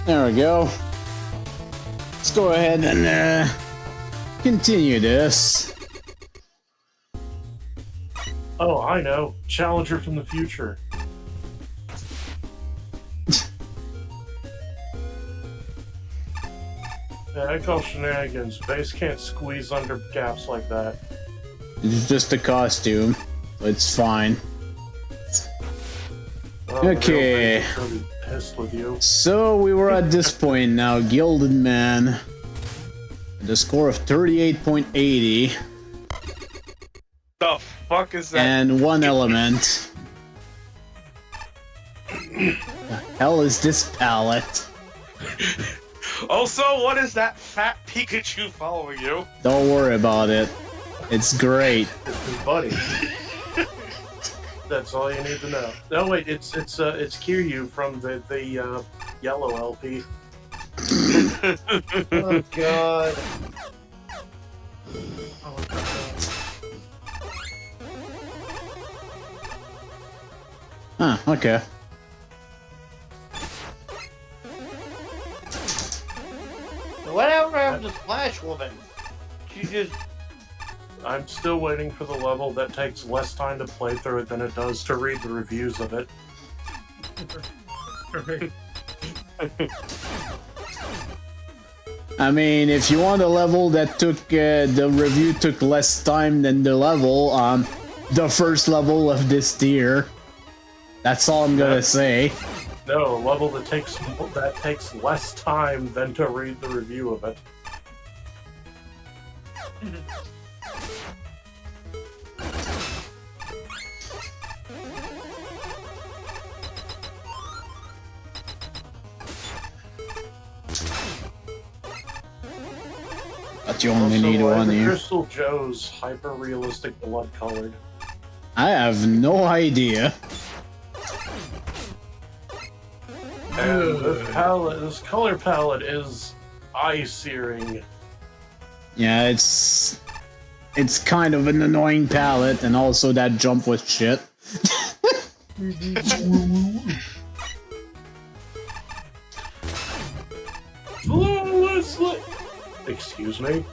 There we go. Let's go ahead and continue this. Oh, I know. Challenger from the future. Yeah, I call shenanigans. Base can't squeeze under gaps like that. It's just a costume. It's fine. Well, okay. The real base is gonna be pissed with you. So we were at this point now. Gilded Man. The score of 38.80. The fuck is that? And one element. The hell is this palette? Also, what is that fat Pikachu following you? Don't worry about it. It's great. It's his buddy. That's all you need to know. No, wait, it's Kiryu from the yellow LP. Oh god. Oh my god. Huh, okay. Whatever happened to Splash Woman? She just... I'm still waiting for the level that takes less time to play through it than it does to read the reviews of it. I mean, if you want a level that took the review took less time than the level, the first level of this tier. That's all I'm gonna say. No, a level that takes less time than to read the review of it. But you only need one here. Crystal Joe's hyper-realistic blood-colored. I have no idea. And this color palette is eye-searing. Yeah, it's kind of an annoying palette, and also that jump was shit. Flawlessly. Excuse me.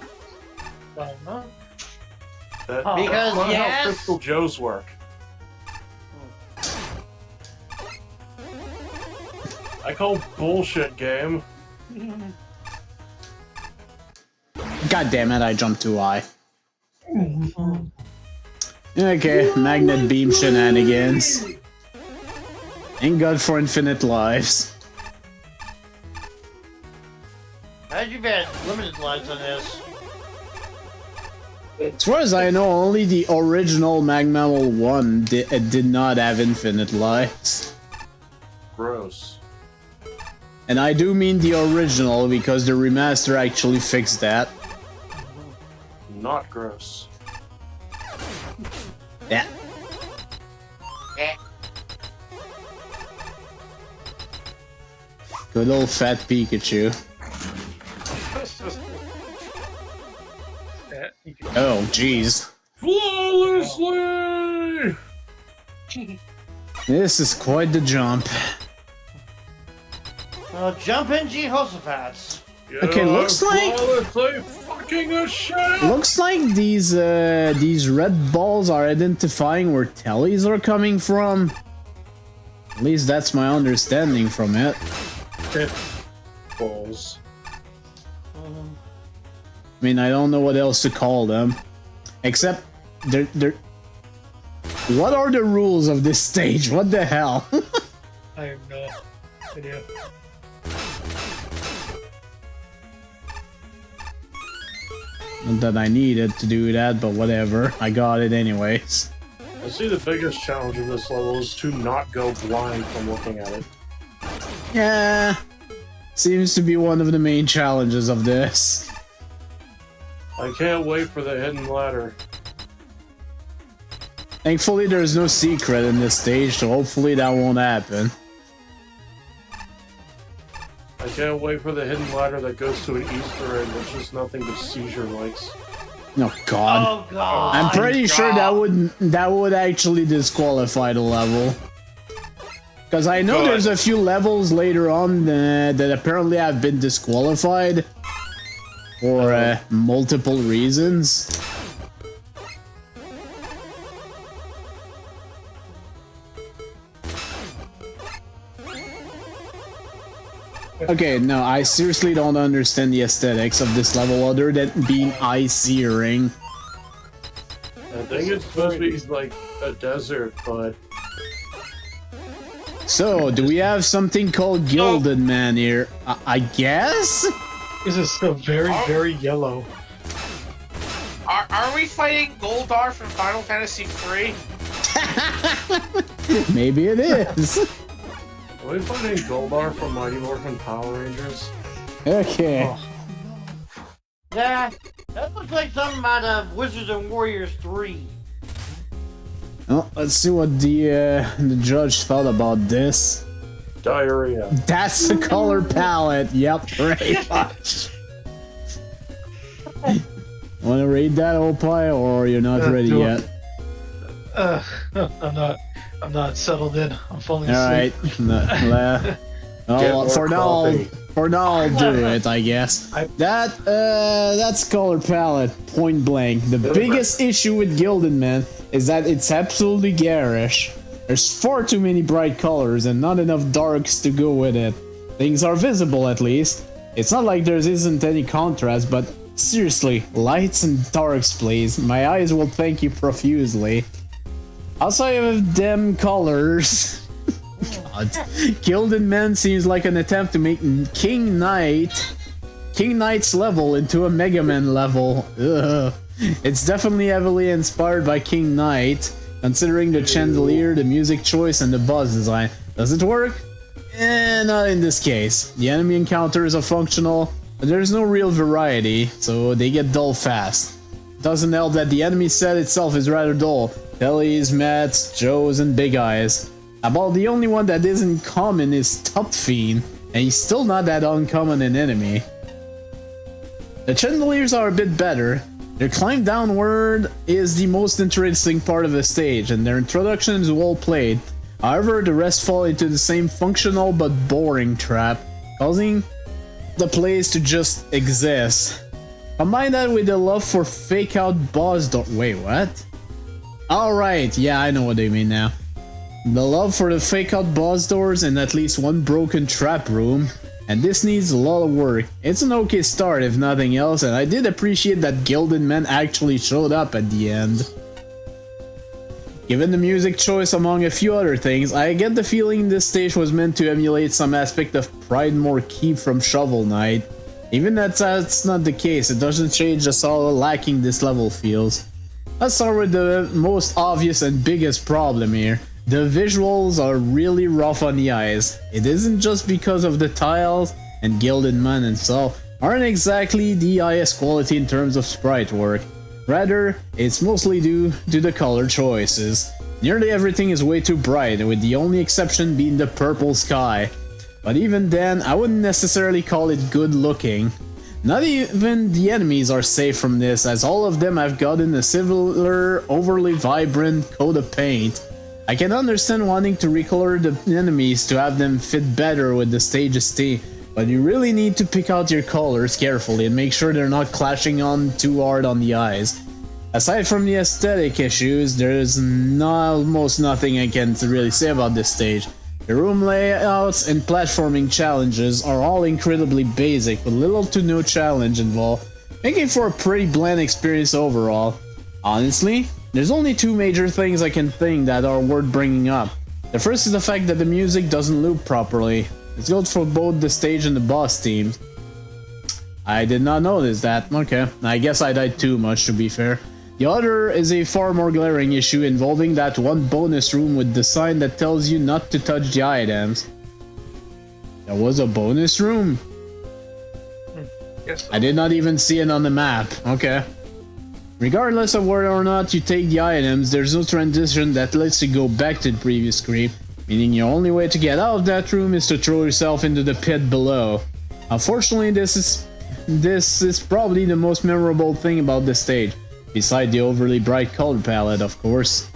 That, Because, that's not yes. how Crystal Joe's work. I call bullshit, game. God damn it, I jumped too high. Okay, magnet beam shenanigans. Ain't good for infinite lives. How'd you bet limited lives on this? As far as I know, only the original Megaman 1 did not have infinite lives. Gross. And I do mean the original, because the remaster actually fixed that. Not gross. Yeah. Good old fat Pikachu. Oh, jeez. Flawlessly! This is quite the jump. Jump in Jehoshaphat. Okay, looks like fucking a shit. looks like these red balls are identifying where tellies are coming from. At least that's my understanding from it. Balls. I mean, I don't know what else to call them, except they're. What are the rules of this stage? What the hell? I have no idea. Not that I needed to do that, but whatever. I got it anyways. I see the biggest challenge of this level is to not go blind from looking at it. Yeah, seems to be one of the main challenges of this. I can't wait for the hidden ladder. Thankfully, there's no secret in this stage, so hopefully that won't happen. I can't wait for the hidden ladder that goes to an Easter egg that's just nothing but seizure lights. Oh god. Oh god. I'm pretty sure that would actually disqualify the level. Because I know there's a few levels later on that apparently have been disqualified for multiple reasons. Okay, no, I seriously don't understand the aesthetics of this level other than being eye-searing. I think it's supposed to be like a desert, but... So, do we have something called Gilded Man here? I guess? This is still very, very yellow. Are we fighting Goldar from Final Fantasy III? Maybe it is. Are we finding Goldar from Mighty Morphin Power Rangers? Okay. Oh. Yeah, that looks like something out of Wizards and Warriors 3. Well, let's see what the judge thought about this. Diarrhea. That's the color palette. Yep, pretty much. Want to read that, Opie, or you're not ready yet? I'm not settled in. I'm falling All asleep. right. Well, for now, I'll do it. I guess. That's color palette. Point blank. The biggest issue with Gilded Man is that it's absolutely garish. There's far too many bright colors and not enough darks to go with it. Things are visible at least. It's not like there isn't any contrast, but seriously, lights and darks please. My eyes will thank you profusely. Outside of them colors, God, Gilded Man seems like an attempt to make King Knight's level into a Megaman level. Ugh. It's definitely heavily inspired by King Knight, considering the chandelier, the music choice, and the boss design. Does it work? Not in this case. The enemy encounters are functional, but there's no real variety, so they get dull fast. Doesn't help that the enemy set itself is rather dull. Tellies, Mats, Joes, and Big Eyes. About the only one that isn't common is Top Fiend, and he's still not that uncommon an enemy. The chandeliers are a bit better. Their climb downward is the most interesting part of the stage, and their introduction is well played. However, the rest fall into the same functional but boring trap, causing the plays to just exist. Combine that with the love for fake-out boss wait, what? Alright, yeah, I know what they mean now. The love for the fake-out boss doors and at least one broken trap room, and this needs a lot of work. It's an okay start if nothing else, and I did appreciate that Gilded Man actually showed up at the end. Given the music choice among a few other things, I get the feeling this stage was meant to emulate some aspect of Pridemore Keep from Shovel Knight. Even that's not the case, it doesn't change just how lacking this level feels. Let's start with the most obvious and biggest problem here. The visuals are really rough on the eyes. It isn't just because of the tiles, and Gilded Man himself aren't exactly the highest quality in terms of sprite work. Rather, it's mostly due to the color choices. Nearly everything is way too bright, with the only exception being the purple sky. But even then, I wouldn't necessarily call it good looking. Not even the enemies are safe from this, as all of them have gotten a similar, overly vibrant coat of paint. I can understand wanting to recolor the enemies to have them fit better with the stage's theme, but you really need to pick out your colors carefully and make sure they're not clashing on too hard on the eyes. Aside from the aesthetic issues, there's almost nothing I can really say about this stage. The room layouts and platforming challenges are all incredibly basic, with little to no challenge involved, making for a pretty bland experience overall. Honestly, there's only two major things I can think that are worth bringing up. The first is the fact that the music doesn't loop properly. It's good for both the stage and the boss themes. I did not notice that. Okay, I guess I died too much to be fair. The other is a far more glaring issue involving that one bonus room with the sign that tells you not to touch the items. There was a bonus room? Yes. I did not even see it on the map. Okay. Regardless of whether or not you take the items, there's no transition that lets you go back to the previous screen, meaning your only way to get out of that room is to throw yourself into the pit below. Unfortunately, this is probably the most memorable thing about this stage. Beside the overly bright color palette, of course.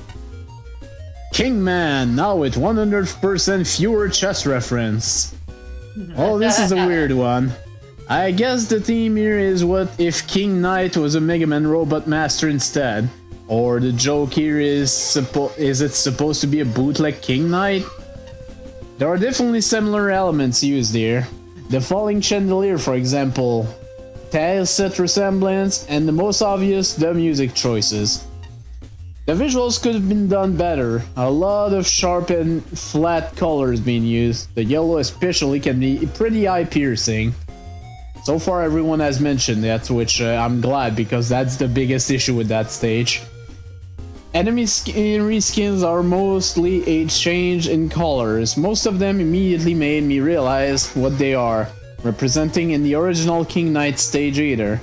Kingman, now with 100% fewer chest reference. Oh, this is a weird one. I guess the theme here is what if King Knight was a Megaman robot master instead? Or the joke here is it supposed to be a bootleg King Knight? There are definitely similar elements used here. The falling chandelier, for example, tile set resemblance, and the most obvious, the music choices. The visuals could have been done better. A lot of sharp and flat colors being used. The yellow especially can be pretty eye-piercing. So far everyone has mentioned that, which I'm glad, because that's the biggest issue with that stage. Enemy reskins are mostly a change in colors. Most of them immediately made me realize what they are, representing in the original King Knight stage either.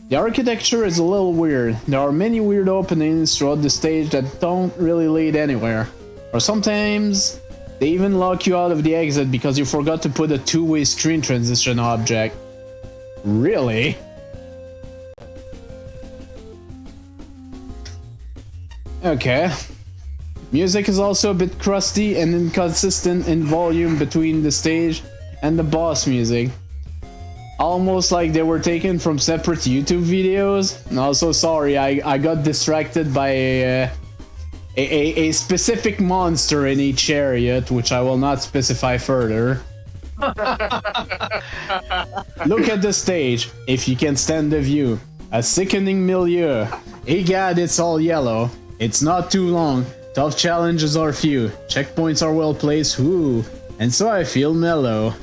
The architecture is a little weird. There are many weird openings throughout the stage that don't really lead anywhere. Or sometimes they even lock you out of the exit because you forgot to put a two-way screen transition object. Really? Okay. Music is also a bit crusty and inconsistent in volume between the stage and the boss music. Almost like they were taken from separate YouTube videos. And also, sorry, I got distracted by a specific monster in each chariot, which I will not specify further. Look at the stage, if you can stand the view. A sickening milieu. Egad, it's all yellow. It's not too long. Tough challenges are few. Checkpoints are well placed. Whoo. And so I feel mellow.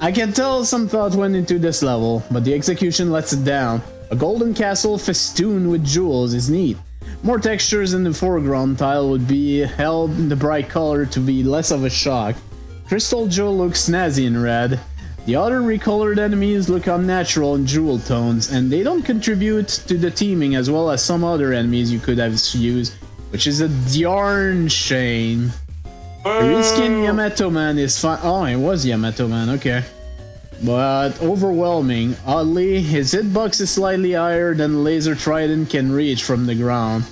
I can tell some thought went into this level, but the execution lets it down. A golden castle festooned with jewels is neat. More textures in the foreground tile would be held in the bright color to be less of a shock. Crystal Joe looks snazzy in red. The other recolored enemies look unnatural in jewel tones, and they don't contribute to the theming as well as some other enemies you could have used, which is a darn shame. The reskin Yamato Man is fine. Oh, it was Yamato Man, okay. But overwhelming. Oddly, his hitbox is slightly higher than Laser Trident can reach from the ground.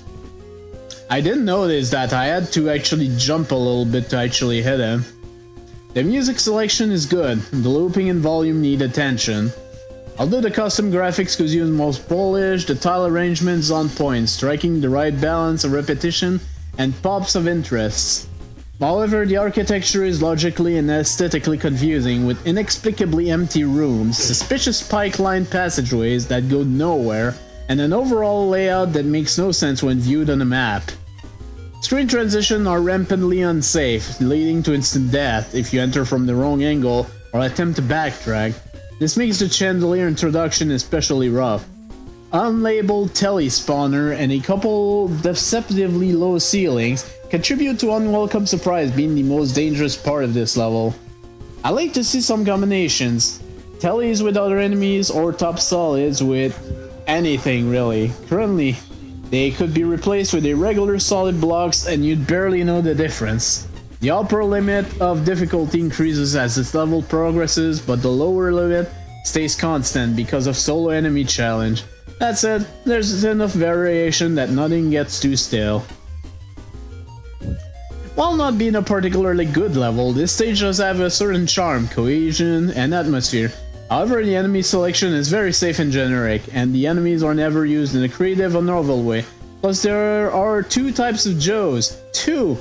I didn't notice that. I had to actually jump a little bit to actually hit him. The music selection is good. The looping and volume need attention. Although the custom graphics could use most polish, the tile arrangement is on point, striking the right balance of repetition and pops of interest. However, the architecture is logically and aesthetically confusing, with inexplicably empty rooms, suspicious pike-lined passageways that go nowhere, and an overall layout that makes no sense when viewed on a map. Screen transitions are rampantly unsafe, leading to instant death if you enter from the wrong angle or attempt to backtrack. This makes the chandelier introduction especially rough. Unlabeled telespawner and a couple deceptively low ceilings contribute to unwelcome surprise being the most dangerous part of this level. I like to see some combinations. Tellies with other enemies or top solids with anything really. Currently, they could be replaced with irregular solid blocks and you'd barely know the difference. The upper limit of difficulty increases as this level progresses, but the lower limit stays constant because of solo enemy challenge. That said, there's enough variation that nothing gets too stale. While not being a particularly good level, this stage does have a certain charm, cohesion, and atmosphere. However, the enemy selection is very safe and generic, and the enemies are never used in a creative or novel way. Plus, there are two types of Joes. Two!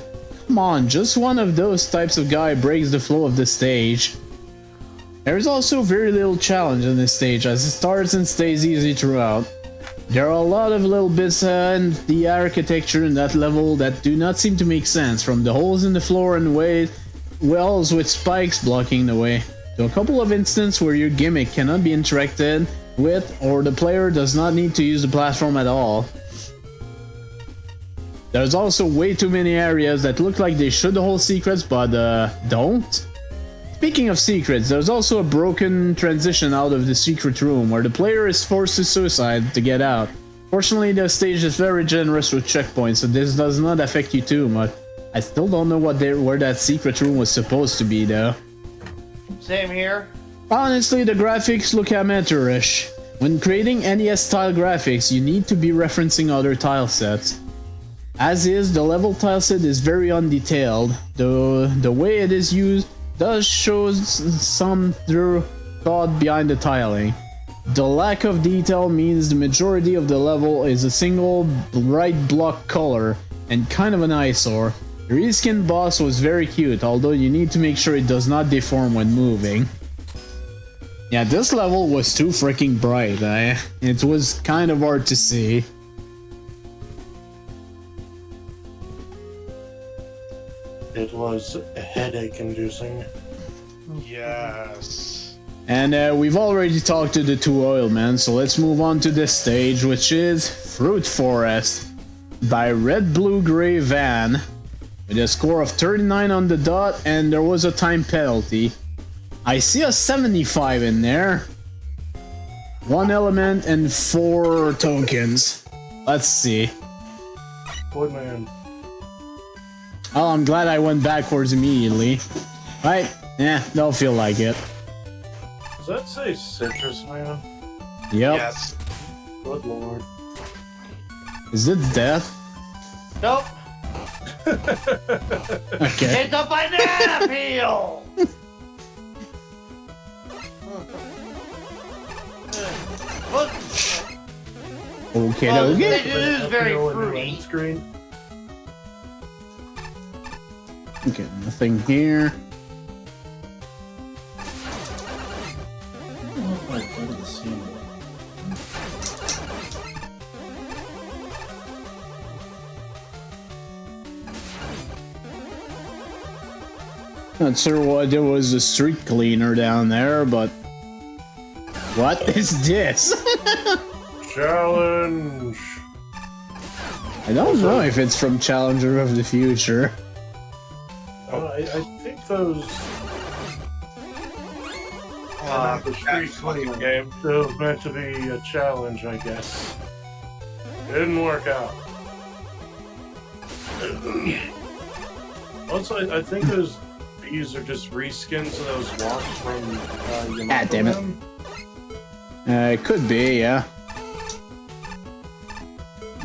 Come on, just one of those types of guy breaks the flow of the stage. There is also very little challenge in this stage, as it starts and stays easy throughout. There are a lot of little bits and the architecture in that level that do not seem to make sense, from the holes in the floor and wells with spikes blocking the way, to a couple of instances where your gimmick cannot be interacted with or the player does not need to use the platform at all. There's also way too many areas that look like they should hold secrets but don't. Speaking of secrets, there's also a broken transition out of the secret room where the player is forced to suicide to get out. Fortunately, the stage is very generous with checkpoints, so this does not affect you too much. I still don't know where that secret room was supposed to be though. Same here. Honestly, the graphics look amateurish. When creating NES style graphics, you need to be referencing other tile sets. As is, the level tiled is very undetailed. The way it is used does show some thought behind the tiling. The lack of detail means the majority of the level is a single bright block color and kind of an eyesore. The reskin boss was very cute, although you need to make sure it does not deform when moving. Yeah, this level was too freaking bright. It was kind of hard to see. It was headache-inducing. Yes. And we've already talked to the two oil men, so let's move on to this stage, which is Fruit Forest by Red Blue Gray Van, with a score of 39 on the dot, and there was a time penalty. I see a 75 in there. 1 element and 4 tokens. Let's see. Good man. Oh, I'm glad I went backwards immediately. Right? Yeah, don't feel like it. Does that say Citrus Man? Yep. Yes. Good lord. Is it death? Nope. Okay. It's a banana peel! Look, Okay, well, okay. it is very Up, fruity. end screen. Okay, nothing here. Not sure why there was a street cleaner down there, but what is this? Challenge! I don't know if it's from Challenger of the Future. I think those... not the street fucking cleaner. game. It was meant to be a challenge, I guess. Didn't work out. Also, I think those bees are just reskins of those walks from Ah, damn it. It could be, yeah.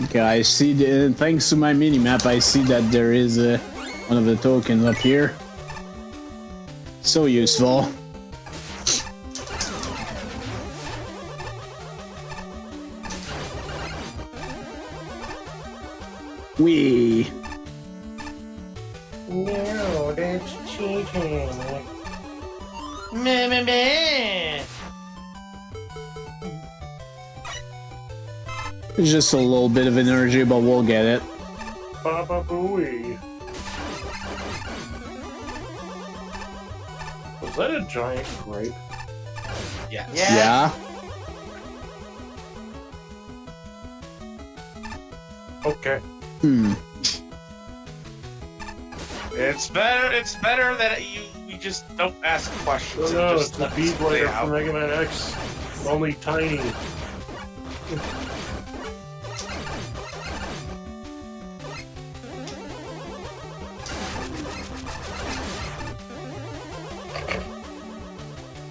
Okay, I see thanks to my minimap, I see that there is one of the tokens up here. So useful. Wee. No, that's cheating. Meh, meh, meh. It's just a little bit of energy, but we'll get it. Baba Booey. Was that a giant grape? Yes. Yeah. Okay. Hmm. It's better that you just don't ask questions. No, and it's just the let it bead play layer out. from Megaman X. Only tiny.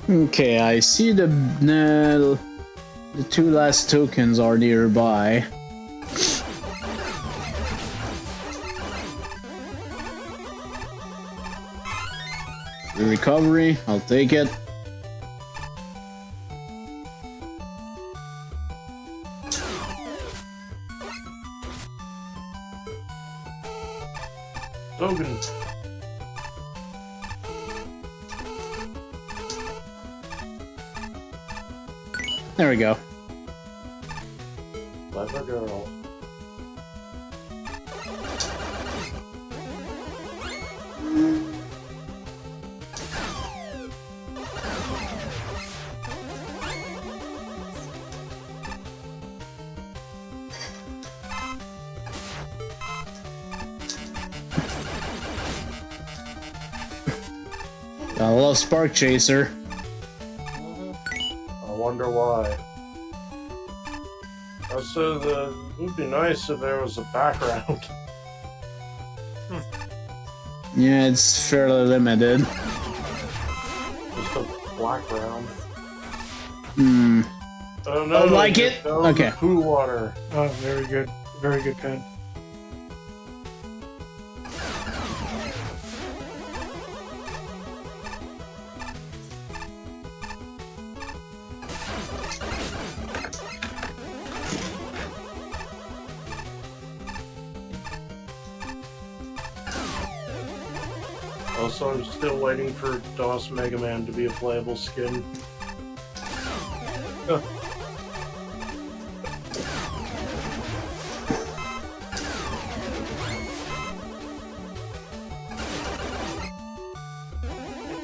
Okay, I see the two last tokens are nearby. Recovery, I'll take it. Logan. There we go. Clever girl. I love Spark Chaser. I wonder why. Also, it would be nice if there was a background. Yeah, it's fairly limited. Just a black ground. Hmm. Oh no! Oh, like it? that was Okay. Poo water. Oh, very good. Very good pen. Also, I'm still waiting for DOS Megaman to be a playable skin. I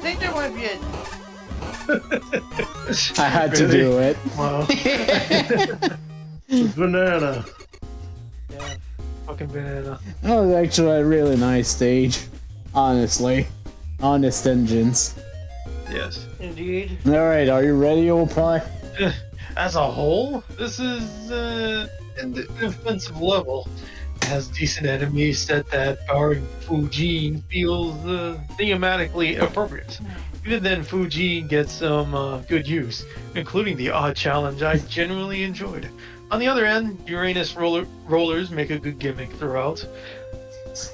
think there might be a... I had to do it. Wow. Banana. Yeah. Fucking banana. That was actually a really nice stage. Honestly. Honest engines. Yes. Indeed. Alright, are you ready, old pie? As a whole, this is an offensive level. It has decent enemies set that powering Fujin feels thematically appropriate. Even then, Fujin gets some good use, including the odd challenge I genuinely enjoyed. On the other end, Uranus rollers make a good gimmick throughout,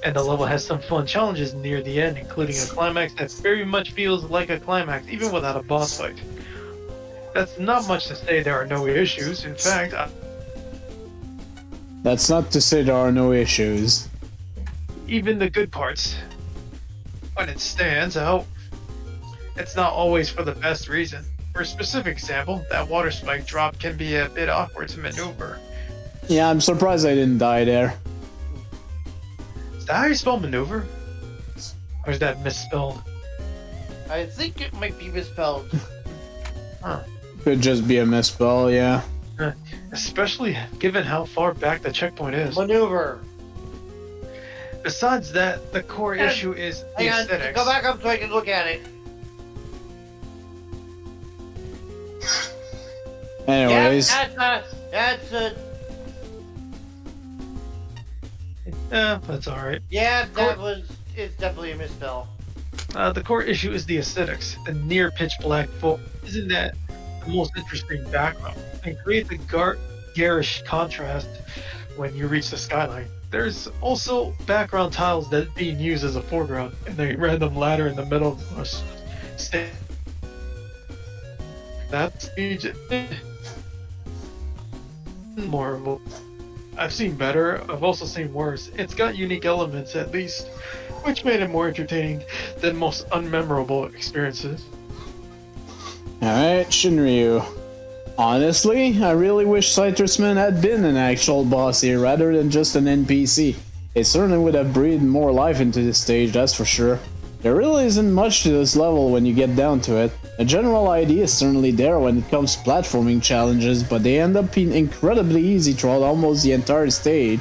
and the level has some fun challenges near the end, including a climax that very much feels like a climax, even without a boss fight. That's not much to say there are no issues. In fact, That's not to say there are no issues. even the good parts, when it stands out, it's not always for the best reason. For a specific example, that water spike drop can be a bit awkward to maneuver. Yeah, I'm surprised I didn't die there. Is that how you spell maneuver? Or is that misspelled? I think it might be misspelled. Huh. Could just be a misspell, yeah. Especially given how far back the checkpoint is. Maneuver. Besides that, the core issue is the Hang on, aesthetics. go back up so I can look at it. Anyways, Yeah, that's a... That's alright. Yeah, it's definitely a misspell. The core issue is the aesthetics. The near pitch black folk isn't that the most interesting background, and creates a garish contrast when you reach the skyline. There's also background tiles that being used as a foreground, and a random ladder in the middle of a stage. That stage, more. I've seen better. I've also seen worse. It's got unique elements at least, which made it more entertaining than most unmemorable experiences. alright, Shinryu. Honestly, I really wish Citrusman had been an actual boss here rather than just an NPC. It certainly would have breathed more life into this stage, that's for sure. There really isn't much to this level when you get down to it. The general idea is certainly there when it comes to platforming challenges, but they end up being incredibly easy throughout almost the entire stage.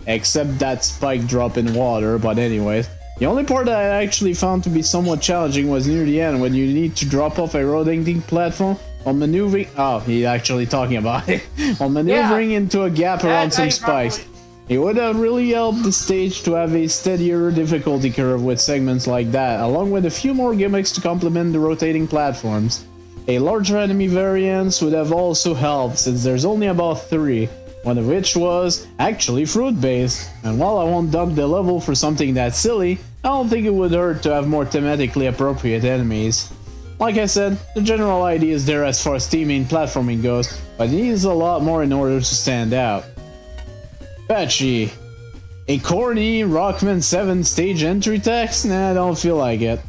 Except that spike drop in water, but anyways. The only part that I actually found to be somewhat challenging was near the end when you need to drop off a rotating platform while maneuvering— oh, he's actually talking about it. While maneuvering into a gap around some spikes. It would have really helped the stage to have a steadier difficulty curve with segments like that, along with a few more gimmicks to complement the rotating platforms. A larger enemy variance would have also helped, since there's only about 3, one of which was actually fruit-based. And while I won't dump the level for something that silly, I don't think it would hurt to have more thematically appropriate enemies. Like I said, the general idea is there as far as theming platforming goes, but it needs a lot more in order to stand out. Patchy. A corny Rockman 7 stage entry text? Nah, I don't feel like it.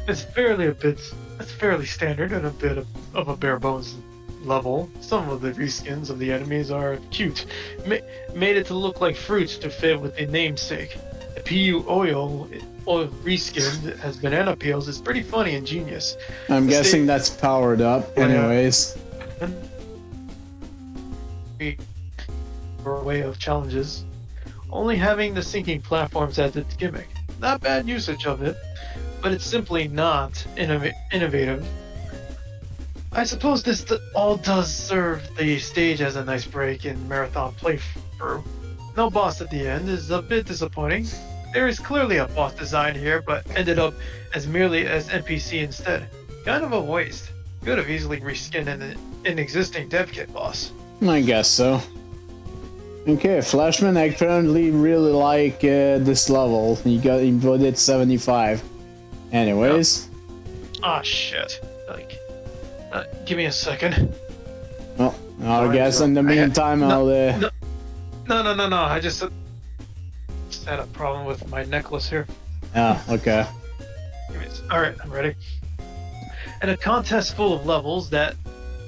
It's fairly standard and a bit of a bare bones level. Some of the reskins of the enemies are cute, made it to look like fruits to fit with the namesake. The PU oil reskin as banana peels is pretty funny and genius. I'm guessing that's powered up, anyways. For a way of challenges, only having the sinking platforms as its gimmick. Not bad usage of it, but it's simply not innovative. I suppose this all does serve the stage as a nice break in marathon playthrough. No boss at the end is a bit disappointing. There is clearly a boss design here, but ended up as merely as NPC instead. Kind of a waste. Could have easily reskinned an existing dev kit boss. I guess so. Okay, Flashman apparently really like this level. He put it 75. Anyways. Ah, shit. Give me a second. Well, I guess in the meantime I'll... No. I just... Just had a problem with my necklace here. Ah, okay. Alright, I'm ready. In a contest full of levels that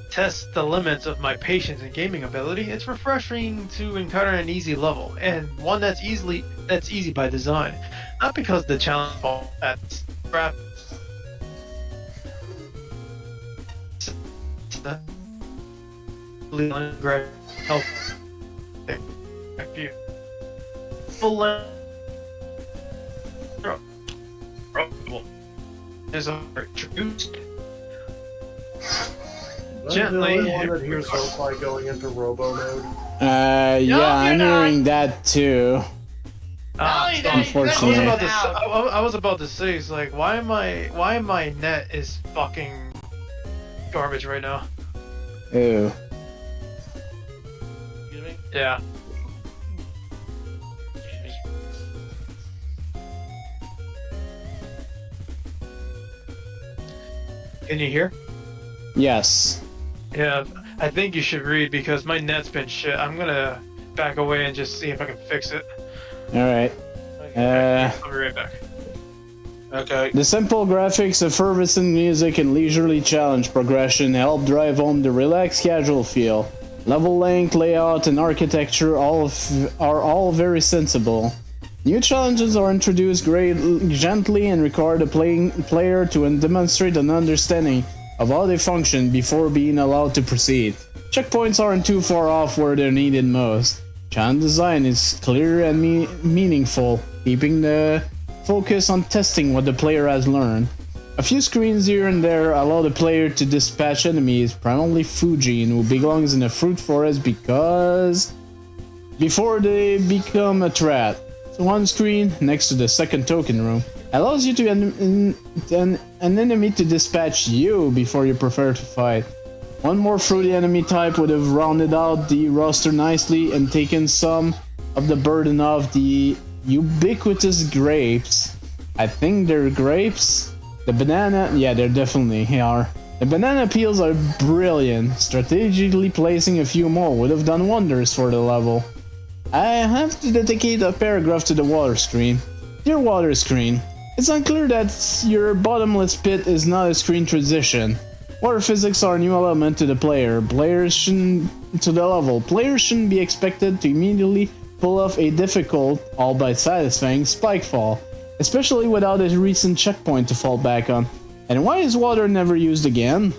test the limits of my patience and gaming ability, it's refreshing to encounter an easy level, and one that's easy by design. Not because the challenge that's crap. Help. Thank you. Full is introduced gently. I'm the only one that hears Lo-Fi going into Robo mode. Yeah, I'm hearing that too. Unfortunately. I was about to say, it's like, why my net is fucking garbage right now? Ew. Excuse me? Yeah. Can you hear? Yes. Yeah, I think you should read because my net's been shit. I'm gonna back away and just see if I can fix it. Alright. I'll be right back. Okay. The simple graphics, effervescent music, and leisurely challenge progression help drive home the relaxed casual feel. Level length, layout, and architecture are all very sensible. New challenges are introduced gently and require the player to demonstrate an understanding of how they function before being allowed to proceed. Checkpoints aren't too far off where they're needed most. Challenge design is clear and meaningful, keeping the focus on testing what the player has learned. A few screens here and there allow the player to dispatch enemies, primarily Fujin, who belongs in a fruit forest before they become a threat. So one screen, next to the second token room, allows you to an enemy to dispatch you before you prepare to fight. One more fruity enemy type would have rounded out the roster nicely and taken some of the burden off the ubiquitous grapes. I think they're grapes. The banana, yeah, they definitely are. The banana peels are brilliant. Strategically placing a few more would have done wonders for the level. I have to dedicate a paragraph to the water screen. Dear water screen, it's unclear that your bottomless pit is not a screen transition. Water physics are a new element to the Players shouldn't be expected to immediately pull off a difficult, albeit satisfying, spike fall, especially without a recent checkpoint to fall back on. And why is water never used again?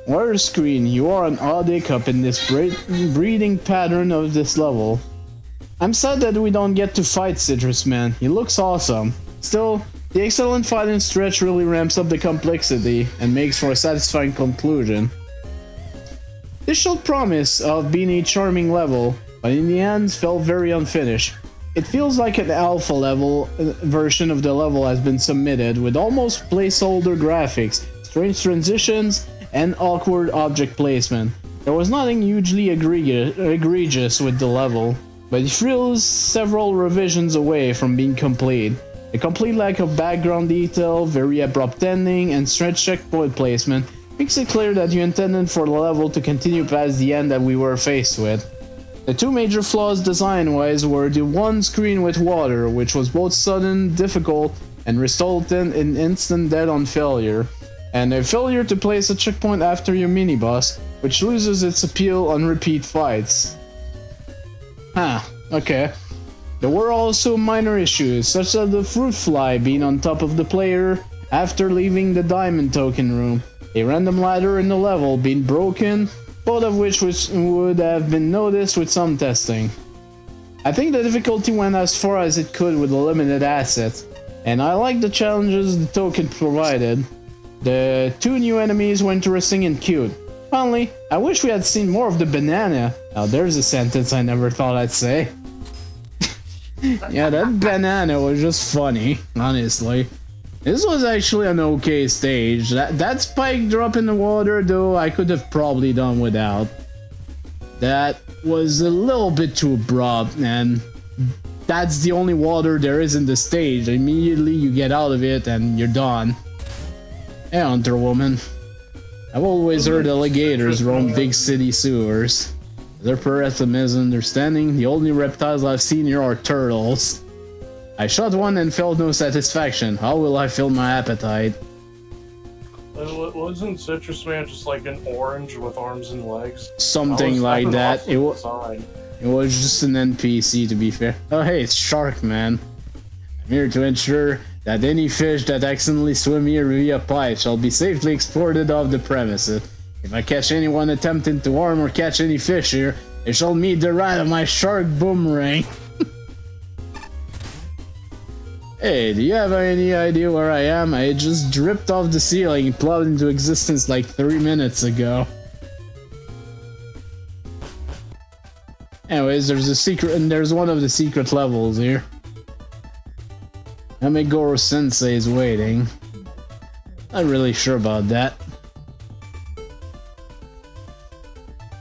Water screen, you are an odd hiccup in this breeding pattern of this level. I'm sad that we don't get to fight Citrus Man. He looks awesome. Still, the excellent fighting stretch really ramps up the complexity and makes for a satisfying conclusion. This showed promise of being a charming level, but in the end felt very unfinished. It feels like an alpha level version of the level has been submitted with almost placeholder graphics, strange transitions, and awkward object placement. There was nothing hugely egregious with the level, but it feels several revisions away from being complete. A complete lack of background detail, very abrupt ending, and stretched checkpoint placement makes it clear that you intended for the level to continue past the end that we were faced with. The two major flaws design-wise were the one screen with water, which was both sudden, difficult, and resulted in instant dead-on failure, and a failure to place a checkpoint after your mini-boss, which loses its appeal on repeat fights. Okay. There were also minor issues, such as the fruit fly being on top of the player after leaving the diamond token room, a random ladder in the level being broken, both of which would have been noticed with some testing. I think the difficulty went as far as it could with the limited assets, and I like the challenges the token provided. The two new enemies were interesting and cute. Finally, I wish we had seen more of the banana. Now there's a sentence I never thought I'd say. Yeah, that banana was just funny, honestly. This was actually an okay stage. That spike drop in the water, though, I could have probably done without. That was a little bit too abrupt, and that's the only water there is in the stage. Immediately you get out of it and you're done. Hey, Hunter Woman. I've always heard alligators roam big city sewers. Their per understanding, the only reptiles I've seen here are turtles. I shot one and felt no satisfaction. How will I fill my appetite? Wasn't Citrus Man just like an orange with arms and legs? Something like that. It was just an NPC, to be fair. Oh hey, it's Shark Man. I'm here to ensure that any fish that accidentally swim here via pipe shall be safely exported off the premises. If I catch anyone attempting to harm or catch any fish here, they shall meet the wrath of my shark boomerang. Hey, do you have any idea where I am? I just dripped off the ceiling and plowed into existence like 3 minutes ago. Anyways, there's a secret, and there's one of the secret levels here. Amegoro Sensei is waiting. Not really sure about that.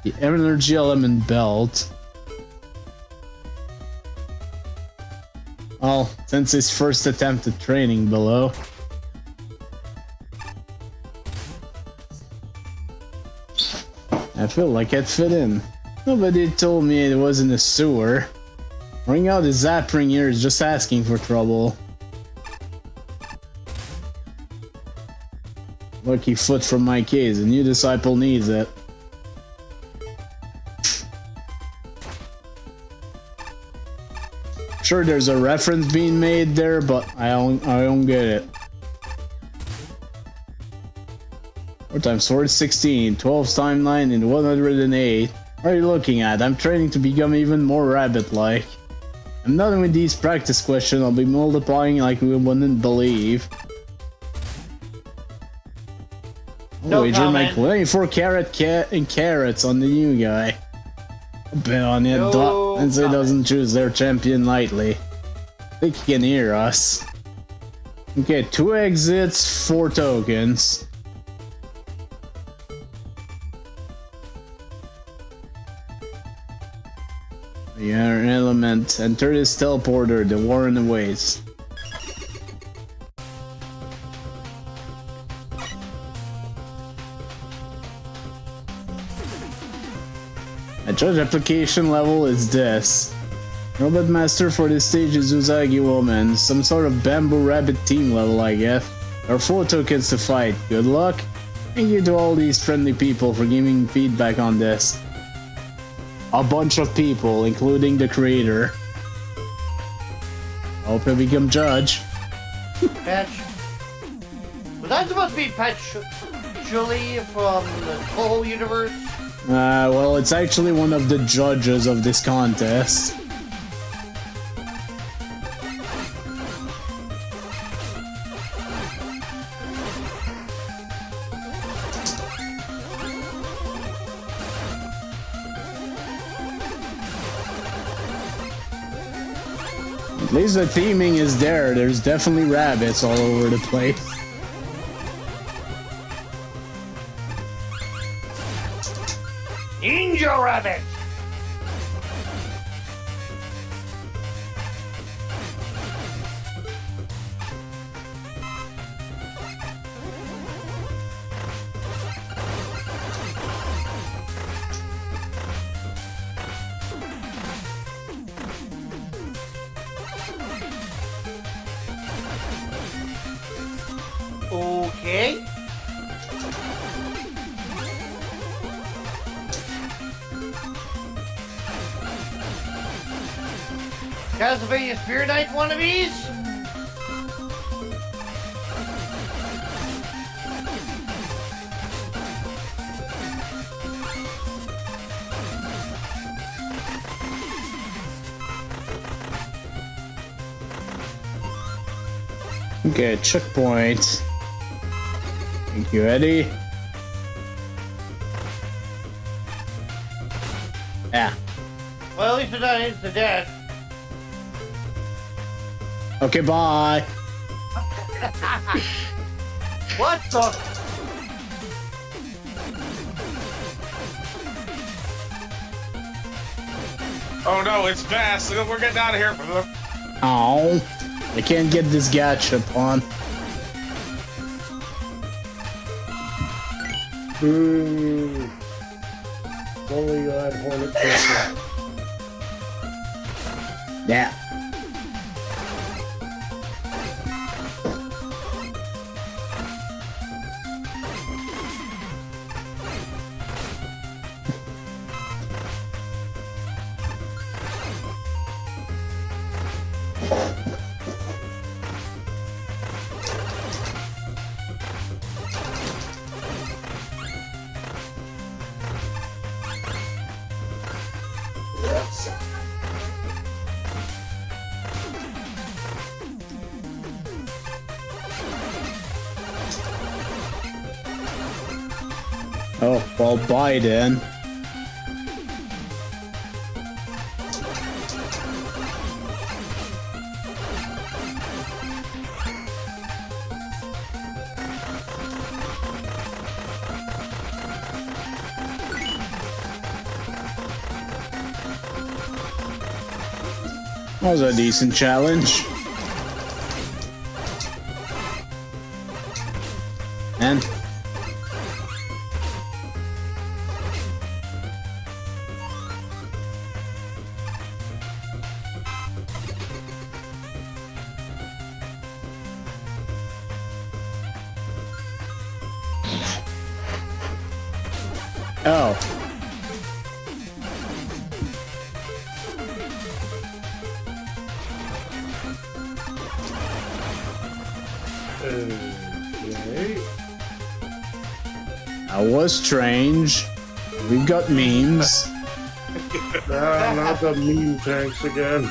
The energy element belt. Well, since his first attempt at training below. I feel like I'd fit in. Nobody told me it was in a sewer. Bring out the zap ring here is just asking for trouble. Lucky foot from my case, a new disciple needs it. Sure, there's a reference being made there, but I don't get it. 4 times 4 is 16, 12 times 9 and 108. What are you looking at? I'm training to become even more rabbit-like. I'm done with these practice questions. I'll be multiplying like we wouldn't believe. No wager my comment. 24 carrots on the new guy. I'll bet on it. No Sensei comment. doesn't choose their champion lightly. I think he can hear us. Okay, 2 exits, 4 tokens. The iron element. Enter this teleporter, the Warren awaits. A judge application level is this. Robot master for this stage is Uzagi Woman. Some sort of bamboo rabbit team level, I guess. There are 4 tokens to fight. Good luck. Thank you to all these friendly people for giving feedback on this. A bunch of people, including the creator. I hope I become judge. Patch. Was that supposed to be Julie from the whole universe? Well, it's actually one of the judges of this contest. At least the theming is there. There's definitely rabbits all over the place. Ninja rabbit! Okay. Castlevania Spirit Knight wannabes? Okay, checkpoint. Thank you, Eddie. Yeah. Well, at least we're not instant death. Okay, bye. What the? Oh no, it's fast. We're getting out of here. Oh, I can't get this gacha on. Boo. Only you had Hornet Crystal. Yeah. Oh, well, bye then. That was a decent challenge. And oh. Okay. That was strange. We've got memes. Not the meme tanks again.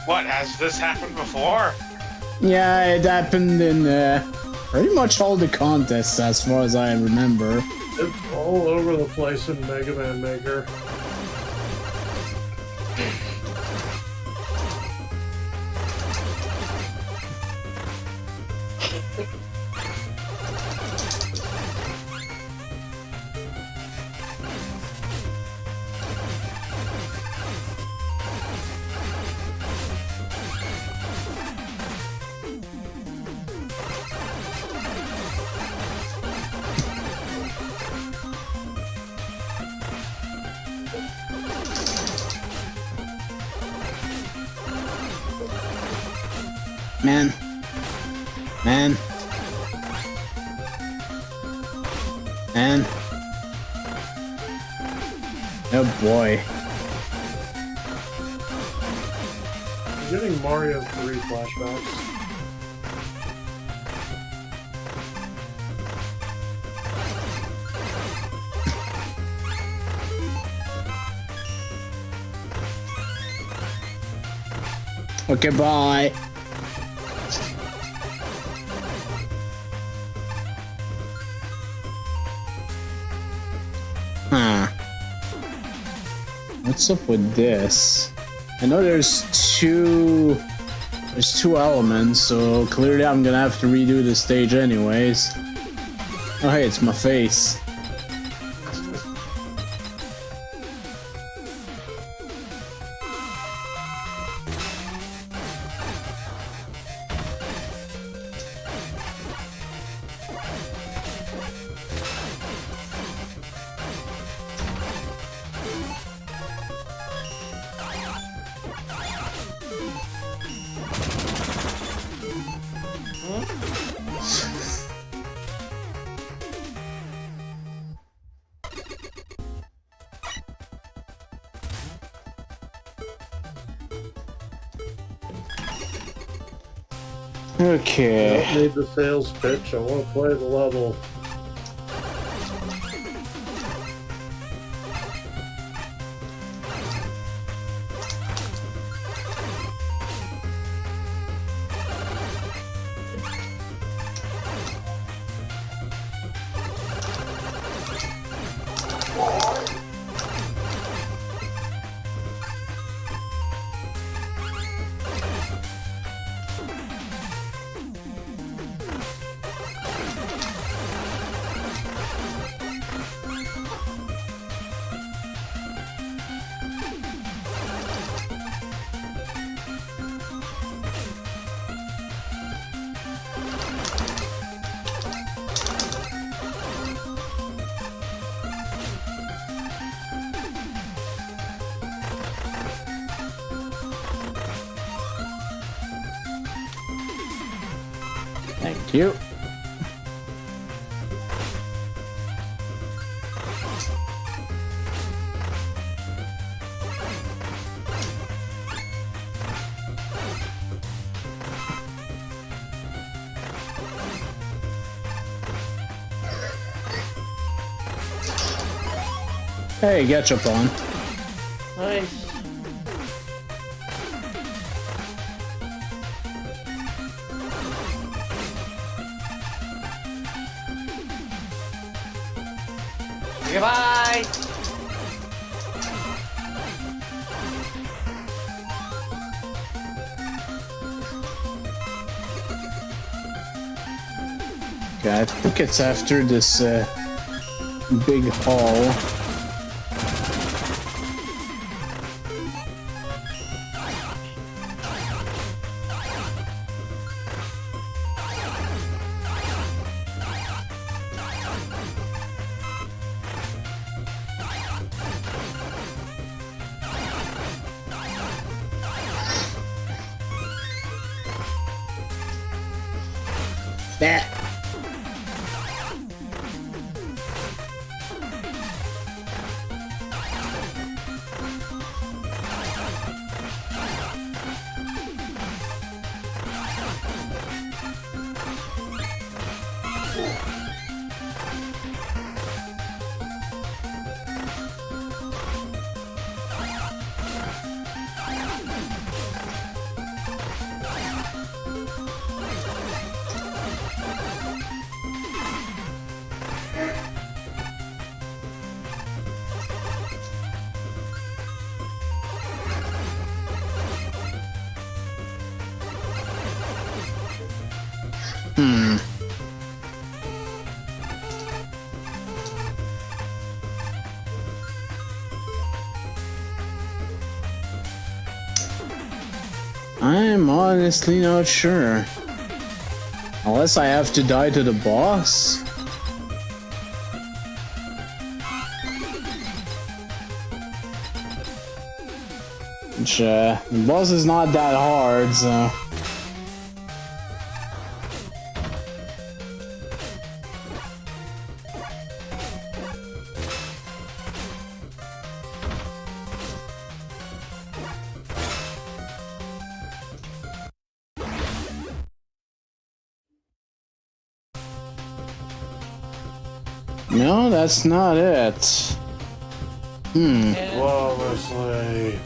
What, has this happened before? Yeah, it happened in pretty much all the contests as far as I remember. It's all over the place in Megaman Maker. Man. Man. Man. Oh boy. I'm getting Mario 3 flashbacks. Okay, bye. Huh. What's up with this? I know there's two elements, so clearly I'm gonna have to redo the stage anyways. Oh hey, it's my face. Okay. I don't need the sales pitch, I want to play the level. Thank you. Hey, Getchup on. Nice. Goodbye! Okay, I think it's after this big hall. That. I'm honestly not sure. Unless I have to die to the boss. Which, the boss is not that hard, so... No, that's not it. Whoa, Wesley.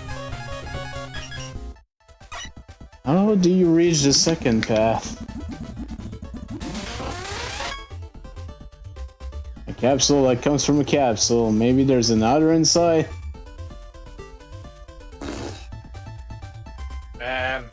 How do you reach the second path? A capsule that comes from a capsule. Maybe there's another inside? Man.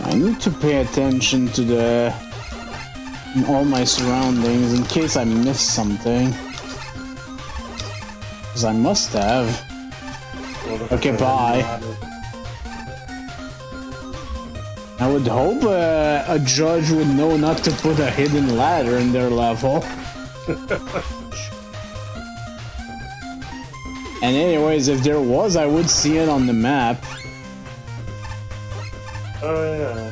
I need to pay attention to all my surroundings in case I miss something. Because I must have. Okay, bye. I would hope a judge would know not to put a hidden ladder in their level. And anyways, if there was, I would see it on the map. Oh, yeah.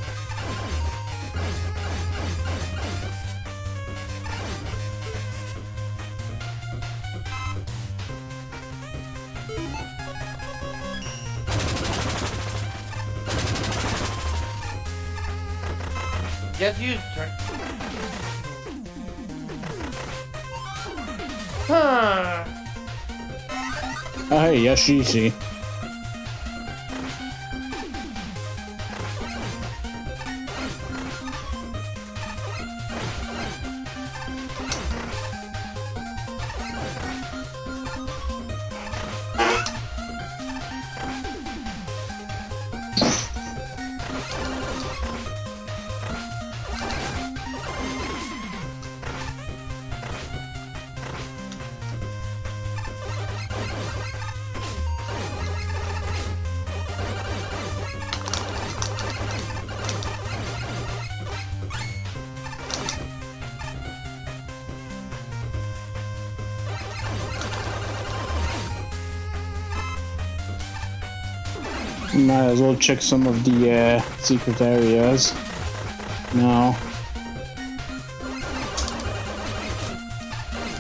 Get used to it. Huh. Oh, hey, Yashishi. Might as well check some of the secret areas. No.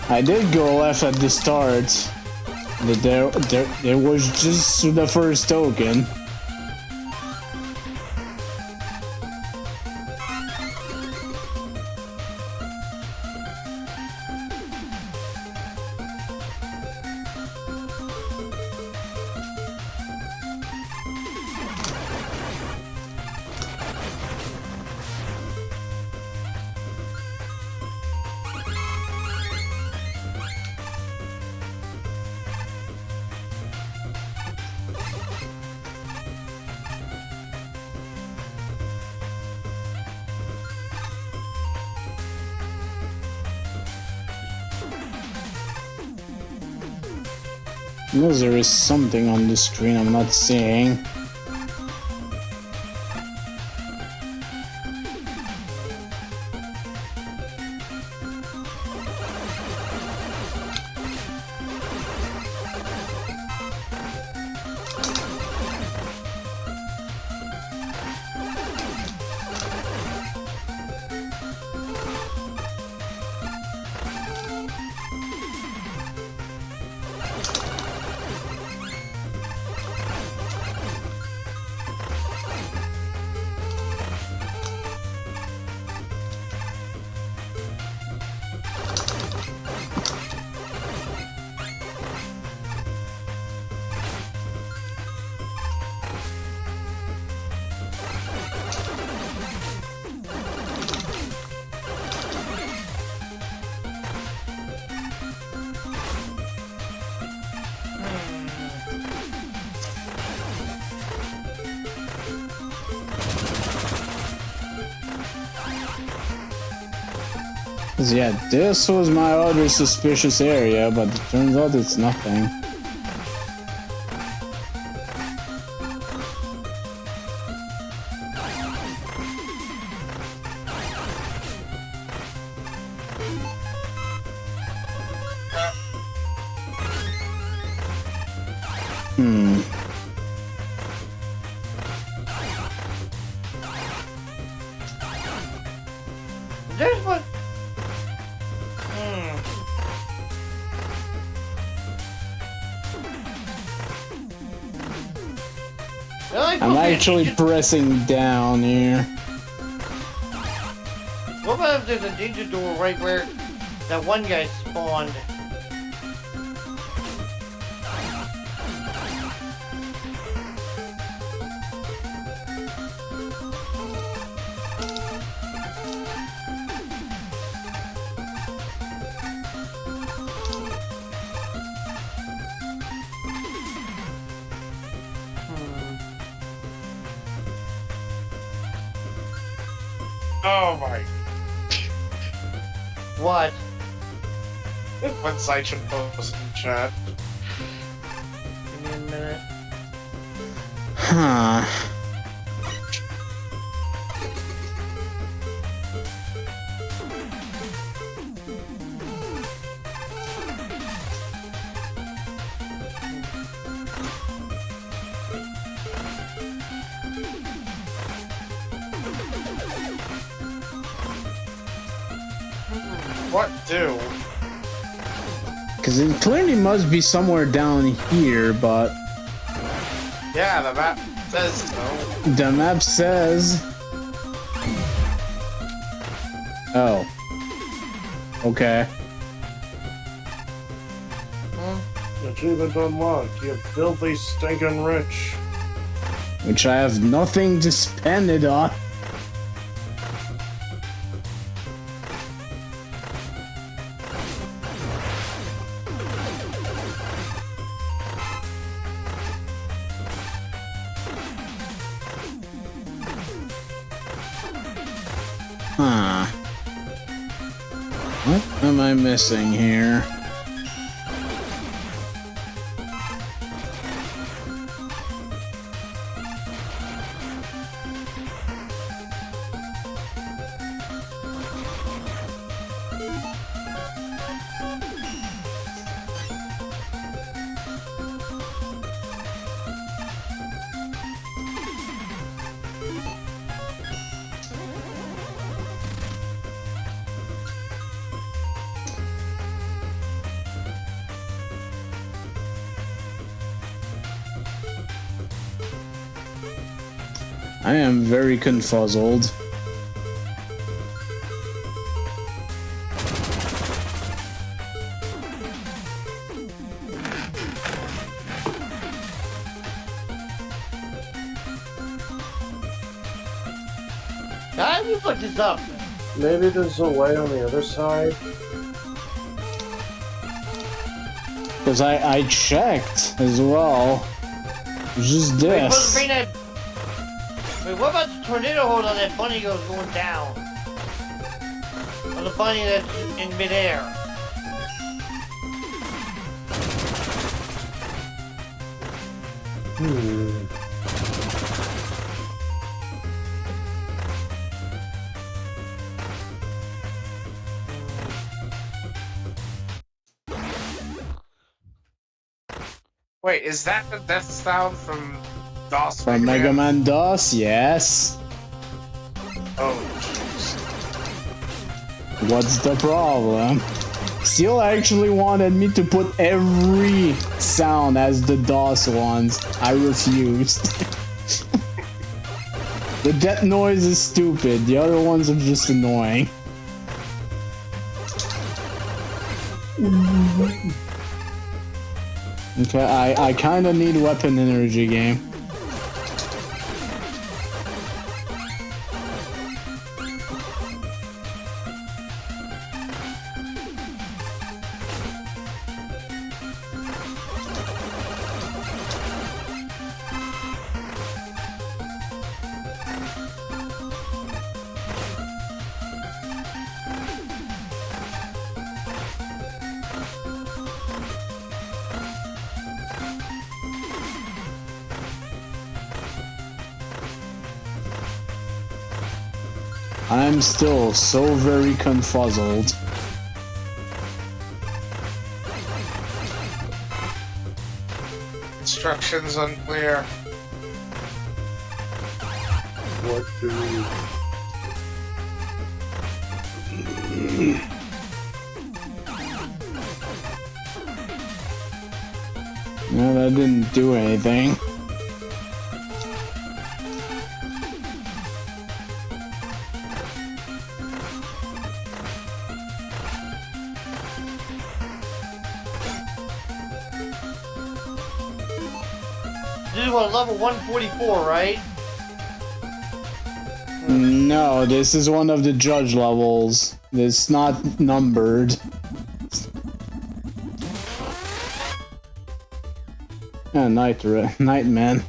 I did go left at the start. There was just the first token. Unless there is something on the screen I'm not seeing. Yeah, this was my other suspicious area, but it turns out it's nothing. There's one. I'm actually pressing down here. What about if there's a danger door right where that one guy spawned? Oh my. What? When Saichen posted in chat. Give me a minute. Huh. What do? Because it clearly must be somewhere down here, but Yeah, the map says so. the map says... Oh. Okay. Achievement unlocked. You filthy stinking rich. Which I have nothing to spend it on. Huh. What am I missing here? I am very confuzzled. How do you put this up? Maybe there's a way on the other side. Because I checked as well. It's just this. Wait, what about the tornado hold on that bunny goes going down? Or the bunny that's in midair? Wait, is that the death sound from DOS? From Megaman DOS, yes. Oh, jeez. What's the problem? Steel actually wanted me to put every sound as the DOS ones. I refused. The death noise is stupid, the other ones are just annoying. Okay, I kinda need weapon energy game. I'm still so very confuzzled. Instructions unclear. What do we... No, that didn't do anything. This is what, level 144, right? No, this is one of the judge levels. It's not numbered. Yeah, Nightman.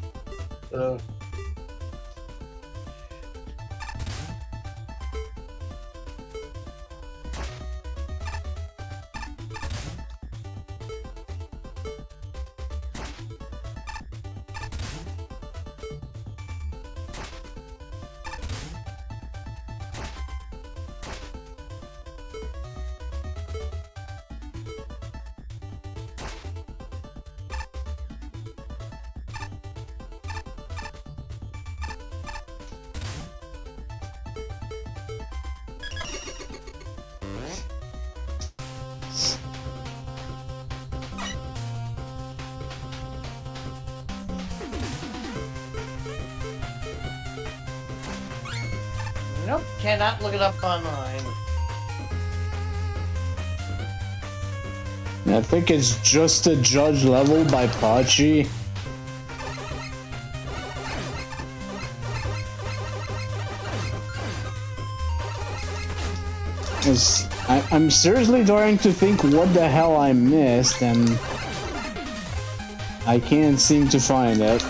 Nope, cannot look it up online. I think it's just a judge level by Pachi. I'm seriously trying to think what the hell I missed, and I can't seem to find it.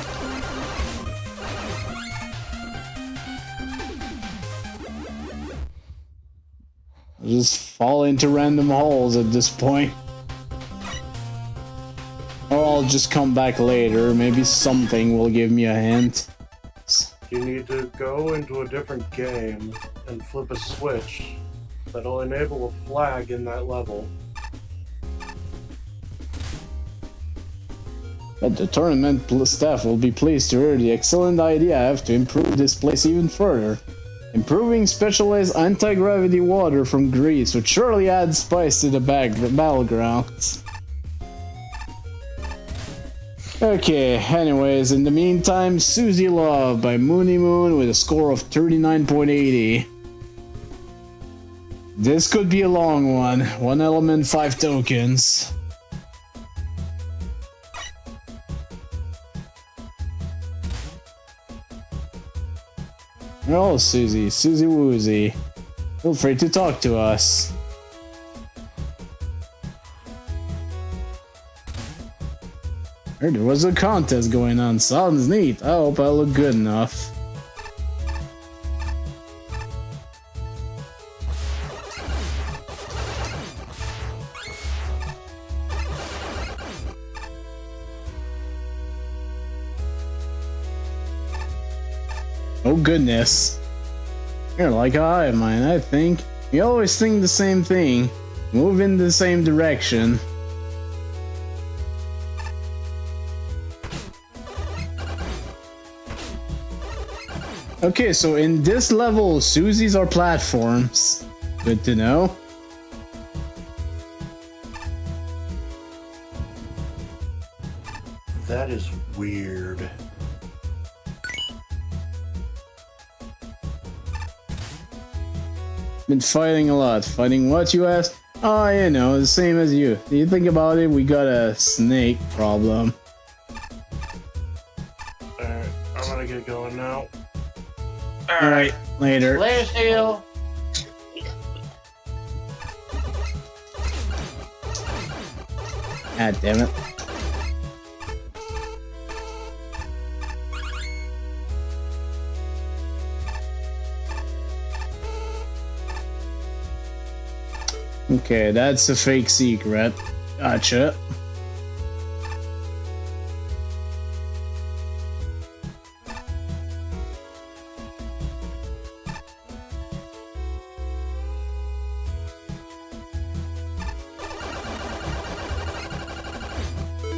I just fall into random holes at this point. Or I'll just come back later, maybe something will give me a hint. You need to go into a different game and flip a switch that'll enable a flag in that level. But the tournament staff will be pleased to hear the excellent idea I have to improve this place even further. Improving specialized anti-gravity water from Greece would surely add spice to the battlegrounds. Okay, anyways, in the meantime, Susie Love by Moony Moon with a score of 39.80. This could be a long one. 1 element, 5 tokens. Oh, Susie, Susie Woozy. Feel free to talk to us. Heard there was a contest going on. Sounds neat. I hope I look good enough. Oh goodness. You're like a hive mind, I think. You always think the same thing. Move in the same direction. Okay, so in this level, Susies are platforms. Good to know. That is weird. Been fighting a lot. Fighting what, you ask? Oh, you know, the same as you. You think about it, we got a snake problem. Alright, I'm gonna get going now. Alright, later. Later, Steel. God damn it. Okay, that's a fake secret. Gotcha.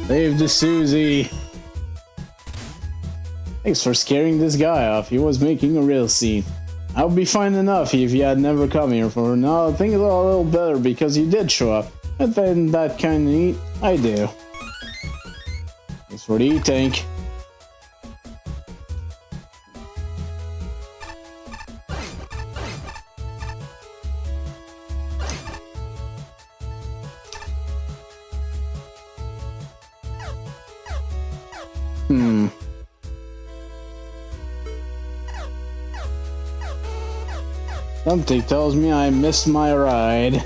Save the Susie. Thanks for scaring this guy off. He was making a real scene. I would be fine enough if you had never come here. For now, things are a little better because you did show up. But then that kind of neat. I do. That's what do you think? Something tells me I missed my ride.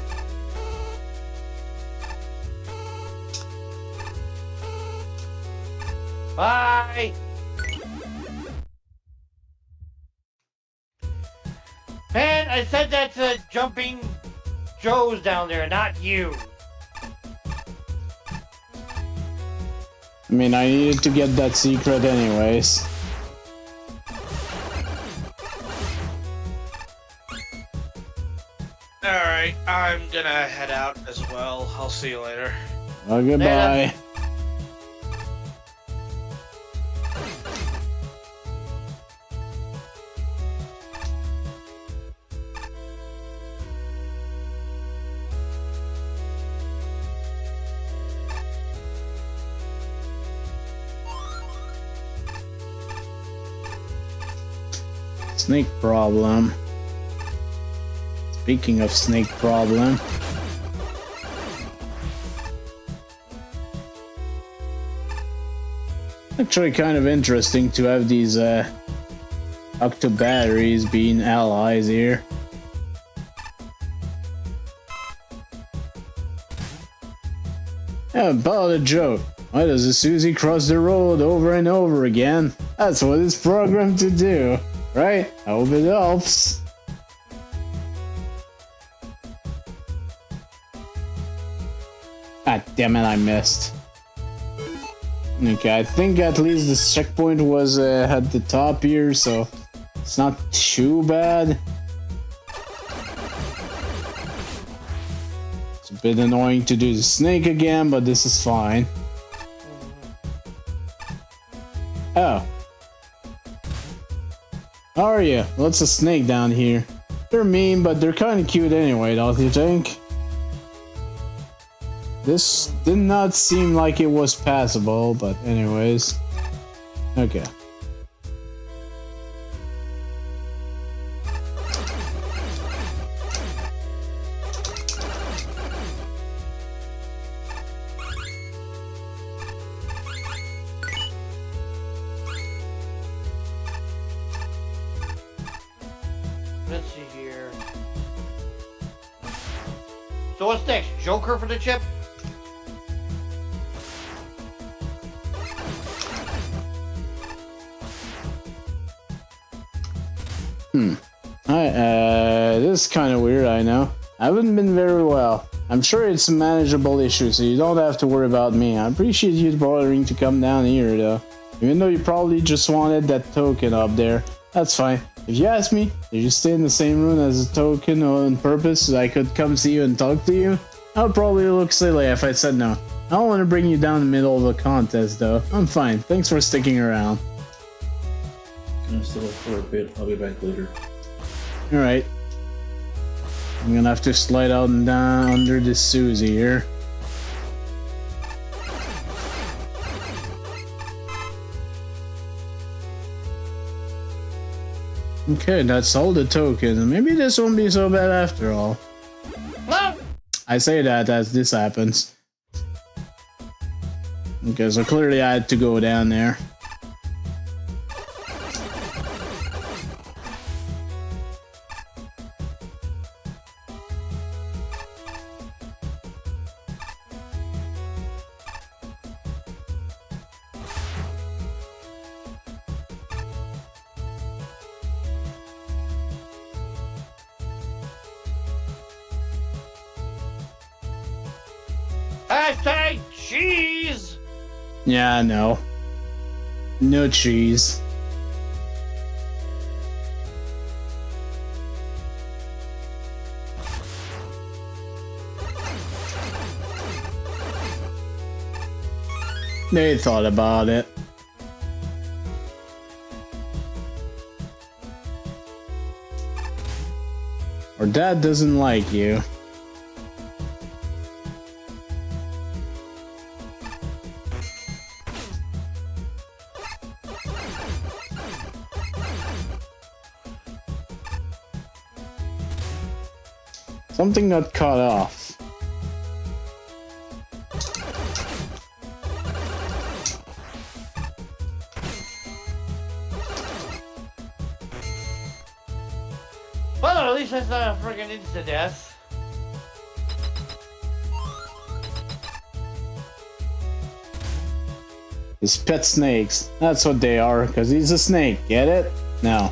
Bye! Man, I said that to Jumping Joe's down there, not you. I mean, I needed to get that secret anyways. Alright, I'm gonna head out as well. I'll see you later. Well, goodbye. Snake problem. Speaking of snake problem. Actually kind of interesting to have these octo batteries being allies here. Yeah, about a joke. Why does the Susie cross the road over and over again? That's what it's programmed to do, right? I hope it helps. God damn it, I missed. Okay, I think at least this checkpoint was at the top here, so it's not too bad. It's a bit annoying to do the snake again, but this is fine. Oh. How are you? What's a snake down here? They're mean, but they're kind of cute anyway, don't you think? This did not seem like it was passable, but anyways. Okay. Let's see here. So what's next? Joker for the chip? This is kind of weird, I know. I haven't been very well. I'm sure it's a manageable issue, so you don't have to worry about me. I appreciate you bothering to come down here, though. Even though you probably just wanted that token up there. That's fine. If you ask me, did you stay in the same room as a token on purpose so I could come see you and talk to you? I would probably look silly if I said no. I don't want to bring you down in the middle of a contest, though. I'm fine. Thanks for sticking around. I'm still up for a bit. I'll be back later. Alright. I'm gonna have to slide out and down under this Susie here. Okay, that's all the tokens. Maybe this won't be so bad after all. I say that as this happens. Okay, so clearly I had to go down there. Hashtag cheese! Yeah, I know. No cheese. They thought about it. Or Dad doesn't like you. Something got cut off. Well, at least that's not a friggin' insta-death. His pet snakes. That's what they are, because he's a snake. Get it? No.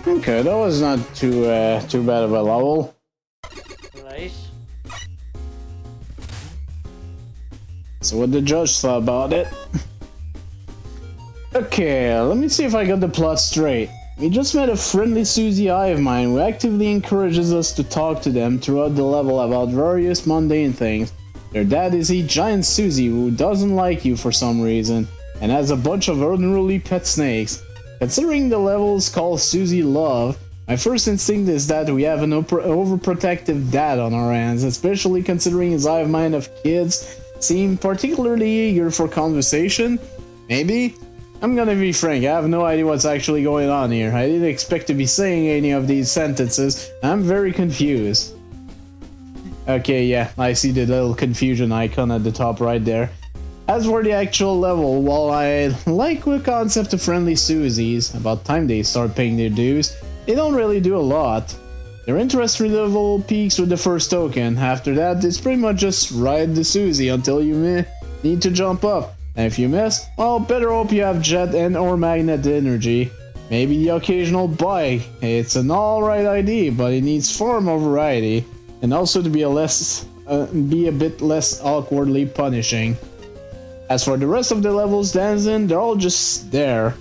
Okay, that was not too bad of a level. Nice. So what the judge thought about it. Okay, let me see if I got the plot straight. We just met a friendly Susie eye of mine who actively encourages us to talk to them throughout the level about various mundane things. Their dad is a giant Susie who doesn't like you for some reason, and has a bunch of unruly pet snakes. Considering the level's called Susie Love, my first instinct is that we have an overprotective dad on our hands, especially considering his eye of mine of kids seem particularly eager for conversation. Maybe? I'm gonna be frank, I have no idea what's actually going on here. I didn't expect to be saying any of these sentences. I'm very confused. Okay, yeah, I see the little confusion icon at the top right there. As for the actual level, while I like the concept of friendly Susies, about time they start paying their dues, they don't really do a lot. Their interest level peaks with the first token. After that, it's pretty much just ride the Susie until you need to jump up. And if you miss, well, better hope you have jet and or magnet energy. Maybe the occasional bike. It's an alright idea, but it needs far more variety. And also to be a bit less awkwardly punishing. As for the rest of the levels dancing, they're all just there.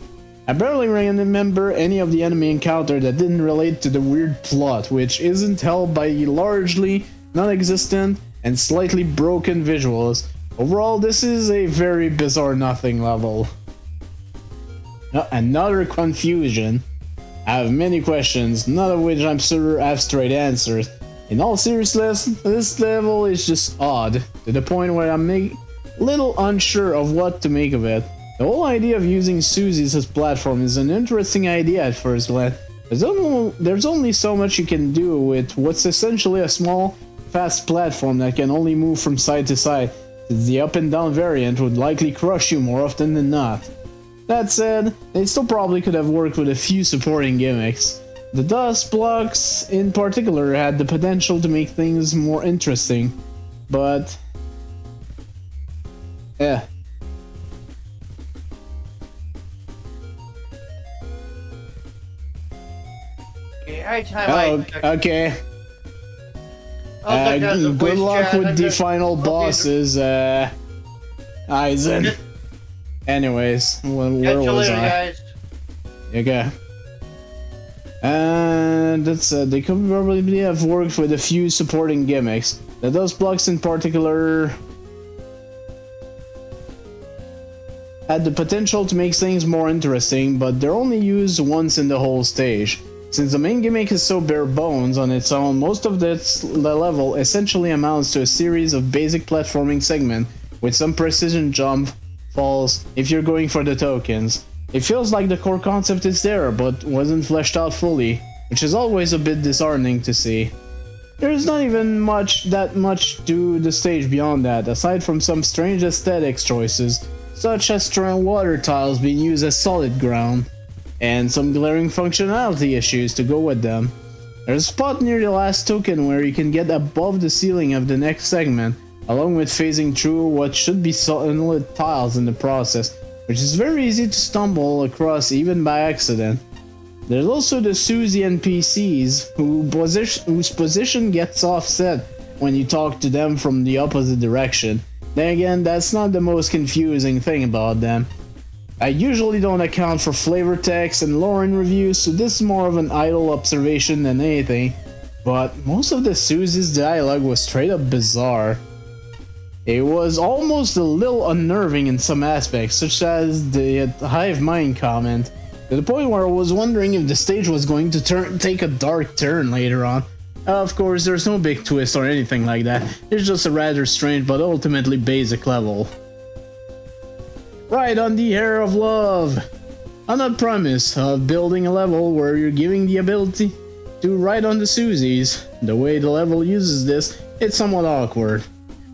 I barely remember any of the enemy encounter that didn't relate to the weird plot, which isn't held by largely non-existent and slightly broken visuals. Overall, this is a very bizarre nothing level. Another confusion. I have many questions, none of which I'm sure have straight answers. In all seriousness, this level is just odd, to the point where I'm a little unsure of what to make of it. The whole idea of using Susies as platform is an interesting idea at first glance. There's only so much you can do with what's essentially a small, fast platform that can only move from side to side, since the up and down variant would likely crush you more often than not. That said, they still probably could have worked with a few supporting gimmicks. The dust blocks in particular had the potential to make things more interesting, but... yeah. Okay. Good luck with the final bosses, Eisen. Anyways, where was I? Guys. Okay. And that's they could probably have worked with a few supporting gimmicks. The dust blocks in particular had the potential to make things more interesting, but they're only used once in the whole stage. Since the main gimmick is so bare bones on its own, most of the level essentially amounts to a series of basic platforming segments with some precision jump falls if you're going for the tokens. It feels like the core concept is there, but wasn't fleshed out fully, which is always a bit disheartening to see. There's not even that much to the stage beyond that, aside from some strange aesthetics choices, such as water tiles being used as solid ground, and some glaring functionality issues to go with them. There's a spot near the last token where you can get above the ceiling of the next segment, along with phasing through what should be solid tiles in the process, which is very easy to stumble across even by accident. There's also the Susie NPCs, whose position gets offset when you talk to them from the opposite direction. Then again, that's not the most confusing thing about them. I usually don't account for flavor text and lore in reviews, so this is more of an idle observation than anything, but most of the Susie's dialogue was straight up bizarre. It was almost a little unnerving in some aspects, such as the hive mind comment, to the point where I was wondering if the stage was going to take a dark turn later on. Of course, there's no big twist or anything like that, it's just a rather strange but ultimately basic level. Ride on the air of love! On the premise of building a level where you're giving the ability to ride on the Susies, the way the level uses this, it's somewhat awkward.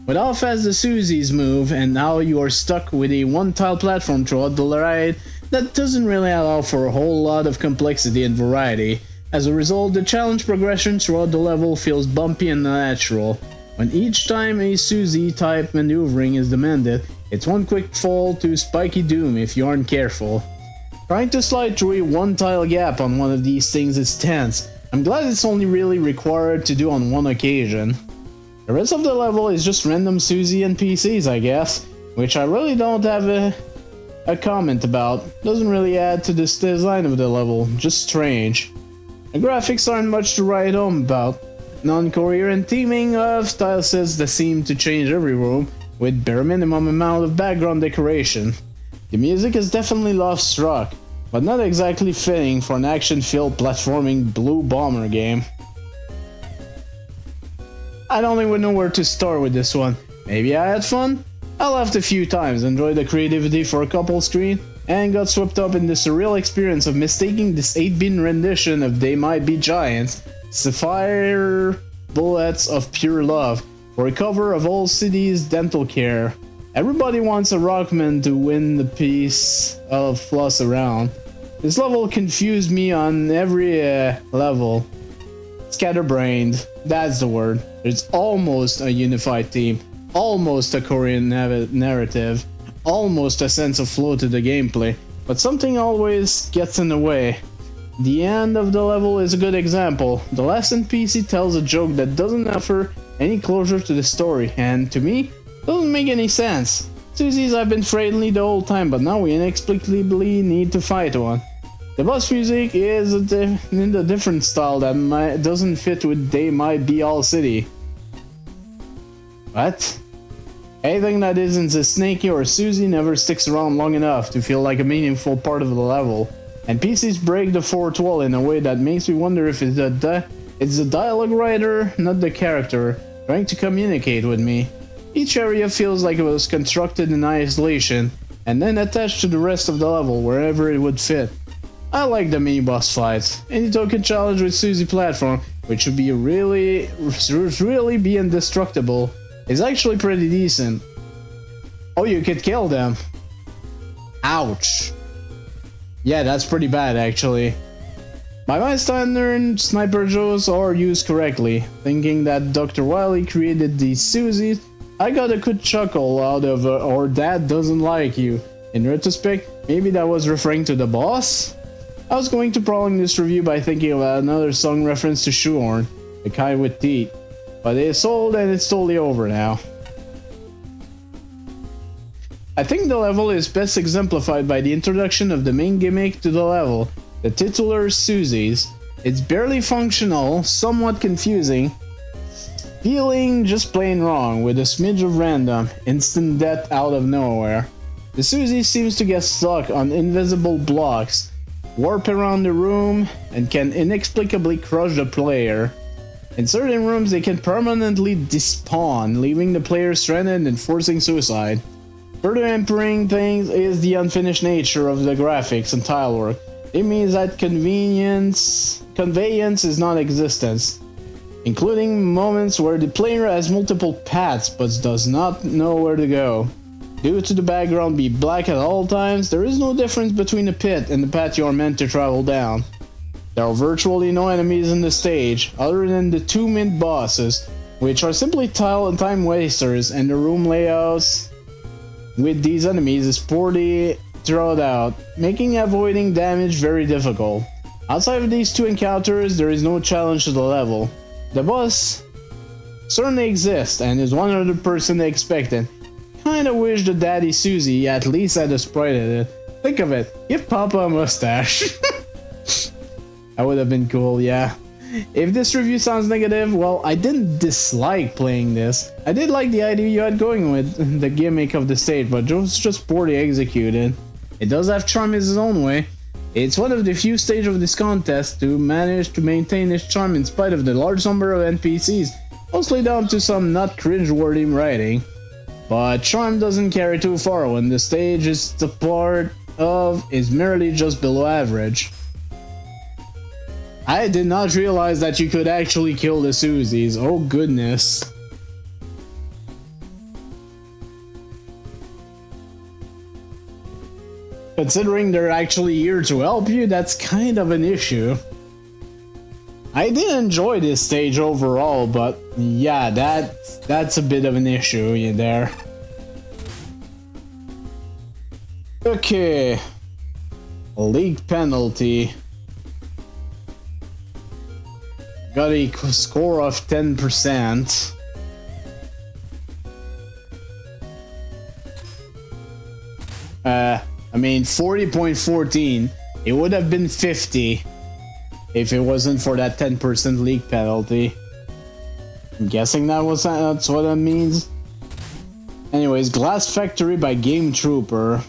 With how fast the Susies move and how you are stuck with a one-tile platform throughout the ride, that doesn't really allow for a whole lot of complexity and variety. As a result, the challenge progression throughout the level feels bumpy and unnatural. When each time a Susie-type maneuvering is demanded, it's one quick fall to spiky doom if you aren't careful. Trying to slide through a one-tile gap on one of these things is tense. I'm glad it's only really required to do on one occasion. The rest of the level is just random Susie NPCs, I guess, which I really don't have a comment about. Doesn't really add to this design of the level, just strange. The graphics aren't much to write home about. Non-coherent theming of style sets that seem to change every room, with bare minimum amount of background decoration. The music is definitely love-struck, but not exactly fitting for an action-filled platforming blue bomber game. I don't even know where to start with this one. Maybe I had fun? I laughed a few times, enjoyed the creativity for a couple screen, and got swept up in the surreal experience of mistaking this 8-bit rendition of They Might Be Giants, Sapphire Bullets of Pure Love, for a cover of Old City's Dental Care. Everybody wants a rockman to win the piece of floss around. This level confused me on every level. Scatterbrained, that's the word. There's almost a unified theme, almost a Korean narrative, almost a sense of flow to the gameplay, but something always gets in the way. The end of the level is a good example. The last NPC tells a joke that doesn't offer any closure to the story, and to me, doesn't make any sense. Susie's have been friendly the whole time, but now we inexplicably need to fight one. The boss music is in a different style that doesn't fit with They Might Be All City. What? Anything that isn't a Snakey or Susie never sticks around long enough to feel like a meaningful part of the level. And PCs break the fourth wall in a way that makes me wonder if it's the dialogue writer, not the character, trying to communicate with me. Each area feels like it was constructed in isolation, and then attached to the rest of the level wherever it would fit. I like the mini-boss fights. Any token challenge with Susie platform, which should be really be indestructible, is actually pretty decent. Oh, you could kill them. Ouch. Yeah, that's pretty bad actually. By my standard, Sniper Joes are used correctly. Thinking that Dr. Wily created these Susies, I got a good chuckle out of or Dad doesn't like you. In retrospect, maybe that was referring to the boss? I was going to prolong this review by thinking of another song reference to Shoehorn, the kind with teeth. But it's old and it's totally over now. I think the level is best exemplified by the introduction of the main gimmick to the level, the titular Susies. It's barely functional, somewhat confusing, feeling just plain wrong, with a smidge of random, instant death out of nowhere. The Susie seems to get stuck on invisible blocks, warp around the room, and can inexplicably crush the player. In certain rooms they can permanently despawn, leaving the player stranded and forcing suicide. Further hampering things is the unfinished nature of the graphics and tile work. It means that conveyance is non-existent, including moments where the player has multiple paths but does not know where to go. Due to the background being black at all times, there is no difference between the pit and the path you are meant to travel down. There are virtually no enemies in the stage, other than the 2 mid bosses, which are simply tile and time wasters, and the room layouts with these enemies is poorly thought out, making avoiding damage very difficult. Outside of these 2 encounters, there is no challenge to the level. The boss certainly exists and is 100% expected. Kinda wish the Daddy Susie at least had a sprite in it. Think of it, give Papa a mustache. That would have been cool, yeah. If this review sounds negative, well, I didn't dislike playing this. I did like the idea you had going with the gimmick of the stage, but it was just poorly executed. It does have charm in its own way. It's one of the few stages of this contest to manage to maintain its charm in spite of the large number of NPCs, mostly down to some not cringe-worthy writing. But charm doesn't carry too far when the stage is the part of is merely just below average. I did not realize that you could actually kill the Susies, oh goodness. Considering they're actually here to help you, that's kind of an issue. I did enjoy this stage overall, but yeah, that's a bit of an issue there. Okay. League penalty. Got a score of 10%. I mean 40.14. It would have been 50 if it wasn't for that 10% league penalty. I'm guessing that's what that means. Anyways, Glass Factory by Game Trooper.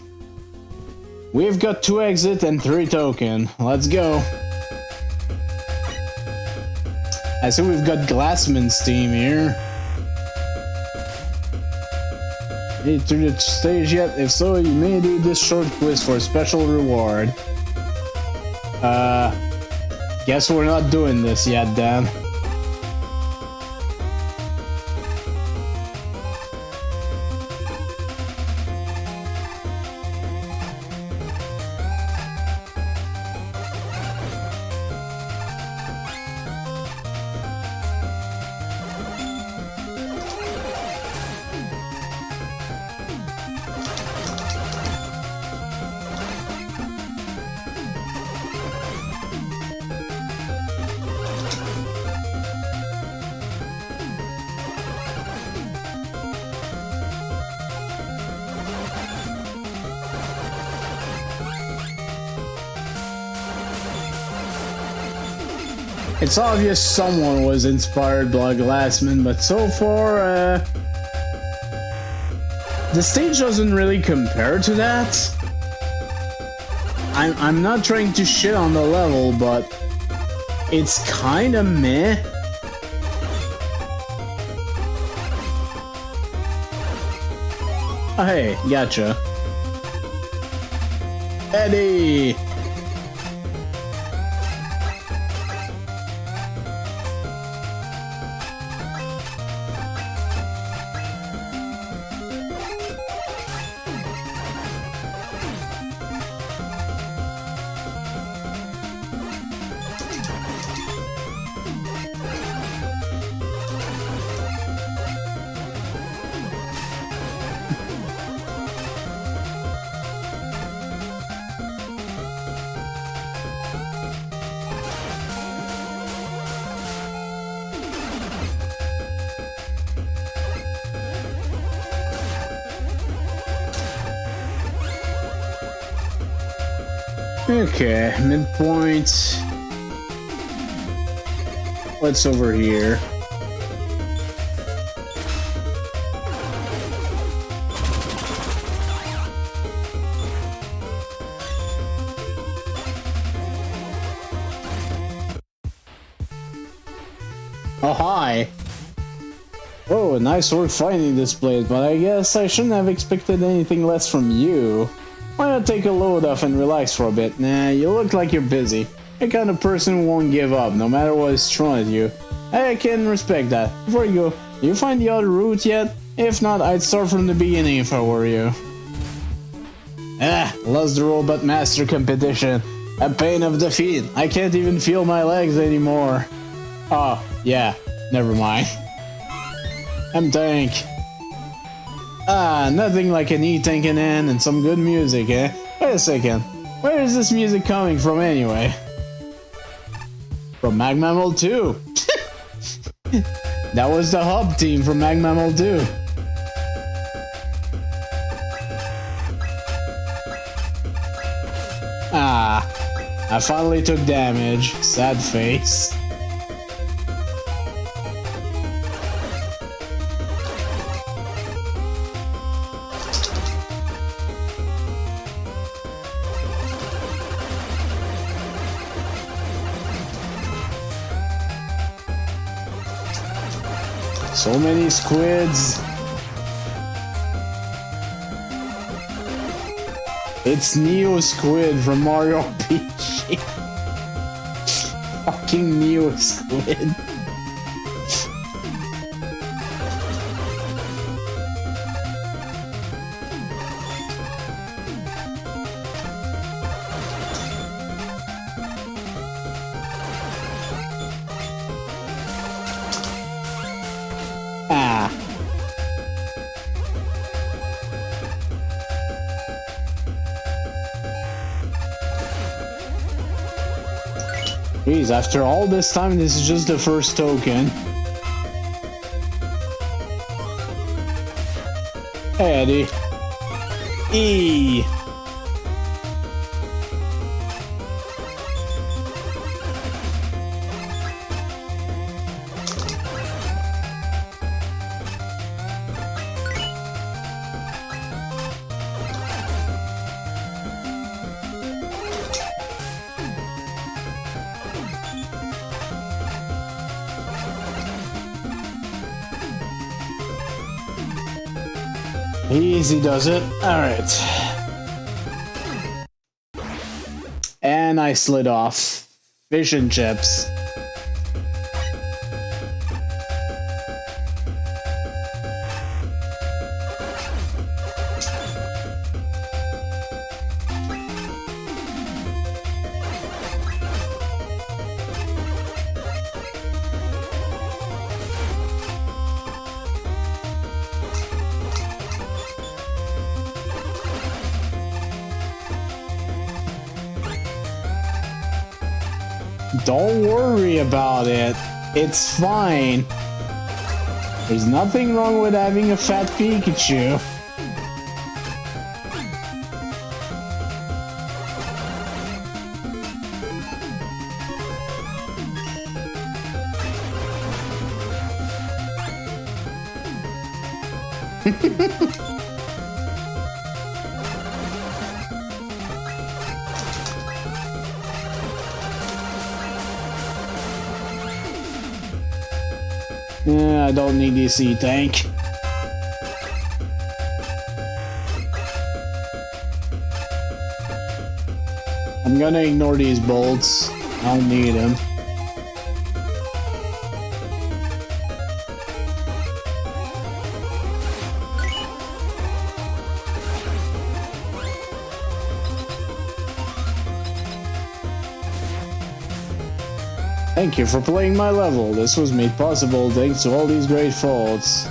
We've got 2 exit and 3 token. Let's go. I see we've got Glassman's team here. Need to the stage yet? If so, you may do this short quiz for a special reward. Guess we're not doing this yet, Dan. It's obvious someone was inspired by Glassman, but so far, the stage doesn't really compare to that. I'm not trying to shit on the level, but it's kinda meh. Oh, hey, gotcha. Eddie! Okay, midpoint. What's over here? Oh, hi. Oh, nice work finding this place, but I guess I shouldn't have expected anything less from you. Why not take a load off and relax for a bit? Nah, you look like you're busy. You're the kind of person who won't give up, no matter what is thrown at you. I can respect that. Before you go, do you find the other route yet? If not, I'd start from the beginning if I were you. Lost the Robot Master competition. A pain of defeat. I can't even feel my legs anymore. Oh, yeah, never mind. M-Tank. Nothing like an E-Tank in hand and some good music, eh? Wait a second. Where is this music coming from anyway? From Megaman 2. That was the hub team from Megaman 2. I finally took damage. Sad face. So many squids. It's Neo Squid from Mario RPG. Fucking Neo Squid. Jeez, after all this time, this is just the first token. Hey, Eddie. E. Easy does it. Alright. And I slid off. Fish and chips. Don't worry about it. It's fine. There's nothing wrong with having a fat Pikachu. Yeah, I don't need the sea tank. I'm gonna ignore these bolts. I don't need them. Thank you for playing my level. This was made possible thanks to all these great faults.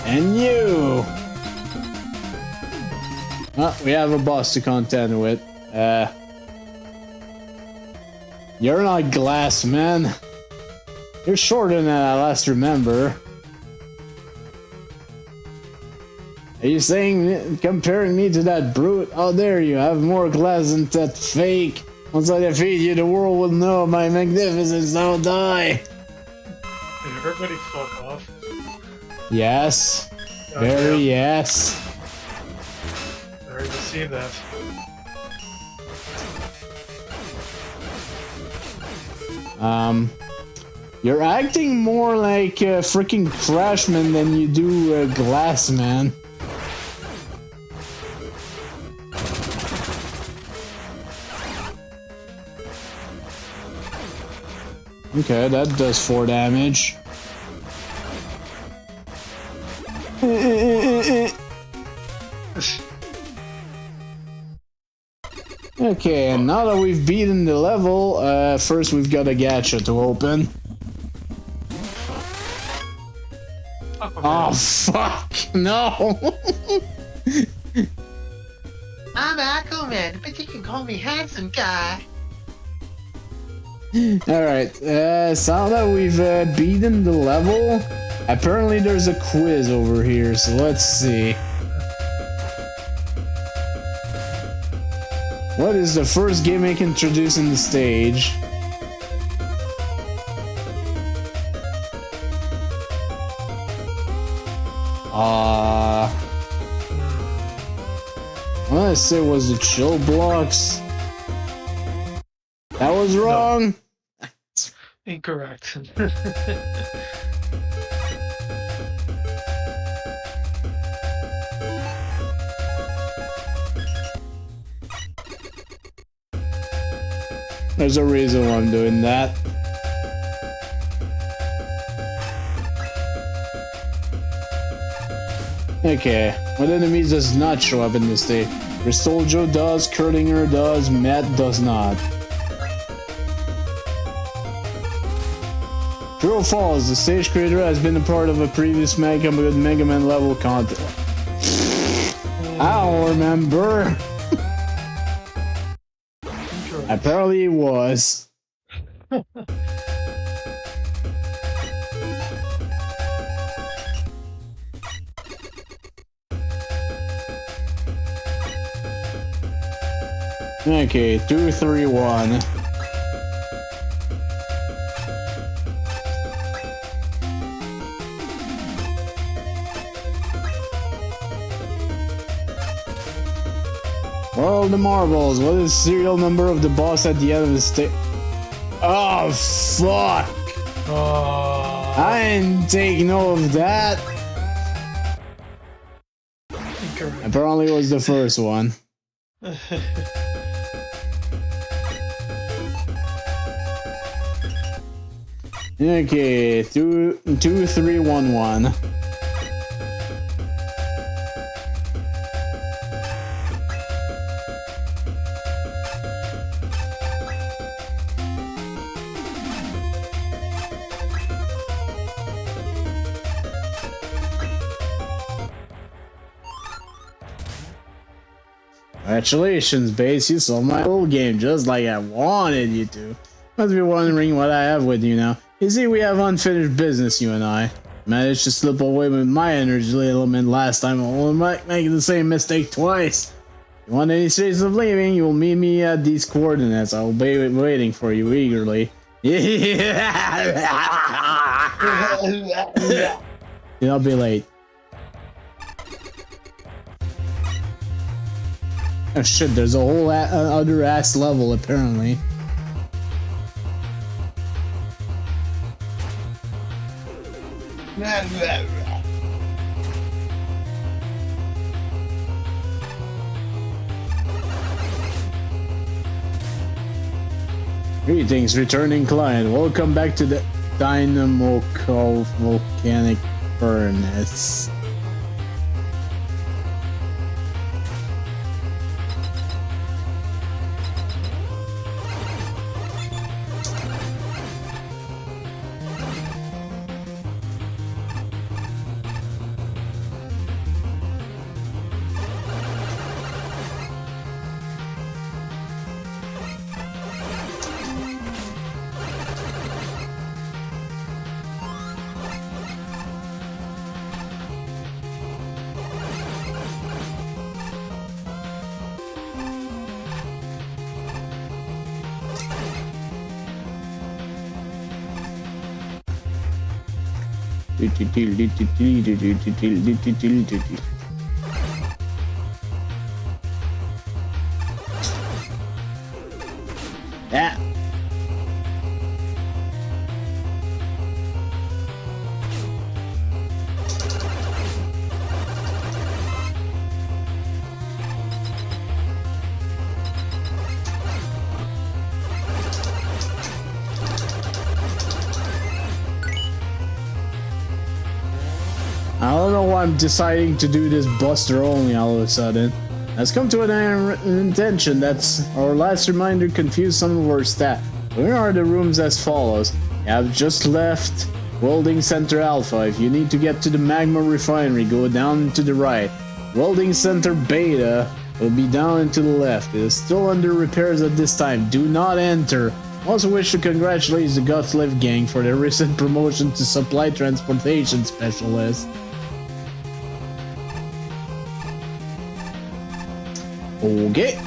And you! Oh, we have a boss to contend with. You're not glass, man. You're shorter than I last remember. Are you saying, comparing me to that brute? How dare you have more glass than that fake? Once I defeat you, the world will know my magnificence now die. Did everybody fuck off? Yes. Very yes. Sorry to see that. You're acting more like a freaking Crashman than you do Glass Man. Okay, that does 4 damage. Okay, and now that we've beaten the level, first we've got a gacha to open. Oh, fuck! No! I'm Aquaman, but you can call me handsome guy. Alright, so now that we've beaten the level, apparently there's a quiz over here, so let's see. What is the first gimmick introduced in the stage? I wanna say it was the chill blocks. That was wrong. No. Incorrect. There's a reason why I'm doing that. Okay, what enemies does not show up in this state? Restoljo does, Kurdinger does, Matt does not. True or false, the stage creator has been a part of a previous Megaman level content. I don't remember. Apparently it was. Okay, 2, 3, 1. World of Marvels, what is the serial number of the boss at the end of the stage? Oh, fuck! I didn't take note of that. Incorrect. Apparently it was the first one. Okay, 2, 3, 1, 1. Congratulations, Base, you solved my whole game just like I wanted you to. Must be wondering what I have with you now. You see, we have unfinished business, you and I. Managed to slip away with my energy element last time, I won't make the same mistake twice. you want any chance of leaving, you'll meet me at these coordinates. I'll be waiting for you eagerly. Do not be late. Oh shit, there's a whole other ass level apparently. Greetings, returning client. Welcome back to the Dynamo Volcanic Furnace. Yeah. I don't know why I'm deciding to do this Buster only all of a sudden. Let's come to an intention. That's our last reminder. Confuse some of our staff. Where are the rooms as follows? You have just left Welding Center Alpha. If you need to get to the Magma Refinery, go down to the right. Welding Center Beta will be down and to the left. It is still under repairs at this time. Do not enter. Also wish to congratulate the Gutslift gang for their recent promotion to Supply Transportation Specialist. Okay.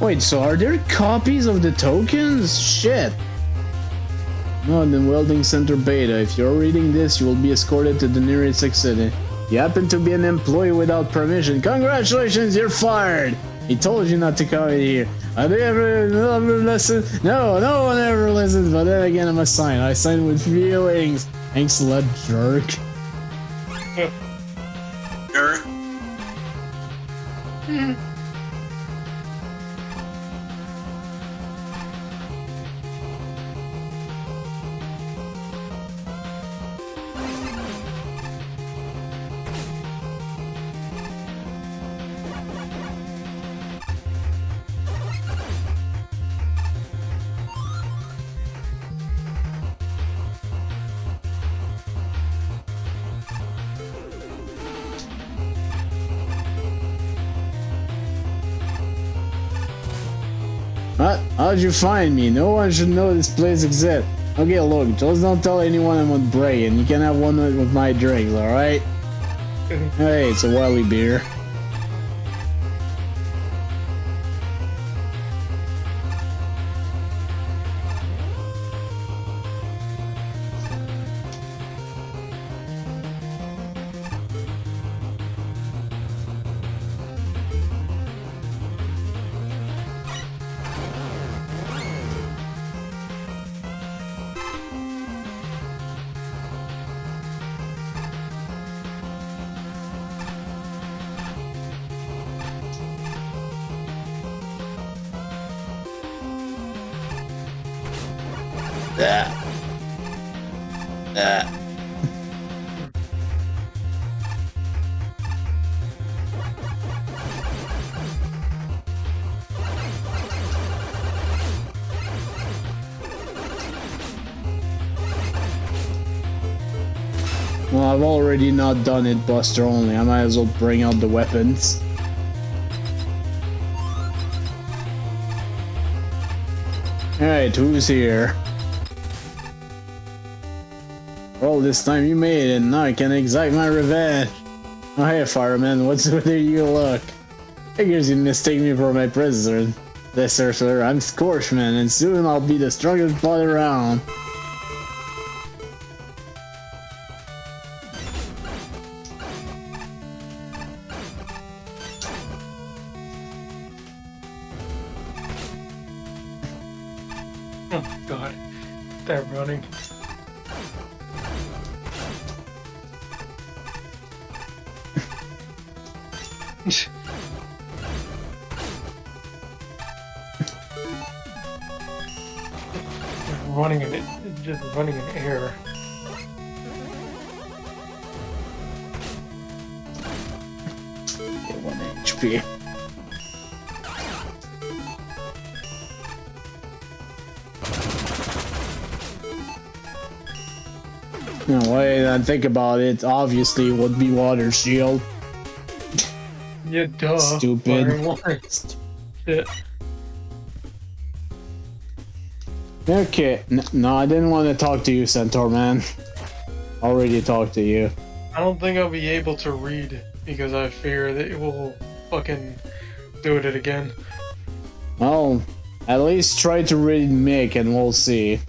Wait, so are there copies of the tokens? Shit. No, then Welding Center Beta. If you're reading this, you will be escorted to the nearest exit. You happen to be an employee without permission. Congratulations, you're fired! He told you not to come in here. I never listen. No, no one ever listens, but then again, I'm a sign. I sign with feelings. Thanks a lot, jerk. Jerk. What? How'd you find me? No one should know this place exists. Okay, look, just don't tell anyone I'm on break, and you can have one with my drinks, alright? Hey, it's a Wily beer. Well, I've already not done it Buster only. I might as well bring out the weapons. Alright, who's here? Well, this time you made it, now I can exact my revenge. Oh, hey, fireman, what's with you look? Figures you mistake me for my prisoner. Sir, I'm Scorchman, and soon I'll be the strongest boy around. Oh god. They're running. Running in it, just running in air. Get 1 HP. No way, I think about it, obviously it would be water shield. Yeah, duh. Stupid. Shit. Okay, no, I didn't want to talk to you, Centaur man. Already talked to you. I don't think I'll be able to read because I fear that it will fucking do it again. Well, at least try to read Mick and we'll see.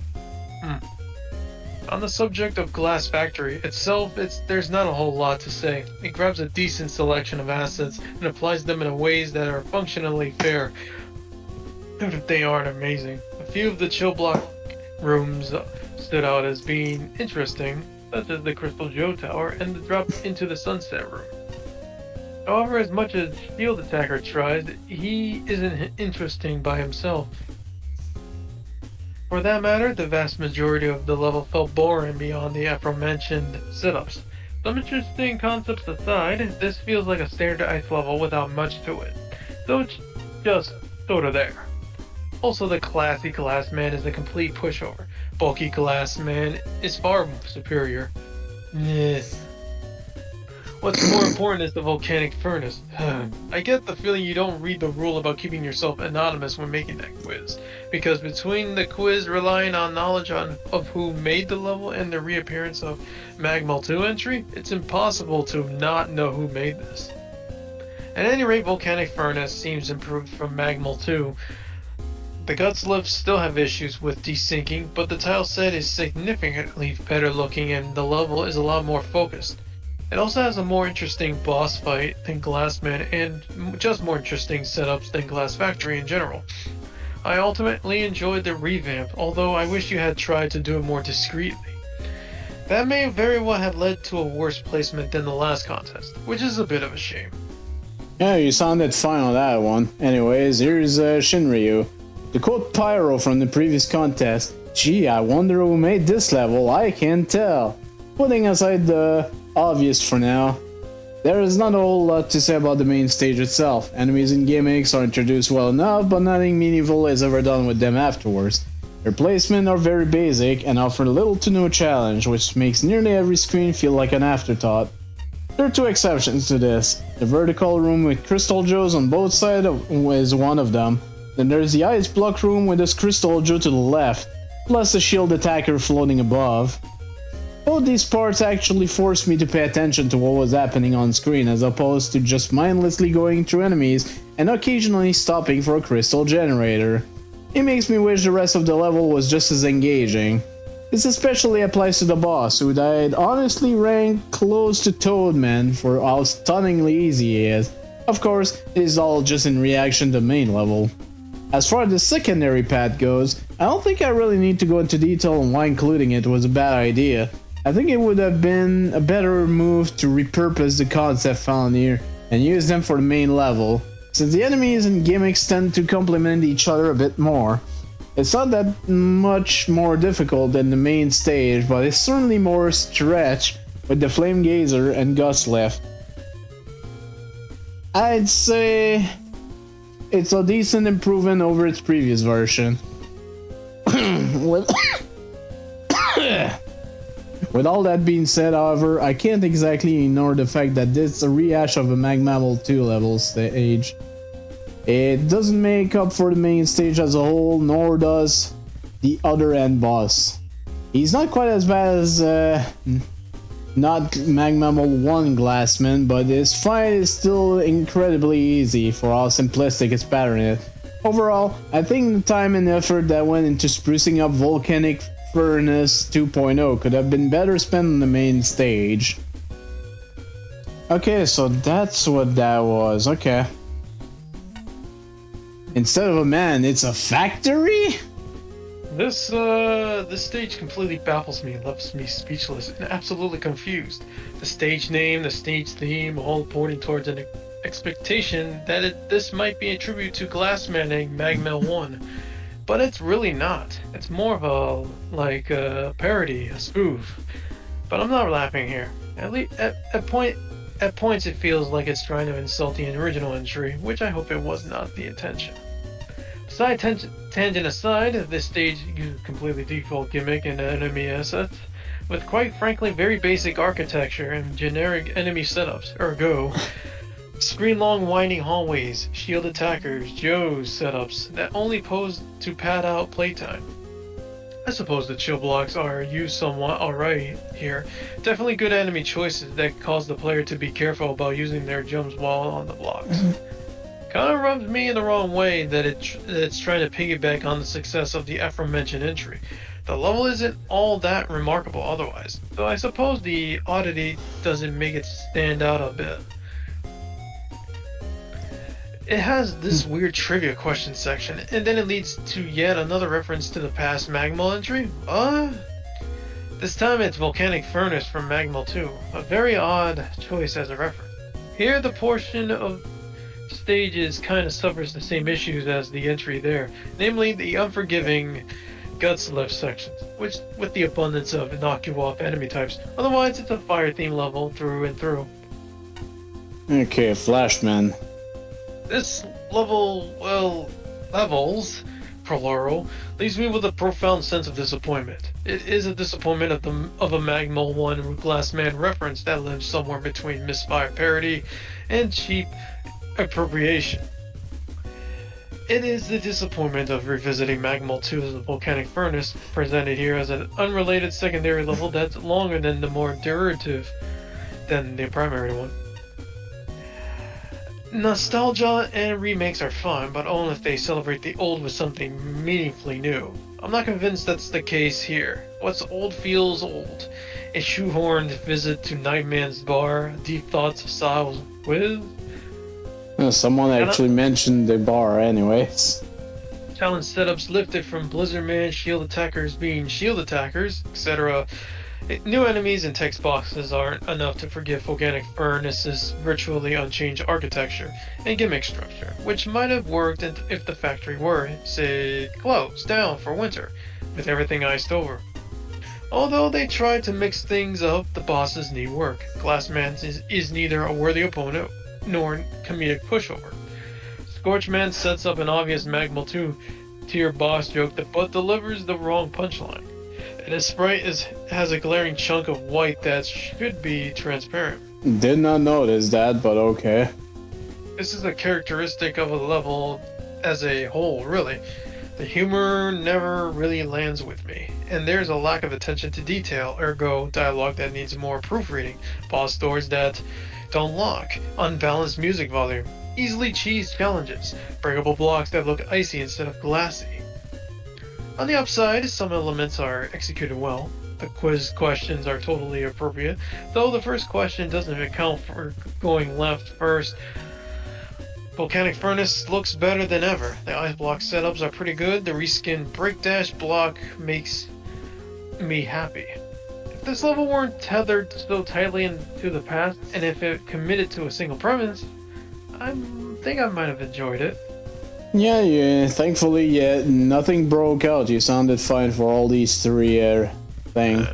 On the subject of Glass Factory itself, there's not a whole lot to say. It grabs a decent selection of assets and applies them in ways that are functionally fair, even if they aren't amazing. A few of the chill block rooms stood out as being interesting, such as the Crystal Joe Tower and the drop into the Sunset Room. However, as much as Shield Attacker tries, he isn't interesting by himself. For that matter, the vast majority of the level felt boring beyond the aforementioned setups. Some interesting concepts aside, this feels like a standard ice level without much to it, though it's just sorta there. Also, the classy Glassman is a complete pushover. Bulky Glassman is far superior. What's more important is the volcanic furnace. I get the feeling you don't read the rule about keeping yourself anonymous when making that quiz, because between the quiz relying on knowledge of who made the level and the reappearance of Magmal 2 entry, it's impossible to not know who made this. At any rate, volcanic furnace seems improved from Magmal 2. The guts lifts still have issues with desyncing, but the tile set is significantly better looking and the level is a lot more focused. It also has a more interesting boss fight than Glassman and just more interesting setups than Glass Factory in general. I ultimately enjoyed the revamp, although I wish you had tried to do it more discreetly. That may very well have led to a worse placement than the last contest, which is a bit of a shame. Yeah, you sounded fine on that one. Anyways, here's Shinryu. To quote Pyro from the previous contest, "Gee, I wonder who made this level, I can't tell." Putting aside the obvious for now, there is not a whole lot to say about the main stage itself. Enemies and gimmicks are introduced well enough, but nothing meaningful is ever done with them afterwards. Their placement are very basic and offer little to no challenge, which makes nearly every screen feel like an afterthought. There are two exceptions to this. The vertical room with Crystal Joes on both sides is one of them. Then there's the ice block room with this Crystal Joe to the left, plus the shield attacker floating above. Both these parts actually forced me to pay attention to what was happening on screen as opposed to just mindlessly going through enemies and occasionally stopping for a crystal generator. It makes me wish the rest of the level was just as engaging. This especially applies to the boss, who I'd honestly rank close to Toadman for how stunningly easy he is. Of course, this is all just in reaction to the main level. As far as the secondary path goes, I don't think I really need to go into detail on why including it was a bad idea. I think it would have been a better move to repurpose the concept found here and use them for the main level, since the enemies and gimmicks tend to complement each other a bit more. It's not that much more difficult than the main stage, but it's certainly more stretch with the Flame Gazer and Gust Lift. I'd say it's a decent improvement over its previous version. With all that being said, however, I can't exactly ignore the fact that this is a rehash of a Magmammal 2 level stage. It doesn't make up for the main stage as a whole, nor does the other end boss. He's not quite as bad as not Magmammal 1 Glassman, but his fight is still incredibly easy for how simplistic his pattern is. Overall, I think the time and effort that went into sprucing up Volcanic Furnace 2.0 could have been better spent on the main stage. Okay, so that's what that was, okay. Instead of a man, it's a factory? This stage completely baffles me and left me speechless and absolutely confused. The stage name, the stage theme, all pointing towards an expectation that this might be a tribute to Glassman Magmel 1. But it's really not. It's more of a, like, a parody, a spoof. But I'm not laughing here. At points it feels like it's trying to insult the original entry, which I hope it was not the intention. Side tangent aside, this stage uses completely default gimmick and enemy assets, with quite frankly very basic architecture and generic enemy setups, ergo, screen-long winding hallways, shield attackers, Joe's setups that only pose to pad out playtime. I suppose the chill blocks are used somewhat alright here. Definitely good enemy choices that cause the player to be careful about using their jumps while on the blocks. Kinda rubs me in the wrong way that it's trying to piggyback on the success of the aforementioned entry. The level isn't all that remarkable otherwise, though I suppose the oddity doesn't make it stand out a bit. It has this weird trivia question section, and then it leads to yet another reference to the past Magmal entry? This time it's Volcanic Furnace from Magmal 2, a very odd choice as a reference. Here the portion of stages kind of suffers the same issues as the entry there, namely the unforgiving guts lift sections, which with the abundance of knock you off enemy types. Otherwise it's a fire theme level through and through. Okay, Flashman. This level, well, levels, plural, leaves me with a profound sense of disappointment. It is a disappointment of a Magmal 1 Glassman reference that lives somewhere between misfire parody and cheap appropriation. It is the disappointment of revisiting Magmal 2's Volcanic Furnace, presented here as an unrelated secondary level that's longer than the more derivative than the primary one. Nostalgia and remakes are fun, but only if they celebrate the old with something meaningfully new. I'm not convinced that's the case here. What's old feels old. A shoehorned visit to Nightman's bar, deep thoughts of styles with... Someone actually mentioned the bar anyways. Challenge setups lifted from Blizzardman, shield attackers being shield attackers, etc. New enemies and text boxes aren't enough to forgive Volcanic Furnace's virtually unchanged architecture and gimmick structure, which might have worked if the factory were, say, closed down for winter, with everything iced over. Although they tried to mix things up, the bosses need work. Glassman is neither a worthy opponent nor comedic pushover. Scorchman sets up an obvious Magmal 2 tier boss joke but delivers the wrong punchline. And his sprite has a glaring chunk of white that should be transparent. Did not notice that, but okay. This is a characteristic of a level as a whole, really. The humor never really lands with me, and there's a lack of attention to detail, ergo dialogue that needs more proofreading, boss doors that don't lock, unbalanced music volume, easily cheesed challenges, breakable blocks that look icy instead of glassy. On the upside, some elements are executed well. The quiz questions are totally appropriate, though the first question doesn't account for going left first. Volcanic Furnace looks better than ever. The ice block setups are pretty good. The reskin break dash block makes me happy. If this level weren't tethered so tightly into the past, and if it committed to a single premise, I think I might have enjoyed it. Yeah, thankfully, nothing broke out. You sounded fine for all these three things.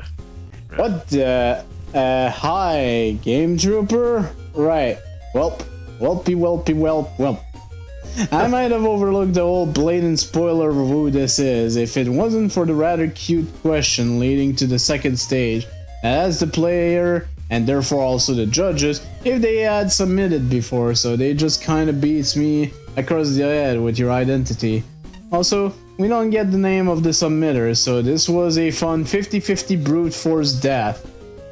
What the? Hi, Game Trooper? Right. Welp. I might have overlooked the whole blatant spoiler of who this is if it wasn't for the rather cute question leading to the second stage. as the player and therefore also the judges if they had submitted before, so they just kinda beats me across the head with your identity. Also, we don't get the name of the submitter, so this was a fun 50-50 brute force death.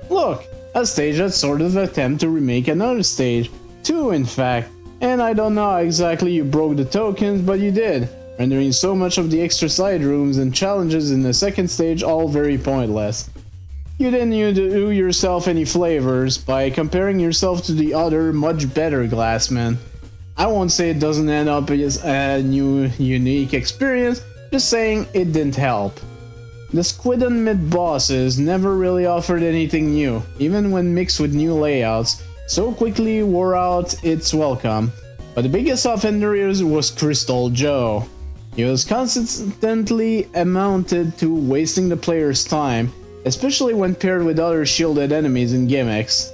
Look, a stage that sort of attempt to remake another stage. 2 in fact, and I don't know how exactly you broke the tokens, but you did, rendering so much of the extra side rooms and challenges in the second stage all very pointless. You didn't do yourself any flavors by comparing yourself to the other much better Glassmen. I won't say it doesn't end up as a new unique experience, just saying it didn't help. The Squid and Mid bosses never really offered anything new, even when mixed with new layouts, so quickly wore out its welcome. But the biggest offender was Crystal Joe. He was consistently amounted to wasting the player's time, especially when paired with other shielded enemies and gimmicks.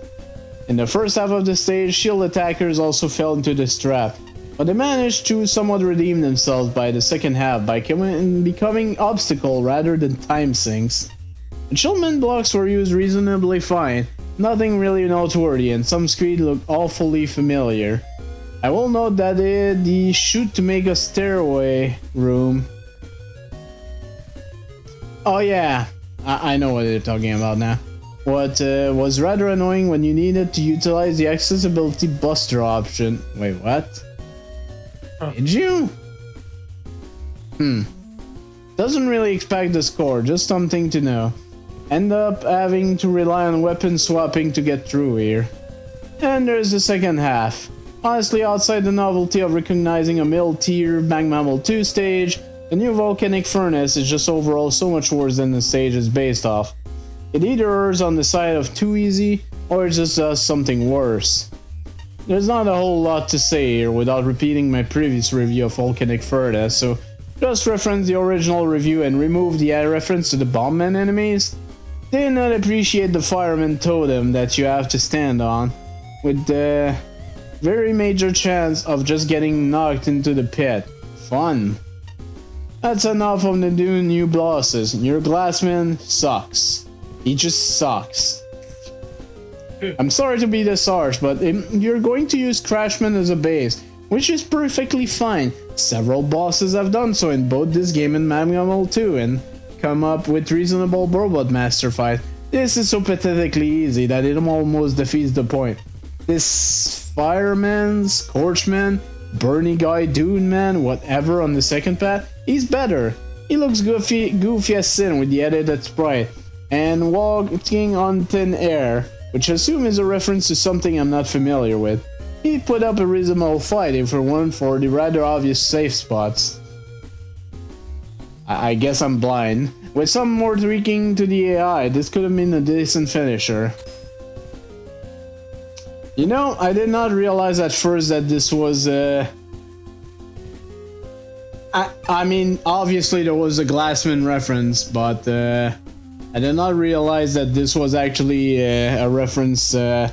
In the first half of the stage, shield attackers also fell into this trap, but they managed to somewhat redeem themselves by the second half by becoming obstacle rather than time sinks. Achievement blocks were used reasonably fine, nothing really noteworthy, and some screens looked awfully familiar. I will note that the shoot to make a stairway room... Oh yeah, I know what they're talking about now. What was rather annoying when you needed to utilize the accessibility buster option. Wait, what? Did you? Doesn't really expect the score, just something to know. End up having to rely on weapon swapping to get through here. And there's the second half. Honestly, outside the novelty of recognizing a middle-tier Megaman 2 stage, the new volcanic furnace is just overall so much worse than the stage is based off. It either errs on the side of too easy, or it just does something worse. There's not a whole lot to say here without repeating my previous review of Volcanic Furnace, so just reference the original review and remove the reference to the bombman enemies. Did not appreciate the fireman totem that you have to stand on, with the very major chance of just getting knocked into the pit. Fun. That's enough of the new bosses. Your Glassman sucks. He just sucks. I'm sorry to be this harsh, but you're going to use Crashman as a base, which is perfectly fine. Several bosses have done so in both this game and Megaman 2 and come up with reasonable robot master fight. This is so pathetically easy that it almost defeats the point. This Fireman, Scorchman, Bernie Guy, Dude Man, whatever on the second path, he's better. He looks goofy as sin with the edited sprite, and walking on thin air, which I assume is a reference to something I'm not familiar with. He put up a reasonable fight if it weren't for the rather obvious safe spots. I guess I'm blind. With some more tweaking to the AI, this could have been a decent finisher. You know, I did not realize at first that this was I mean, obviously there was a Glassman reference, but I did not realize that this was actually a referencing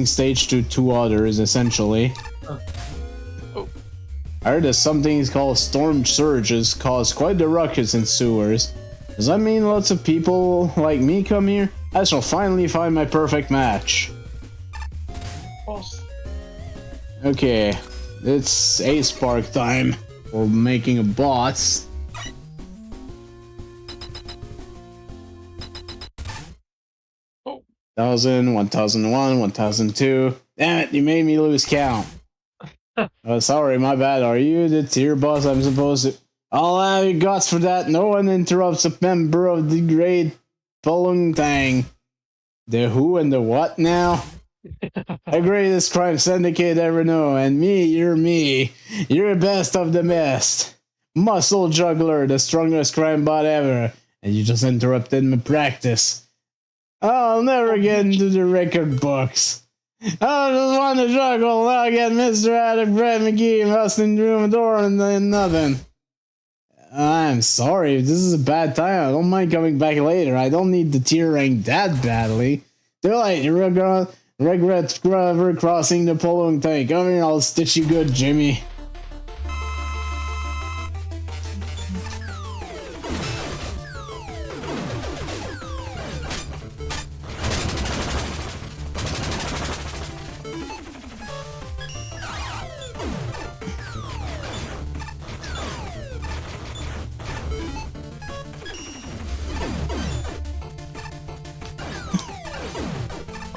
stage to 2 others, essentially. I heard that something called storm surges cause quite the ruckus in sewers. Does that mean lots of people like me come here? I shall finally find my perfect match. Okay, it's Ace Spark time for making a boss. Oh. 1000, 1001, 1002. Damn it, you made me lose count. Oh, sorry, my bad. Are you the tier boss I'm supposed to? I'll have your guts for that. No one interrupts a member of the great Polung Tang. The who and the what now? The greatest crime syndicate ever known, and you're me. You're the best of the best. Muscle juggler, the strongest crime bot ever. And you just interrupted my practice. I'll never get into the record books. I just want to juggle. Now I get Mr. Addict, Brad McGee, Austin Drumador, and then nothing. I'm sorry, if this is a bad time, I don't mind coming back later. I don't need the tier rank that badly. Too late, you're gonna regret ever crossing the Polung Tank. Come here, I'll stitch you good, Jimmy.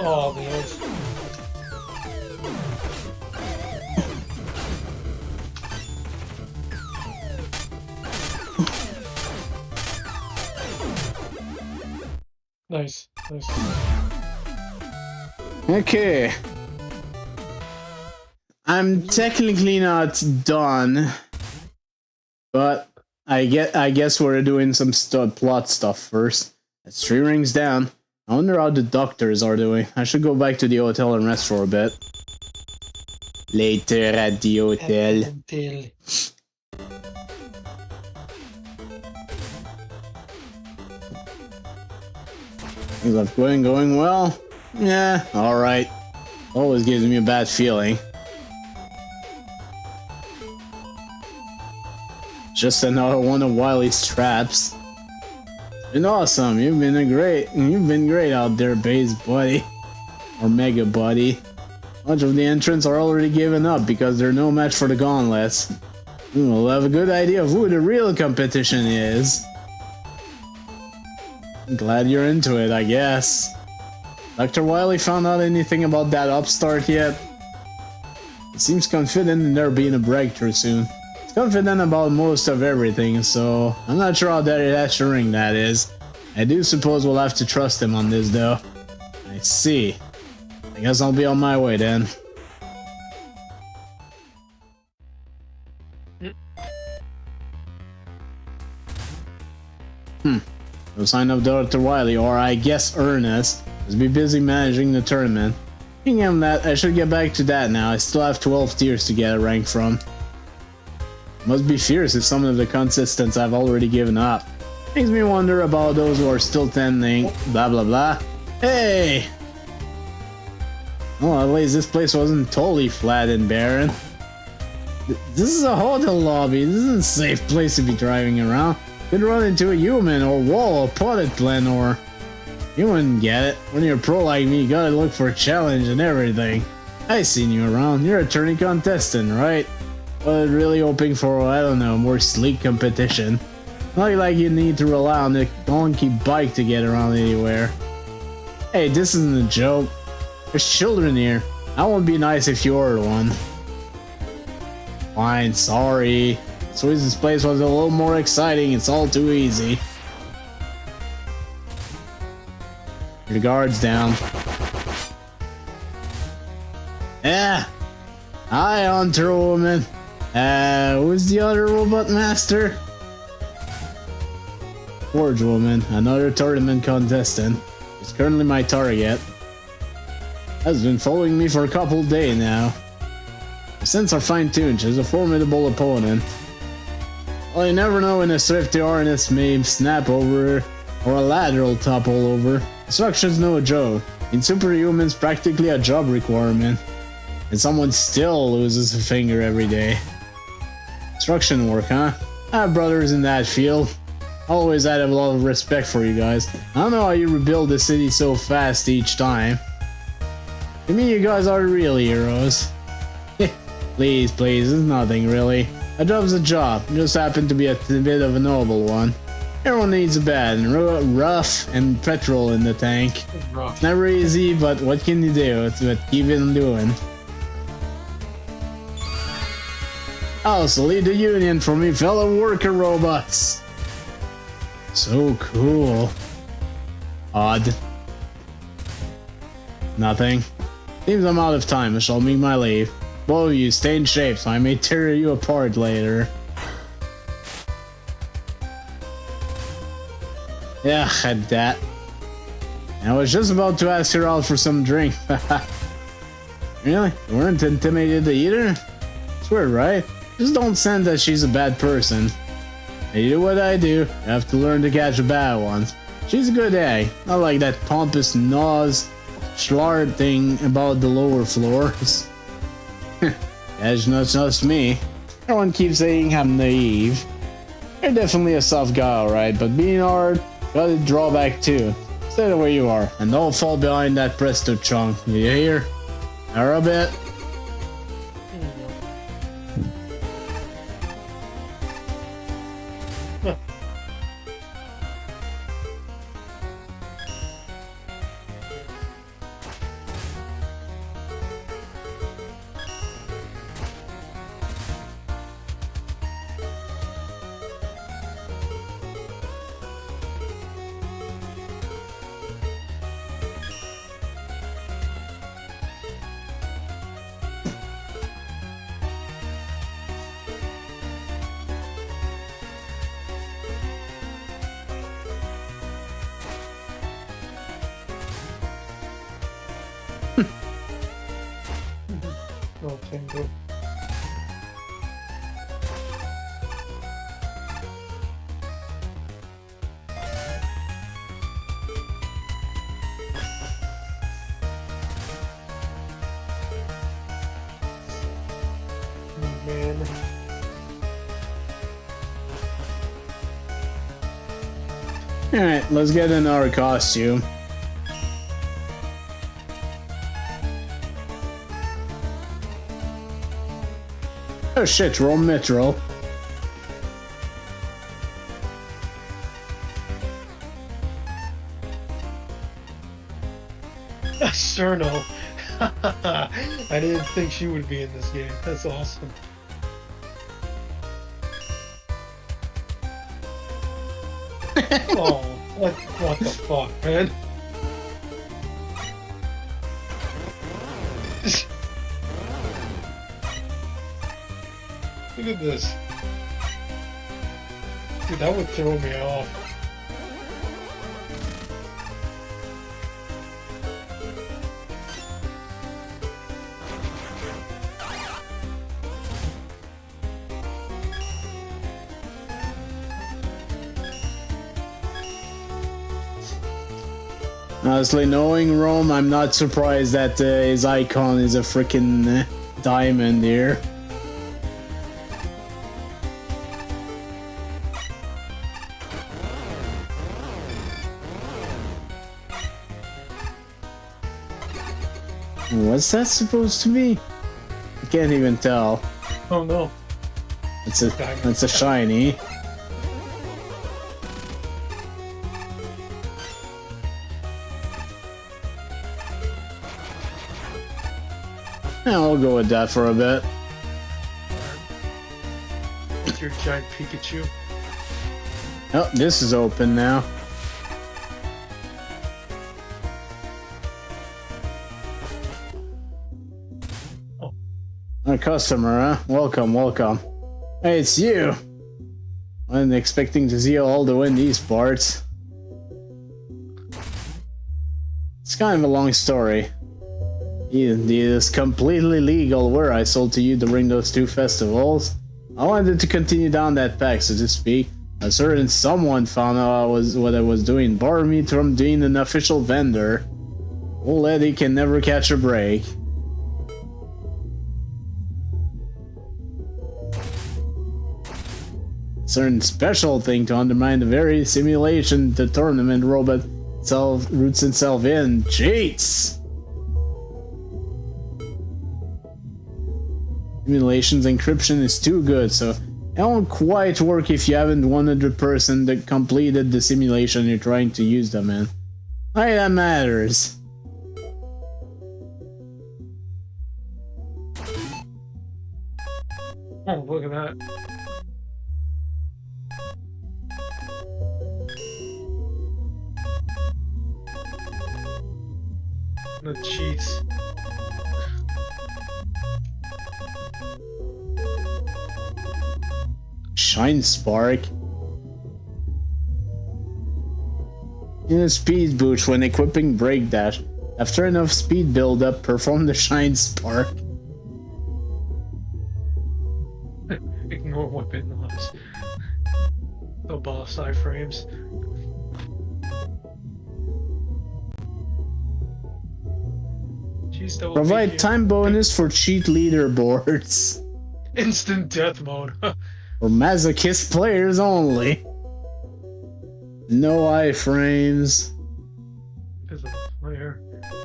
Oh, man. Nice, nice. Okay. I'm technically not done, but I guess we're doing some plot stuff first. It's 3 rings down. I wonder how the doctors are doing. I should go back to the hotel and rest for a bit. Later at the hotel. Things are going well. Yeah, alright. Always gives me a bad feeling. Just another one of Wily's traps. Been awesome. You've been great out there, Base Buddy. Or Mega Buddy. Much of the entrants are already given up because they're no match for the gauntlets. We'll have a good idea of who the real competition is. I'm glad you're into it, I guess. Dr. Wily found out anything about that upstart yet? He seems confident in there being a breakthrough soon. He's confident about most of everything, so I'm not sure how reassuring that is. I do suppose we'll have to trust him on this, though. I see. I guess I'll be on my way then. No sign of Dr. Wily, or I guess Ernest. Must be busy managing the tournament. Thinking of that, I should get back to that now. I still have 12 tiers to get a rank from. Must be fierce if some of the contestants I've already given up. Makes me wonder about those who are still tending, blah blah blah. Hey! Well, at least this place wasn't totally flat and barren. This is a hotel lobby. This isn't a safe place to be driving around. Could run into a human or wall or potted plant or... You wouldn't get it. When you're pro like me, you gotta look for a challenge and everything. I seen you around. You're a tourney contestant, right? But really hoping for, I don't know, more sleek competition. Not like you need to rely on the donkey bike to get around anywhere. Hey, this isn't a joke. There's children here. That won't be nice if you ordered one. Fine, sorry. So this place was a little more exciting. It's all too easy. Your guard's down. Yeah. Hi, Hunter Woman. Who's the other robot master? Forge Woman, another tournament contestant. Is currently my target. Has been following me for a couple days now. My senses are fine-tuned. She's a formidable opponent. Well, you never know when a swifty harness may snap over or a lateral topple over. Destruction's no joke. In superhuman's practically a job requirement. And someone still loses a finger every day. Destruction work, huh? I have brothers in that field. Always had a lot of respect for you guys. I don't know how you rebuild the city so fast each time. To me, you guys are real heroes. Please, please, it's nothing really. A job's a job. Just happened to be a bit of a noble one. Everyone needs a bed and rough and petrol in the tank. It's never easy, but what can you do? It's what keep on doing. Also, lead the union for me fellow worker robots. So cool. Odd. Nothing. Seems I'm out of time. I shall make my leave. Both of you stay in shape so I may tear you apart later. Yeah, had that. I was just about to ask her out for some drink. Really? You weren't intimidated either? It's weird, right? Just don't sense that she's a bad person. I do what I do. You have to learn to catch a bad one. She's a good egg. Not like that pompous nose schlard thing about the lower floors. That's not just me. Everyone keeps saying I'm naive. You're definitely a soft guy, alright, but being hard got a drawback too. Stay the way you are, and don't fall behind that presto chunk. You hear? Or a bit. No tango. Man. Alright, let's get in our costume. Oh shit, roll Metro. Cerno. I didn't think she would be in this game. That's awesome. Oh, what the fuck, man? Look at this. Dude, that would throw me off. Honestly, knowing Rome, I'm not surprised that his icon is a freaking diamond here. What's that supposed to be? I can't even tell. Oh no. It's a shiny. Yeah, I'll go with that for a bit. With your giant Pikachu. Oh, this is open now. Oh. A customer, huh? Welcome, welcome. Hey, it's you. I wasn't expecting to see you all the way in these parts. It's kind of a long story. It is completely legal where I sold to you during those two festivals. I wanted to continue down that path, so to speak. A certain someone found out what I was doing, barred me from being an official vendor. Old Eddie can never catch a break. A certain special thing to undermine the very simulation the tournament robot roots itself in. Cheats! Simulation's encryption is too good, so it won't quite work if you haven't 100% that completed the simulation you're trying to use them in. Why that matters? Oh, look at that. The cheese. Shine Spark. In a speed boost when equipping Break Dash. After enough speed build-up, perform the Shine Spark. Ignore weapon loss. The boss iframes. Provide time bonus for cheat leaderboards. Instant death mode. For masochist players only. No iframes. Invisible player.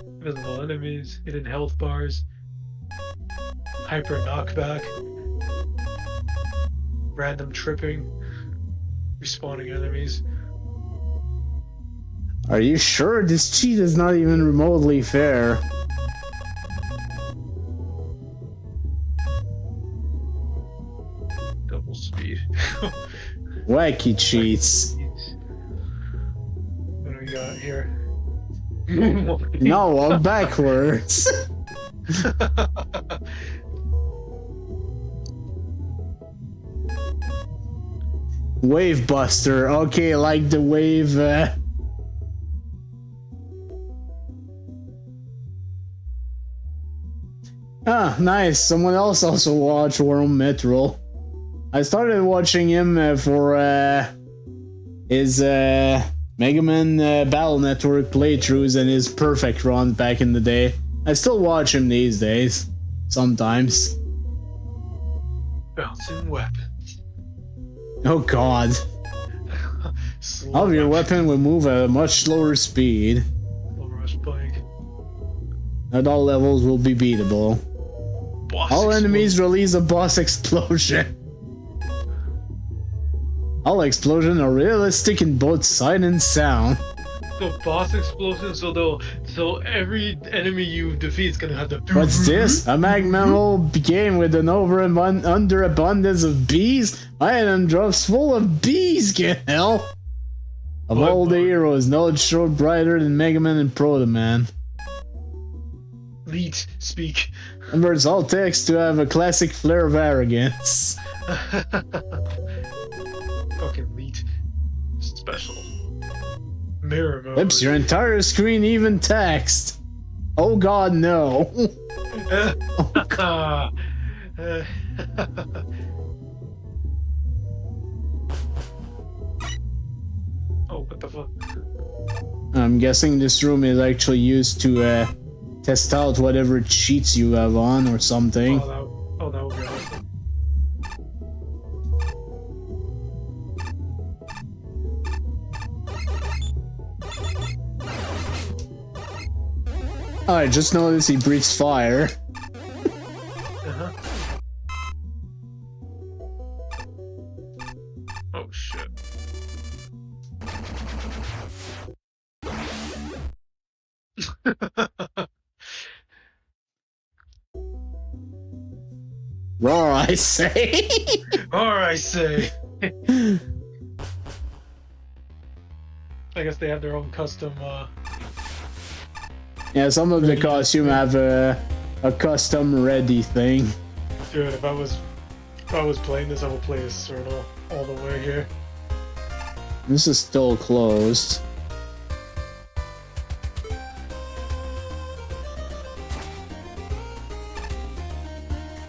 Invisible enemies. Hidden health bars. Hyper knockback. Random tripping. Respawning enemies. Are you sure this cheat is not even remotely fair? Double speed. Wacky cheats. What do we got here? No, I'm backwards. Wave Buster. Okay, like the wave. Ah, nice. Someone else also watched Worm Metro. I started watching him for his Megaman Battle Network playthroughs and his perfect run back in the day. I still watch him these days. Sometimes. Bouncing weapons. Oh god. All of your weapon will move at a much slower speed. Rush bike. Not all levels will be beatable. Boss All explosion. enemies release a boss explosion. All explosions are realistic in both sight and sound. So boss explosion, so every enemy you defeat is gonna have the. What's this? A magma game with an underabundance of bees? My item drops full of bees, get hell! Of all the heroes, no showed brighter than Megaman and Proto Man. Leet, speak. Remember, it's all text to have a classic flair of arrogance. Fucking Leet. Special. Mirror mode. Oops, your entire screen, even text. Oh god, no. Oh, what the fuck? I'm guessing this room is actually used to test out whatever cheats you have on or something. Oh, that would be awesome. I just noticed he breathes fire. Oh shit. Roar, I say. Or I say. I guess they have their own custom. Yeah, some of the costume have a custom ready thing. Dude, if I was playing this, I would play as Cerno all the way here. This is still closed.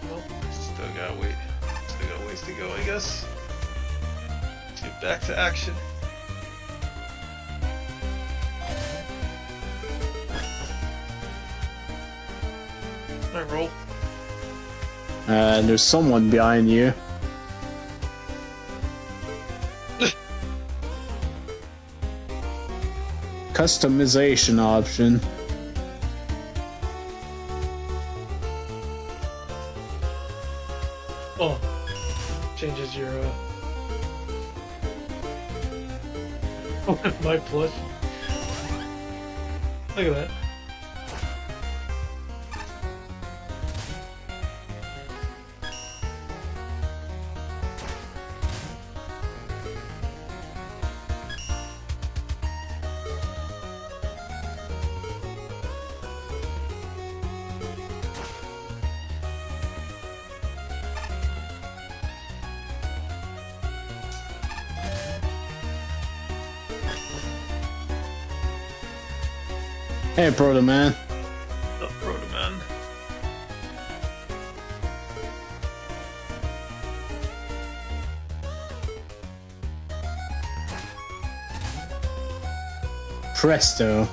Well, still got ways to go, I guess. Let's get back to action. Alright, roll. There's someone behind you. Customization option. Oh, changes your my plush. Look at that. Hey, Proto Man. The Proto Man. Presto.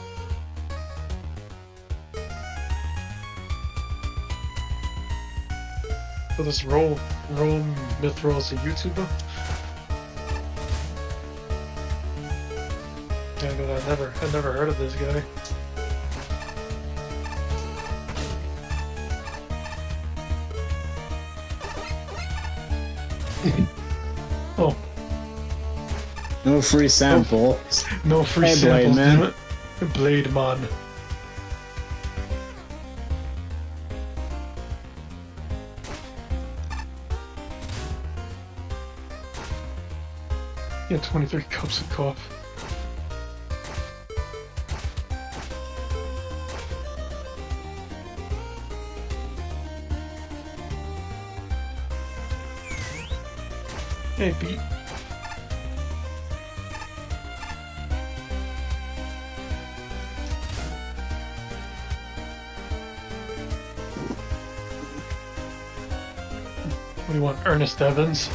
So this Rome Mithril is a YouTuber? Yeah, but I never heard of this guy. Oh. No free sample. No free Hey, Blade samples, Man. damn it. Blade Man. Yeah, 23 cups of coffee. Hey, Pete. We want Ernest Evans.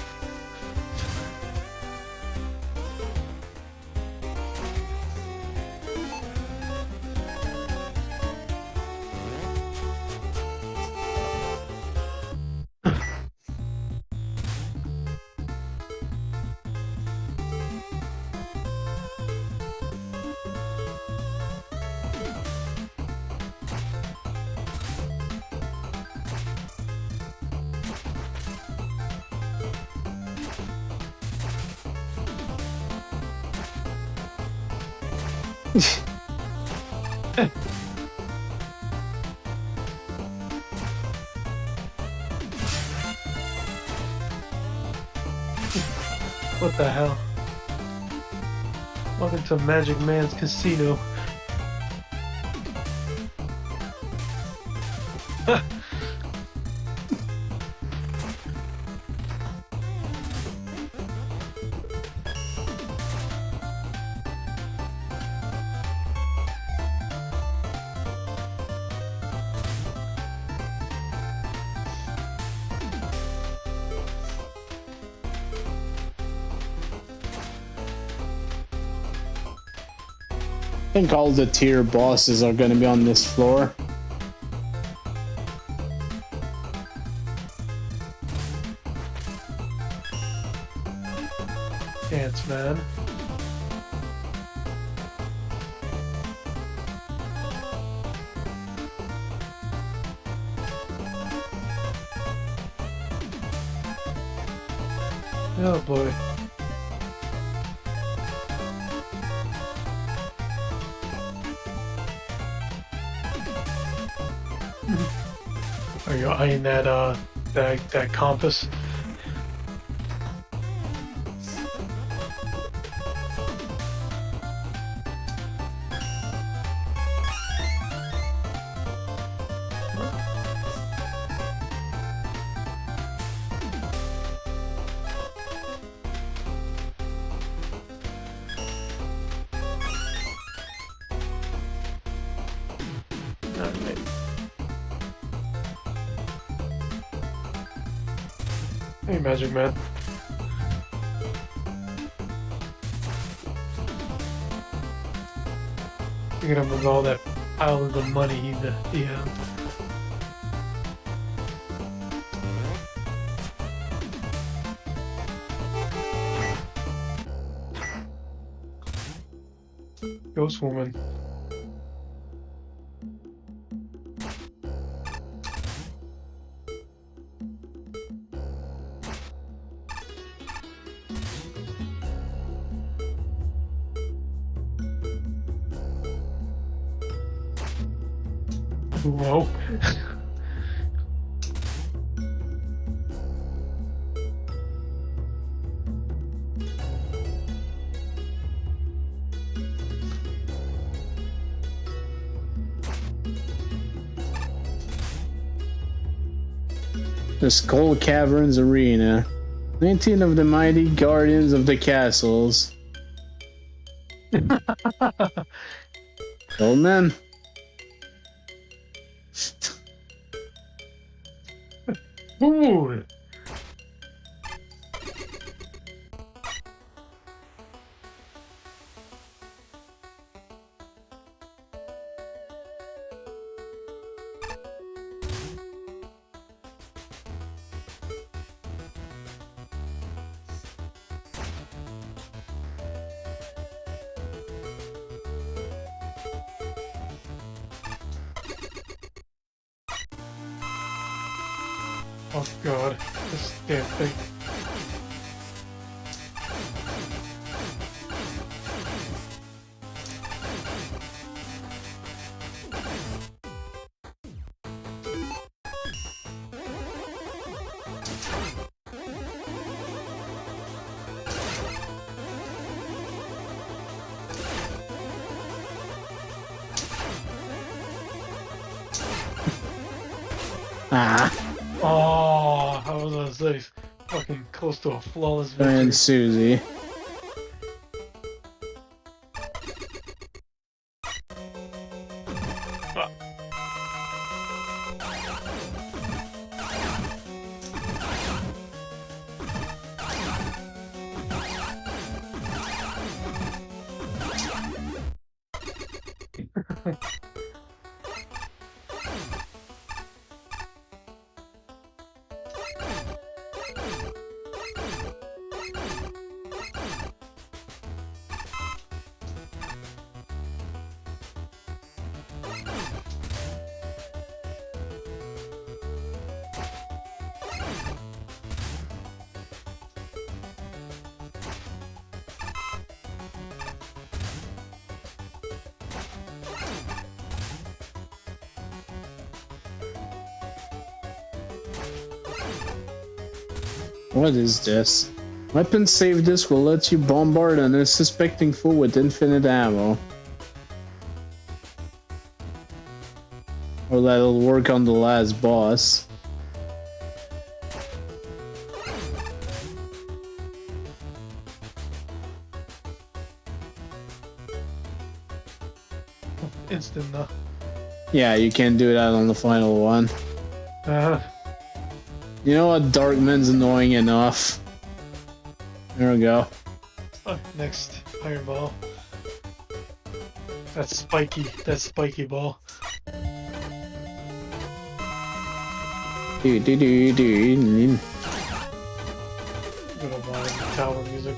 What the hell? Welcome to Magic Man's Casino. I think all the tier bosses are gonna be on this floor. Dance, man. Oh boy. Are you eyeing that compass? Alright. Hey, Magic Man. Look at him with all that pile of the money he had. Ghost Woman. Whoa. The Skull Caverns Arena. 19 of the mighty guardians of the castles. Old man. Ooh. Oh god, this damn thing. Ah. Oh, how was I say? Fucking close to a flawless victory. And Susie. What is this? Weapon save disc will let you bombard an unsuspecting foe with infinite ammo. Or that'll work on the last boss. Instant though. Yeah, you can't do that on the final one. You know what? Darkman's annoying enough. There we go. Next, Iron Ball. That's spiky ball. Do. Good old tower music.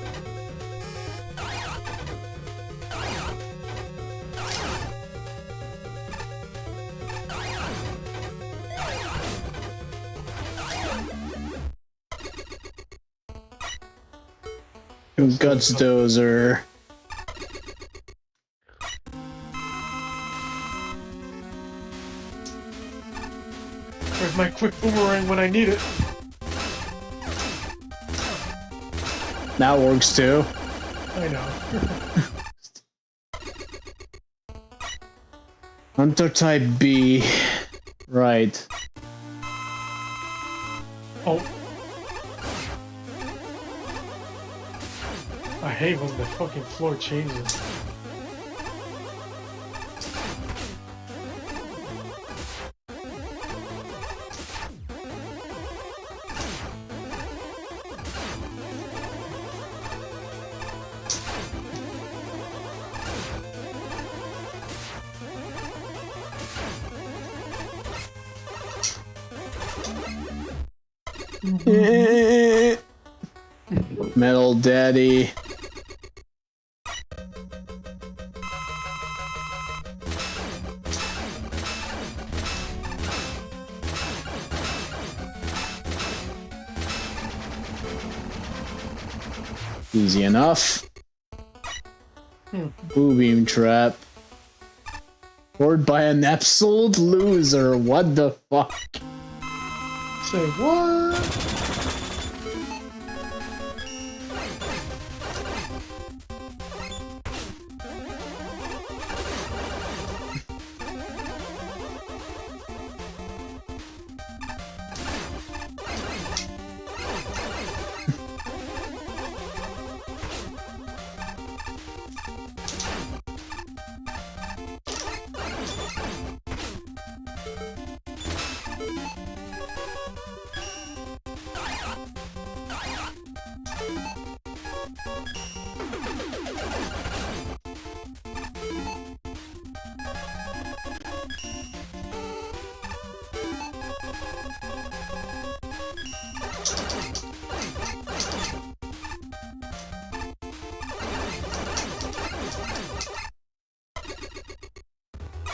Guts Dozer. Where's my quick boomerang when I need it? That works too. I know. Hunter type B. Right. Oh. I hate when the fucking floor changes. Metal Daddy. Easy enough. Blue beam trap. Scored by an absolute loser. What the fuck? Say what?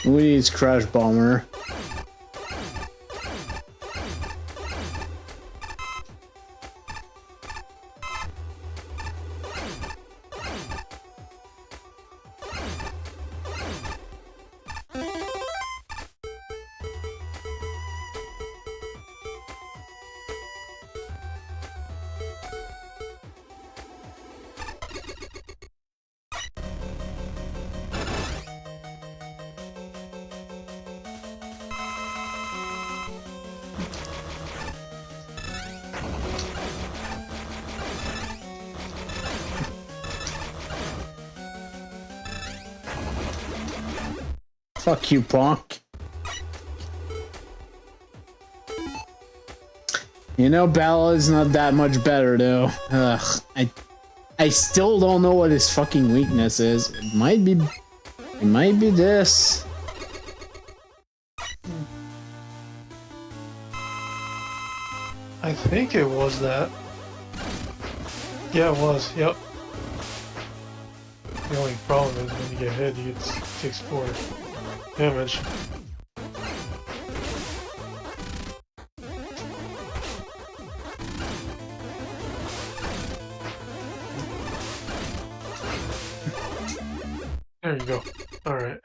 We need Crash Bomber. Fuck you, punk. You know, Battle is not that much better, though. Ugh, I still don't know what his fucking weakness is. It might be this. I think it was that. Yeah, it was. Yep. The only problem is when you get hit, he takes 4 damage. There you go. Alright.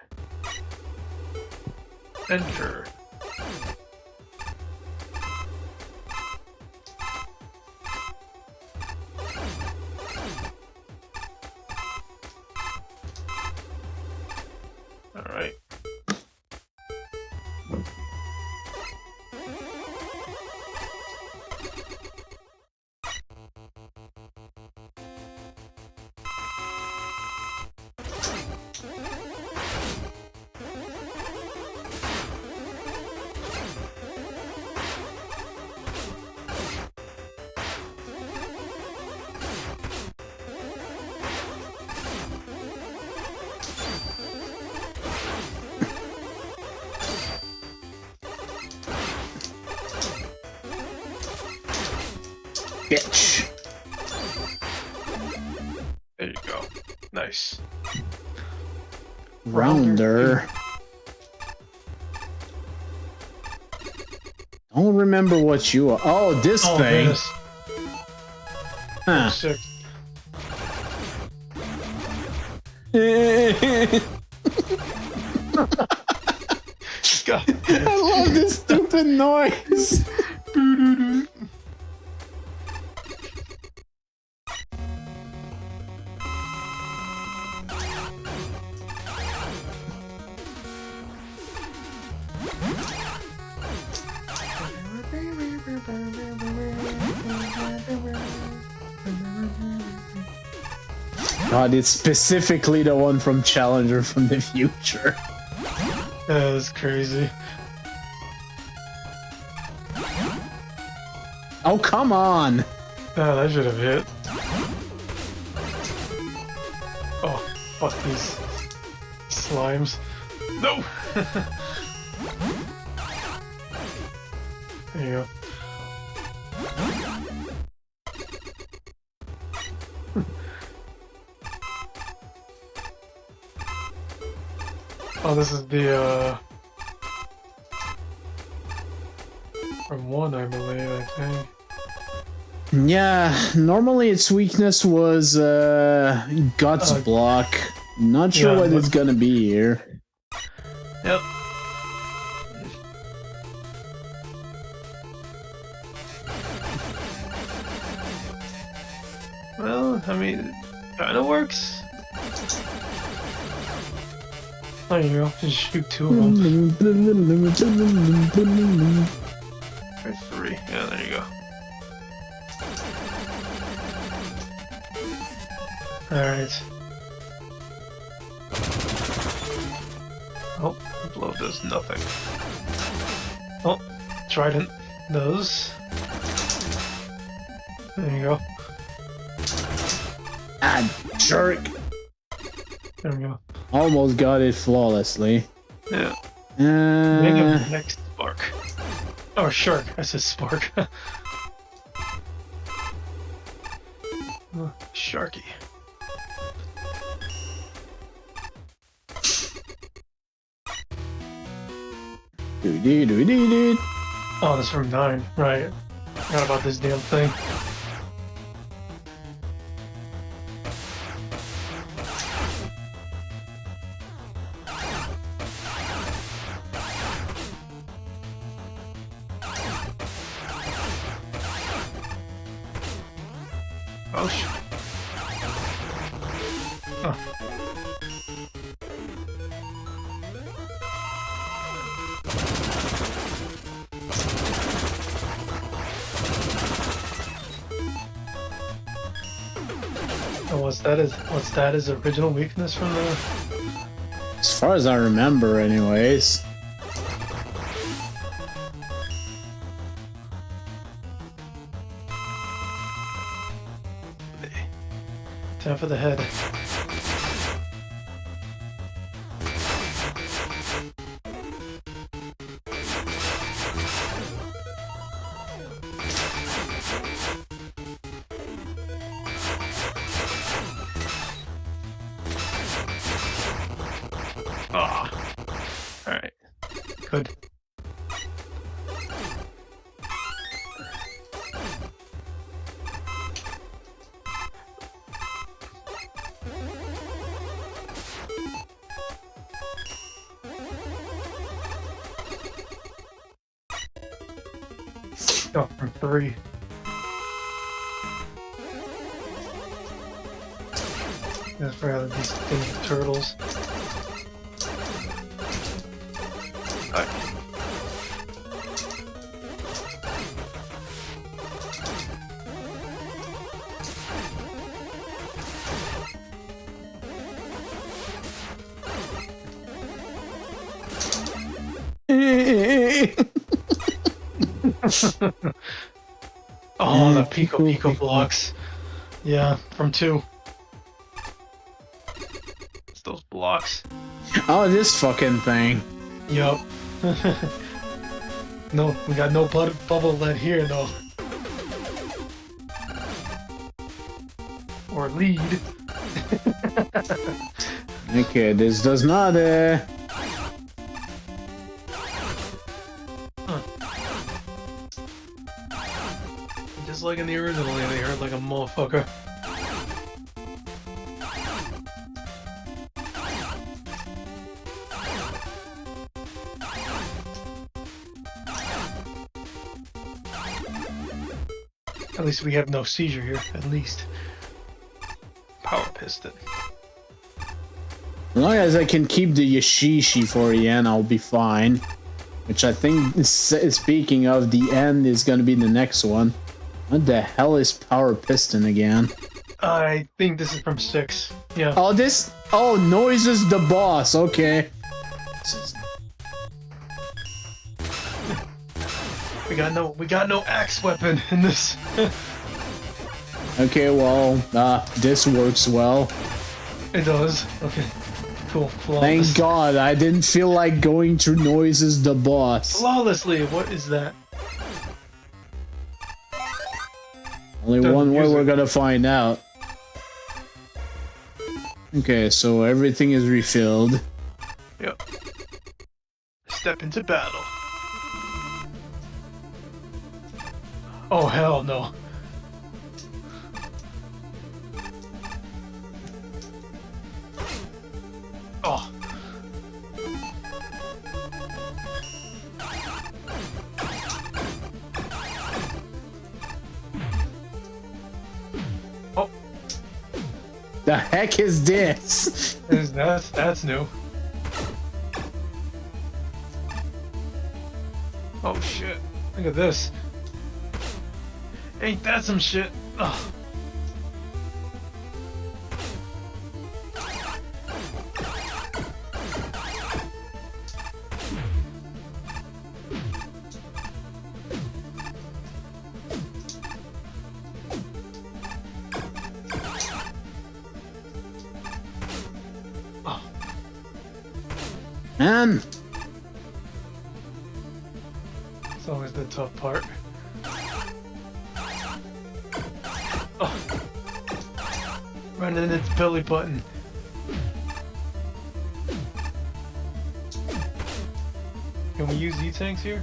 Enter. Alright. Bitch. There you go. Nice. Rounder. Don't remember what you are. Oh, this thing. This. Huh. Sick. God. I love this stupid noise. God, it's specifically the one from Challenger from the future. That is crazy. Oh, come on! Oh, that should have hit. Oh, fuck these slimes. No! There you go. Oh, this is the, from 1, I believe, I think. Yeah, normally its weakness was, Guts block. Not sure yeah, what it's gonna be here. Yep. Well, I mean, it kinda works. There you go, just shoot 2 of them. Or 3, yeah, there you go. Alright. Oh, blow does nothing. Oh, Trident does. There you go. Ah, jerk! There we go. Almost got it flawlessly. Yeah. Next spark. Oh, shark. I said spark. Sharky. Doo-doo-doo-doo-doo. Oh, that's from 9. Right. Forgot about this damn thing. Oh, shit. Oh. Oh, what's that his original weakness from the... As far as I remember, anyways. Time for the head. Ah. Alright. Good. Oh, from 3. That's rather these turtles. Really? Oh, the Pico blocks. Yeah, from 2. It's those blocks. Oh, this fucking thing. Yup. No, we got no bubble lead here, though. Or lead. Okay, this does not, Just like in the original, they hurt like a motherfucker. At least we have no seizure here, at least. Power piston. as long as I can keep the Yashishi for the end, I'll be fine. Which I think, speaking of, the end is gonna be the next one. What the hell is Power Piston again? I think this is from 6. Yeah. Oh, this... Oh, Noise is the boss, okay. We got no axe weapon in this. Okay, well, this works well. It does. Okay. Cool. Flawless. Thank God, I didn't feel like going through Noise is the boss. Flawlessly, what is that? Only one way we're gonna find out. Okay, so everything is refilled. Yep. Step into battle. Oh, hell no. Oh. Oh. The heck is this? That's new. Oh shit. Look at this. Ain't that some shit? Ugh. Man. It's always the tough part. Oh. Right in its belly button. Can we use E-tanks here?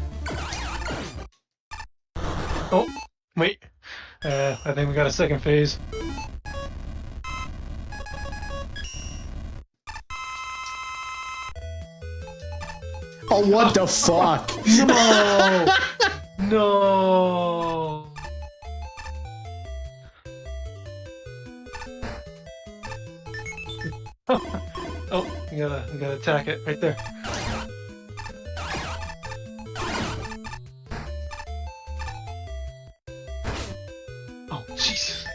Oh, wait. I think we got a second phase. Oh, what the fuck? No! No! Oh, we gotta attack it right there. Oh, Jesus.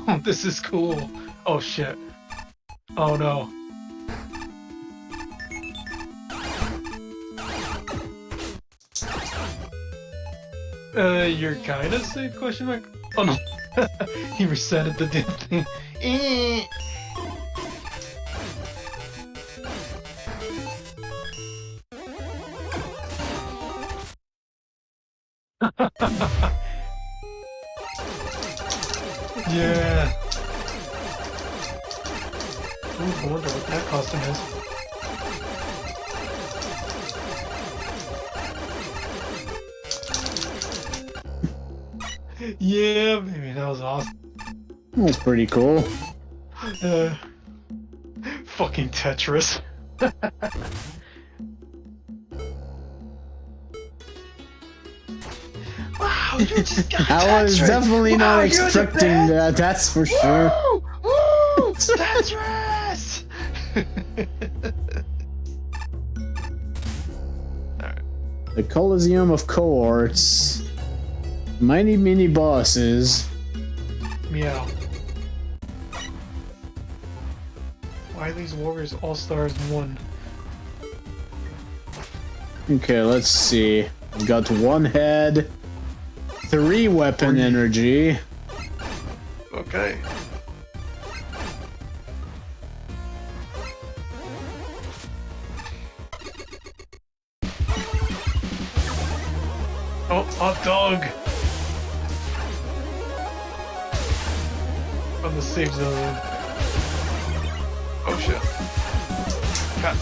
Oh, this is cool. Oh, shit. Oh, no. You're kinda safe, question mark? Oh, no. He resetted the damn thing. Yeah. Ooh, I wonder what that costume is. Yeah, baby, that was awesome. That's pretty cool. Fucking Tetris. Wow, you just got I was Tetris. definitely Wow, not expecting that, that's for sure. Woo! Tetris! The Coliseum of Cohorts. Mighty mini bosses. Meow. Wow, Why are these warriors all stars 1? Okay, let's see. I've got 1 head, 3 weapon energy. Okay. Oh, hot dog! From the safe zone. Oh shit. Cut.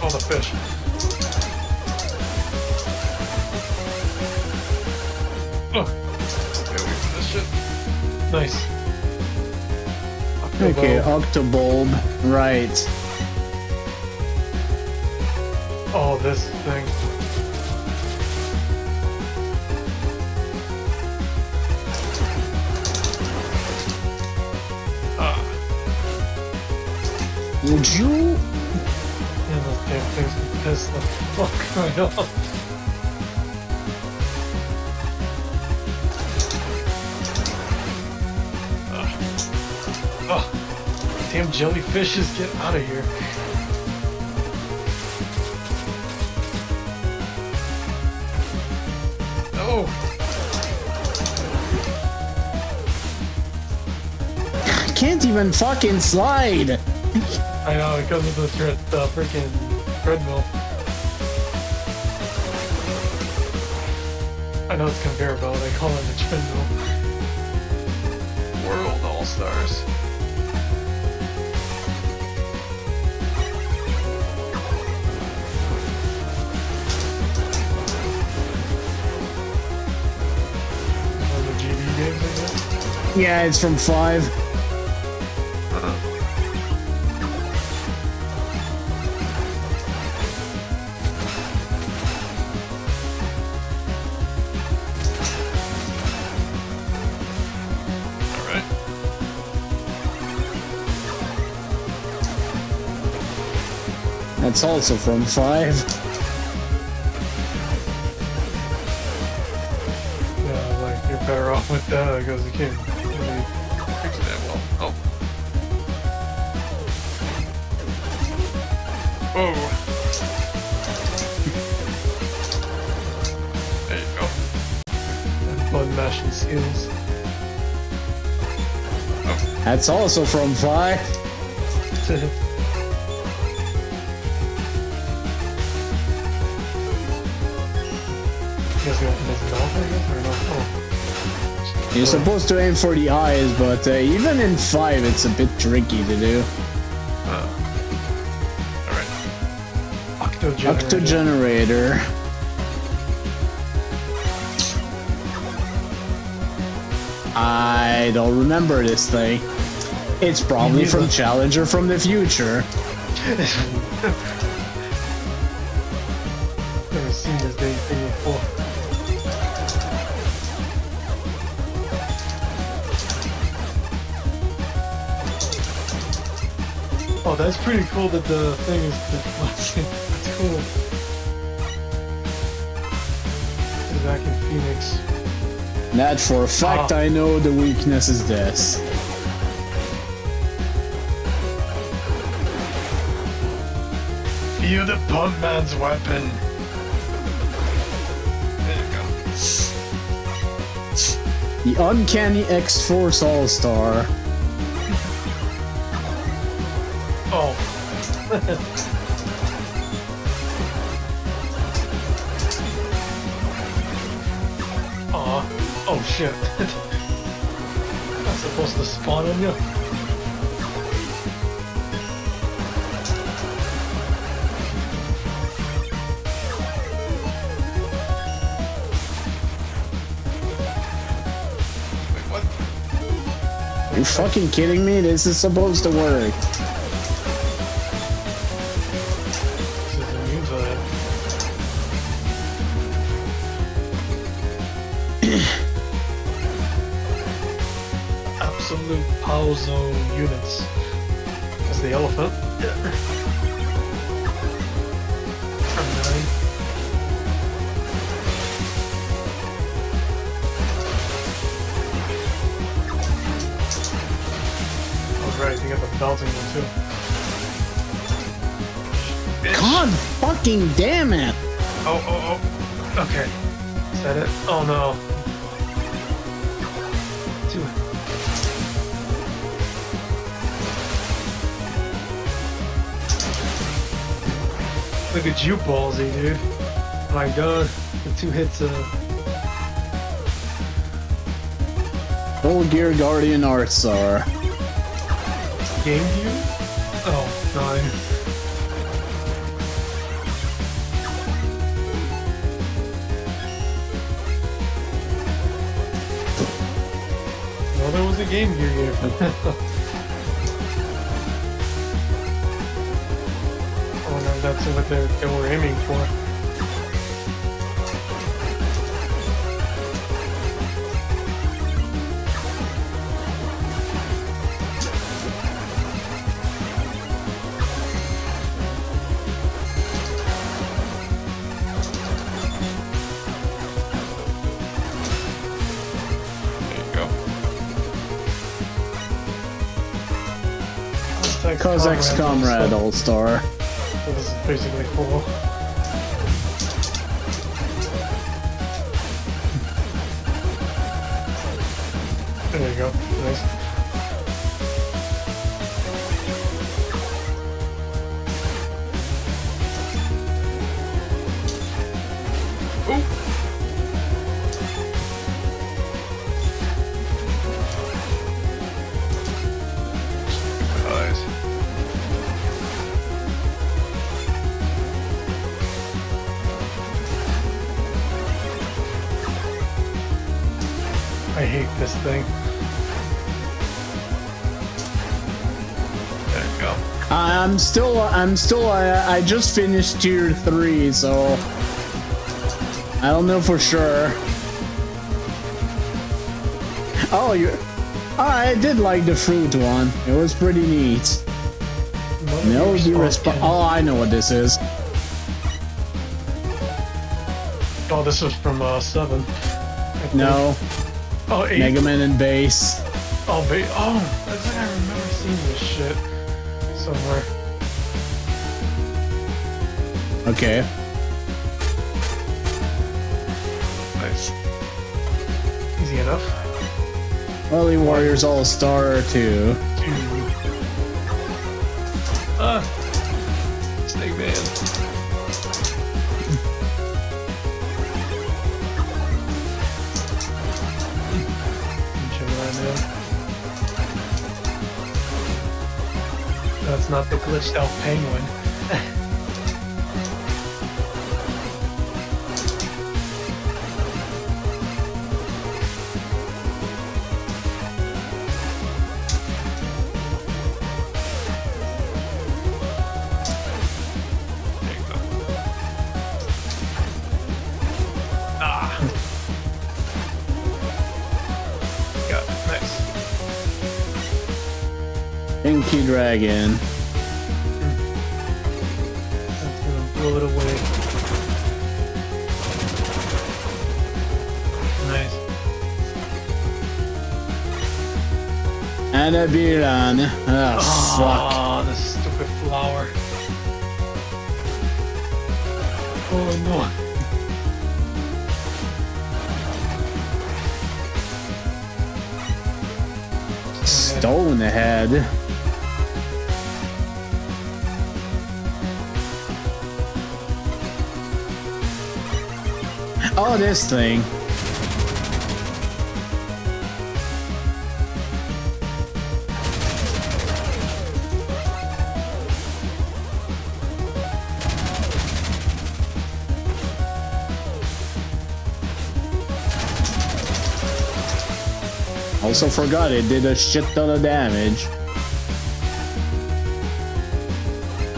Oh, the fish. Oh, Okay, wait for this shit. nice. Okay, Octobulb. Right. Oh, this thing. Would you? Yeah, those damn things can piss the fuck right off. Oh, damn jellyfishes, get out of here. Oh, I can't even fucking slide. I know, because of the freaking treadmill. I know it's conveyor belt, they call it a treadmill. World All-Stars. One of the GB games, I guess. Yeah, it's from 5. Alright. That's also from 5. Yeah, like, you're better off with that because you can't really... Fix that well. Oh. Oh. There you go. button mashing skills. That's also from 5. You guys gonna open his mouth, I guess, or no? Oh. You're supposed to aim for the eyes, but even in 5, it's a bit tricky to do. Alright. Octogenerator. I don't remember this thing. It's probably from Challenger from the future. Never seen this dang thing before. Oh, that's pretty cool that the thing is deflecting. That's cool. It's back in Phoenix. That for a fact I know the weakness is this. Feel the pump man's weapon. There you go. The Uncanny X-Force All-Star. Oh. Aw. Oh shit. That's supposed to spawn on you. Wait, what? Are you fucking kidding me? This is supposed to work. This is immune to that. Absolute power zone units. That's the elephant. Yeah. From 9. God fucking damn it! Oh. Okay. Is that it? Oh no. Look at you, ballsy, dude. My god. The 2 hits, Full Gear Guardian Artsar. Game Gear? Oh, 9. Well, there was a Game Gear game. Oh no, that's what they were aiming for. Kozak's Comrade All-Star. So this is basically cool. There you go. Nice. I hate this thing. There you go. I just finished tier 3, so I don't know for sure. Oh, I did like the fruit one. It was pretty neat. No, oh, I know what this is. Oh, this was from 7. No. Oh, 8. Megaman and base. Oh, oh, that's like I remember seeing this shit somewhere. Okay. Nice. Easy enough. Holy Warriors All-Star 2. Snake Man. That's not the glitched out penguin. Pinky Dragon. That's gonna blow it away. Nice. And a Biran. Oh, fuck. Oh, the stupid flower. Oh no. Stone ahead. Oh, this thing. Also forgot it did a shit ton of damage.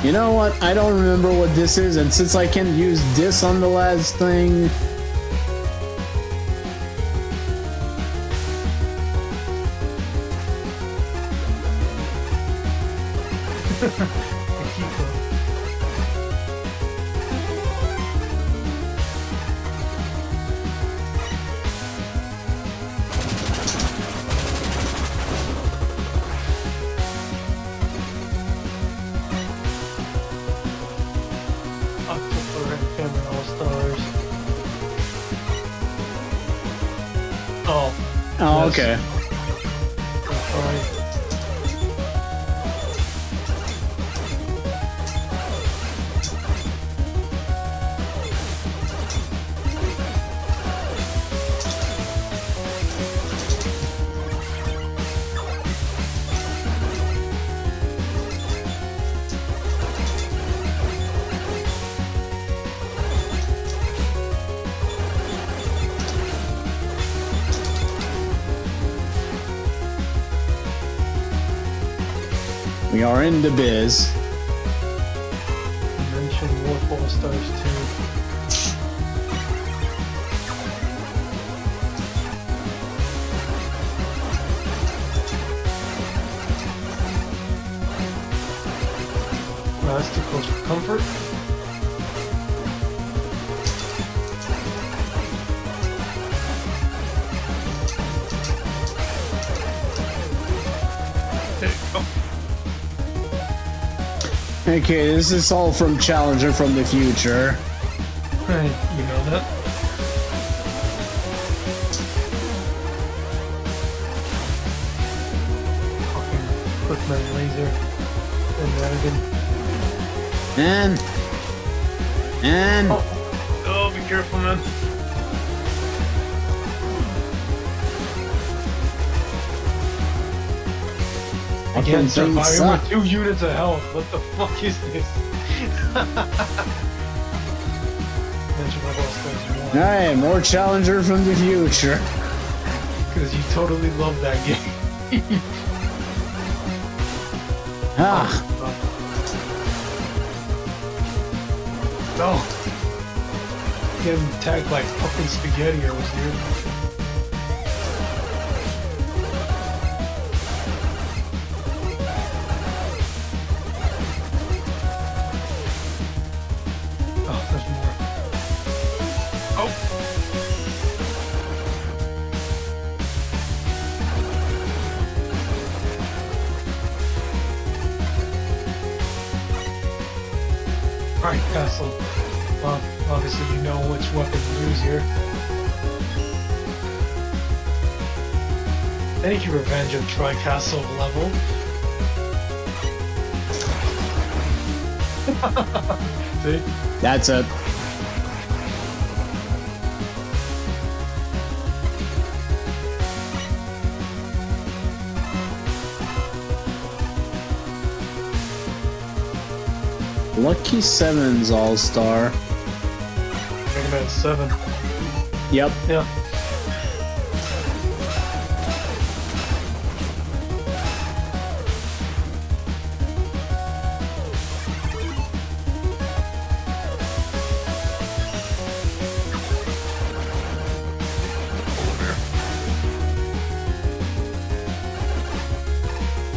You know what? I don't remember what this is, and since I can't use this on the last thing... stars. Oh. Oh, yes. okay. That's right. We are in the biz. Mention Warfall stars too. Well, that's too close for comfort. There you go. Okay, this is all from Challenger from the future. Right, you know that. Fucking quick laser. And Radigan. And Oh, be careful, man. Again, surviving with 2 units of health. What the fuck is this? Alright, more Challenger from the future. Because you totally love that game. Ah, No. Getting attacked like fucking SpaghettiOs, dude. Oh, there's more. Oh. Alright, Castle. Well, obviously you know which weapon to use here. Thank you, Revenge of Tri-Castle level. See? that's it. Lucky Seven's All-Star. Megaman 7. Yep. Yeah.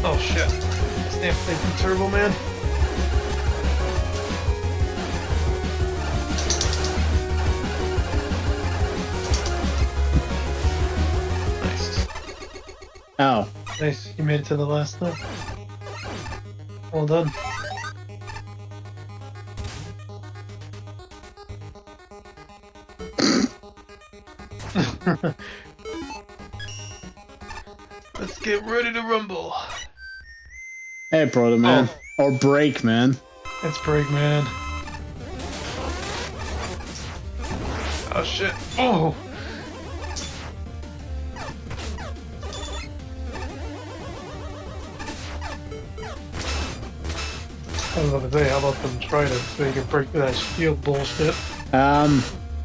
Oh shit. Snap thinking Turbo Man. Nice. Oh. Nice, you made it to the last step. Well done. Let's get ready to rumble. Hey, Proto Man. Or Break Man. It's Break Man. Oh shit. Oh! I was about to say, how about them try to so you can break that shield bullshit?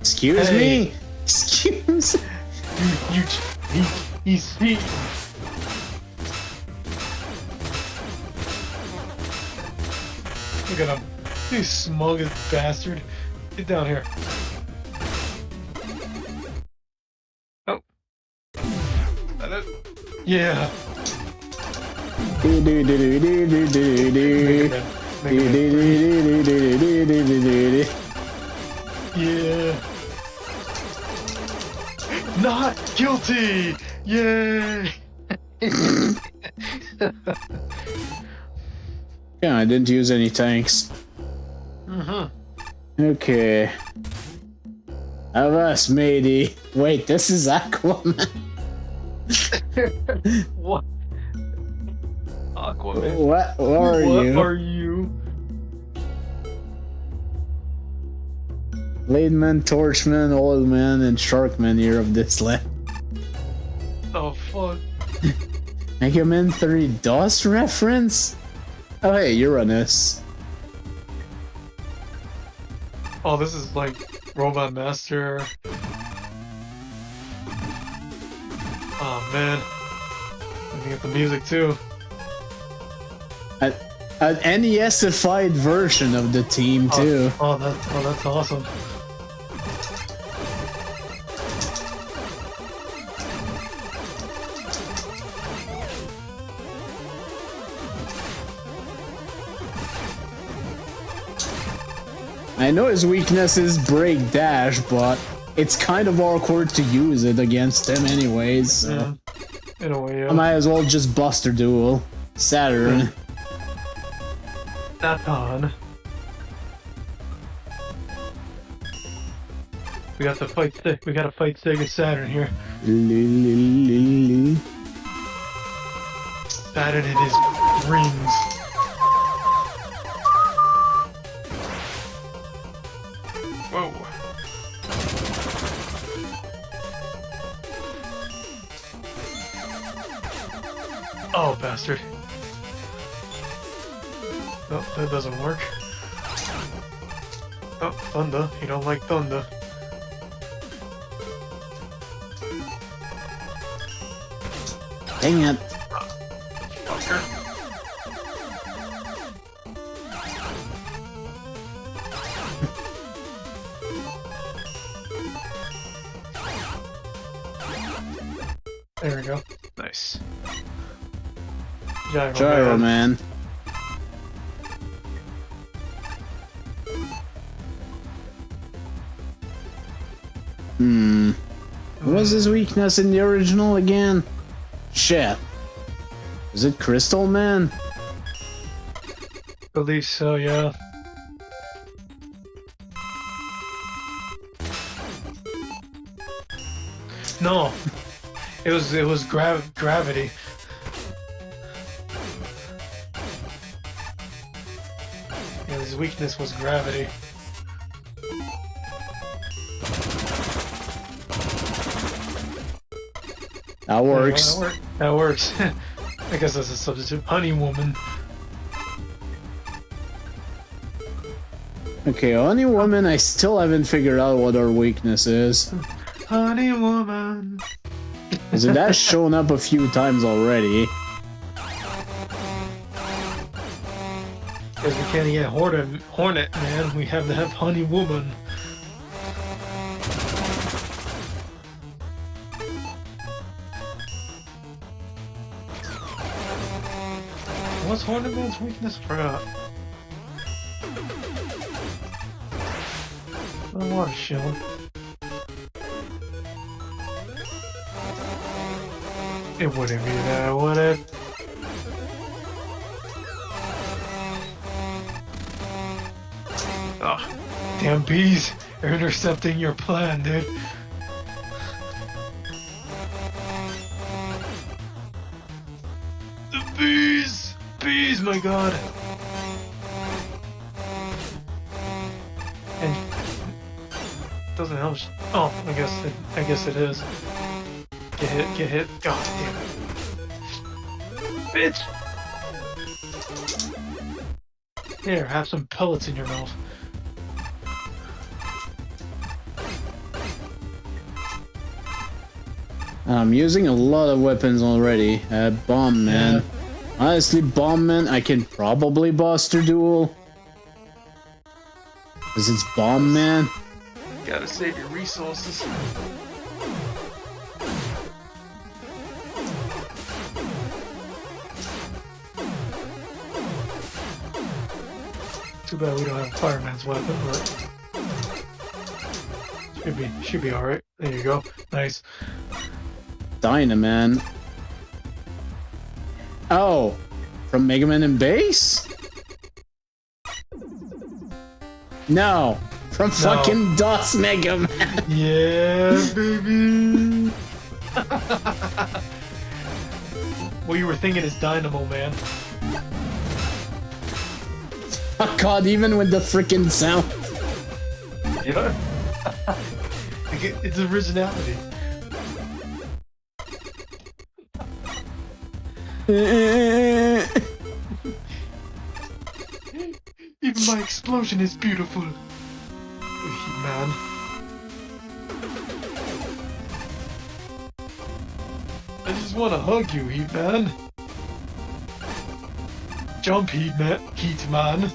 Excuse Hey. me? Excuse He's cheating. Look at him. You smug as bastard. Get down here. Oh. That it? Yeah. do do do do do do do do. Yeah. Not guilty! Yay! Yeah, I didn't use any tanks. Mm-hmm. Okay. Of us, matey. Wait, this is Aquaman. What? Aquaman. What are you? What are you? Lademan, Torchman, Oilman, and Sharkman here of this land. Oh fuck. Megaman 3 DOS reference? Oh hey, Uranus. Oh, this is like Robot Master. Oh man. Looking at the music too. An NES-ified version of the team too. Oh, that's awesome. I know his weakness is break dash, but it's kind of awkward to use it against him anyways. So. Yeah. In a way, yeah. I might as well just Buster Duel. Saturn. Not on. We got to fight. We gotta fight Sega Saturn here. Saturn and his rings. Whoa. Oh, bastard. Oh, that doesn't work. Oh, thunder. You don't like thunder. Dang it. Fucker. There we go. Nice. Gyro man. What was his weakness in the original again? Shit. Is it Crystal Man? Believe so, yeah. No. It was gravity. Yeah, his weakness was gravity. That works. Yeah, that works. I guess that's a substitute. Honey Woman. Okay, Honey Woman, I still haven't figured out what her weakness is. Honey Woman. Because it has shown up a few times already. Because we can't get Hornet, man. We have to have Honey Woman. What's Hornet Man's weakness? I forgot. The water shield. It wouldn't be that, would it? Oh, damn bees! They're intercepting your plan, dude. The bees! Bees, my god! And doesn't help. Oh, I guess it is. Get hit. God damn it. Bitch! Here, have some pellets in your mouth. I'm using a lot of weapons already. Bomb Man. Yeah. Honestly, Bomb Man, I can probably Buster Duel. Because it's Bomb Man. Gotta save your resources. Too bad we don't have Fireman's weapon, but should be alright. There you go. Nice. Dynaman. Oh, from Megaman and Base? No, from fucking DOS Megaman. Yeah, baby. What you were thinking is Dynamo Man. Oh god, even with the freaking sound. Yeah. It's originality. Even my explosion is beautiful. Man. I just want to hug you, Heatman. Jump, Heatman.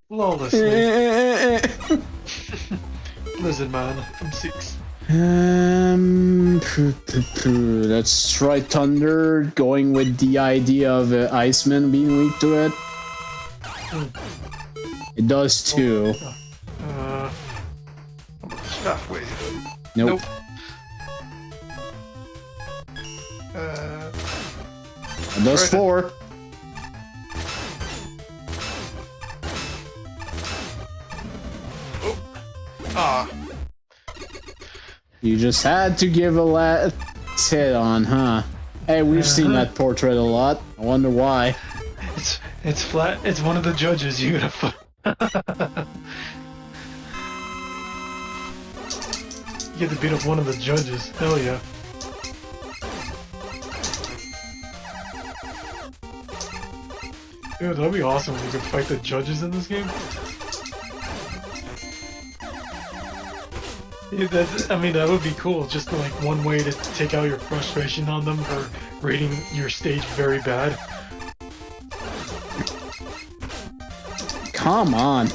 Flawlessly. Listen, man, I'm 6. Let's try Thunder, going with the idea of Iceman being weak to it. It does too. Halfway. Nope. It does 4. You just had to give a last hit on, huh? Hey, we've seen that portrait a lot. I wonder why. It's flat. It's one of the judges. You gotta. You get to beat up one of the judges. Hell yeah. Dude, that'd be awesome if we could fight the judges in this game. Yeah, that would be cool. Just like one way to take out your frustration on them for rating your stage very bad. Come on.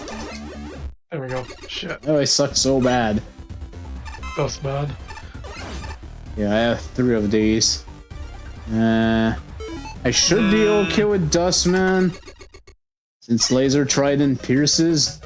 There we go. Shit. Oh, I suck so bad. That's bad. Yeah, I have 3 of these. I should be okay with Dustman, since Laser Trident pierces.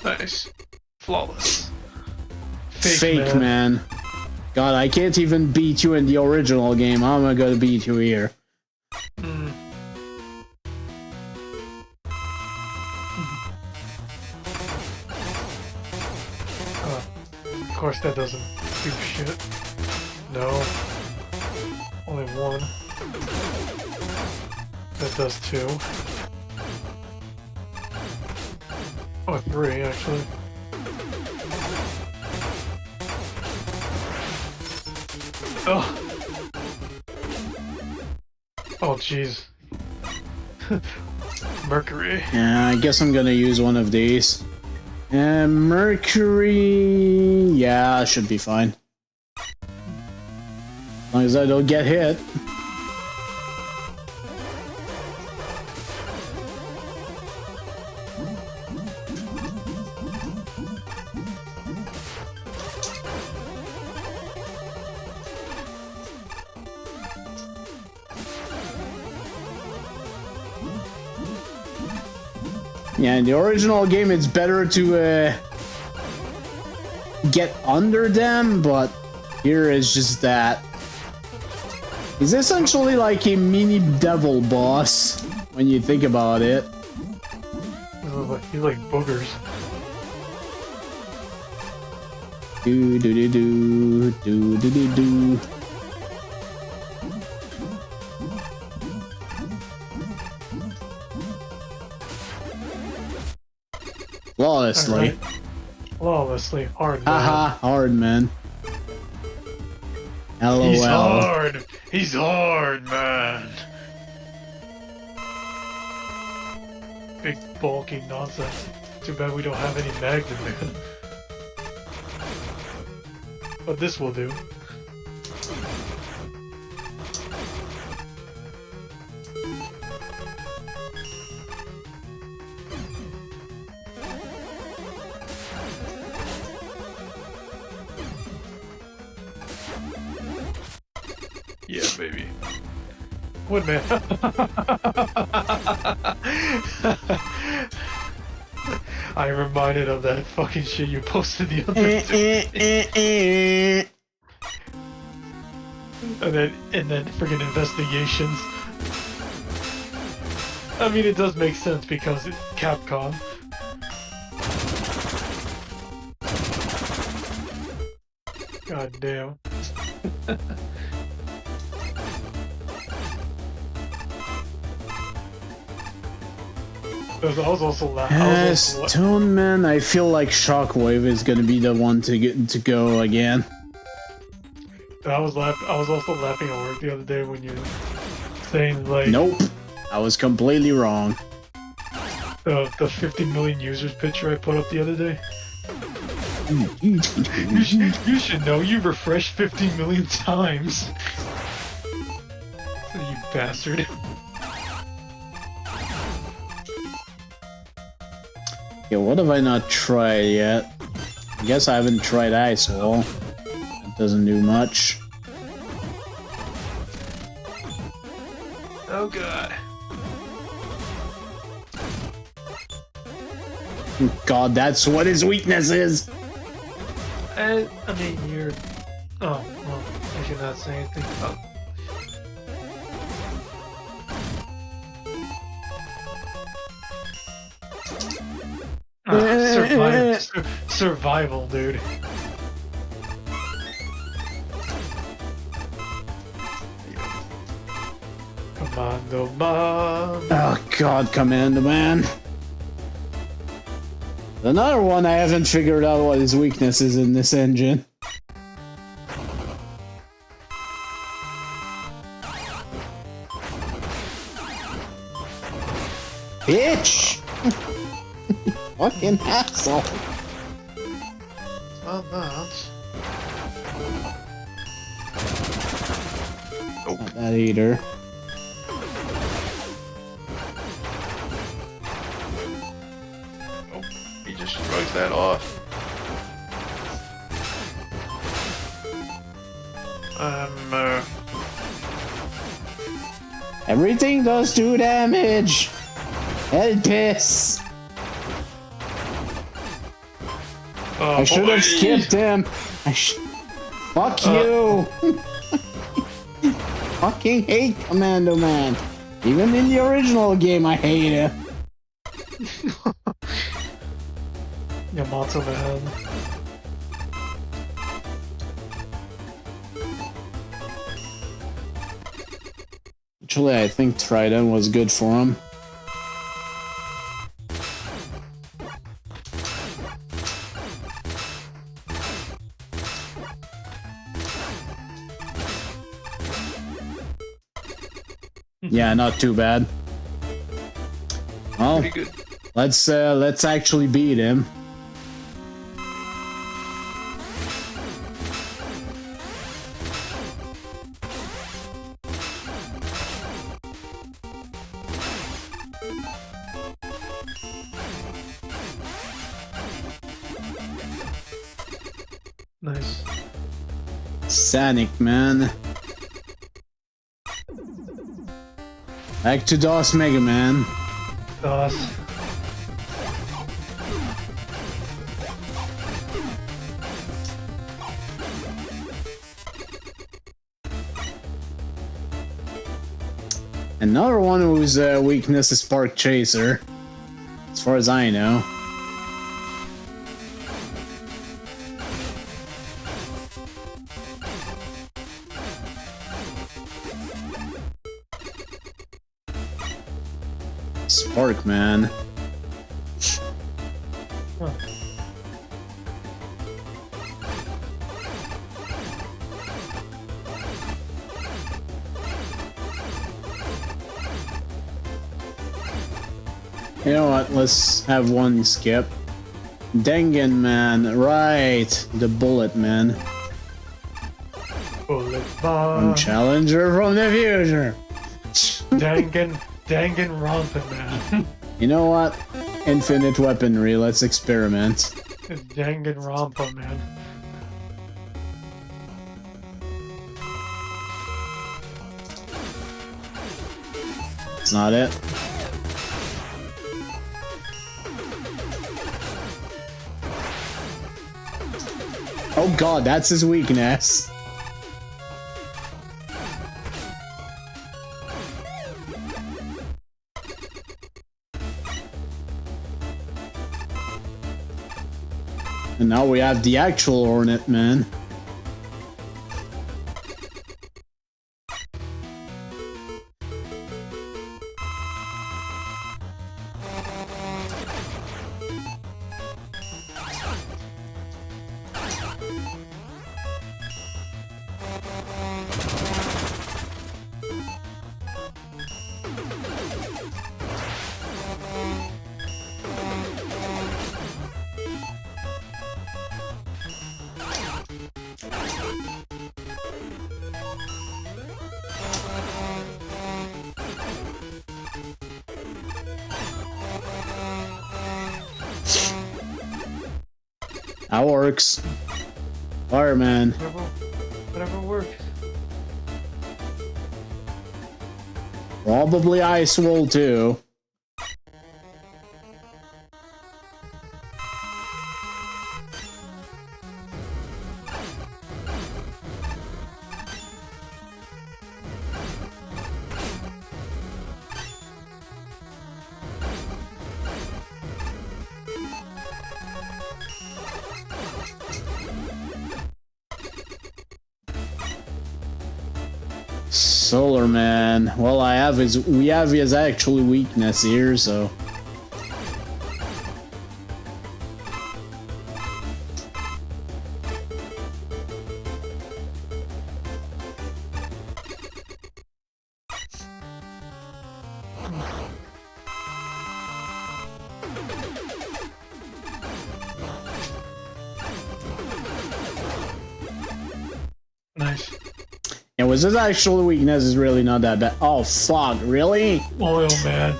Nice. Flawless. Fake man. God, I can't even beat you in the original game. How am I gonna beat you here? Of course that doesn't do shit. No. Only 1. That does 2. Oh, 3 actually. Oh. Oh jeez. Mercury. Yeah, I guess I'm gonna use one of these. Mercury... Yeah, should be fine. As long as I don't get hit. Yeah, in the original game, it's better to get under them, but here is just that. He's essentially like a mini devil boss when you think about it. He's like boogers. Do do do do do do do do. Flawlessly. Right. Flawlessly. Hard, man. Haha, hard, man. LOL. He's hard. He's hard, man. Big bulky nonsense. Too bad we don't have any Magnum, man. But this will do. Yeah, baby. What man? I am reminded of that fucking shit you posted the other day. and then friggin' investigations. I mean, it does make sense because it's Capcom. God damn. I was also laughing. Stoneman, I feel like Shockwave is gonna be the one to go again. I was also laughing at work the other day when you were saying like. Nope, I was completely wrong. The 50 million users picture I put up the other day. You should know you refreshed 50 million times. You bastard. Yeah, what have I not tried yet? I guess I haven't tried Ice Wall. That doesn't do much. Oh god. God, that's what his weakness is! I mean, you're... Oh, well, I should not say anything. Oh. Survival, dude. Commando Man. Oh God, Commando Man. Another one I haven't figured out what his weakness is in this engine. Bitch! Fucking asshole. Well, not. Not that either. Oh, he just shrugs that off. Everything does 2 damage! Hell piss! I should have skipped him! Fuck you! Fucking hate Commando Man! Even in the original game, I hate him! Yamato Man. Actually, I think Trident was good for him. Yeah, not too bad. Well, Pretty good. let's actually beat him. Nice. Sonic, man. Back to DOS Megaman. DOS. Another one whose weakness is Spark Chaser, as far as I know. Spark, man. Huh. You know what? Let's have one skip. Dengen Man, right? The Bullet Man. Bullet Man. Challenger from the future. Dangan Rompin Man. You know what? Infinite weaponry. Let's experiment. Dangan Rompa Man. It's not it. Oh god, that's his weakness. And now we have the actual Hornet Man. That works. Fireman. Whatever works. Probably Ice Wall too. Solar Man. Well, we have his actual weakness here, so. Nice. And was his actual weakness is really not that bad. Oh fuck, really? Oil Man.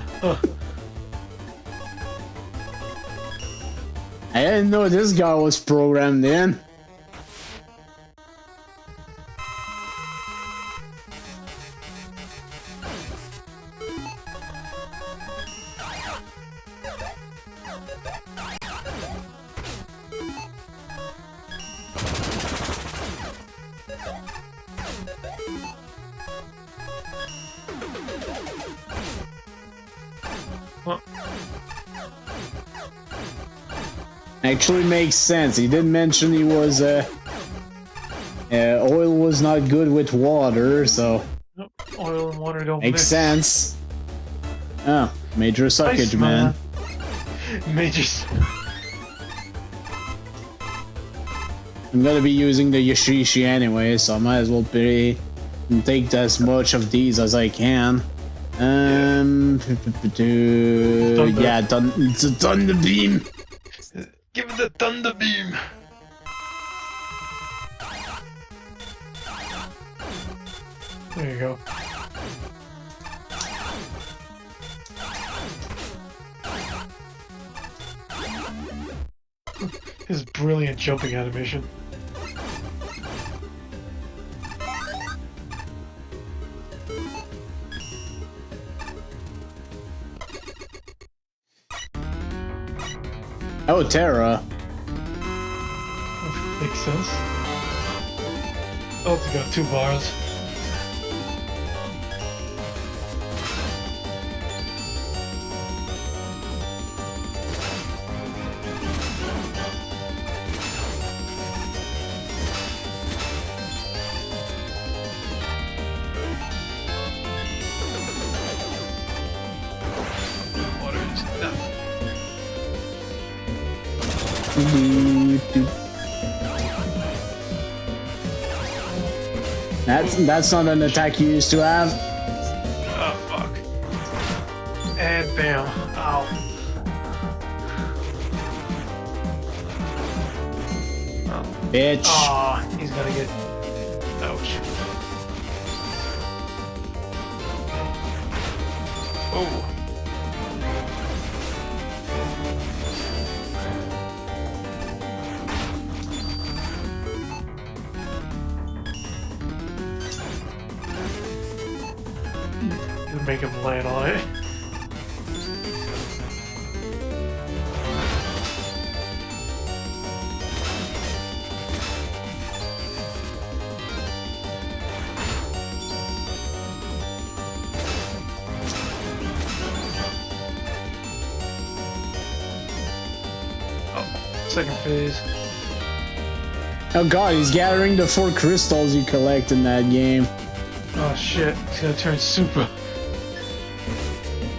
I didn't know this guy was programmed in. Actually makes sense. He did mention he was oil was not good with water, so Nope. Oil and water don't makes mix. sense. Oh, major suckage, Nice, man. Major. I'm gonna be using the Yashishi anyway, so I might as well take as much of these as I can. Yeah, it's a Thunder Beam. Give it the Thunder Beam. There you go. His brilliant jumping animation. Oh, Terra. Makes sense. Oh, it's got 2 bars. That's not an attack you used to have. Oh fuck. And bam. Ow. Bitch. Aw, he's gonna get. Ouch. Oh. to make him land on it. Second phase. Oh god, he's gathering the 4 crystals you collect in that game. Oh shit, he's gonna turn super.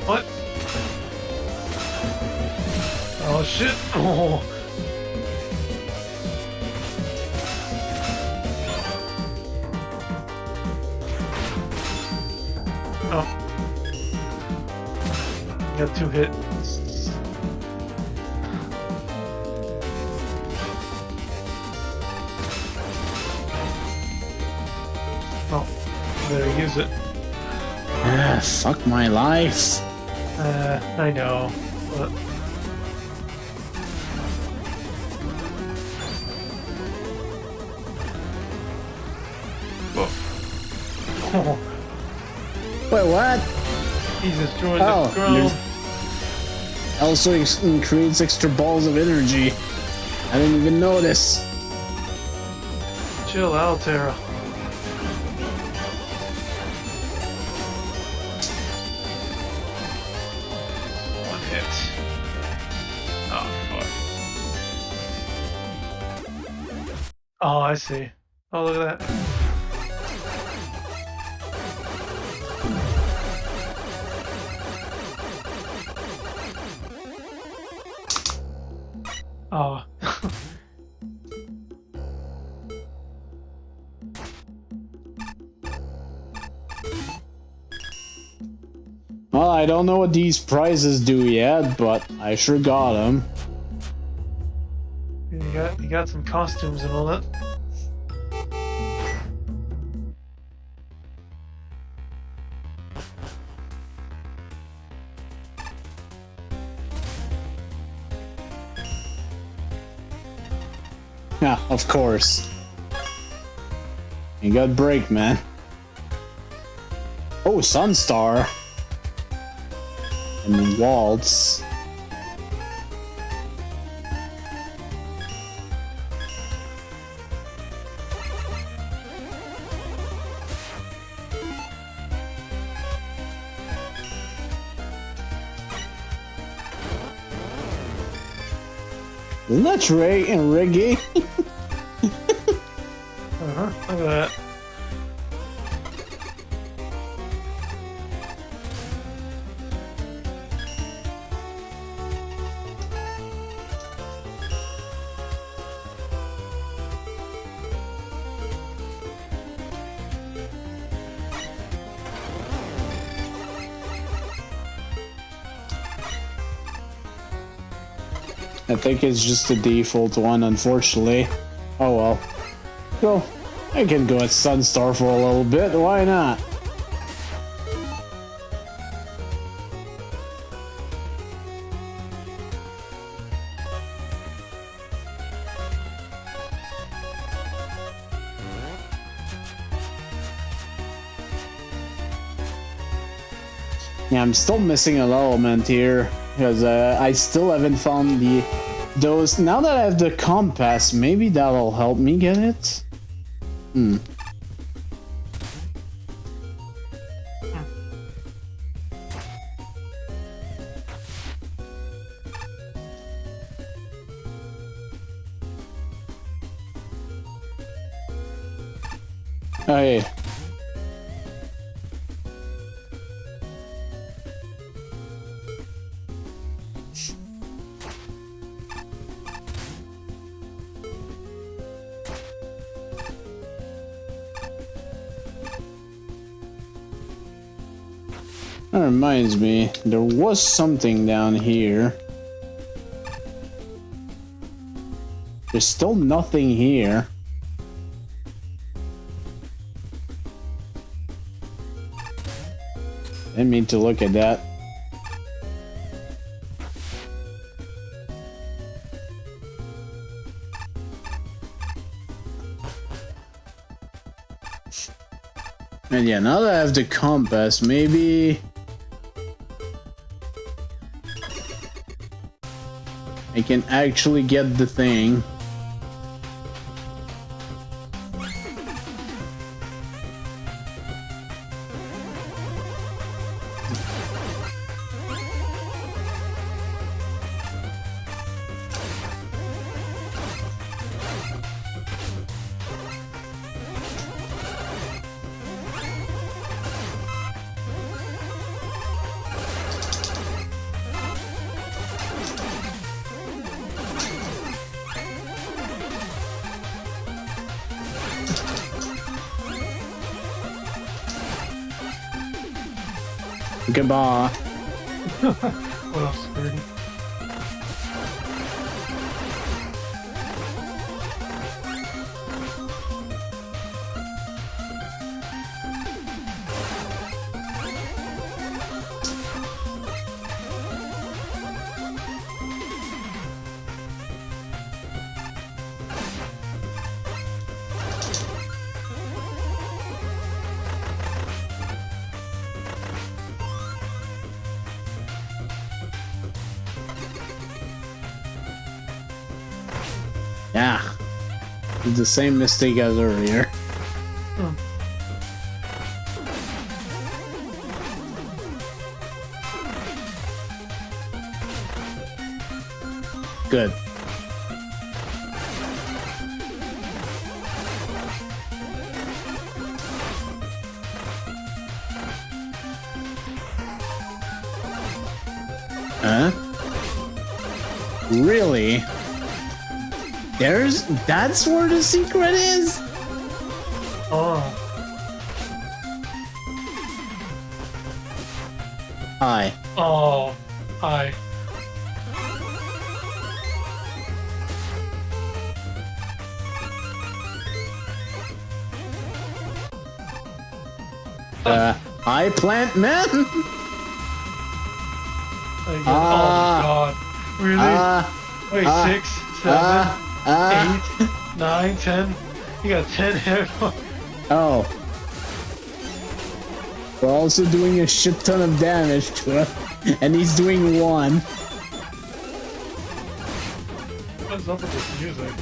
What? Oh shit. Oh. Oh. Got 2 hits. Better use it. Ah, fuck my life. I know, but... Oh. Wait, what? He's destroying the ground. Also creates extra balls of energy. I didn't even notice. Chill out, Terra. Oh, I see. Oh, look at that. Oh. Well, I don't know what these prizes do yet, but I sure got them. You got some costumes and all that. Yeah, of course. You got break, man. Oh, Sunstar. And Waltz. Isn't that Trey and Reggae? Look at that. I think it's just the default one, unfortunately. Oh well. Well, I can go at Sunstar for a little bit, why not? Yeah, I'm still missing an element here. Because I still haven't found those. Now that I have the compass, maybe that'll help me get it. Oh yeah. That reminds me, there was something down here. There's still nothing here. Didn't mean to look at that. And yeah, now that I have the compass, maybe I can actually get the thing. Goodbye. What else, Birdie? Yeah. Did the same mistake as earlier. Good. Huh? Really? That's where the secret is? Oh. Hi. Oh. Hi. Hi, plant man. Oh my god. Really? Wait, 6, 7, 8, 9, 10. You got 10 hit. Oh. We're also doing a shit ton of damage to him, and he's doing 1. What's up with this music?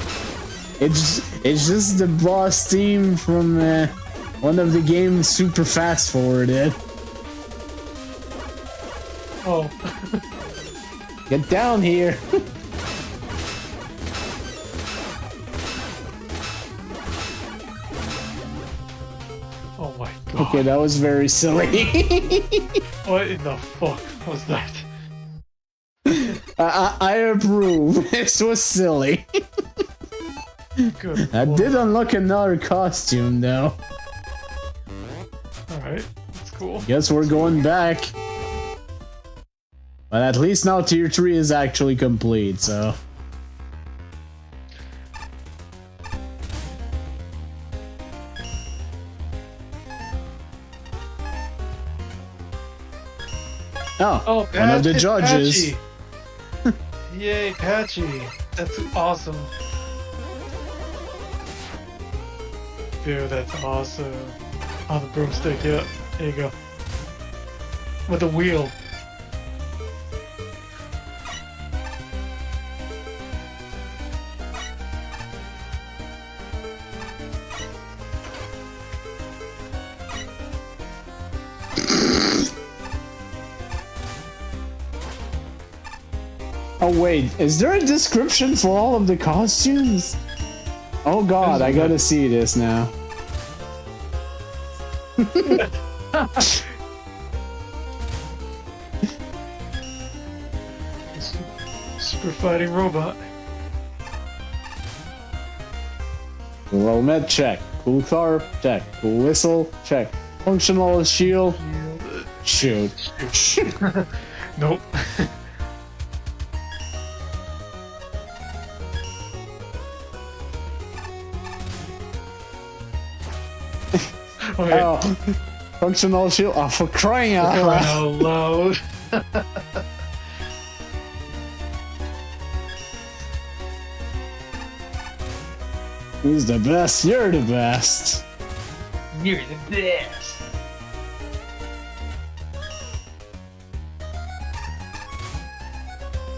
It's just the boss theme from one of the games super fast forwarded. Oh. Get down here. Oh my god. Okay, that was very silly. What in the fuck was that? I approve. This was silly. Good. I did unlock another costume though. Alright, that's cool. Guess we're going back. But at least now tier 3 is actually complete, so. Oh, one of the judges. Patchy. Yay, Patchy. That's awesome. Dude, that's awesome. On the broomstick, yeah. There you go. With the wheel. Oh wait, is there a description for all of the costumes? Oh god, I gotta see this now. Super fighting robot. Cool helmet, check. Cool car, check. Cool whistle, check. Functional shield, shoot. Nope. Okay. Oh, functional shield. Oh, for crying out loud. Who's the best? You're the best. You're the best.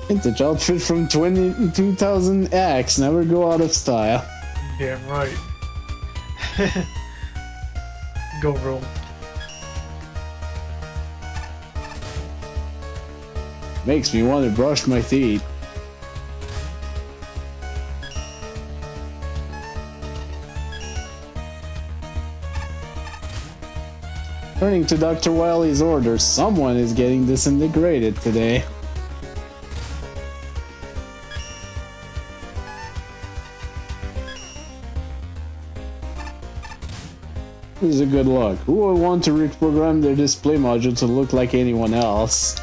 Vintage outfit from 2000X, never go out of style. Damn right. Go roll. Makes me want to brush my teeth. According to Dr. Wiley's orders, someone is getting disintegrated today. This is a good luck. Who would want to reprogram their display module to look like anyone else?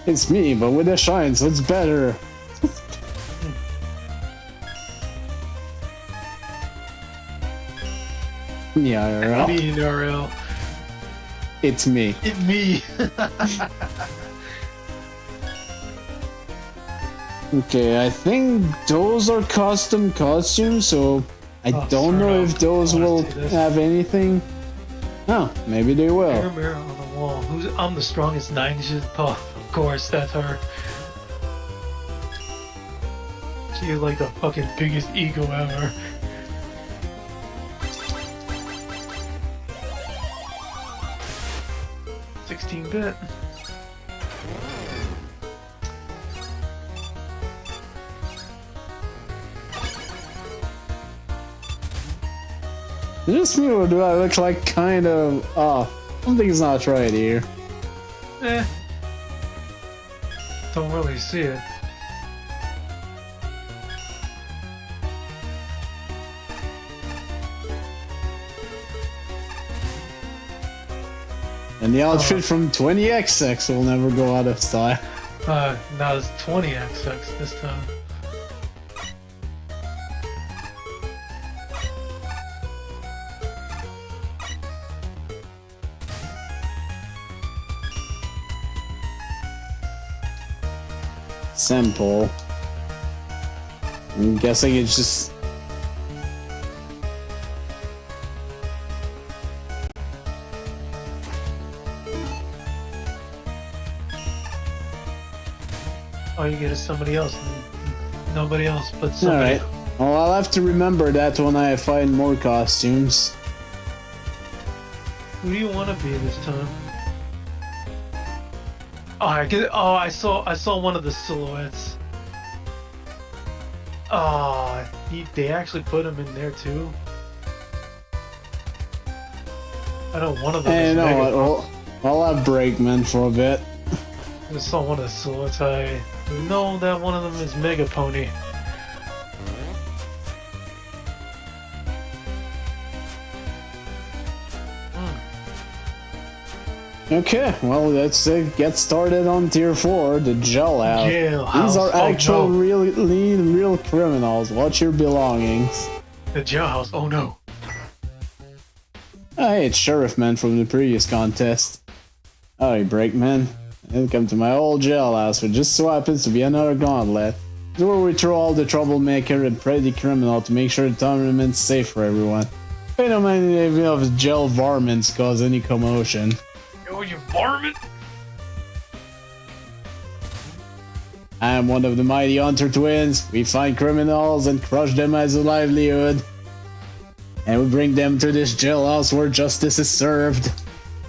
It's me, but with a shine, so it's better. Yeah, Me, NRL. it's me. It me. Okay, I think those are custom costumes, so I don't know if those will have anything. Oh, maybe they will. Mirror, mirror on the wall. I'm the strongest 9 inches puff. Of course, that's her. She is like the fucking biggest ego ever. $16-bit. Is this me or do I look like kind of... Oh, something's not right here. Don't really see it. And the outfit from 20XX will never go out of style. Now it's 20XX this time. Simple. I'm guessing it's just... All you get is somebody else. Nobody else but somebody. Alright. Well, I'll have to remember that when I find more costumes. Who do you want to be this time? Oh, I saw one of the silhouettes. Oh, they actually put him in there too. I know one of them. Hey, is no, Megaman. I'll have Breakman for a bit. I saw one of the silhouettes. I know that one of them is Mega Pony. Okay, well, let's get started on tier 4, the jailhouse. These are actual real criminals. Watch your belongings. The jailhouse. Oh no. Oh, hey, it's Sheriff Man from the previous contest. Howdy, Breakman. Welcome to my old jailhouse, which just so happens to be another gauntlet. This is where we throw all the troublemaker and petty criminal to make sure the tournament's safe for everyone. Pay no mind any of his jail varmints cause any commotion. Oh, you varmint! I am one of the mighty Hunter twins. We find criminals and crush them as a livelihood. And we bring them to this jailhouse where justice is served.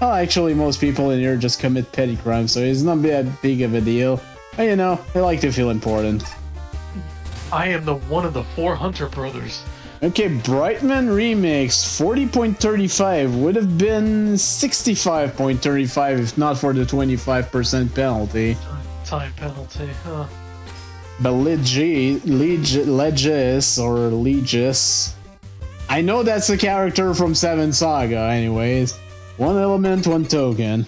Oh, actually, most people in here just commit petty crimes, so it's not that big of a deal. But you know, they like to feel important. I am one of the 4 Hunter brothers. Okay, Brightman Remix 40.35 would have been 65.35 if not for the 25% penalty. Time penalty, huh? But Legis, I know that's a character from 7 Saga, anyways. 1 element, 1 token.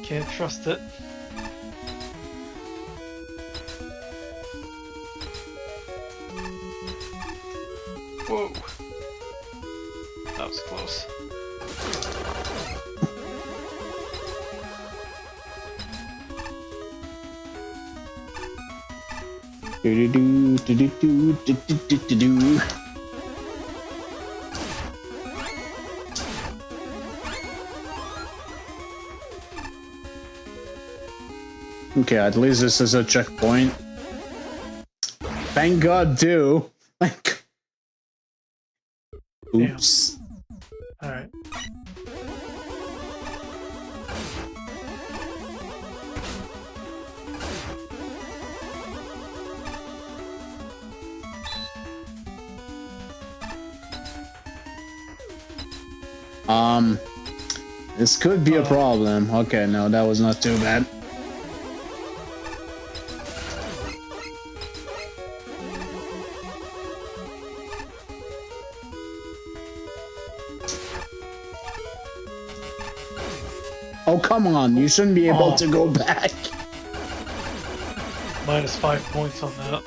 Can't trust it. Whoa. That was close. Do do do do do do do do do. Okay, at least this is a checkpoint. Thank God, too. Like, oops. All right. This could be a problem. Okay, no, that was not too bad. Oh, come on. You shouldn't be able to go back. Minus 5 points on that.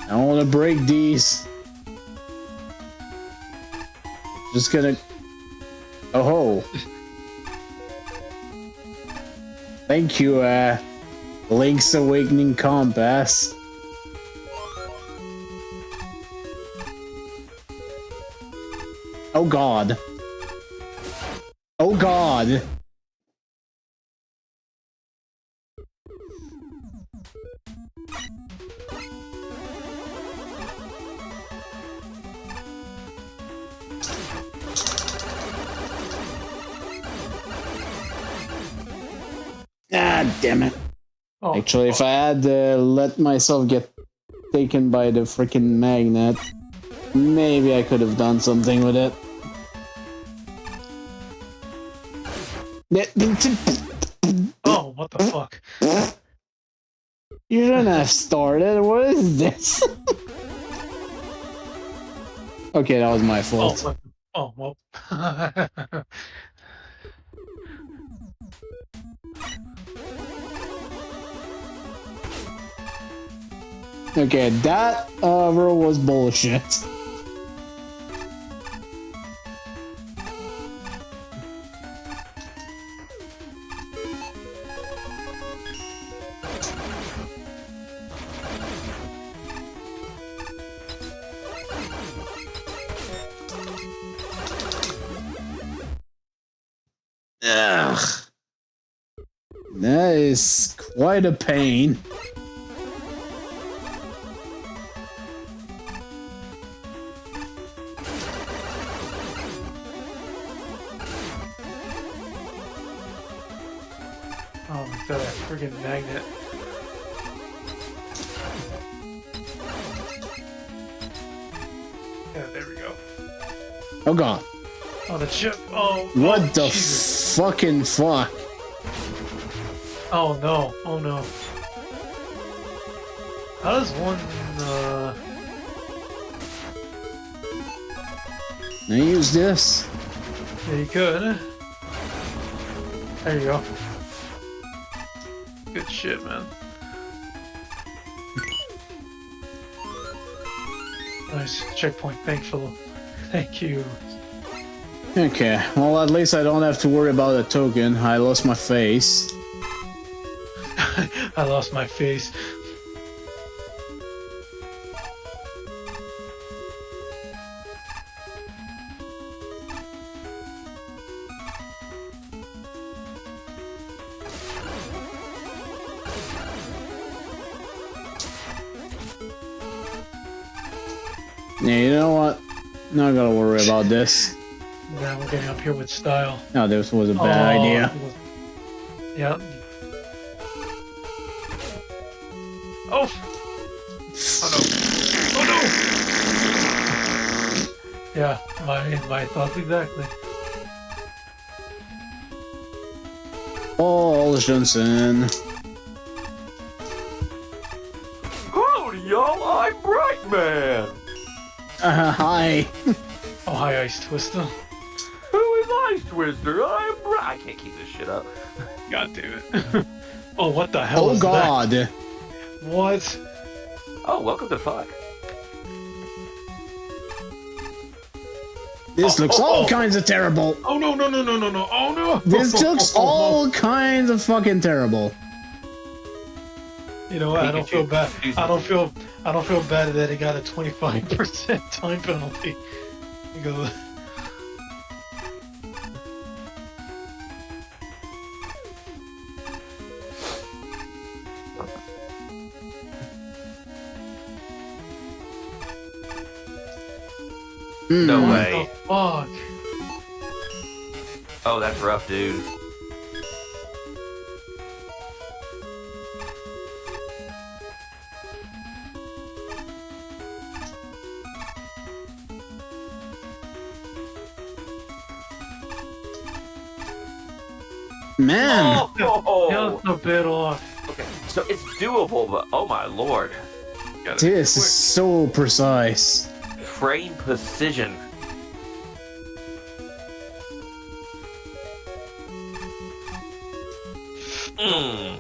I don't want to break these. Just gonna. Oh. Thank you, Link's Awakening Compass. Oh God. Oh God. Ah, damn it. Oh, Actually, if I had let myself get taken by the freaking magnet, maybe I could have done something with it. oh, what the fuck? You shouldn't have started. What is this? Okay, that was my fault. Oh, well. Okay, that row was bullshit. Ugh. That is quite a pain. Oh my god, that friggin' magnet. Yeah, there we go. Oh God. Oh, the chip. Oh, what the Jesus. fucking fuck? Oh no. Oh no. How does one, Now use this. Yeah, you could. There you go. Good shit, man. Nice checkpoint. Thankful. Thank you. Okay, well at least I don't have to worry about a token. I lost my face. I lost my face. Yeah, you know what? Not gonna worry about this. Now we're getting up here with style. No, this was a bad idea. Yeah. Oh! Oh no! Oh no! Yeah, my thoughts exactly. Paul Johnson. Howdy, y'all. I'm Brightman. Hi. Oh, hi, IceTwister. Who is IceTwister? I'm Bright. I can't keep this shit up. God damn it. Oh, what the hell Oh is God. that? What? Oh, welcome to Fuck. This looks all kinds of terrible. Oh no! Oh no! This looks all kinds of fucking terrible. You know what? I don't feel bad. I don't feel bad that it got a 25% time penalty. Because No what way. the fuck? Oh, that's rough, dude. Man. Oh. Just a bit off. Okay, so it's doable, but oh my lord. This is so precise. Frame precision.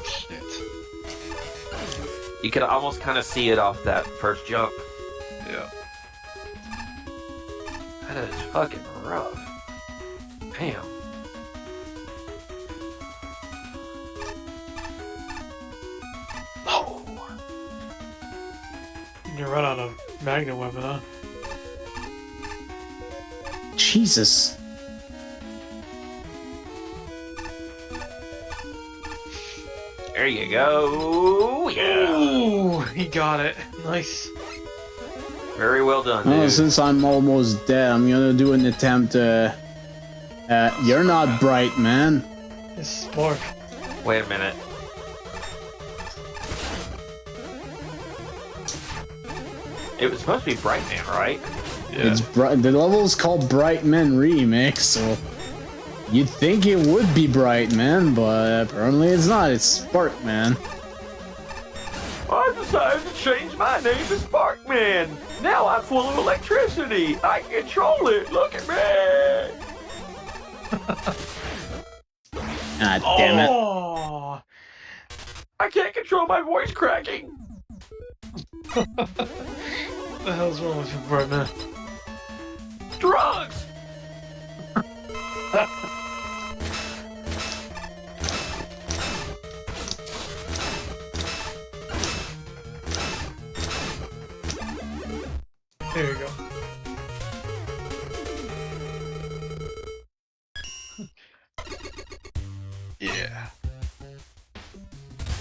Shit. You can almost kind of see it off that first jump. Yeah. That is fucking rough. Damn. Oh. You run out of magnet weapon, huh? Jesus. There you go. Yeah. Ooh, he got it. Nice. Very well done, Oh, dude. since I'm almost dead, I'm gonna do an attempt to... you're not bright, man. It's Spark. Wait a minute. It was supposed to be Brightman, right? Yeah. It's the level's called Brightman Remix, so you'd think it would be Brightman, but apparently it's not. It's Sparkman. I decided to change my name to Sparkman. Now I'm full of electricity. I control it. Look at me. Ah, damn it. Oh! I can't control my voice cracking. What the hell's wrong with you, Brightman? Drugs. There you go. Yeah.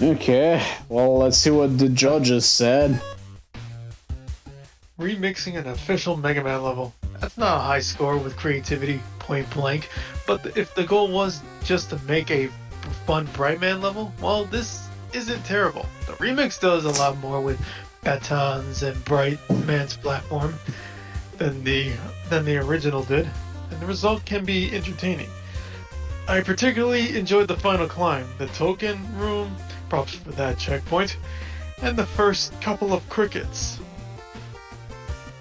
Okay, well, let's see what the judges said. Remixing an official Megaman level. That's not a high score with creativity, point blank, but if the goal was just to make a fun Brightman level, well, this isn't terrible. The remix does a lot more with batons and Brightman's platform than the original did, and the result can be entertaining. I particularly enjoyed the final climb, the token room, props for that checkpoint, and the first couple of crickets.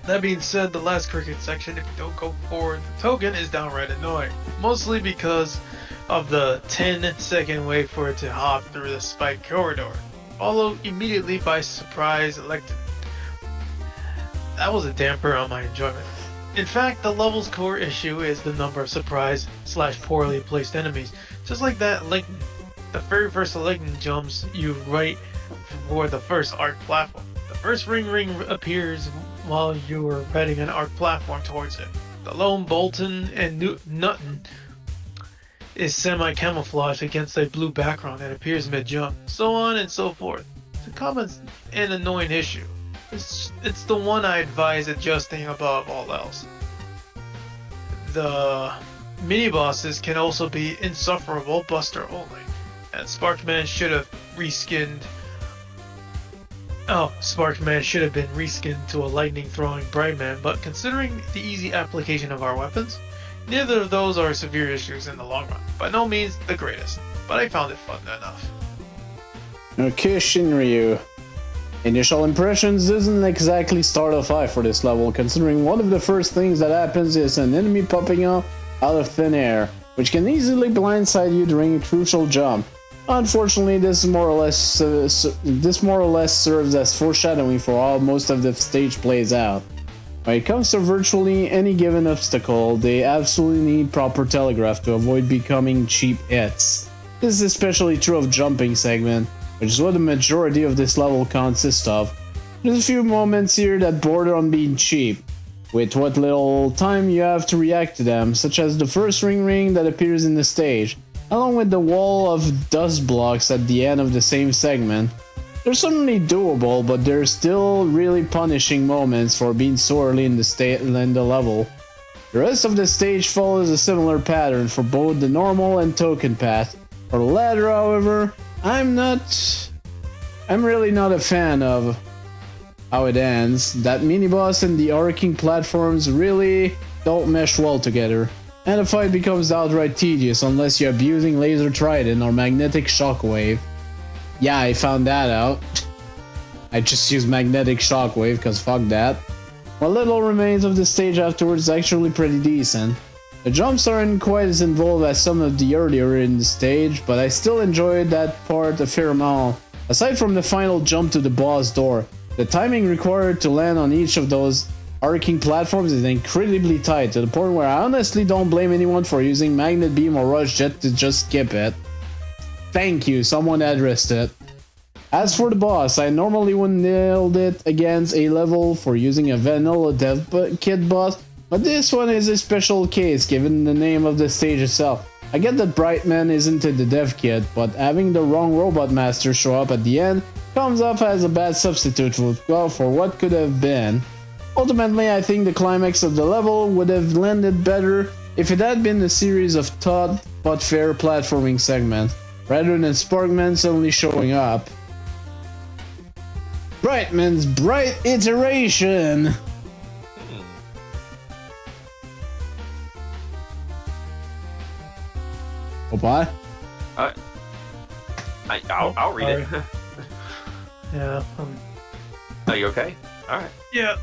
That being said, the last cricket section, if you don't go for the token, is downright annoying. Mostly because of the 10-second wait for it to hop through the spike corridor, followed immediately by surprise elected. That was a damper on my enjoyment. In fact, the level's core issue is the number of surprise/poorly placed enemies. Just like that lightning. The very first lightning jumps you right for the first arc platform. The first ring appears while you are riding an arc platform towards it. The lone Bolton and Nutton is semi-camouflaged against a blue background that appears mid-jump, so on and so forth. It's a common and annoying issue. It's the one I advise adjusting above all else. The mini-bosses can also be insufferable buster only, and Sparkman should have reskinned Oh, Sparkman should have been reskinned to a lightning-throwing Brightman, but considering the easy application of our weapons, neither of those are severe issues in the long run. By no means the greatest, but I found it fun enough. Okay, Shinryu. Initial impressions doesn't exactly start off high for this level, considering one of the first things that happens is an enemy popping up out of thin air, which can easily blindside you during a crucial jump. Unfortunately, this more or less serves as foreshadowing for how most of the stage plays out. When it comes to virtually any given obstacle, they absolutely need proper telegraph to avoid becoming cheap hits. This is especially true of jumping segment, which is what the majority of this level consists of. There's a few moments here that border on being cheap, with what little time you have to react to them, such as the first ring that appears in the stage, along with the wall of dust blocks at the end of the same segment. They're certainly doable, but they're still really punishing moments for being so early in the level. The rest of the stage follows a similar pattern for both the normal and token path. For the latter, however, I'm really not a fan of how it ends. That mini-boss and the arcing platforms really don't mesh well together, and the fight becomes outright tedious unless you're abusing Laser Trident or Magnetic Shockwave. Yeah, I found that out. I just used Magnetic Shockwave, cause fuck that. What little remains of the stage afterwards is actually pretty decent. The jumps aren't quite as involved as some of the earlier in the stage, but I still enjoyed that part a fair amount. Aside from the final jump to the boss door, the timing required to land on each of those arcing platforms is incredibly tight, to the point where I honestly don't blame anyone for using Magnet Beam or Rush Jet to just skip it. Thank you, someone addressed it. As for the boss, I normally wouldn't nailed it against a level for using a vanilla dev kit boss, but this one is a special case given the name of the stage itself. I get that Brightman isn't in the dev kit, but having the wrong Robot Master show up at the end comes off as a bad substitute for what could have been. Ultimately, I think the climax of the level would have landed better if it had been a series of taut but fair platforming segments, rather than Sparkman suddenly showing up. Brightman's bright iteration! What? I'll read it. Yeah. Are you okay? All right. Yeah.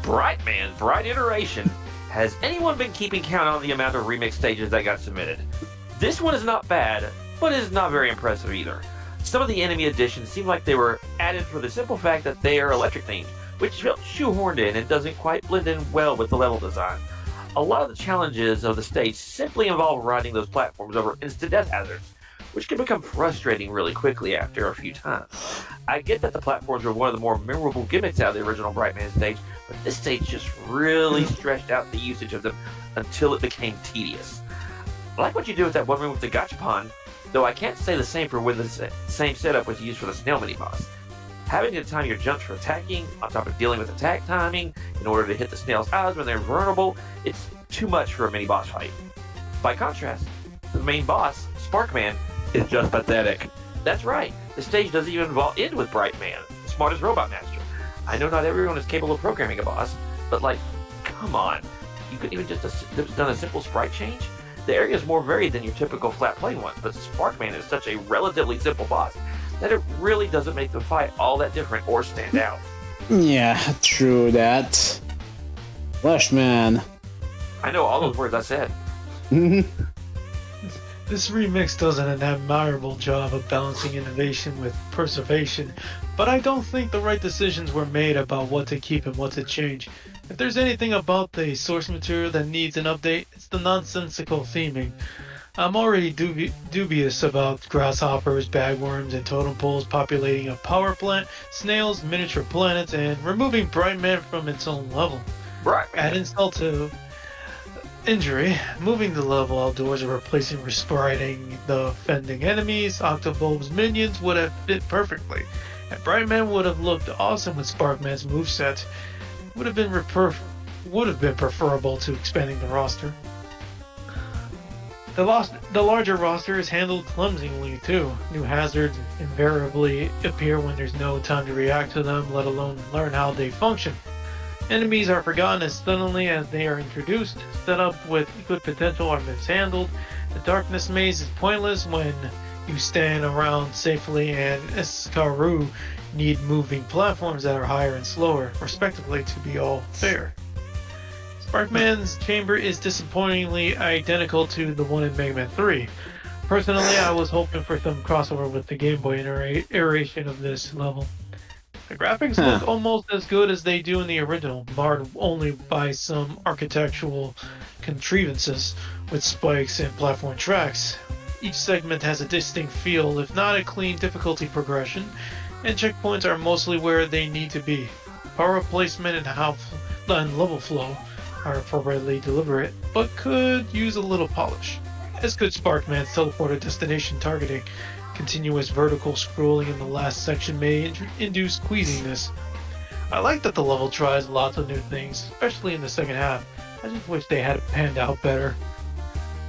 Brightman's bright iteration. Has anyone been keeping count on the amount of remix stages that got submitted? This one is not bad, but is not very impressive either. Some of the enemy additions seem like they were added for the simple fact that they are electric themed, which felt shoehorned in and doesn't quite blend in well with the level design. A lot of the challenges of the stage simply involve riding those platforms over instant death hazards, which can become frustrating really quickly after a few times. I get that the platforms were one of the more memorable gimmicks out of the original Brightman stage, but this stage just really stretched out the usage of them until it became tedious. I like what you do with that one room with the gachapon, though I can't say the same for when the same setup was used for the snail mini-boss. Having to time your jumps for attacking, on top of dealing with attack timing, in order to hit the snail's eyes when they're vulnerable, it's too much for a mini-boss fight. By contrast, the main boss, Sparkman, is just pathetic. That's right, the stage doesn't even end with Brightman, the smartest robot master. I know not everyone is capable of programming a boss, but like, come on, you couldn't even just have done a simple sprite change? The area is more varied than your typical flat plane ones, but Sparkman is such a relatively simple boss that it really doesn't make the fight all that different or stand out. Yeah, true that. Fleshman. I know all those words I said. This remix does an admirable job of balancing innovation with preservation, but I don't think the right decisions were made about what to keep and what to change. If there's anything about the source material that needs an update, it's the nonsensical theming. I'm already dubious about grasshoppers, bagworms, and totem poles populating a power plant, snails, miniature planets, and removing Brightman from its own level. Add insult to injury, moving the level outdoors or replacing respirating the offending enemies, Octobulb's minions would have fit perfectly, and Brightman would have looked awesome with Sparkman's moveset. Would have been preferable to expanding the roster. The larger roster is handled clumsily too. New hazards invariably appear when there's no time to react to them, let alone learn how they function. Enemies are forgotten as suddenly as they are introduced. Set up with good potential are mishandled. The darkness maze is pointless when you stand around safely, and Escaru need moving platforms that are higher and slower, respectively, to be all fair. Sparkman's chamber is disappointingly identical to the one in Megaman 3. Personally, I was hoping for some crossover with the Game Boy iteration of this level. The graphics look almost as good as they do in the original, marred only by some architectural contrivances with spikes and platform tracks. Each segment has a distinct feel, if not a clean difficulty progression, and checkpoints are mostly where they need to be. Power placement and level flow are appropriately deliberate, but could use a little polish. As could Sparkman's teleporter destination targeting. Continuous vertical scrolling in the last section may induce queasiness. I like that the level tries lots of new things, especially in the second half. I just wish they had it panned out better.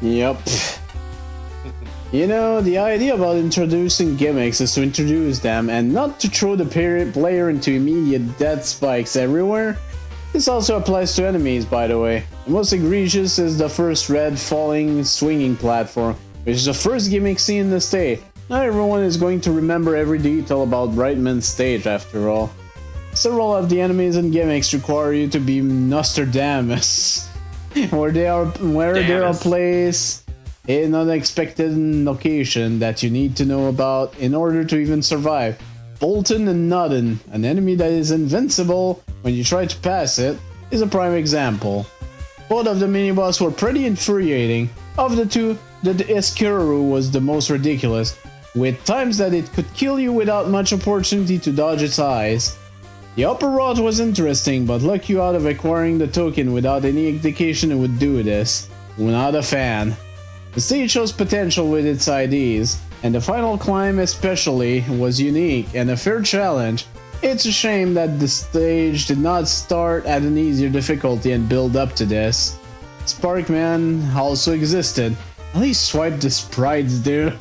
Yep. You know, the idea about introducing gimmicks is to introduce them and not to throw the player into immediate death spikes everywhere. This also applies to enemies, by the way. The most egregious is the first red falling swinging platform, which is the first gimmick seen in the stage. Not everyone is going to remember every detail about Brightman's stage, after all. Several of the enemies and gimmicks require you to be Nostradamus, where they are placed in an unexpected location that you need to know about in order to even survive. Bolton and Nodden, an enemy that is invincible when you try to pass it, is a prime example. Both of the mini-boss were pretty infuriating. Of the two, the Escuru was the most ridiculous, with times that it could kill you without much opportunity to dodge its eyes. The upper rod was interesting, but lucked you out of acquiring the token without any indication it would do this. Not a fan. The stage shows potential with its IDs, and the final climb especially was unique and a fair challenge. It's a shame that the stage did not start at an easier difficulty and build up to this. Sparkman also existed. At least swipe the sprites, dude.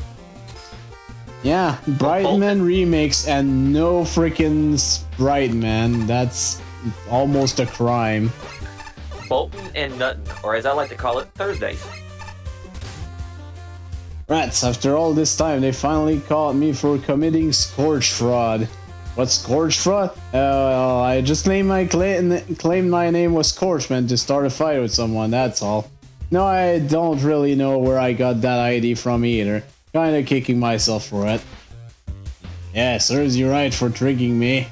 Yeah, Brightman remix and no freaking Sprite, man. That's almost a crime. Bolton and Nutton, or as I like to call it, Thursdays. Rats, after all this time, they finally caught me for committing Scorch Fraud. What's Scorch Fraud? I just claimed my name was Scorchman to start a fight with someone, that's all. No, I don't really know where I got that ID from either. Kinda kicking myself for it. Yeah, serves you right for tricking me.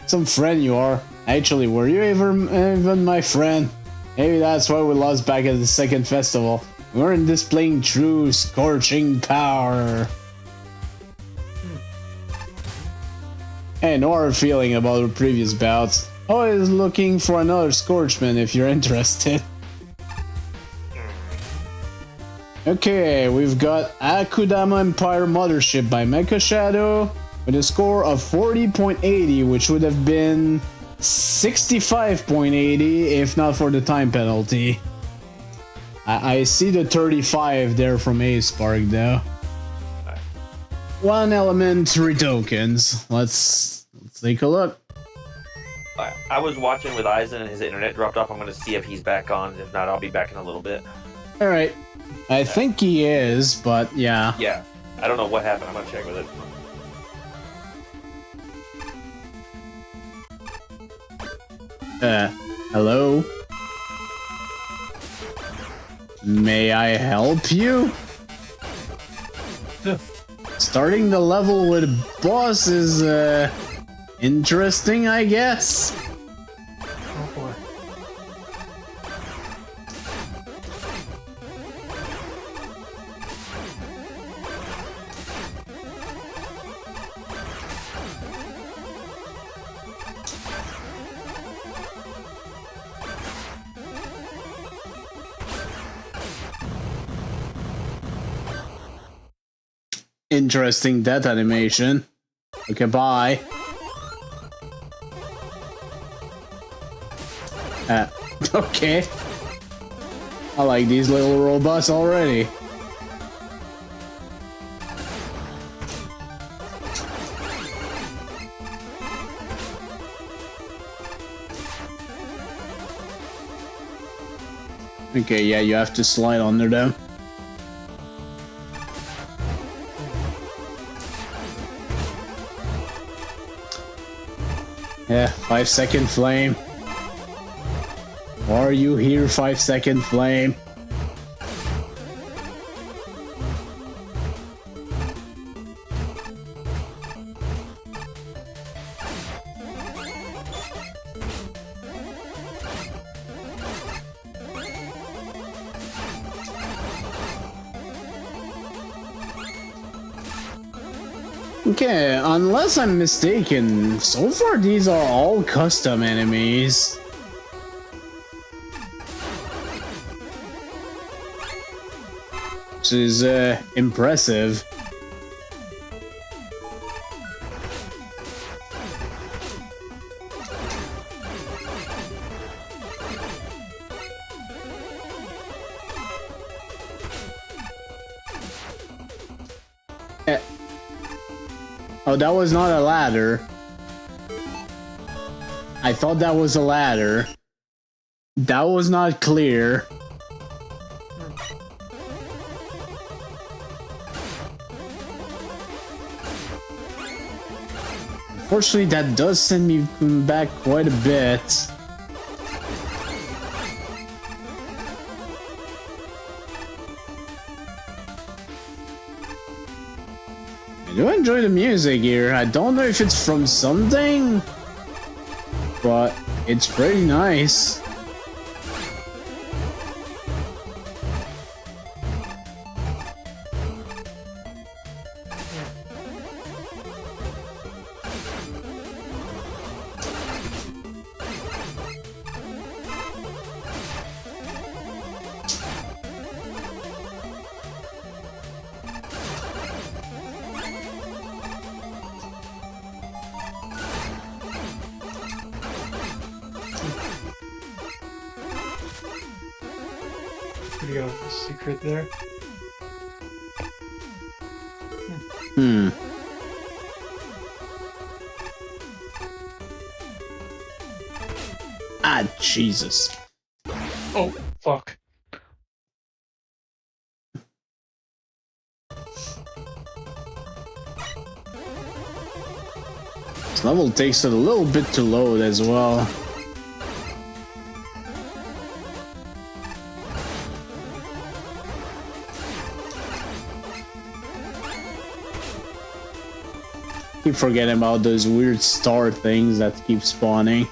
Some friend you are. Actually, were you even my friend? Maybe that's why we lost back at the second festival. We weren't displaying true scorching power. Hey, no hard feeling about our previous bouts. Always looking for another Scorchman if you're interested. Okay, we've got Akudama Empire Mothership by Mecha Shadow with a score of 40.80, which would have been 65.80 if not for the time penalty. I see the 35 there from A-Spark though. One element, 3 tokens. Let's take a look. I was watching with Eisen and his internet dropped off. I'm going to see if he's back on. If not, I'll be back in a little bit. Alright. I think he is, but yeah. Yeah. I don't know what happened. I'm going to check with it. Hello? May I help you? Starting the level with boss is, interesting, I guess. Oh boy. Interesting death animation. Okay, bye. Okay. I like these little robots already. Okay, yeah, you have to slide under them. Yeah, 5-second flame. Are you here, 5-second flame? Okay, unless I'm mistaken, so far these are all custom enemies. Which is impressive. Oh, that was not a ladder. I thought that was a ladder. That was not clear. Unfortunately, that does send me back quite a bit. I do enjoy the music here. I don't know if it's from something, but it's pretty nice. We got a secret there. Hmm. Ah, Jesus. Oh, fuck. This level takes a little bit to load as well. Keep forgetting about those weird star things that keep spawning.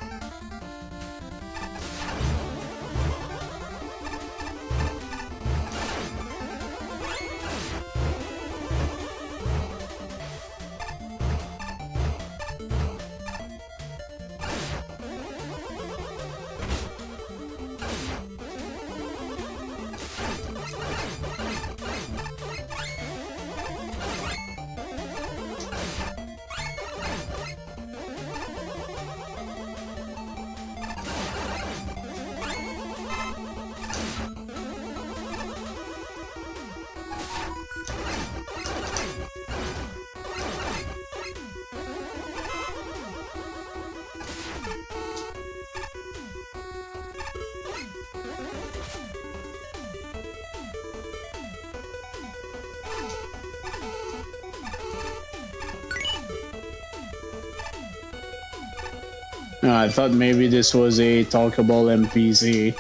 I thought maybe this was a talkable NPC.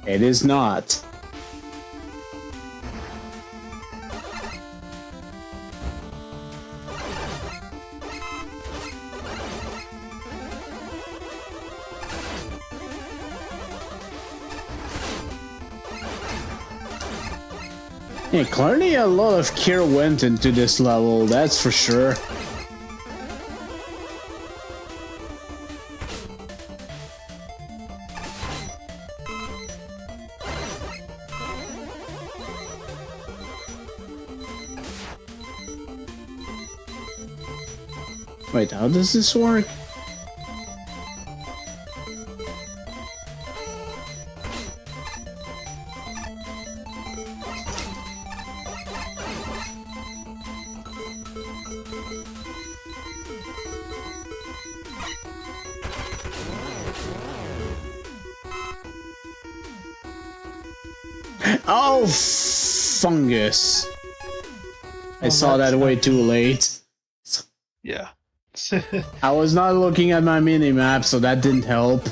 It is not. Yeah, clearly a lot of care went into this level, that's for sure. Wait, how does this work? Oh, fungus. I saw that way too late. Yeah. I was not looking at my mini-map, so that didn't help.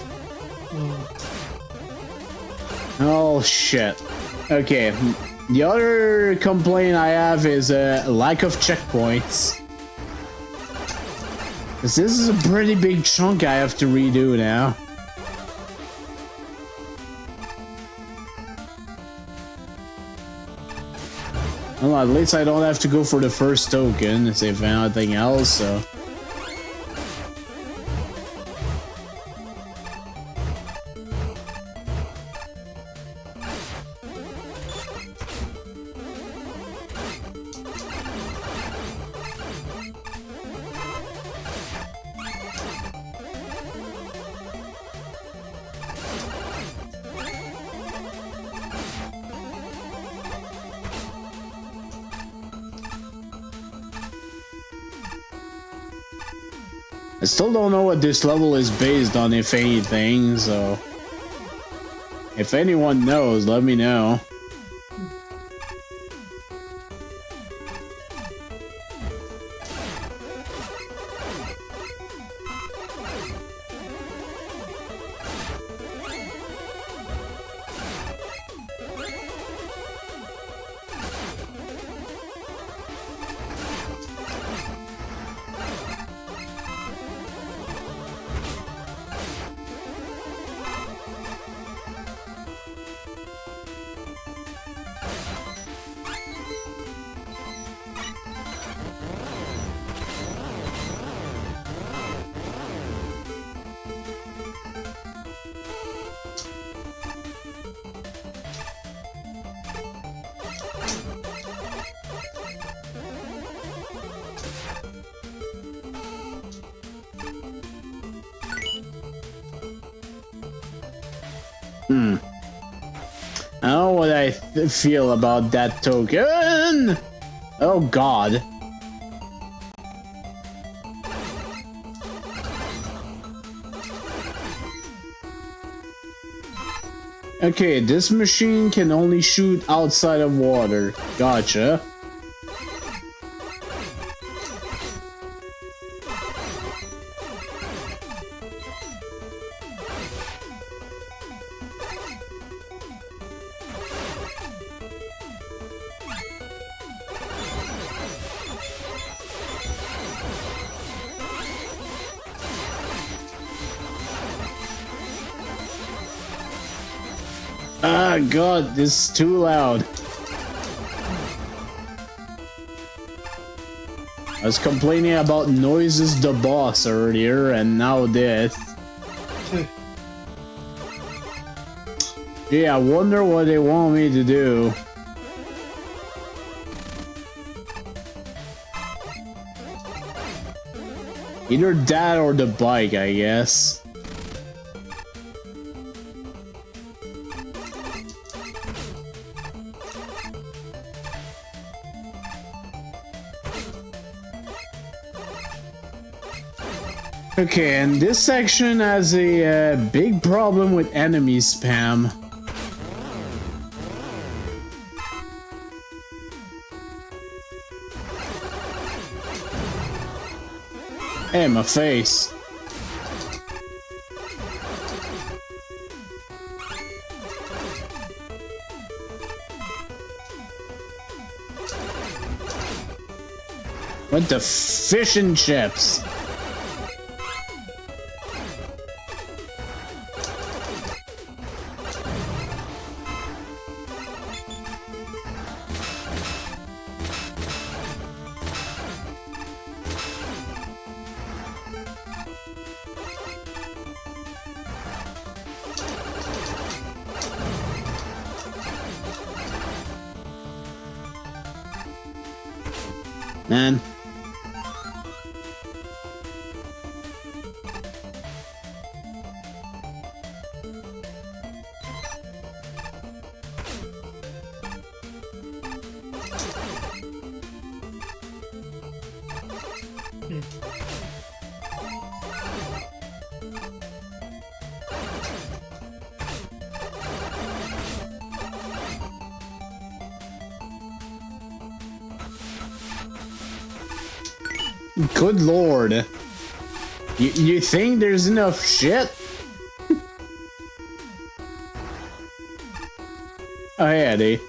Oh, shit. Okay, the other complaint I have is lack of checkpoints. Because this is a pretty big chunk I have to redo now. Well, at least I don't have to go for the first token if anything else, so... I still don't know what this level is based on, if anything, so... If anyone knows, let me know. I don't know what I feel about that token. Oh god. Okay, this machine can only shoot outside of water. Gotcha. Ah, god, this is too loud. I was complaining about noises the boss earlier, and now this. Yeah, I wonder what they want me to do. Either that or the bike, I guess. Okay, and this section has a big problem with enemy spam. Hey, my face. What the fish and chips? Man. Good lord. You think there's enough shit? Oh, hey, Eddie.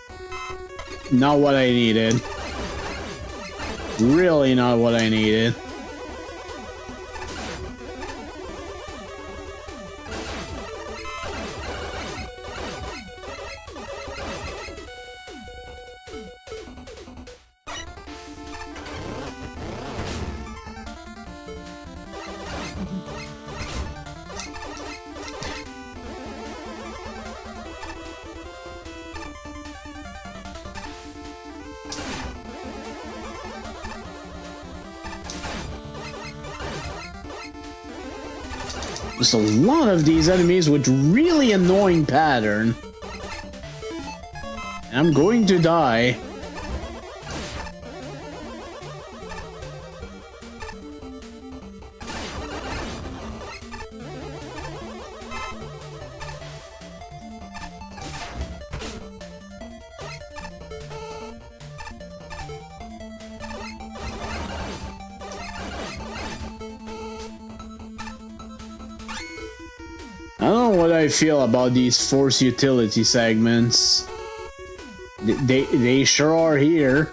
Not what I needed. Really not what I needed. There's a lot of these enemies with really annoying pattern. I'm going to die. I don't know what I feel about these force utility segments. They sure are here.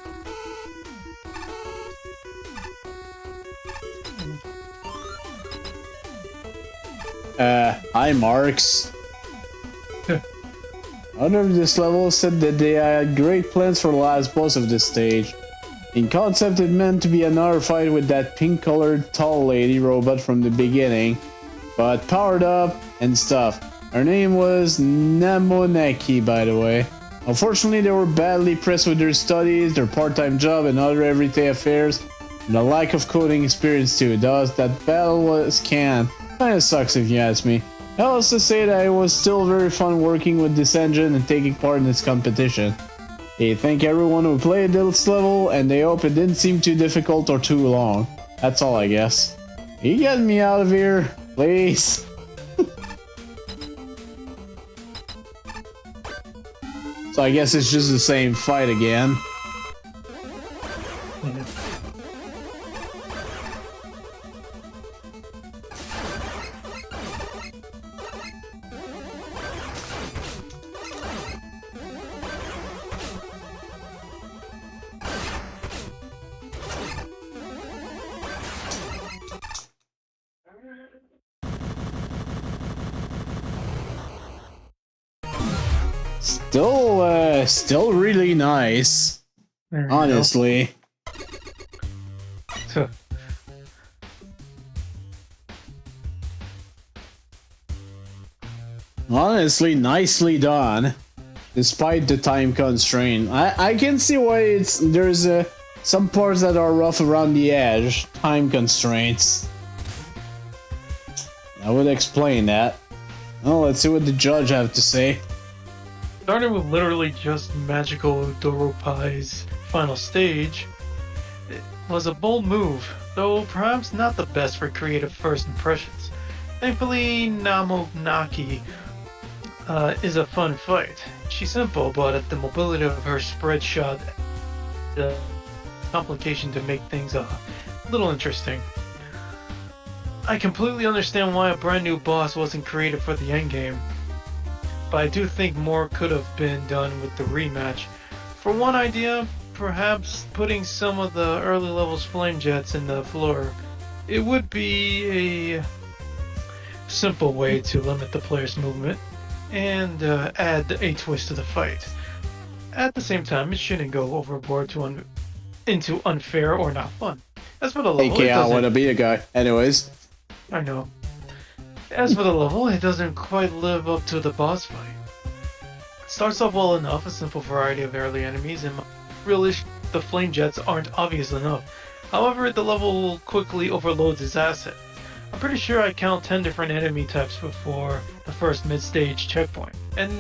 Hi Marks. Owner of this level said that they had great plans for the last boss of this stage. In concept, it meant to be another fight with that pink-colored tall lady robot from the beginning, but powered up and stuff. Her name was Namoneki, by the way. Unfortunately, they were badly pressed with their studies, their part-time job, and other everyday affairs, and a lack of coding experience too. Thus, that battle was canned. Kinda sucks if you ask me. I also say that it was still very fun working with this engine and taking part in this competition. Hey, thank everyone who played this level, and they hope it didn't seem too difficult or too long. That's all, I guess. Are you getting me out of here? Please? So I guess it's just the same fight again. Still really nice. Honestly. Honestly, nicely done. Despite the time constraint. I can see why there's some parts that are rough around the edge. Time constraints. I would explain that. Oh, let's see what the judge have to say. Starting with literally just Magical Doropai's final stage, it was a bold move, though perhaps not the best for creative first impressions. Thankfully, Namonaki is a fun fight. She's simple, but the mobility of her spread shot, the complication to make things a little interesting. I completely understand why a brand new boss wasn't created for the endgame, but I do think more could have been done with the rematch. For one idea, perhaps putting some of the early levels flame jets in the floor. It would be a simple way to limit the player's movement and add a twist to the fight. At the same time, it shouldn't go overboard into unfair or not fun. As for the level, I want to be a guy. Anyways. I know. As for the level, it doesn't quite live up to the boss fight. It starts off well enough, a simple variety of early enemies, and really the flame jets aren't obvious enough. However, the level quickly overloads its assets. I'm pretty sure I count 10 different enemy types before the first mid-stage checkpoint, and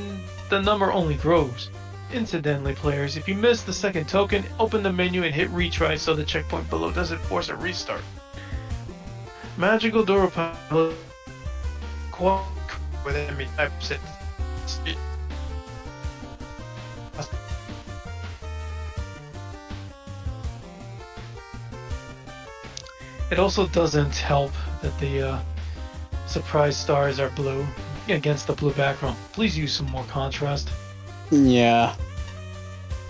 the number only grows. Incidentally, players, if you miss the second token, open the menu and hit retry so the checkpoint below doesn't force a restart. Magical Doropai with enemy types. It also doesn't help that the surprise stars are blue against the blue background. Please use some more contrast. Yeah.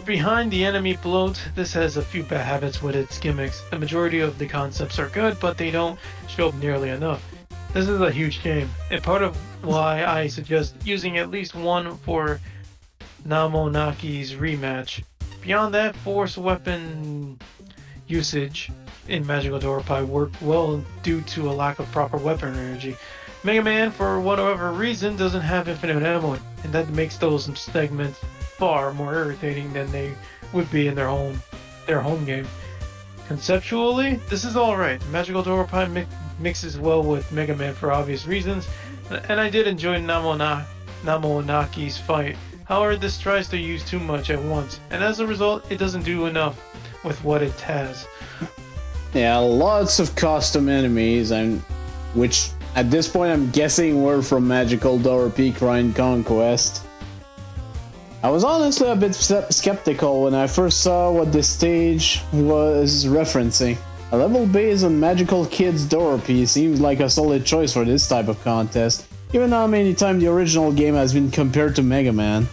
Behind the enemy bloat, this has a few bad habits with its gimmicks. The majority of the concepts are good, but they don't show up nearly enough. This is a huge shame, and part of why I suggest using at least one for Namonaki's rematch. Beyond that, force weapon usage in Magical Doropai worked well due to a lack of proper weapon energy. Megaman, for whatever reason, doesn't have infinite ammo, and that makes those segments far more irritating than they would be in their home game. Conceptually, this is alright. Magical Doropai mixes well with Megaman for obvious reasons, and I did enjoy Namonaki's fight. However, this tries to use too much at once, and as a result, it doesn't do enough with what it has. Yeah, lots of custom enemies, which at this point I'm guessing were from Magical Doropai Shrine Conquest. I was honestly a bit skeptical when I first saw what this stage was referencing. A level based on Magical Kids Doropai seems like a solid choice for this type of contest, given how many times the original game has been compared to Mega Man.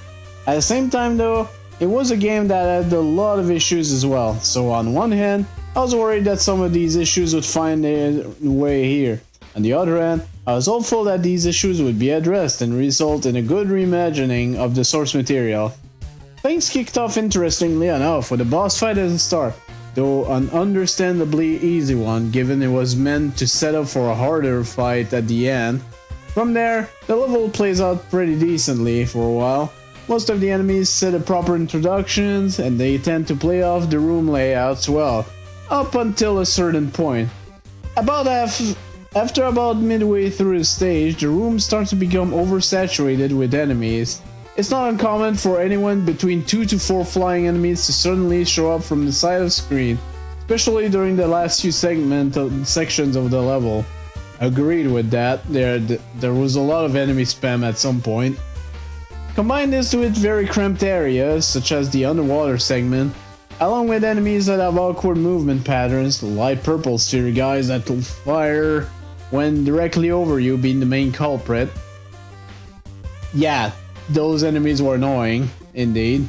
At the same time though, it was a game that had a lot of issues as well, so on one hand, I was worried that some of these issues would find their way here. On the other hand, I was hopeful that these issues would be addressed and result in a good reimagining of the source material. Things kicked off interestingly enough with a boss fight at the start, though an understandably easy one given it was meant to set up for a harder fight at the end. From there, the level plays out pretty decently for a while. Most of the enemies set up proper introductions and they tend to play off the room layouts well, up until a certain point. After about midway through the stage, the room starts to become oversaturated with enemies. It's not uncommon for anyone between 2 to 4 flying enemies to suddenly show up from the side of the screen, especially during the last few sections of the level. Agreed with that, there was a lot of enemy spam at some point. Combine this with very cramped areas, such as the underwater segment, along with enemies that have awkward movement patterns, the light purple sphere guys that will fire when directly over you being the main culprit. Yeah, those enemies were annoying, indeed.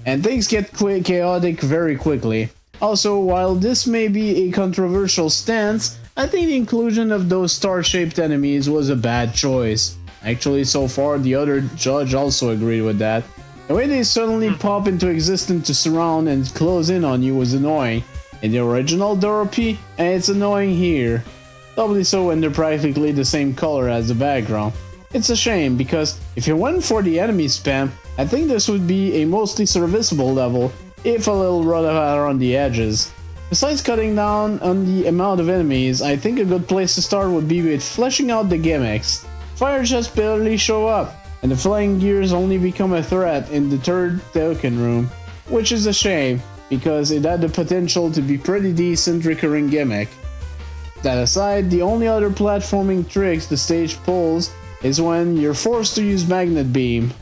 And things get chaotic very quickly. Also, while this may be a controversial stance, I think the inclusion of those star-shaped enemies was a bad choice. Actually, so far, the other judge also agreed with that. The way they suddenly pop into existence to surround and close in on you was annoying in the original Doropai, and it's annoying here. Doubly so when they're practically the same color as the background. It's a shame, because if you went for the enemy spam, I think this would be a mostly serviceable level, if a little rough around the edges. Besides cutting down on the amount of enemies, I think a good place to start would be with fleshing out the gimmicks. Fire just barely show up, and the flying gears only become a threat in the third token room, which is a shame, because it had the potential to be pretty decent recurring gimmick. That aside, the only other platforming tricks the stage pulls is when you're forced to use Magnet Beam.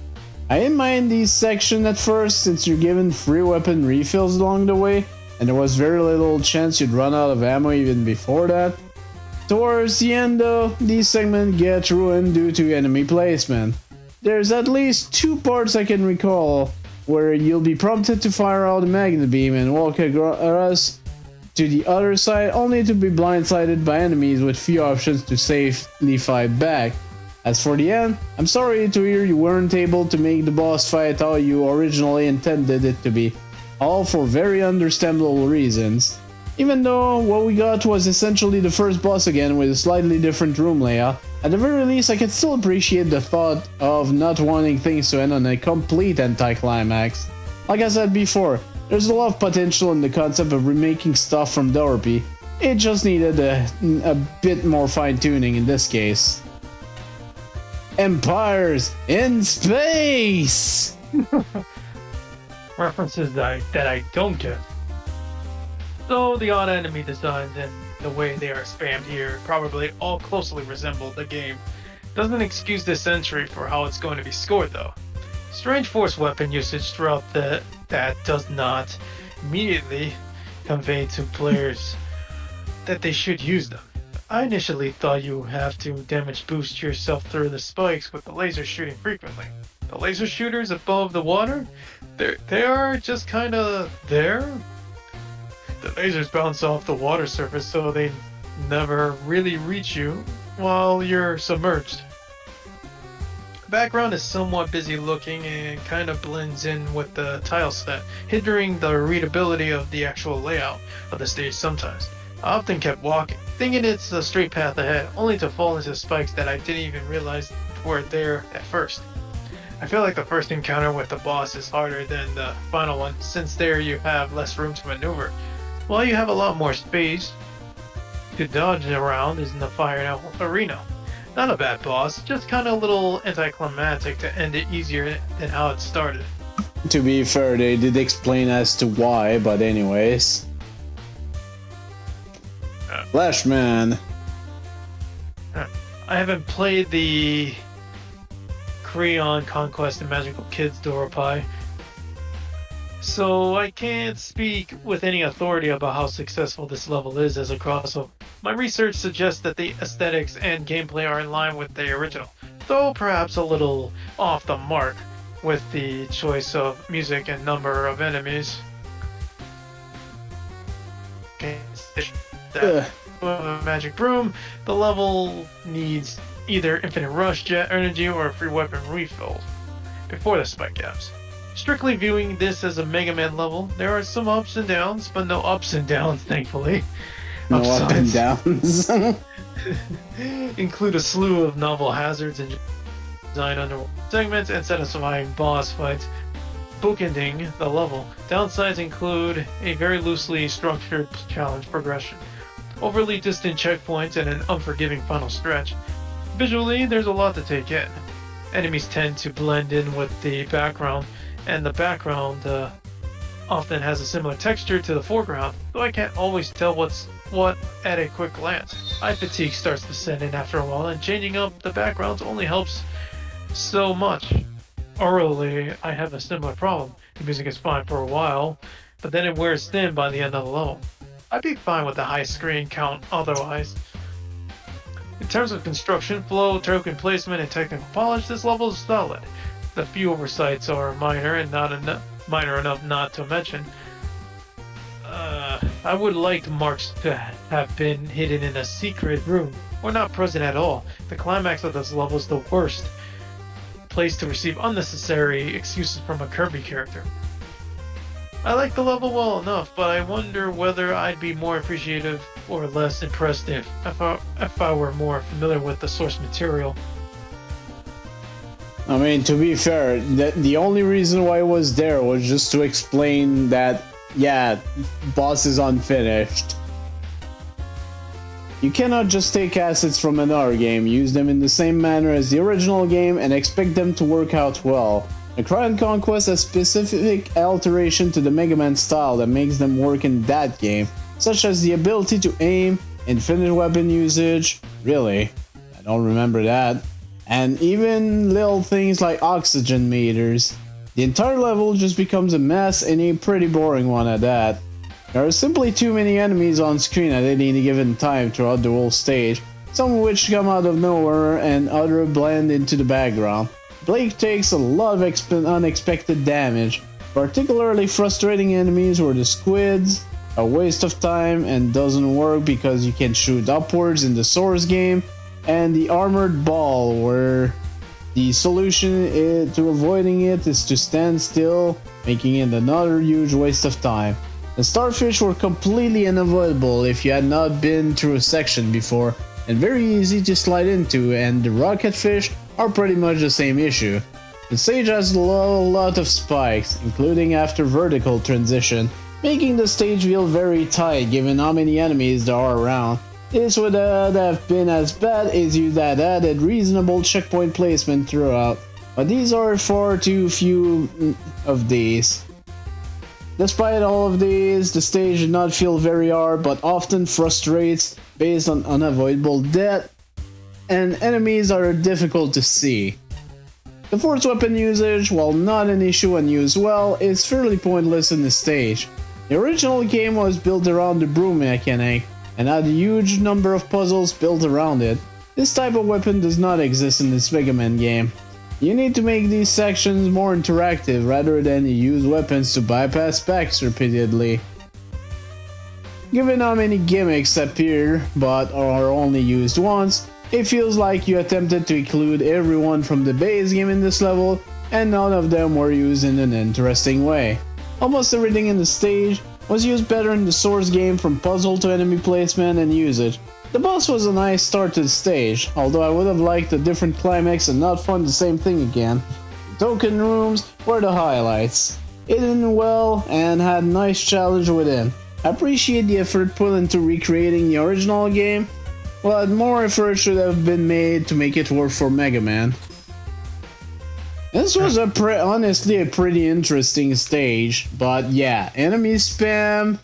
I didn't mind these sections at first since you're given free weapon refills along the way, and there was very little chance you'd run out of ammo even before that. Towards the end though, these segments get ruined due to enemy placement. There's at least 2 parts I can recall where you'll be prompted to fire out a magnet beam and walk across to the other side only to be blindsided by enemies with few options to safely fight back. As for the end, I'm sorry to hear you weren't able to make the boss fight how you originally intended it to be, all for very understandable reasons. Even though what we got was essentially the first boss again with a slightly different room layout, at the very least I can still appreciate the thought of not wanting things to end on a complete anticlimax. Like I said before, there's a lot of potential in the concept of remaking stuff from Doropai. It just needed a bit more fine-tuning in this case. Empires in space! References that I don't get. Though the odd enemy designs and the way they are spammed here probably all closely resemble the game, doesn't excuse this entry for how it's going to be scored though. Strange force weapon usage throughout that does not immediately convey to players that they should use them. I initially thought you have to damage boost yourself through the spikes with the laser shooting frequently. The laser shooters above the water, they are just kind of there. The lasers bounce off the water surface, so they never really reach you while you're submerged. The background is somewhat busy looking and kind of blends in with the tile set, hindering the readability of the actual layout of the stage sometimes. I often kept walking, thinking it's a straight path ahead, only to fall into spikes that I didn't even realize were there at first. I feel like the first encounter with the boss is harder than the final one, since there you have less room to maneuver, while you have a lot more space to dodge around is in the fire arena. Not a bad boss, just kind of a little anticlimactic to end it easier than how it started. To be fair, they did explain as to why, but anyways. Flashman. I haven't played the Crayon Conquest and Magical Kids Doropai, so I can't speak with any authority about how successful this level is as a crossover. My research suggests that the aesthetics and gameplay are in line with the original, though perhaps a little off the mark with the choice of music and number of enemies. A magic broom, the level needs either infinite rush jet energy or free weapon refills before the spike gaps. Strictly viewing this as a Mega Man level, there are some ups and downs, but no ups and downs, thankfully. No ups and downs. Include a slew of novel hazards and design underworld segments and satisfying boss fights, bookending the level. Downsides include a very loosely structured challenge progression, overly distant checkpoints, and an unforgiving final stretch. Visually, there's a lot to take in. Enemies tend to blend in with the background, and the background often has a similar texture to the foreground, though I can't always tell what's what at a quick glance. Eye fatigue starts to set in after a while, and changing up the backgrounds only helps so much. Orally, I have a similar problem. The music is fine for a while, but then it wears thin by the end of the level. I'd be fine with the high screen count otherwise. In terms of construction, flow, token placement, and technical polish, this level is solid. The few oversights are minor and minor enough not to mention. I would like marks to have been hidden in a secret room, or not present at all. The climax of this level is the worst place to receive unnecessary excuses from a Kirby character. I like the level well enough, but I wonder whether I'd be more appreciative or less impressed if I were more familiar with the source material. I mean, to be fair, the only reason why it was there was just to explain that, yeah, boss is unfinished. You cannot just take assets from another game, use them in the same manner as the original game, and expect them to work out well. The Crayon Conquest has specific alteration to the Mega Man style that makes them work in that game, such as the ability to aim, infinite weapon usage, really, I don't remember that, and even little things like oxygen meters. The entire level just becomes a mess and a pretty boring one at that. There are simply too many enemies on screen at any given time throughout the whole stage, some of which come out of nowhere and others blend into the background. Blake takes a lot of unexpected damage. Particularly frustrating enemies were the squids, a waste of time and doesn't work because you can shoot upwards in the source game, and the armored ball, where the solution to avoiding it is to stand still, making it another huge waste of time. The starfish were completely unavoidable if you had not been through a section before, and very easy to slide into, and the rocket fish are pretty much the same issue. The stage has a lot of spikes, including after vertical transition, making the stage feel very tight given how many enemies there are around. This would have been as bad as you had added reasonable checkpoint placement throughout, but these are far too few of these. Despite all of these, the stage did not feel very hard, but often frustrates based on unavoidable death, and enemies are difficult to see. The force weapon usage, while not an issue when used well, is fairly pointless in this stage. The original game was built around the broom mechanic and had a huge number of puzzles built around it. This type of weapon does not exist in this Megaman game. You need to make these sections more interactive rather than use weapons to bypass specs repeatedly. Given how many gimmicks appear but are only used once, it feels like you attempted to include everyone from the base game in this level, and none of them were used in an interesting way. Almost everything in the stage was used better in the source game, from puzzle to enemy placement and usage. The boss was a nice start to the stage, although I would have liked a different climax and not fun the same thing again. The token rooms were the highlights. It ended well and had a nice challenge within. I appreciate the effort put into recreating the original game, but more effort should have been made to make it work for Megaman. This was honestly a pretty interesting stage, but yeah, enemy spam,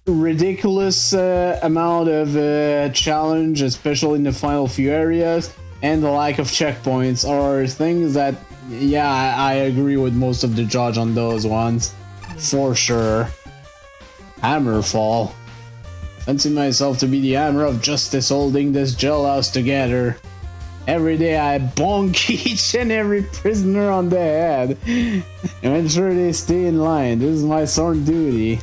ridiculous amount of challenge, especially in the final few areas, and the lack of checkpoints are things that, yeah, I agree with most of the judge on those ones, for sure. Hammerfall. Fancy myself to be the hammer of justice holding this jailhouse together. Every day I bonk each and every prisoner on the head and ensure they stay in line. This is my sworn duty.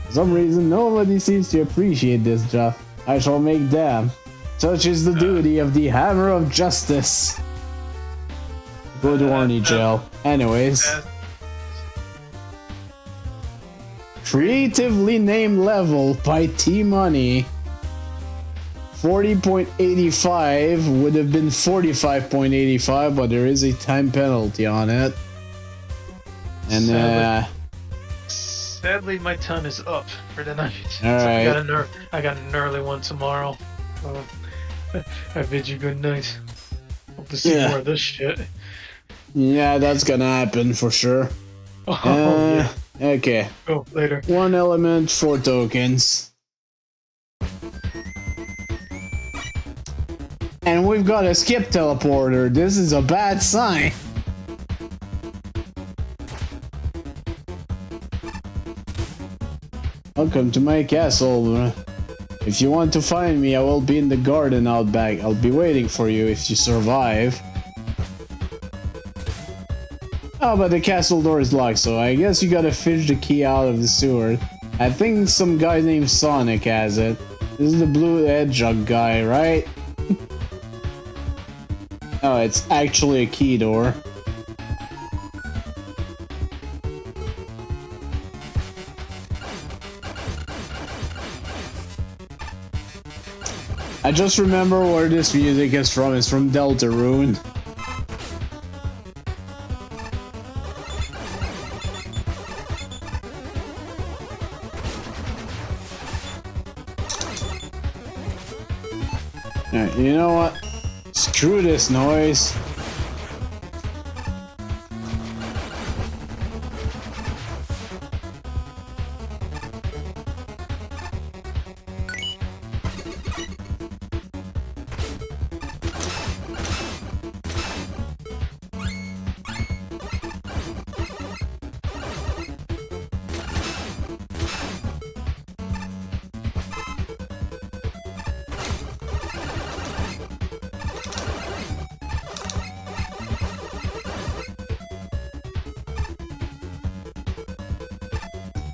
For some reason, nobody seems to appreciate this job. I shall make them. Such is the duty of the hammer of justice. Good warning, jail. Anyways. Creatively named level by T-Money. 40.85 would have been 45.85, but there is a time penalty on it. And sadly my ton is up for the night. All So right. I got an early one tomorrow. I bid you good night. Hope to see more of this shit. Yeah, that's gonna happen for sure. Oh yeah. Okay. Go later. 1 element, 4 tokens. And we've got a skip teleporter. This is a bad sign. Welcome to my castle. If you want to find me, I will be in the garden out back. I'll be waiting for you if you survive. Oh, but the castle door is locked, so I guess you gotta fish the key out of the sewer. I think some guy named Sonic has it. This is the blue hedgehog guy, right? Oh, it's actually a key door. I just remember where this music is from. It's from Deltarune. Alright, you know what? Screw this noise.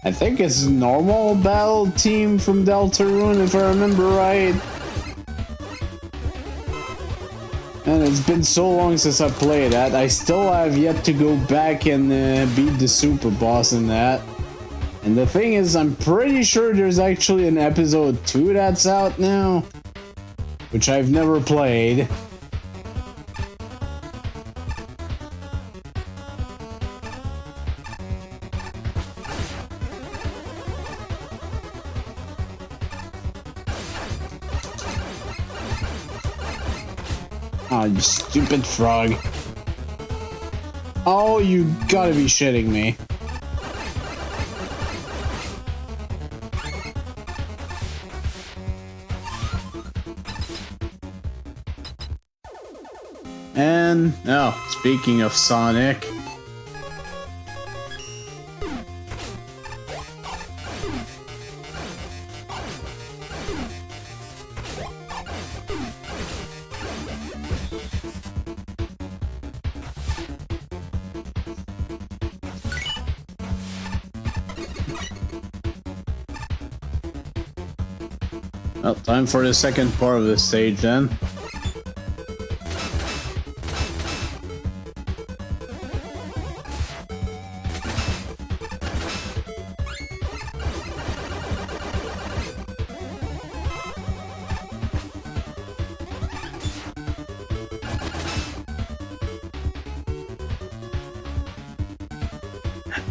I think it's normal battle team from Deltarune, if I remember right. And it's been so long since I played that. I still have yet to go back and beat the super boss in that. And the thing is, I'm pretty sure there's actually an episode 2 that's out now, which I've never played. Oh, you stupid frog. Oh, you gotta be shitting me. And, oh, speaking of Sonic. Well, time for the second part of the stage then.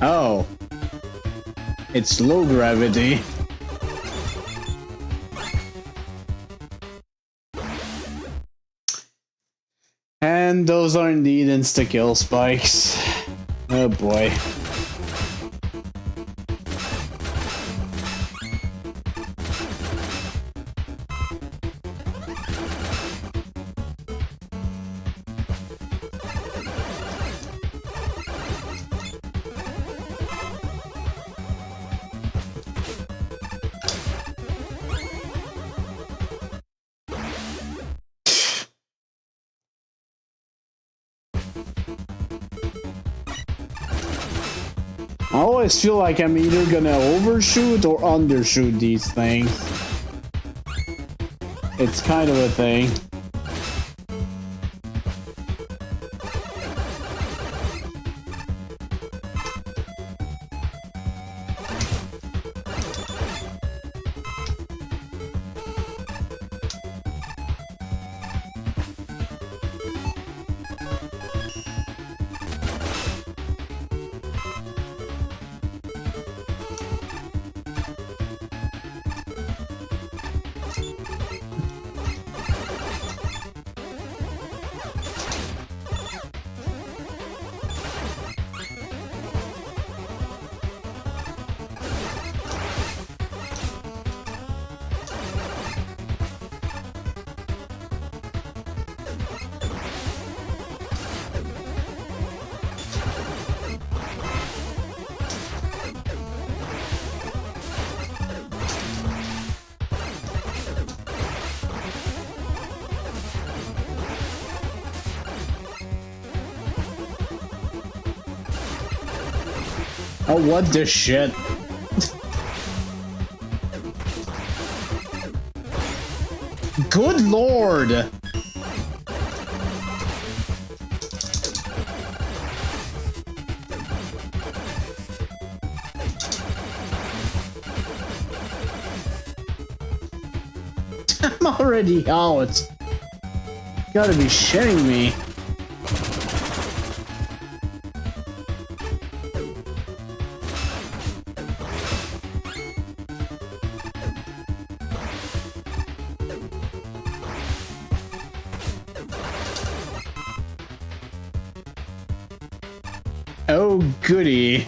Oh. It's low gravity. And those are indeed insta-kill spikes. Oh boy. I always feel like I'm either gonna overshoot or undershoot these things. It's kind of a thing. Oh, what the shit? Good lord! I'm already out. Gotta be shitting me. Oh, goody.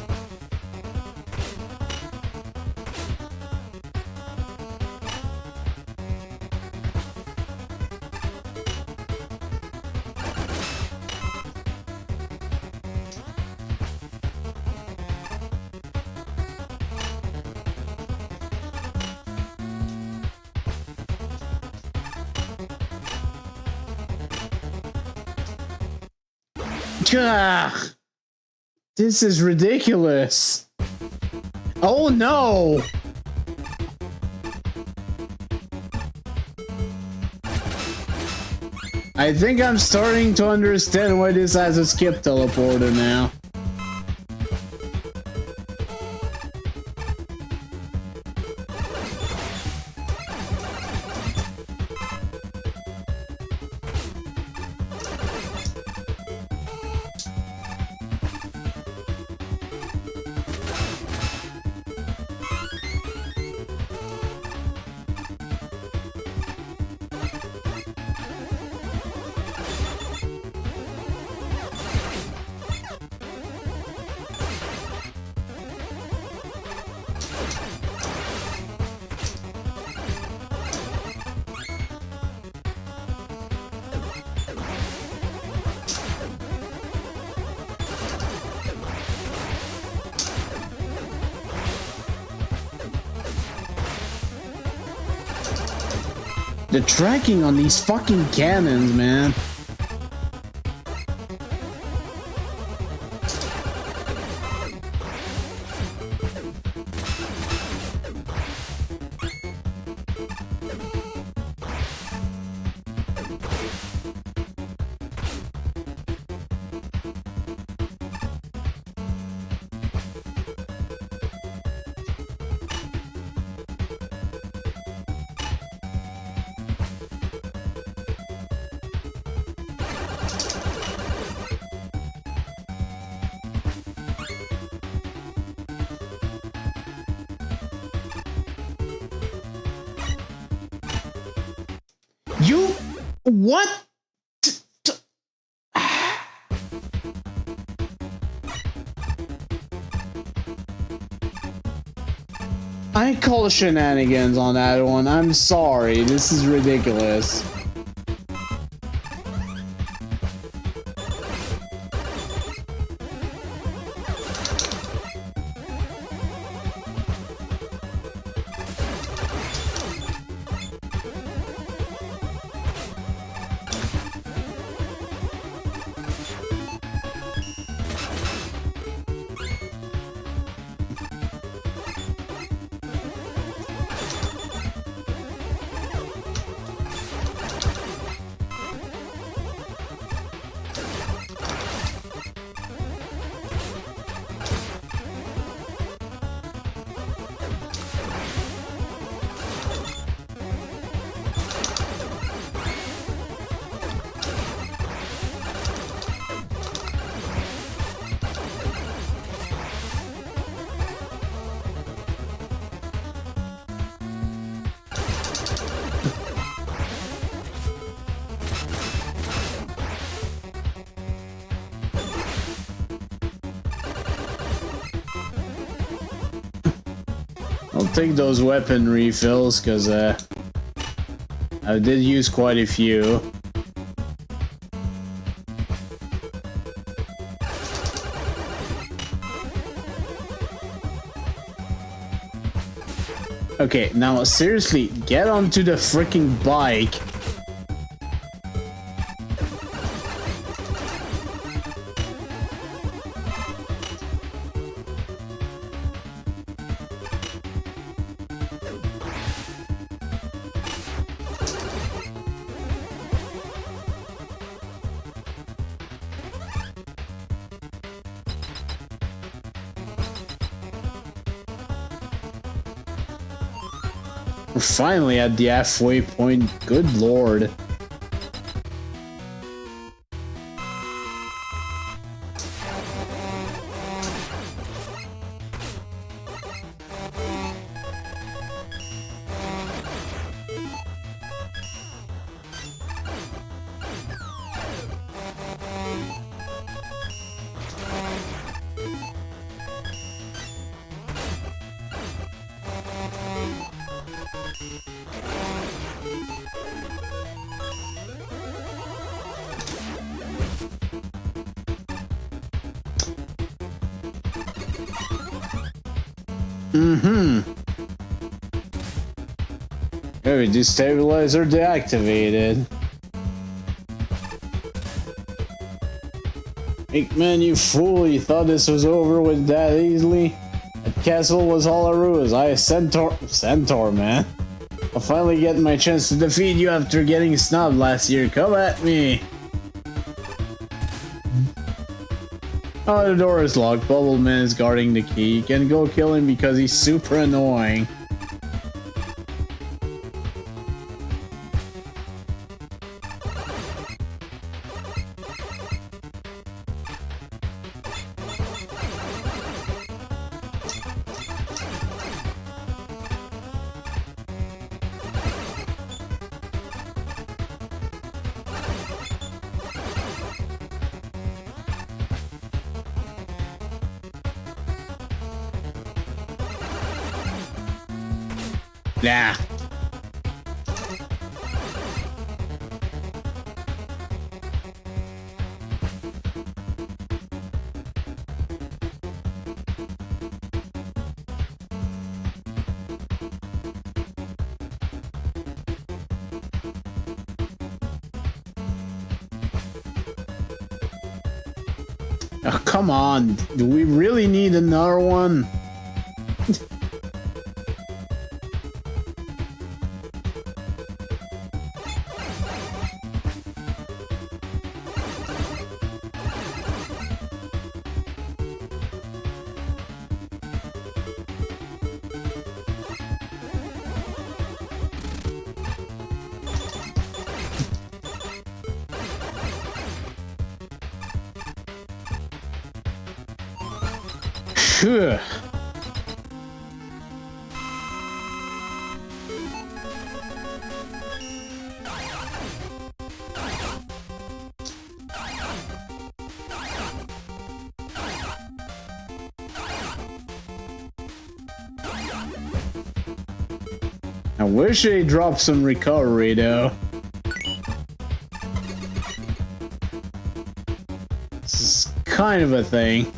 Gah! This is ridiculous. Oh no! I think I'm starting to understand why this has a skip teleporter now. The tracking on these fucking cannons, man. What? I call shenanigans on that one. I'm sorry. This is ridiculous. I'll take those weapon refills, because I did use quite a few. Okay, now seriously, get onto the freaking bike. We're finally at the halfway point. Good lord. Maybe destabilizer deactivated. Megaman, you fool, you thought this was over with that easily? That castle was all a ruse. Centaur, man. I'll finally get my chance to defeat you after getting snubbed last year. Come at me. Oh, the door is locked. Bubbleman is guarding the key. You can go kill him because he's super annoying. Nah. Oh, come on. Do we really need another one? Phew. I wish they dropped some recovery though. This is kind of a thing.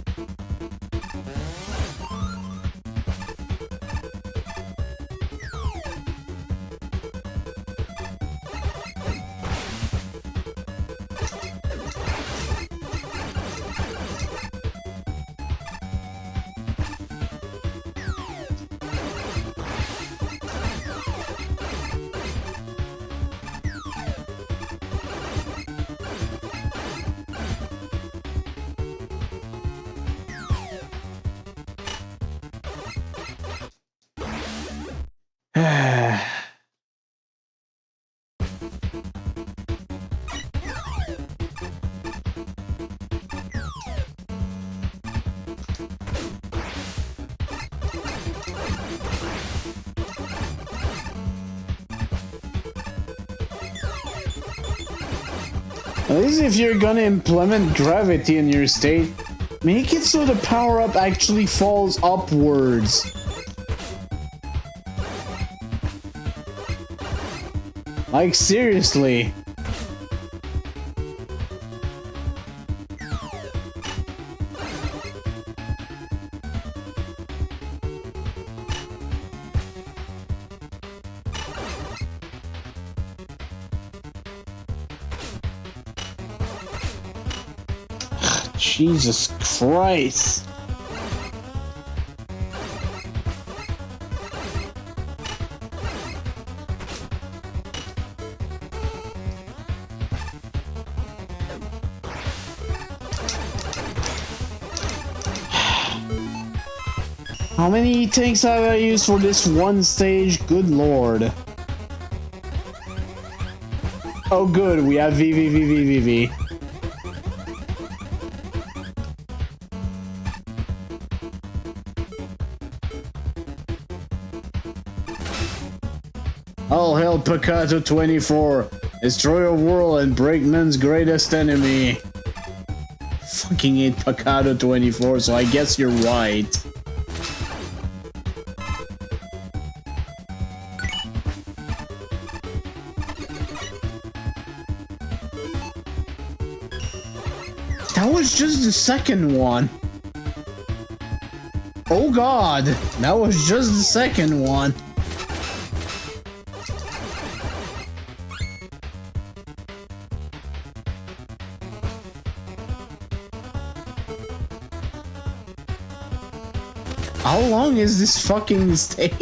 At least if you're gonna implement gravity in your state, make it so the power-up actually falls upwards. Like, seriously. Jesus Christ. How many tanks have I used for this one stage? Good lord. Oh good, we have VVVVVV. All hail Piccato 24. Destroy a world and break men's greatest enemy. Fucking hate Piccato 24, so I guess you're right. That was just the second one. Oh god, that was just the second one. How long is this fucking stage?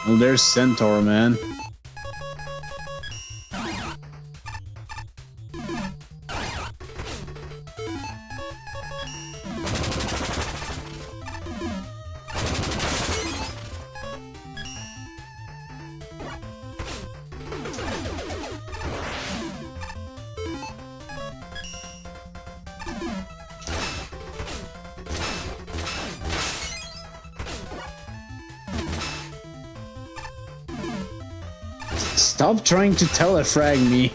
Well, there's Centaur, man. Stop trying to telefrag me.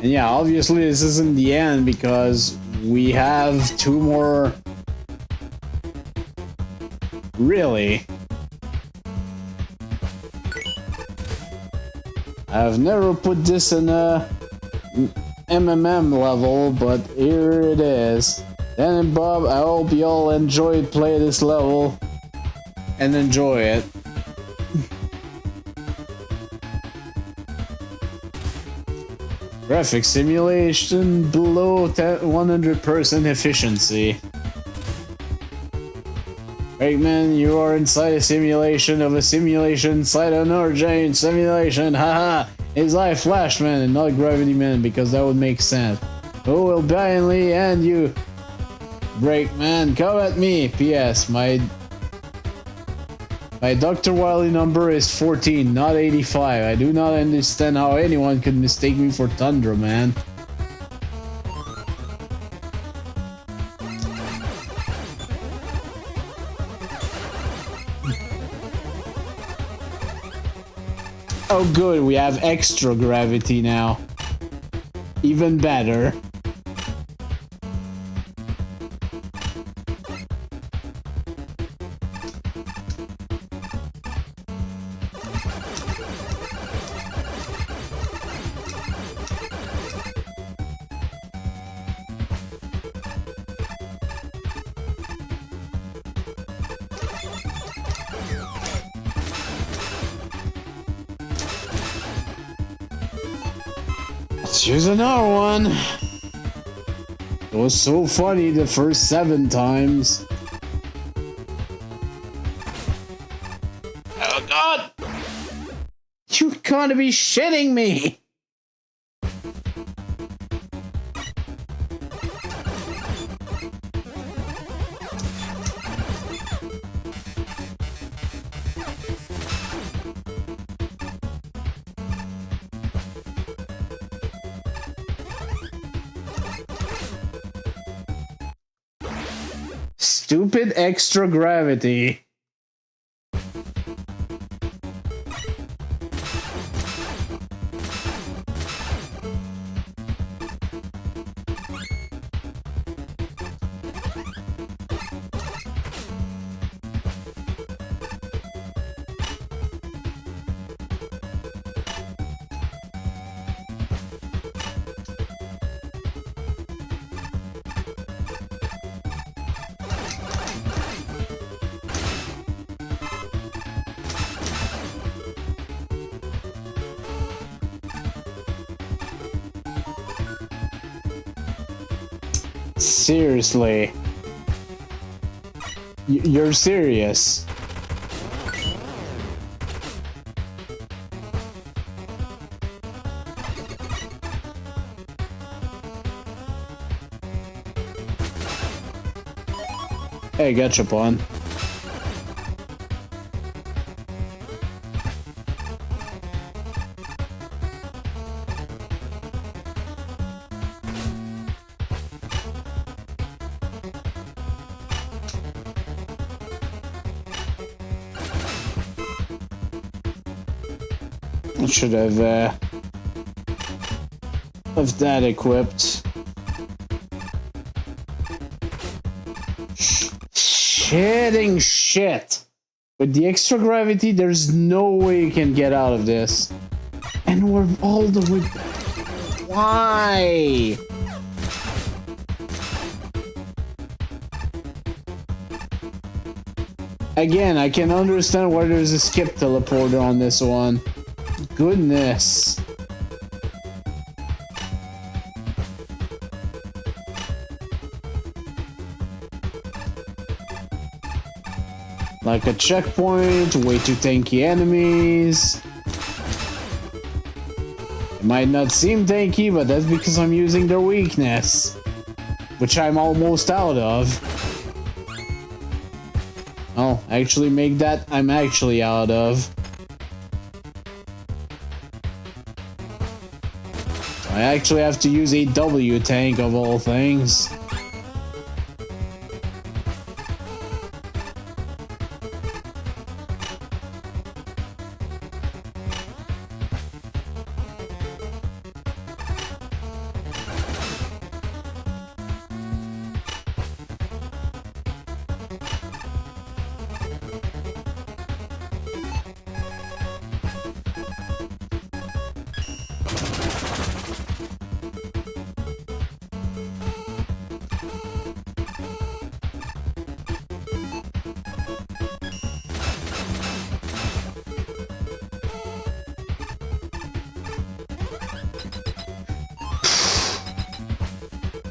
And yeah, obviously this isn't the end because we have two more. Really? I've never put this in a MMM level, but here it is. Dan and Bob, I hope y'all enjoyed playing this level. And enjoy it. Graphic simulation below 100% efficiency. Eggman, you are inside a simulation of a simulation inside another giant simulation. Haha! It's like Flashman and not Gravity Man because that would make sense. Who will valiantly end you? Breakman, come at me. P.S. My Dr. Wily number is 14, not 85. I do not understand how anyone could mistake me for Tundra, man. Oh good, we have extra gravity now. Even better. Let's use another one. It was so funny the first 7 times. Oh god! You gotta be shitting me! Stupid extra gravity. Seriously. You're serious. Hey, gotcha, pawn. I should have left that equipped. Shitting shit! With the extra gravity, there's no way you can get out of this. And we're all the way back. Why? Again, I can understand why there's a skip teleporter on this one. Goodness. Like a checkpoint, way too tanky enemies. It might not seem tanky, but that's because I'm using their weakness, which I'm almost out of. Oh, actually make that I'm actually out of. I actually have to use a W tank of all things.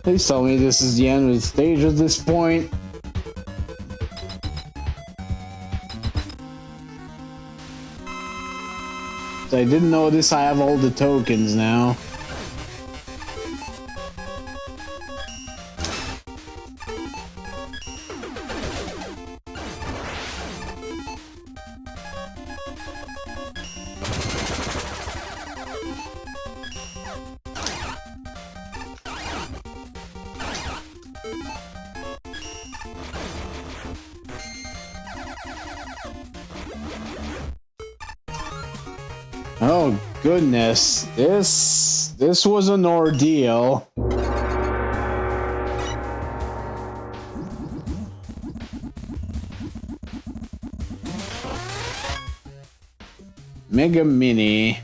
Please tell me this is the end of the stage at this point. I didn't notice I have all the tokens now. Oh goodness, this was an ordeal. Mega Mini.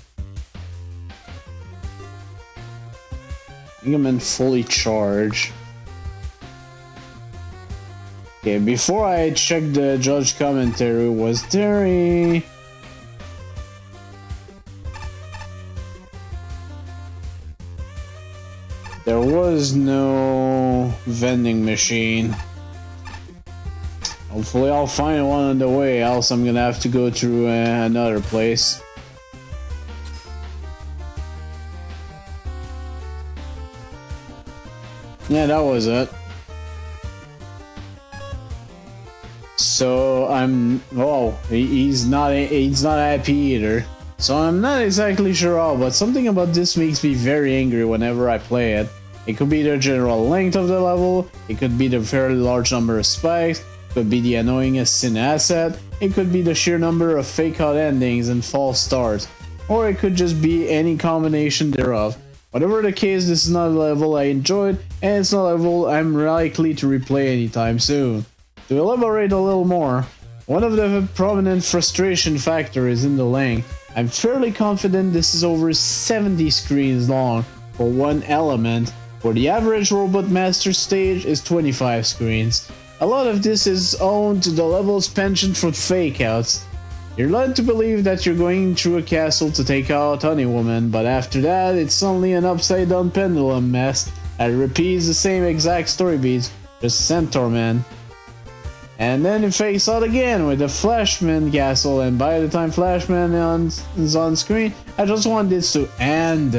Megaman fully charged. Okay, before I check the judge commentary, was there a... There was no vending machine. Hopefully I'll find one on the way, else I'm gonna have to go through another place. Yeah, that was it. So I'm... Oh, he's not happy either. So I'm not exactly sure how, but something about this makes me very angry whenever I play it. It could be the general length of the level, it could be the fairly large number of spikes, it could be the annoyingest sin asset, it could be the sheer number of fake out endings and false starts, or it could just be any combination thereof. Whatever the case, this is not a level I enjoyed, and it's not a level I'm likely to replay anytime soon. To elaborate a little more, one of the prominent frustration factors is in the length. I'm fairly confident this is over 70 screens long for one element, where the average Robot Master stage is 25 screens. A lot of this is owed to the level's penchant for fake outs. You're led to believe that you're going through a castle to take out Honey Woman, but after that it's suddenly an upside down pendulum mess that repeats the same exact story beats, just Centaur Man. And then it fakes out again with the Flashman castle, and by the time Flashman is on screen, I just want this to end.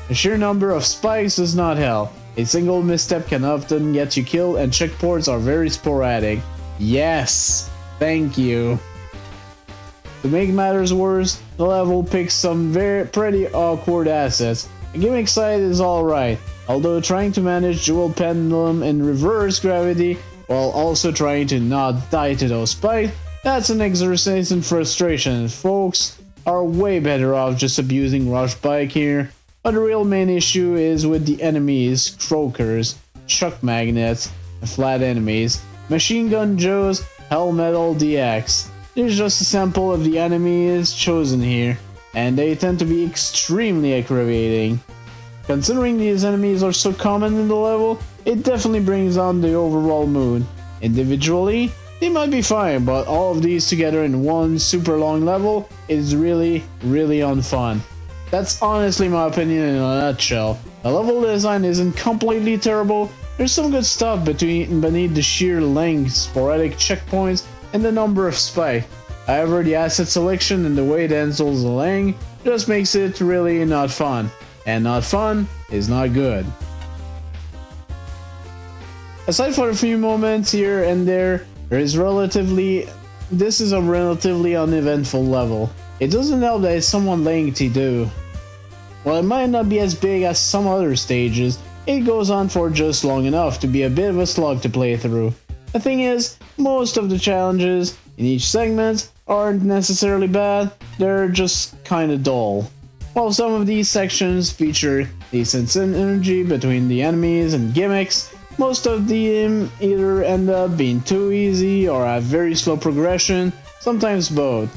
The sheer number of spikes does not help. A single misstep can often get you killed, and checkpoints are very sporadic. Yes, thank you. To make matters worse, the level picks some pretty awkward assets. A gimmick side is alright, although trying to manage dual pendulum and reverse gravity while also trying to not die to those spikes, that's an exercise in frustration. Folks are way better off just abusing Rush Bike here. But the real main issue is with the enemies, Croakers, Chuck Magnets, Flat Enemies, Machine Gun Joes, Hellmetal DX. There's just a sample of the enemies chosen here, and they tend to be extremely aggravating. Considering these enemies are so common in the level, it definitely brings down the overall mood. Individually, they might be fine, but all of these together in one super long level is really unfun. That's honestly my opinion in a nutshell. The level design isn't completely terrible, there's some good stuff beneath the sheer length, sporadic checkpoints, and the number of spikes. However, the asset selection and the way it handles the length just makes it really not fun. And not fun is not good. Aside for a few moments here and there, this is a relatively uneventful level. It doesn't help that it's somewhat lengthy too. While it might not be as big as some other stages, it goes on for just long enough to be a bit of a slog to play through. The thing is, most of the challenges in each segment aren't necessarily bad, they're just kinda dull. While some of these sections feature decent synergy between the enemies and gimmicks, most of them either end up being too easy or have very slow progression, sometimes both.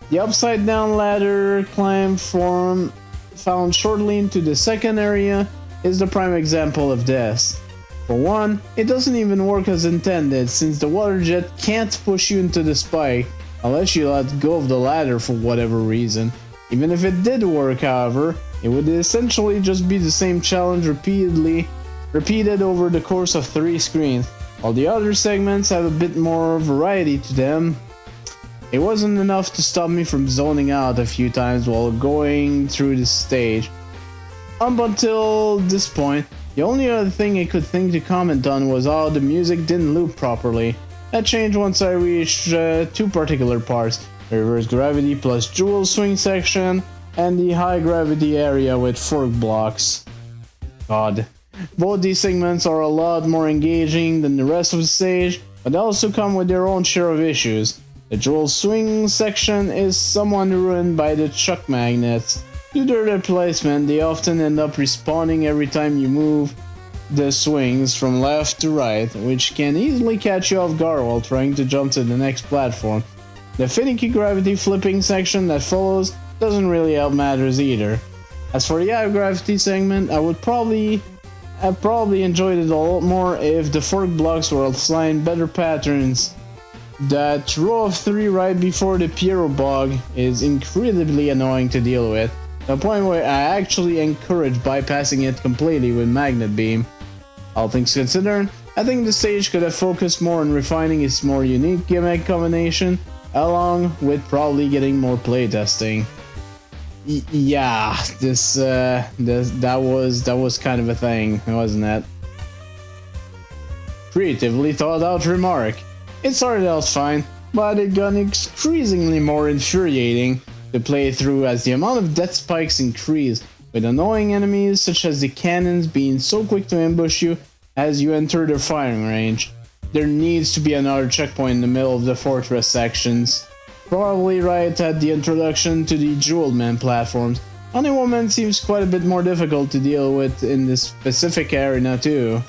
The upside down ladder climb found shortly into the second area is the prime example of this. For one, it doesn't even work as intended since the water jet can't push you into the spike unless you let go of the ladder for whatever reason. Even if it did work, however, it would essentially just be the same challenge repeated over the course of 3 screens. While the other segments have a bit more variety to them, it wasn't enough to stop me from zoning out a few times while going through the stage. Up until this point, the only other thing I could think to comment on was how the music didn't loop properly. That changed once I reached 2 particular parts, the reverse gravity plus jewel swing section, and the high gravity area with fork blocks. God. Both these segments are a lot more engaging than the rest of the stage, but they also come with their own share of issues. The dual swing section is somewhat ruined by the chuck magnets. Due to their placement, they often end up respawning every time you move the swings from left to right, which can easily catch you off guard while trying to jump to the next platform. The finicky gravity flipping section that follows doesn't really help matters either. As for the high gravity segment, I probably enjoyed it a lot more if the fork blocks were assigned better patterns. That row of 3 right before the Piero bug is incredibly annoying to deal with, to the point where I actually encourage bypassing it completely with Magnet Beam. All things considered, I think the stage could have focused more on refining its more unique gimmick combination, along with probably getting more playtesting. Yeah, that was kind of a thing, wasn't it? Creatively thought out remark. It started out fine, but it got increasingly more infuriating to play through as the amount of death spikes increased, with annoying enemies such as the cannons being so quick to ambush you as you enter their firing range. There needs to be another checkpoint in the middle of the fortress sections, probably right at the introduction to the Jeweled Man platforms. Only Woman seems quite a bit more difficult to deal with in this specific arena too.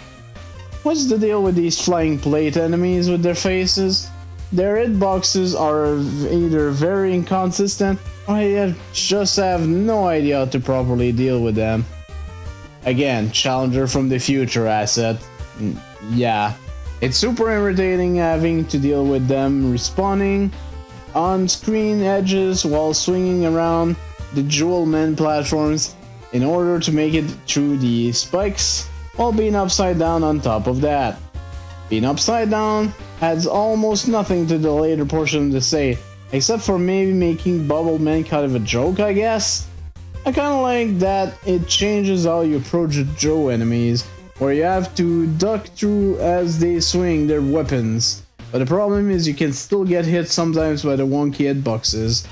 What's the deal with these flying plate enemies with their faces? Their hitboxes are either very inconsistent or I just have no idea how to properly deal with them. Again, Challenger from the Future asset. Yeah, it's super irritating having to deal with them respawning on screen edges while swinging around the Jewel Men platforms in order to make it through the spikes while being upside down on top of that. Being upside down adds almost nothing to the later portion of the stage, except for maybe making Bubble Man kind of a joke, I guess. I kinda like that it changes how you approach the Joe enemies, where you have to duck through as they swing their weapons. But the problem is you can still get hit sometimes by the wonky hitboxes.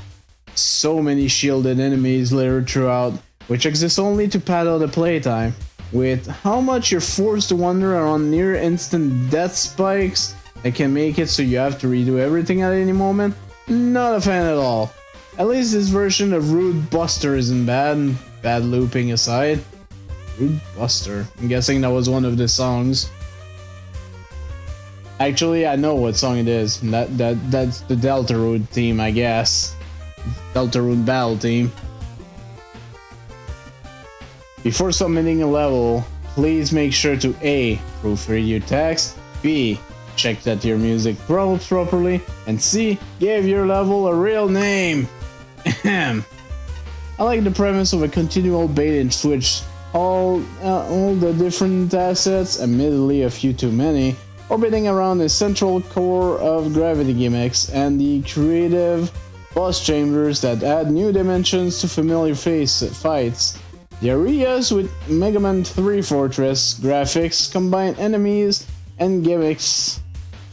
So many shielded enemies littered throughout, which exist only to pad out the playtime. With how much you're forced to wander around near instant death spikes that can make it so you have to redo everything at any moment, not a fan at all. At least this version of Rude Buster isn't bad, bad looping aside. Rude Buster, I'm guessing that was one of the songs. Actually, I know what song it is. That's the Deltarune theme, I guess. Deltarune Battle Team. Before submitting a level, please make sure to A. Proofread your text, B. Check that your music rolls properly, and C. Give your level a real name. Ahem. I like the premise of a continual bait and switch. All the different assets, admittedly a few too many, orbiting around the central core of gravity gimmicks and the creative boss chambers that add new dimensions to familiar fights. The areas with Megaman 3 Fortress graphics combine enemies and gimmicks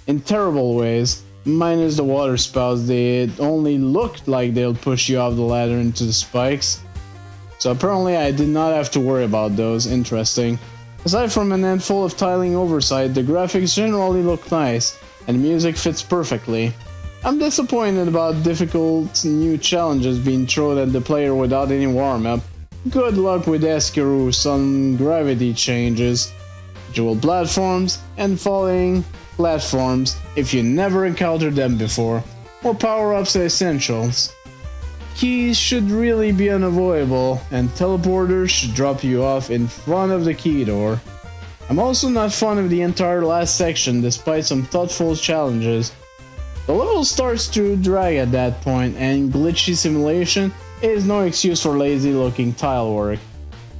in terrible ways, minus the water spouts. They only looked like they'll push you off the ladder into the spikes. So apparently I did not have to worry about those. Interesting. Aside from an handful of tiling oversight, the graphics generally look nice, and the music fits perfectly. I'm disappointed about difficult new challenges being thrown at the player without any warm-up. Good luck with Escarou, some gravity changes, jewel platforms, and falling platforms if you never encountered them before, or power-ups essentials. Keys should really be unavoidable, and teleporters should drop you off in front of the key door. I'm also not fond of the entire last section despite some thoughtful challenges. The level starts to drag at that point, and glitchy simulation is no excuse for lazy looking tile work.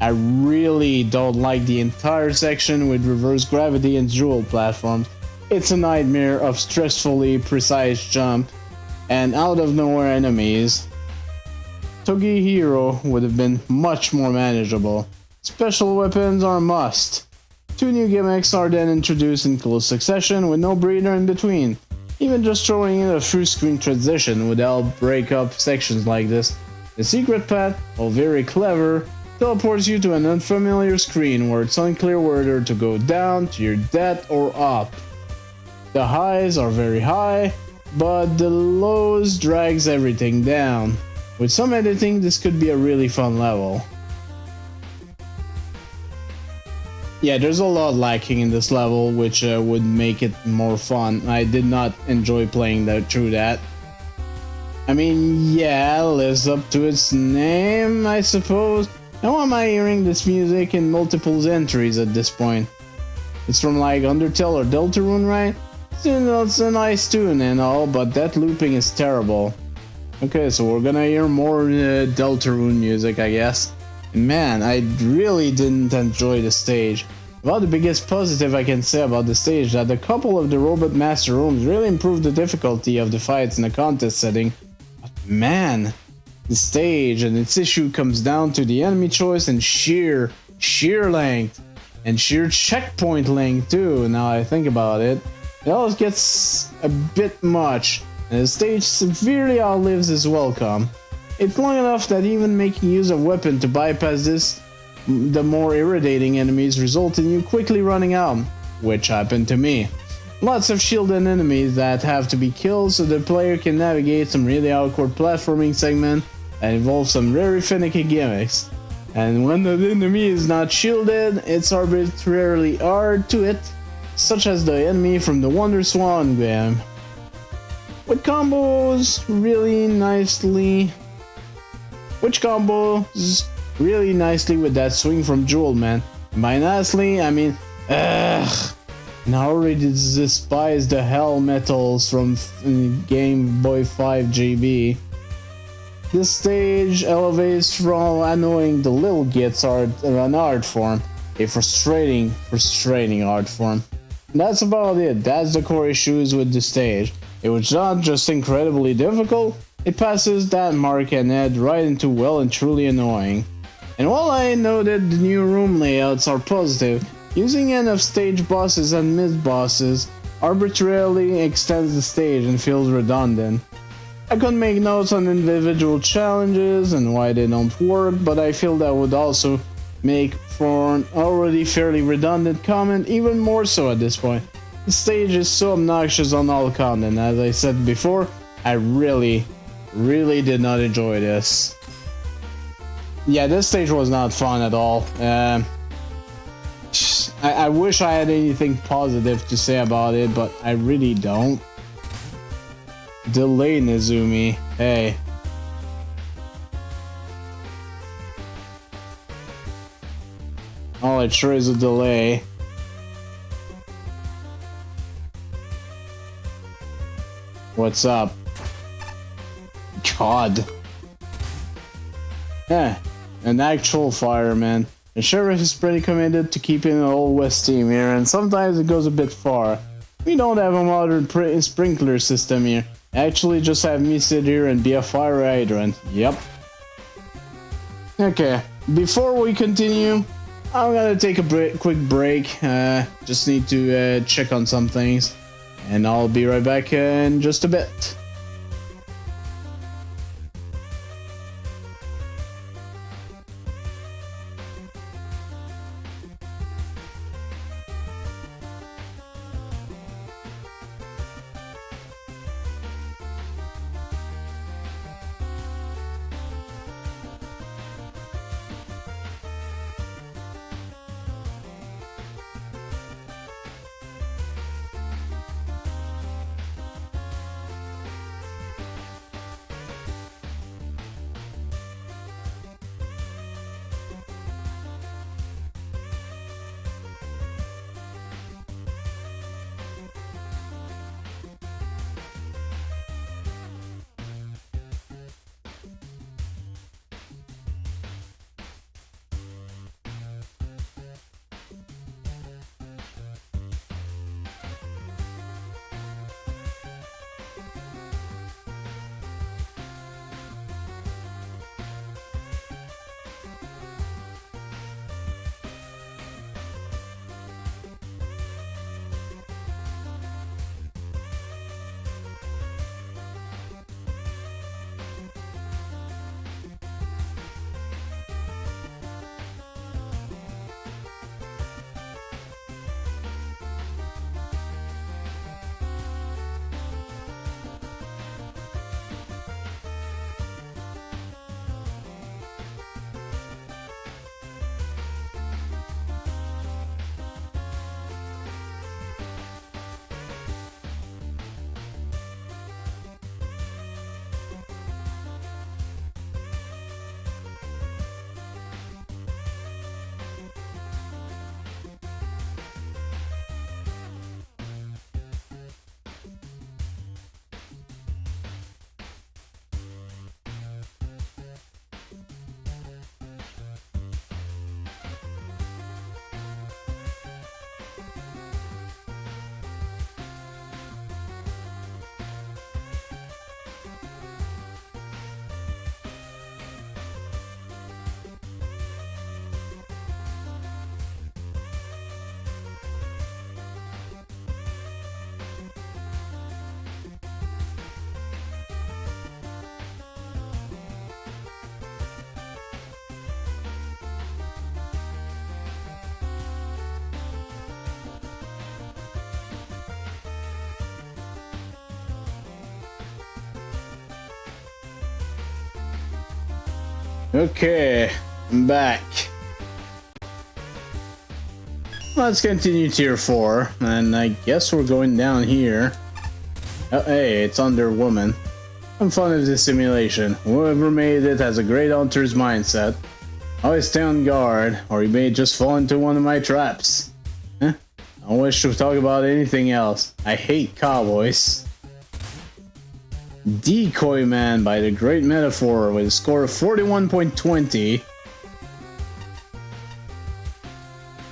I really don't like the entire section with reverse gravity and jewel platforms. It's a nightmare of stressfully precise jump and out of nowhere enemies. Togi Hero would have been much more manageable. Special weapons are a must. 2 new gimmicks are then introduced in close succession with no breather in between. Even just throwing in a full screen transition would help break up sections like this. The secret path, while very clever, teleports you to an unfamiliar screen where it's unclear whether to go down, to your death, or up. The highs are very high, but the lows drags everything down. With some editing, this could be a really fun level. Yeah, there's a lot lacking in this level, which would make it more fun. I did not enjoy playing through that. I mean, yeah, lives up to its name, I suppose. And why am I hearing this music in multiple entries at this point? It's from like Undertale or Deltarune, right? It's a nice tune and all, but that looping is terrible. Okay, so we're gonna hear more Deltarune music, I guess. And man, I really didn't enjoy the stage. Well, the biggest positive I can say about the stage is that a couple of the Robot Master rooms really improved the difficulty of the fights in a contest setting. But man, the stage and its issue comes down to the enemy choice and sheer length. And sheer checkpoint length too, now I think about it. It always gets a bit much, and the stage severely outlives its welcome. It's long enough that even making use of weapon to bypass this, the more irritating enemies result in you quickly running out, which happened to me. Lots of shielded enemies that have to be killed so the player can navigate some really awkward platforming segment that involves some very finicky gimmicks. And when the enemy is not shielded, it's arbitrarily hard to hit, such as the enemy from the Wonder Swan game. Which combos really nicely with that swing from Jewel, man. And by nicely, I mean, ugh. And I already despise the hell metals from Game Boy 5 GB. This stage elevates from annoying the little gits an art form, a frustrating art form. And that's about it. That's the core issues with the stage. It was not just incredibly difficult, it passes that mark and head right into well and truly annoying. And while I know that the new room layouts are positive, using end of stage bosses and mid bosses arbitrarily extends the stage and feels redundant. I could make notes on individual challenges and why they don't work, but I feel that would also make for an already fairly redundant comment even more so at this point. The stage is so obnoxious on all counts, and as I said before, I really did not enjoy this. Yeah, this stage was not fun at all. I wish I had anything positive to say about it, but I really don't. Delay Nezumi, hey. Oh, it sure is a delay. What's up? God. Yeah, an actual fireman. The sheriff is pretty committed to keeping an old West team here, and sometimes it goes a bit far. We don't have a modern sprinkler system here. Actually, just have me sit here and be a fire hydrant. Yep. Okay, before we continue, I'm gonna take a quick break. Just need to check on some things, and I'll be right back in just a bit. Okay, I'm back. Let's continue tier 4, and I guess we're going down here. Oh, hey, it's Under Woman. I'm fond of this simulation. Whoever made it has a great hunter's mindset. Always stay on guard, or you may just fall into one of my traps. I don't wish to talk about anything else. I hate cowboys. Decoy Man by the Great Metaphor with a score of 41.20.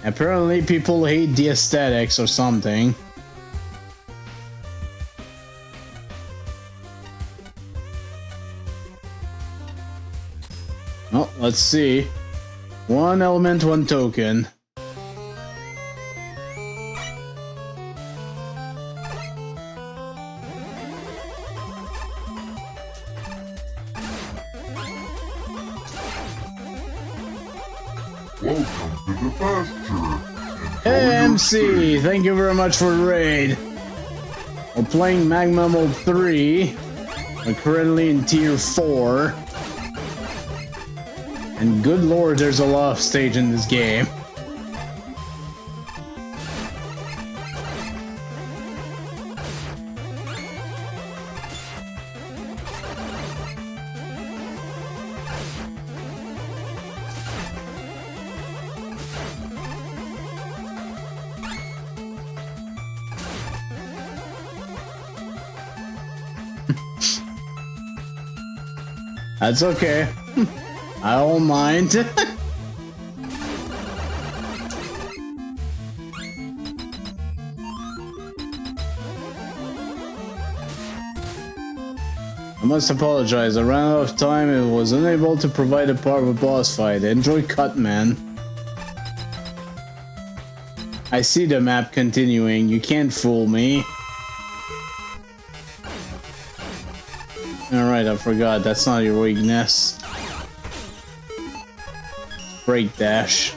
Apparently people hate the aesthetics or something. Well, let's see. 1 element, 1 token. Welcome to the pasture. Hey MC, thank you very much for the raid. We're playing Magma Mode 3. We're currently in tier 4. And good lord, there's a lot of stage in this game. That's okay. I don't mind. I must apologize, I ran out of time and was unable to provide a part of a boss fight. Enjoy cut, man. I see the map continuing, you can't fool me. Alright, I forgot, that's not your weakness. Break dash.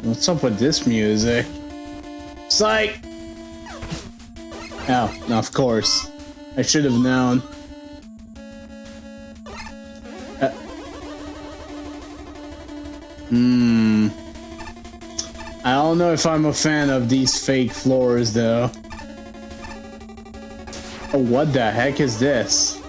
What's up with this music? Psych! Oh, of course. I should have known. I don't know if I'm a fan of these fake floors, though. Oh, what the heck is this?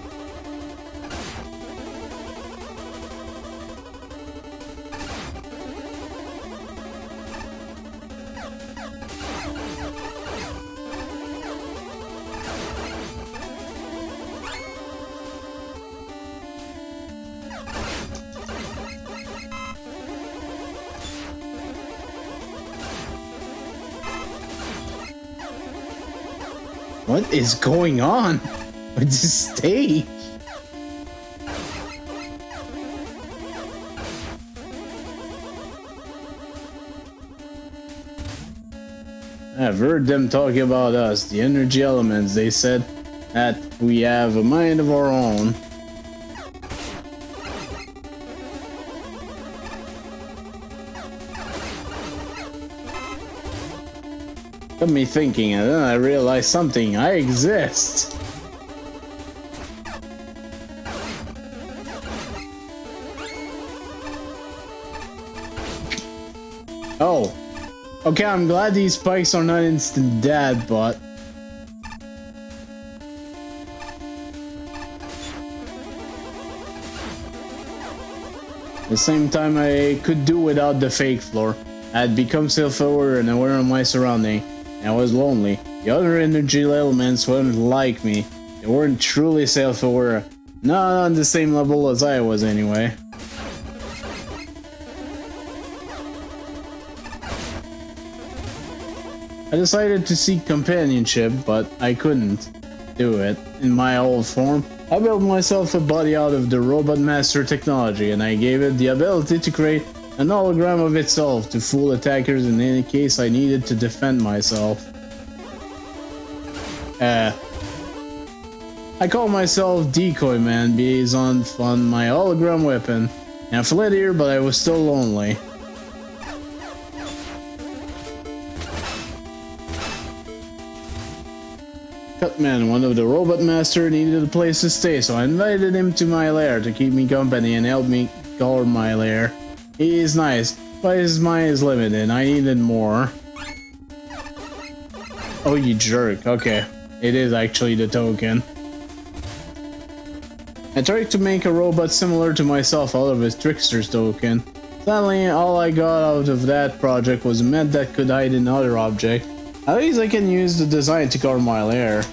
What is going on with this stage? I've heard them talking about us, the energy elements. They said that we have a mind of our own. Got me thinking, and then I realized something. I exist. Oh. Okay, I'm glad these spikes are not instant dead, but... At the same time, I could do without the fake floor. I had become self-aware and aware of my surroundings. I was lonely. The other energy elements weren't like me. They weren't truly self-aware. Not on the same level as I was anyway. I decided to seek companionship, but I couldn't. do it. In my old form, I built myself a body out of the Robot Master technology, and I gave it the ability to create an hologram of itself to fool attackers in any case I needed to defend myself. I call myself Decoy Man based on my hologram weapon, and I fled here, but I was still lonely. Cutman, one of the Robot Master, needed a place to stay, so I invited him to my lair to keep me company and help me guard my lair. He is nice, but his mind is limited. I needed more. Oh, you jerk. Okay. It is actually the token. I tried to make a robot similar to myself out of his Trickster's token. Sadly, all I got out of that project was a med that could hide in other objects. At least I can use the design to guard my lair.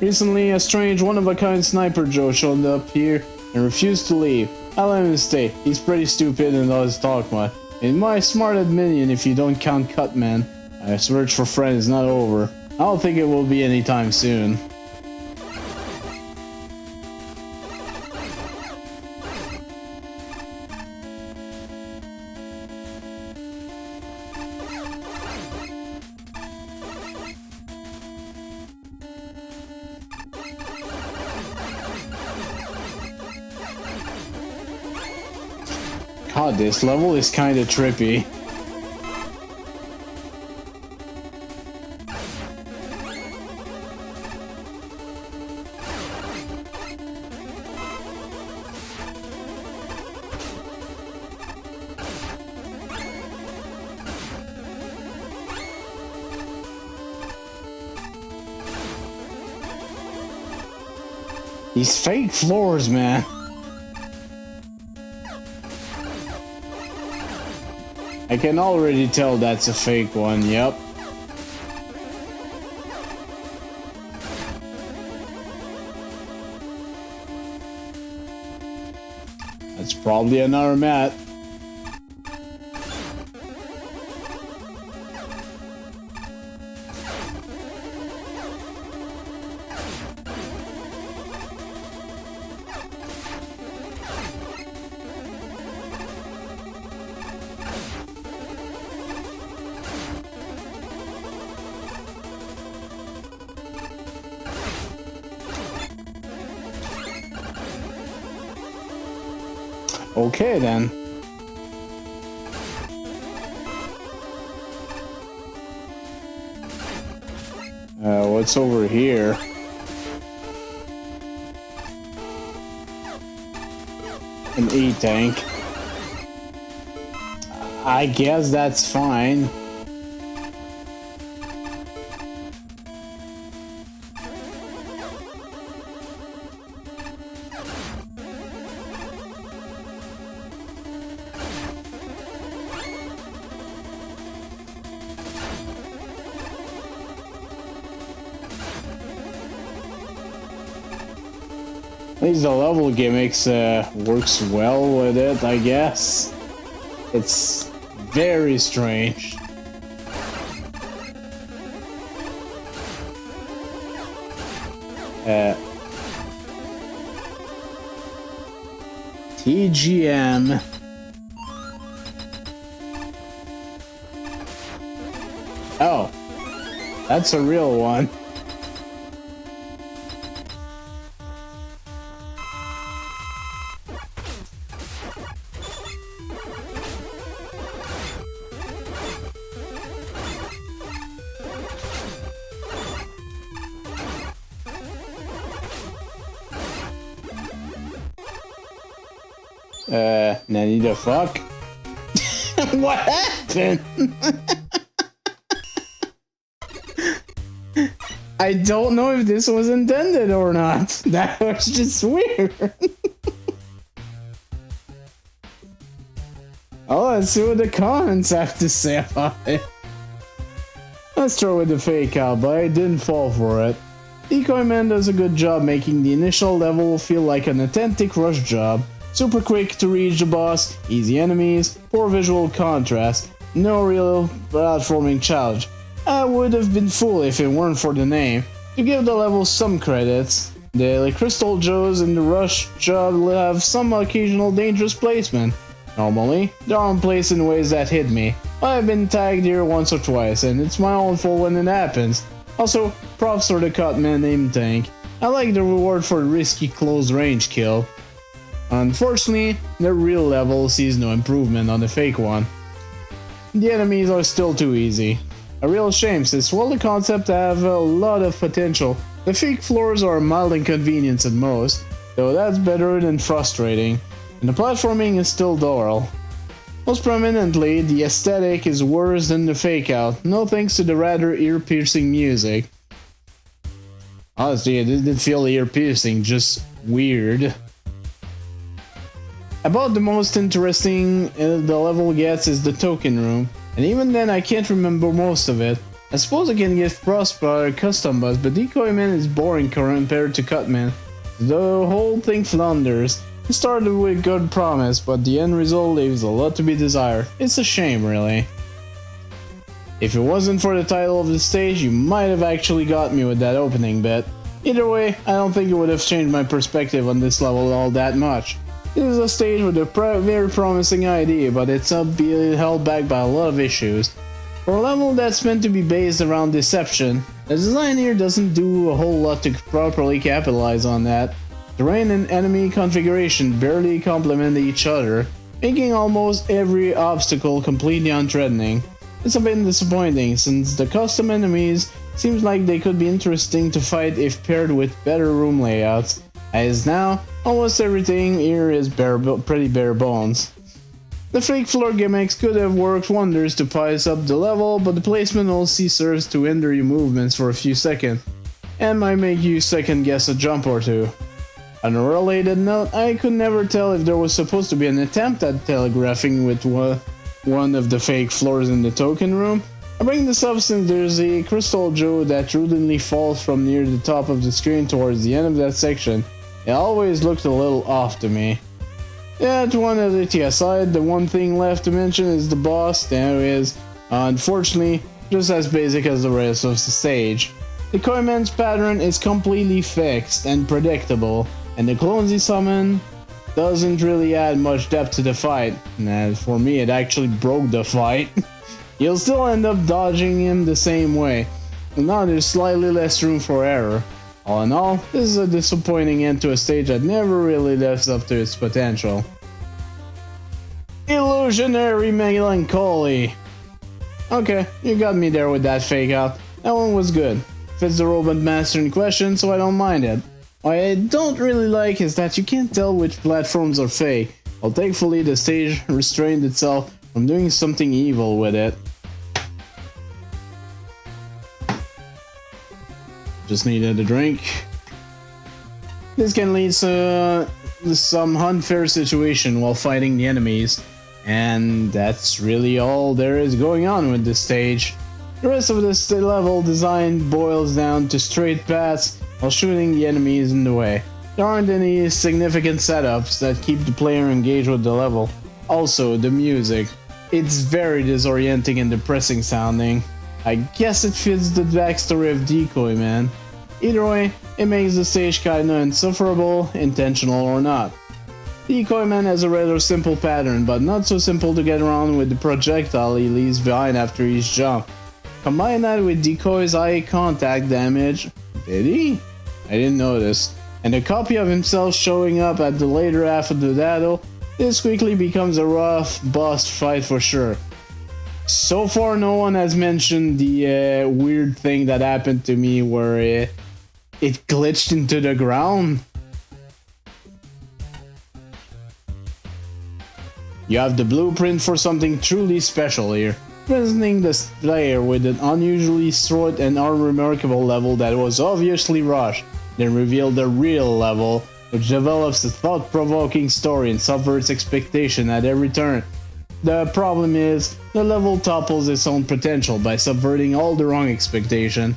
Recently, a strange one-of-a-kind sniper Joe showed up here and refused to leave. I let him stay. He's pretty stupid and doesn't talk much. And my smart minion if you don't count Cutman. My search for friends is not over. I don't think it will be anytime soon. God, this level is kinda trippy. These fake floors, man. I can already tell that's a fake one, yep. That's probably another mat. Okay then. What's over here? An E-tank. I guess that's fine. At least the level gimmicks works well with it, I guess. It's very strange. TGM. Oh, that's a real one. Nanny the fuck? What happened? I don't know if this was intended or not. That was just weird. Oh, let's see what the comments have to say about it. Let's start with the fake out, but I didn't fall for it. Decoy Man does a good job making the initial level feel like an authentic rush job. Super quick to reach the boss, easy enemies, poor visual contrast, no real platforming challenge. I would have been fooled if it weren't for the name. To give the level some credits, the Crystal Joes in the rush job have some occasional dangerous placement. Normally, they aren't placed in ways that hit me. I've been tagged here once or twice, and it's my own fault when it happens. Also, props for the Cutman aim tank. I like the reward for a risky close range kill. Unfortunately, the real level sees no improvement on the fake one. The enemies are still too easy. A real shame, since while the concept have a lot of potential, the fake floors are a mild inconvenience at most, though that's better than frustrating, and the platforming is still dull. Most prominently, the aesthetic is worse than the fake out, no thanks to the rather ear-piercing music. Honestly, it didn't feel ear-piercing, just weird. About the most interesting the level gets is the token room, and even then I can't remember most of it. I suppose I can get Prosper custom bus, but Decoy Man is boring compared to Cutman. The whole thing flounders. It started with good promise, but the end result leaves a lot to be desired. It's a shame, really. If it wasn't for the title of the stage, you might have actually got me with that opening bit. Either way, I don't think it would have changed my perspective on this level all that much. It is a stage with a very promising idea, but it's being held back by a lot of issues. For a level that's meant to be based around deception, the design here doesn't do a whole lot to properly capitalize on that. Terrain and enemy configuration barely complement each other, making almost every obstacle completely unthreatening. It's a bit disappointing, since the custom enemies seems like they could be interesting to fight if paired with better room layouts, as now, almost everything here is pretty bare bones. The fake floor gimmicks could have worked wonders to spice up the level, but the placement also serves to hinder your movements for a few seconds, and might make you second guess a jump or two. On a related note, I could never tell if there was supposed to be an attempt at telegraphing with one of the fake floors in the token room. I bring this up since there's a Crystal Joe that routinely falls from near the top of the screen towards the end of that section. It always looked a little off to me. That one oddity aside, the one thing left to mention is the boss. There is, unfortunately, just as basic as the rest of the stage. The Koiman's pattern is completely fixed and predictable, and the clones he summon doesn't really add much depth to the fight. And for me, it actually broke the fight. You'll still end up dodging him the same way, and now there's slightly less room for error. All in all, this is a disappointing end to a stage that never really lives up to its potential. Illusionary Melancholy. Okay, you got me there with that fake out. That one was good. Fits the robot master in question, so I don't mind it. What I don't really like is that you can't tell which platforms are fake, while thankfully the stage restrained itself from doing something evil with it. Just needed a drink. This can lead to some unfair situation while fighting the enemies, and that's really all there is going on with this stage. The rest of this level design boils down to straight paths while shooting the enemies in the way. There aren't any significant setups that keep the player engaged with the level. Also, the music. It's very disorienting and depressing sounding. I guess it fits the backstory of Decoy Man. Either way, it makes the stage kinda insufferable, intentional or not. Decoy Man has a rather simple pattern, but not so simple to get around with the projectile he leaves behind after each jump. Combine that with Decoy's eye contact damage. Did he? I didn't notice. And a copy of himself showing up at the later half of the battle, this quickly becomes a rough boss fight for sure. So far, no one has mentioned the weird thing that happened to me where it glitched into the ground. You have the blueprint for something truly special here, presenting the player with an unusually short and unremarkable level that was obviously rushed, then revealed the real level, which develops a thought-provoking story and subverts expectation at every turn. The problem is, the level topples its own potential by subverting all the wrong expectation.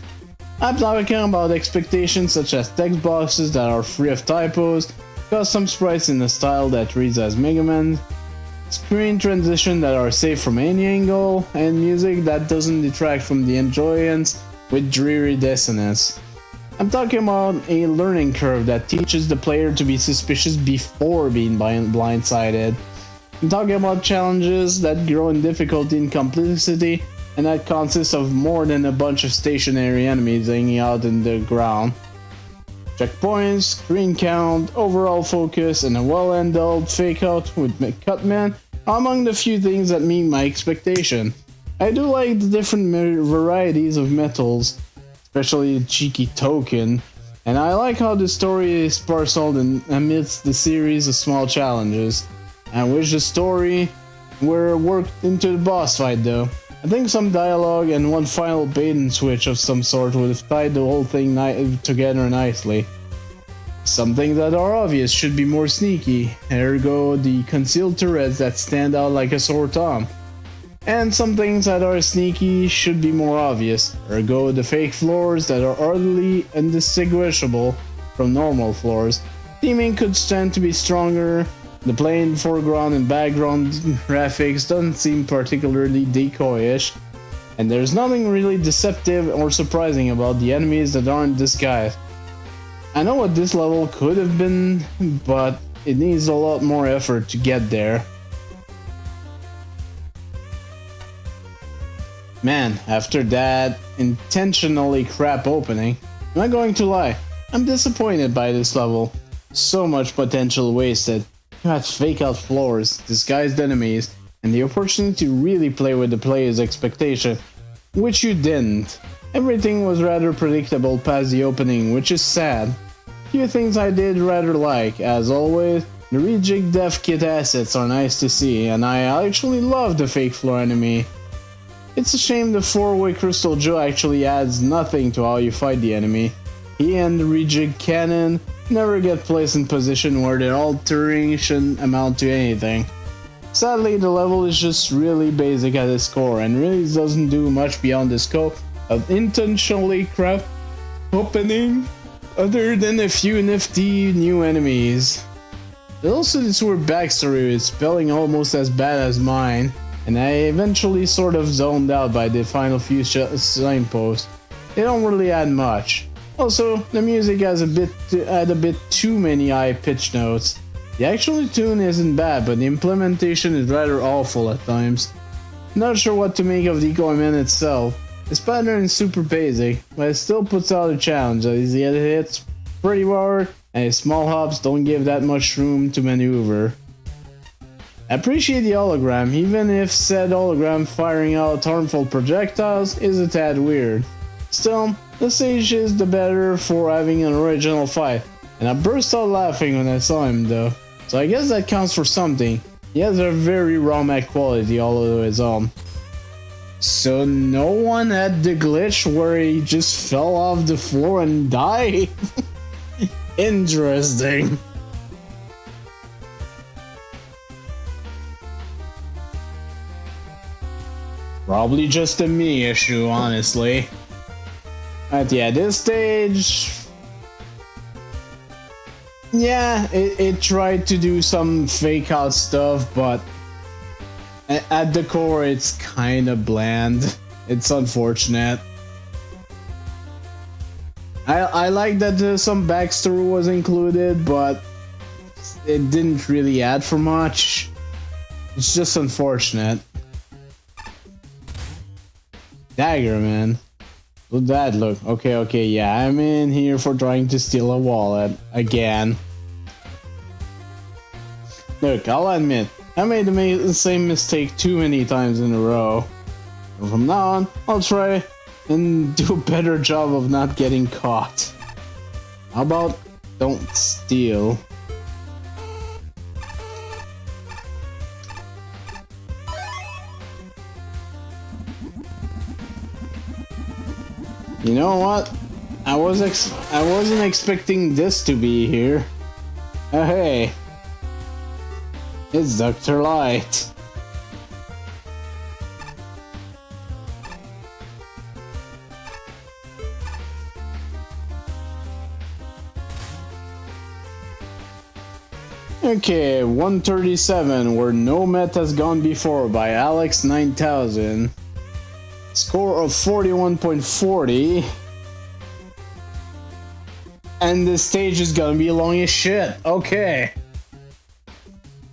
I'm talking about expectations such as text boxes that are free of typos, custom sprites in a style that reads as Megaman, screen transition that are safe from any angle, and music that doesn't detract from the enjoyance with dreary dissonance. I'm talking about a learning curve that teaches the player to be suspicious before being blindsided. I'm talking about challenges that grow in difficulty and complexity, and that consists of more than a bunch of stationary enemies hanging out in the ground. Checkpoints, screen count, overall focus, and a well-handled fake-out with Cutman are among the few things that meet my expectation. I do like the different varieties of metals, especially the cheeky token, and I like how the story is parceled amidst the series of small challenges. I wish the story were worked into the boss fight though. I think some dialogue and one final bait and switch of some sort would have tied the whole thing together nicely. Some things that are obvious should be more sneaky, ergo the concealed turrets that stand out like a sore thumb. And some things that are sneaky should be more obvious, ergo the fake floors that are utterly indistinguishable from normal floors. Theming could stand to be stronger. The plain foreground and background graphics doesn't seem particularly decoyish, and there's nothing really deceptive or surprising about the enemies that aren't disguised. I know what this level could have been, but it needs a lot more effort to get there. Man, after that intentionally crap opening, I'm not going to lie, I'm disappointed by this level. So much potential wasted. You had fake out floors, disguised enemies, and the opportunity to really play with the player's expectation, which you didn't. Everything was rather predictable past the opening, which is sad. Few things I did rather like, as always, the rejig dev kit assets are nice to see, and I actually love the fake floor enemy. It's a shame the 4-way Crystal Joe actually adds nothing to how you fight the enemy. He and the rejig cannon never get placed in position where their altering shouldn't amount to anything. Sadly, the level is just really basic at its core and really doesn't do much beyond the scope of intentionally crap opening, other than a few nifty new enemies. There's also this weird backstory with spelling almost as bad as mine, and I eventually sort of zoned out by the final few signposts. They don't really add much. Also, the music has a bit too many high-pitched notes. The actual tune isn't bad, but the implementation is rather awful at times. Not sure what to make of the Megaman itself. Its pattern is super basic, but it still puts out a challenge as it hits pretty hard, and its small hops don't give that much room to maneuver. I appreciate the hologram, even if said hologram firing out harmful projectiles is a tad weird. Still, the stage is the better for having an original fight, and I burst out laughing when I saw him though, so I guess that counts for something. He has a very raw Mac quality all of his own. So no one had the glitch where he just fell off the floor and died? Interesting. Probably just a me issue, honestly. But yeah, this stage... Yeah, it tried to do some fake out stuff, but at the core it's kinda bland. It's unfortunate. I like that some backstory was included, but it didn't really add for much. It's just unfortunate. Dagger, man. Look at that, look. Okay, yeah, I'm in here for trying to steal a wallet. Again. Look, I'll admit, I made the same mistake too many times in a row. And from now on, I'll try and do a better job of not getting caught. How about don't steal? You know what? I wasn't expecting this to be here. Oh, hey. It's Dr. Light. Okay, 137, where no Met has gone before by Alex 9000. Score of 41.40. And this stage is gonna be long as shit. Okay.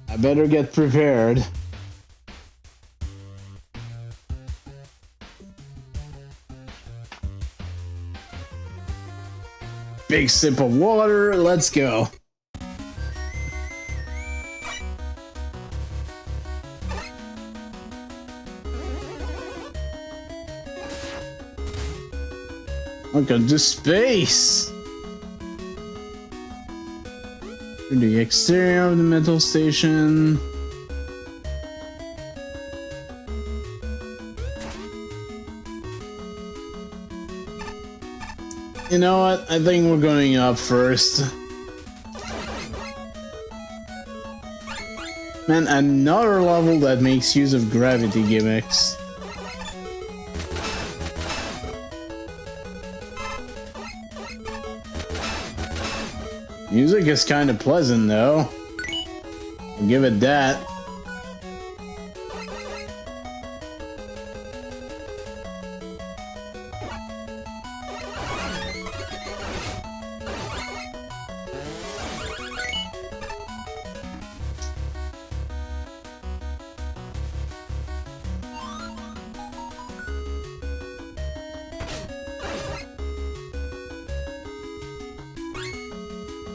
I better get prepared. Big sip of water, let's go. Look at the space! To the exterior of the metal station. You know what? I think we're going up first. Man, another level that makes use of gravity gimmicks. Music is kind of pleasant though. I'll give it that.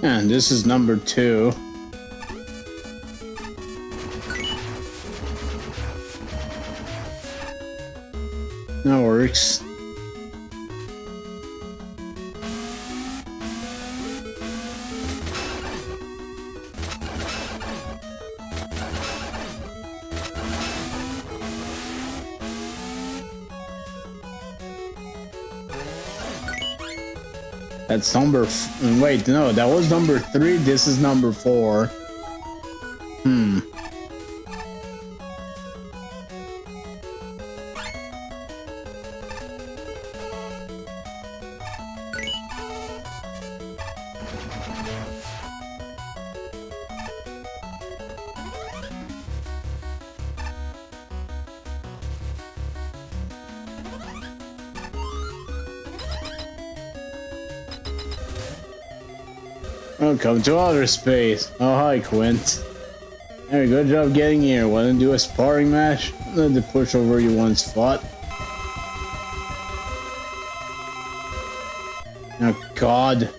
And this is number 2. That works. That's number wait, no, that was number 3, this is number 4. Welcome to outer space. Oh, hi, Quint. Hey, good job getting here. Want to do a sparring match? Let the pushover you once fought. Oh, God.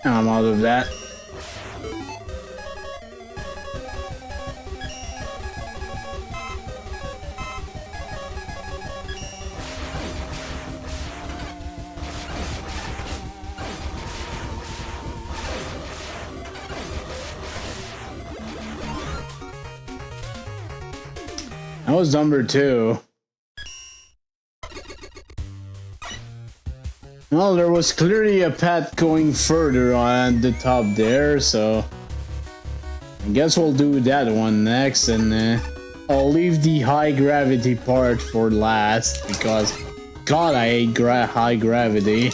I'm out of that. That was number 2. Well, there was clearly a path going further on the top there, so I guess we'll do that one next, and I'll leave the high gravity part for last, because God, I hate high gravity.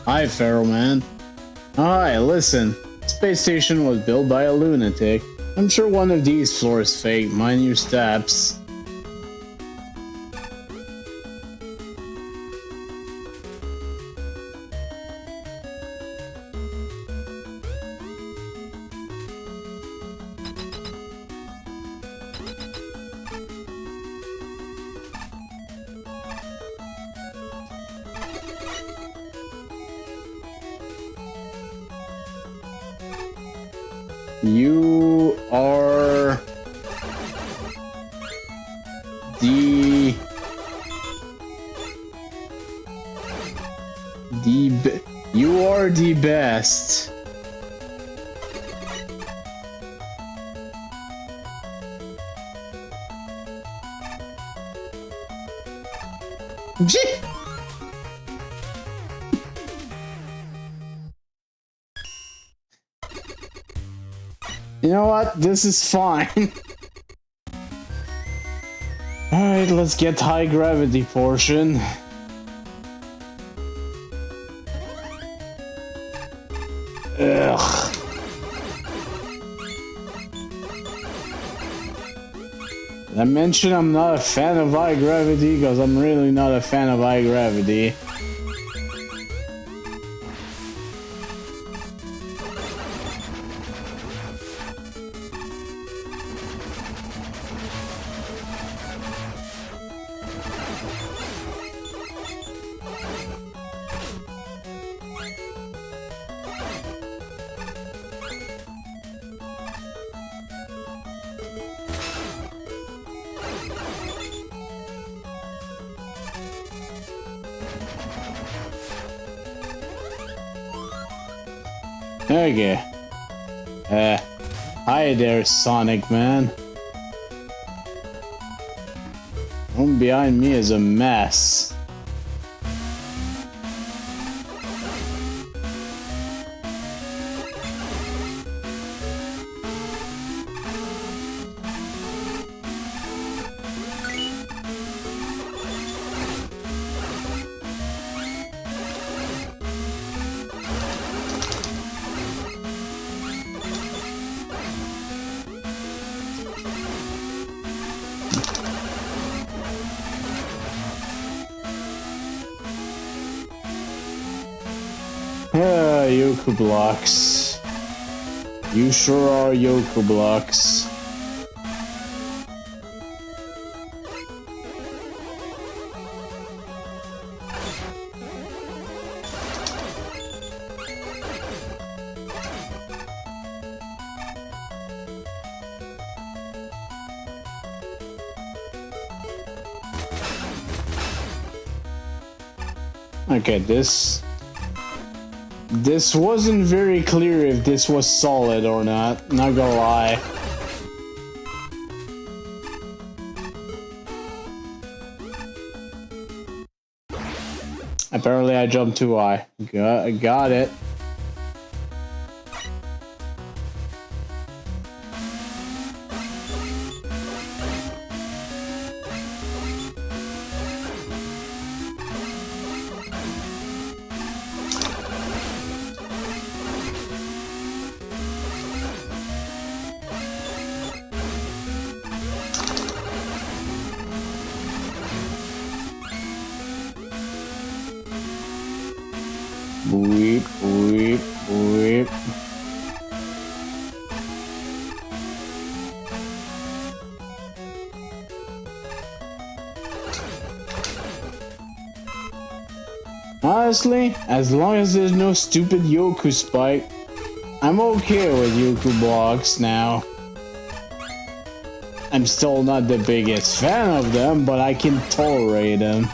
Hi, Pharaoh Man. Alright, listen. Space station was built by a lunatic. I'm sure one of these floors fake. Mind your steps. You are you are the best. Gee. You know what? This is fine. Alright, let's get high gravity portion. Ugh. Did I mention I'm not a fan of high gravity? Because I'm really not a fan of high gravity. Okay. Hi there, Sonic Man. Room behind me is a mess. Yoku blocks. You sure are Yoku blocks. Okay, this wasn't very clear if this was solid or not gonna lie. Apparently I jumped too high. Got it. Weep, weep, weep. Honestly, as long as there's no stupid Yoku spike, I'm okay with Yoku blocks now. I'm still not the biggest fan of them, but I can tolerate them.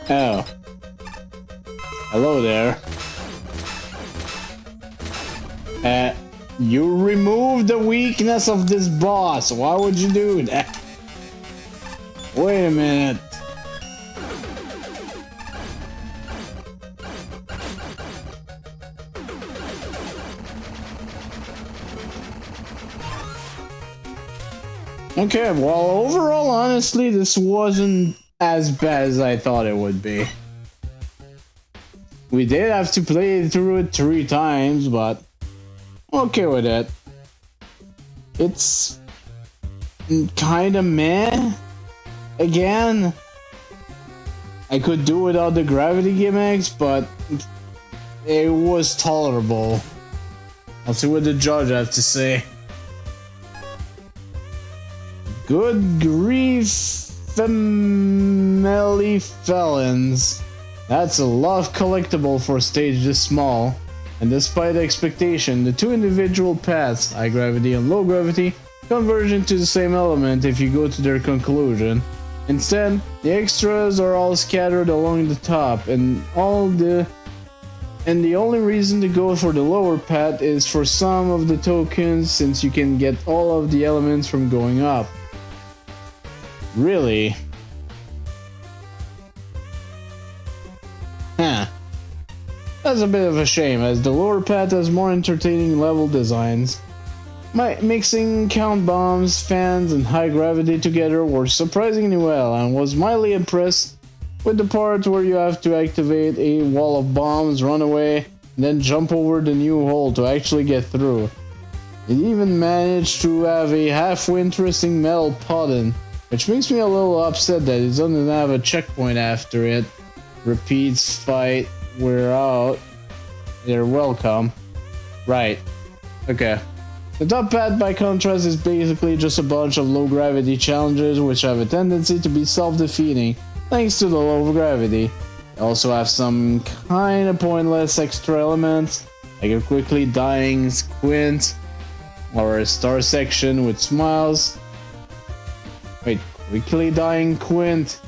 Oh. Hello there. You removed the weakness of this boss. Why would you do that? Wait a minute. Okay, well, overall, honestly, this wasn't as bad as I thought it would be. We did have to play through it 3 times, but I'm okay with it. It's kinda meh. Again, I could do without the gravity gimmicks, but it was tolerable. I'll see what the judge has to say. Good grief, family felons. That's a lot of collectible for a stage this small. And despite the expectation, the 2 individual paths, high gravity and low gravity, converge into the same element if you go to their conclusion. Instead, the extras are all scattered along the top, and the only reason to go for the lower path is for some of the tokens, since you can get all of the elements from going up. Really? Huh. That's a bit of a shame, as the lower path has more entertaining level designs. Mixing count bombs, fans, and high gravity together worked surprisingly well, and was mildly impressed with the part where you have to activate a wall of bombs, run away, and then jump over the new hole to actually get through. It even managed to have a halfway interesting metal pudding, which makes me a little upset that it doesn't have a checkpoint after it. Repeats, fight, we're out. You're welcome. Right. Okay. The top path, by contrast, is basically just a bunch of low gravity challenges which have a tendency to be self-defeating thanks to the low gravity. They also have some kinda pointless extra elements, like a quickly dying squint, or a star section with smiles. Wait, quickly dying quint?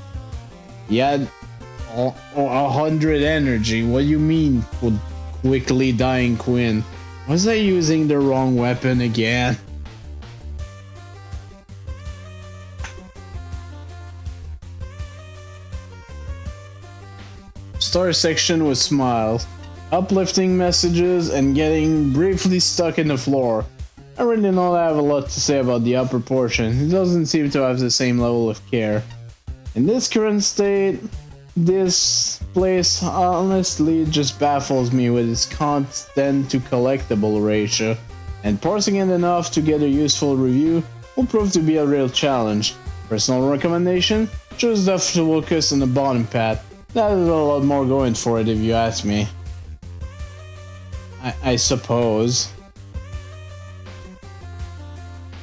Yeah, 100 energy. What do you mean, quickly dying quint? Was I using the wrong weapon again? Star section with smiles, uplifting messages, and getting briefly stuck in the floor. I really don't have a lot to say about the upper portion. It doesn't seem to have the same level of care. In this current state, this place honestly just baffles me with its constant to collectible ratio, and parsing it enough to get a useful review will prove to be a real challenge. Personal recommendation? Choose the focus on the bottom path. That is a lot more going for it if you ask me. I suppose.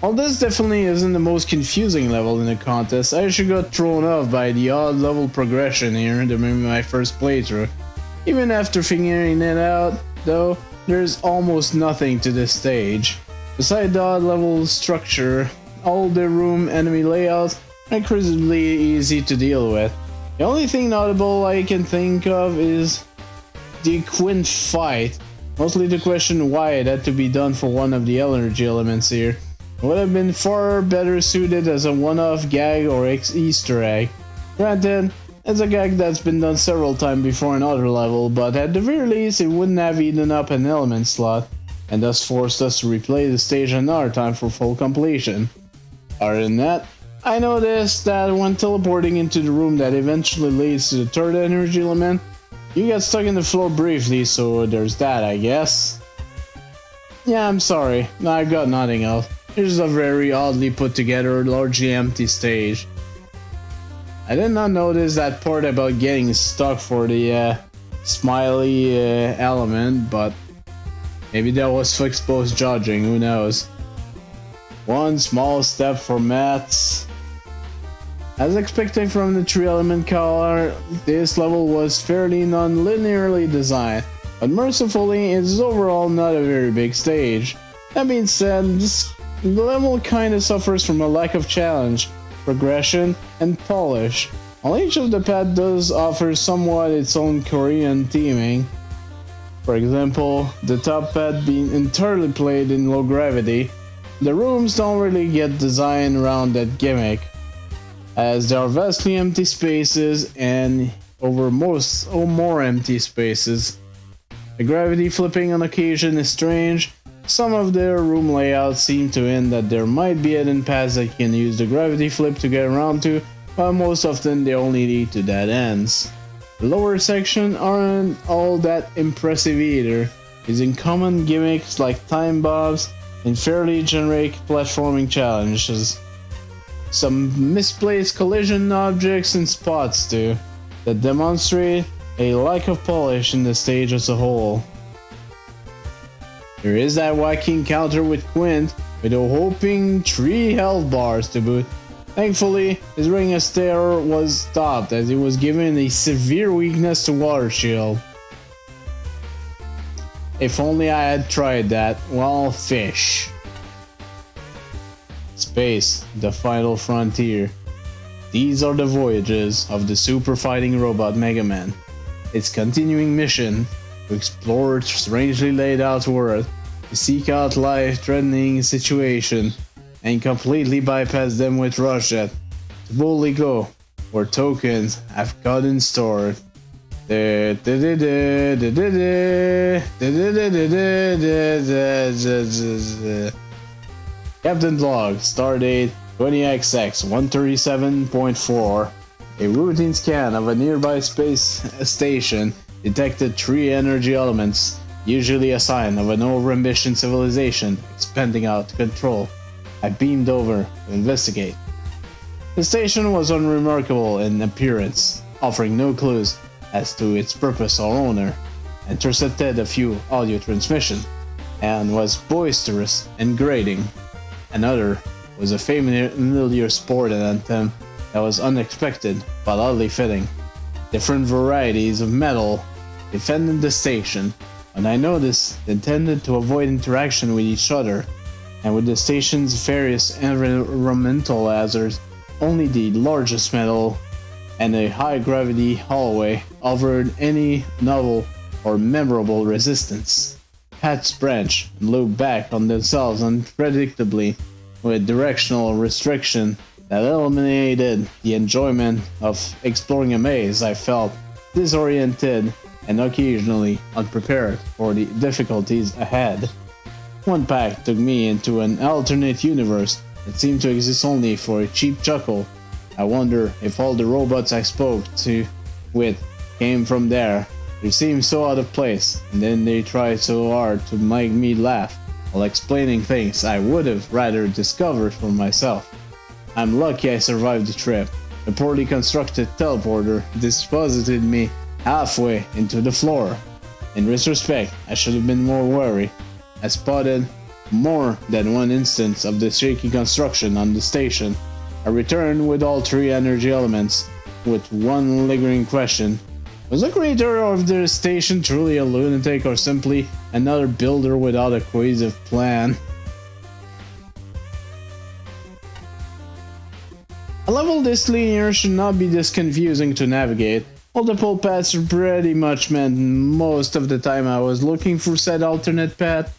While this definitely isn't the most confusing level in the contest, I actually got thrown off by the odd level progression here during my first playthrough. Even after figuring it out, though, there's almost nothing to this stage. Besides the odd level structure, all the room enemy layouts are incredibly easy to deal with. The only thing notable I can think of is the Quint fight, mostly the question why it had to be done for one of the energy elements here. It would have been far better suited as a one-off gag or Easter egg. Granted, it's a gag that's been done several times before in other level, but at the very least it wouldn't have eaten up an element slot, and thus forced us to replay the stage another time for full completion. Other than that, I noticed that when teleporting into the room that eventually leads to the third energy element, you get stuck in the floor briefly, so there's that, I guess. Yeah, I'm sorry, I've got nothing else. Here's a very oddly put together, largely empty stage. I did not notice that part about getting stuck for the smiley element, but maybe that was for exposed judging, who knows. One small step for maths. As expected from the 3-element color, this level was fairly non-linearly designed, but mercifully it is overall not a very big stage. That being said, this level kinda suffers from a lack of challenge, progression, and polish. While each of the paths does offer somewhat its own Korean theming. For example, the top path being entirely played in low gravity, the rooms don't really get designed around that gimmick, as there are vastly empty spaces and over more empty spaces. The gravity flipping on occasion is strange, Some of their room layouts seem to hint that there might be hidden paths that you can use the gravity flip to get around to, but most often they only lead to dead ends. The lower section aren't all that impressive either, using common gimmicks like time bombs and fairly generic platforming challenges. Some misplaced collision objects and spots too, that demonstrate a lack of polish in the stage as a whole. There is that wacky encounter with Quint, with a whopping 3 health bars to boot. Thankfully, his ring of terror was stopped as he was given a severe weakness to water shield. If only I had tried that. Well, fish. Space, the final frontier. These are the voyages of the super fighting robot Megaman. Its continuing mission to explore its strangely laid out world, to seek out life-threatening situations, and completely bypass them with rush jet, to boldly go where tokens have gotten stored. Captain's log, stardate 20XX 137.4. A routine scan of a nearby space station detected 3 energy elements, usually a sign of an overambitious civilization expanding out of control. I beamed over to investigate. The station was unremarkable in appearance, offering no clues as to its purpose or owner, intercepted a few audio transmissions, and was boisterous and grating. Another was a familiar sport anthem that was unexpected but oddly fitting. Different varieties of metal defended the station, and I noticed they tended to avoid interaction with each other, and with the station's various environmental hazards, only the largest metal and a high-gravity hallway offered any novel or memorable resistance. Paths branched and looped back on themselves unpredictably, with directional restriction that eliminated the enjoyment of exploring a maze. I felt disoriented and occasionally unprepared for the difficulties ahead. One pack took me into an alternate universe that seemed to exist only for a cheap chuckle. I wonder if all the robots I spoke with came from there. They seemed so out of place, and then they tried so hard to make me laugh while explaining things I would have rather discovered for myself. I'm lucky I survived the trip. A poorly constructed teleporter deposited me halfway into the floor. In retrospect, I should have been more wary. I spotted more than one instance of the shaky construction on the station. I returned with all 3 energy elements, with one lingering question. Was the creator of the station truly a lunatic or simply another builder without a cohesive plan? A level this linear should not be this confusing to navigate. Multiple paths pretty much meant most of the time I was looking for said alternate path,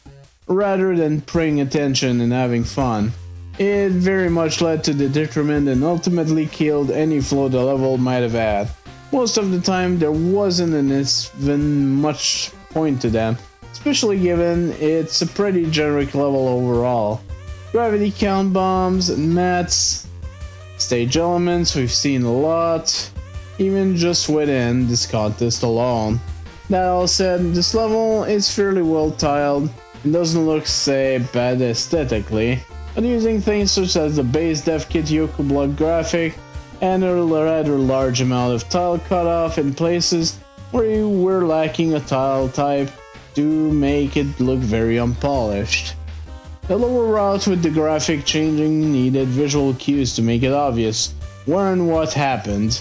rather than paying attention and having fun. It very much led to the detriment and ultimately killed any flow the level might have had. Most of the time there wasn't even much point to them, especially given it's a pretty generic level overall. Gravity count bombs and mats, stage elements we've seen a lot, even just within this contest alone. That all said, this level is fairly well tiled and doesn't look, say, bad aesthetically, but using things such as the base dev kit Yoku block graphic and a rather large amount of tile cutoff in places where you were lacking a tile type do make it look very unpolished. The lower route with the graphic changing needed visual cues to make it obvious where and what happened.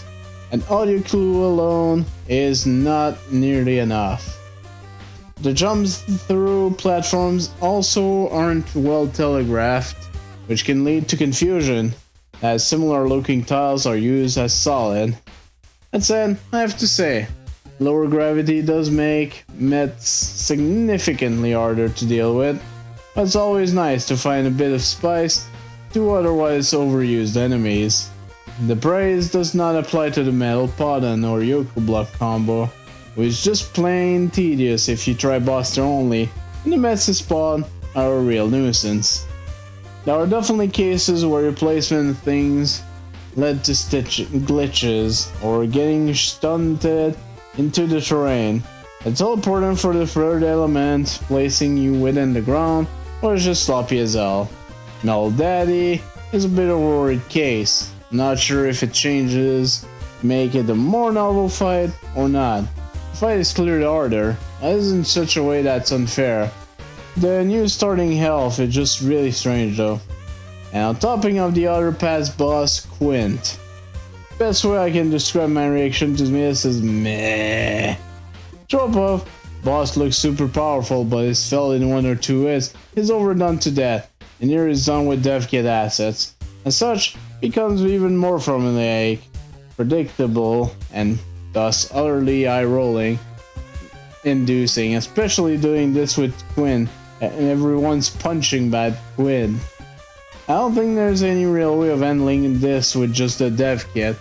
An audio clue alone is not nearly enough. The jumps through platforms also aren't well telegraphed, which can lead to confusion, as similar looking tiles are used as solid. That said, I have to say, lower gravity does make mets significantly harder to deal with, but it's always nice to find a bit of spice to otherwise overused enemies. The praise does not apply to the metal PanAnning or Yoku block combo, which is just plain tedious if you try Buster only, and the mets spawn are a real nuisance. There are definitely cases where replacement of things led to glitches or getting stunted into the terrain. It's all important for the third element placing you within the ground, or it's just sloppy as hell. Metal Daddy is a bit of a worried case. Not sure if it changes make it a more novel fight or not. The fight is clearly harder, as in such a way that's unfair. The new starting health is just really strange though. And on topping of the other past boss, Quint. Best way I can describe my reaction to this is meh. Drop off. Boss looks super powerful, but his fell in 1 or 2 hits is overdone to death, and here is done with dev kit assets. As such, becomes even more formulaic, predictable, and thus utterly eye-rolling inducing, especially doing this with Quinn, and everyone's punching bad Quinn. I don't think there's any real way of handling this with just a dev kit,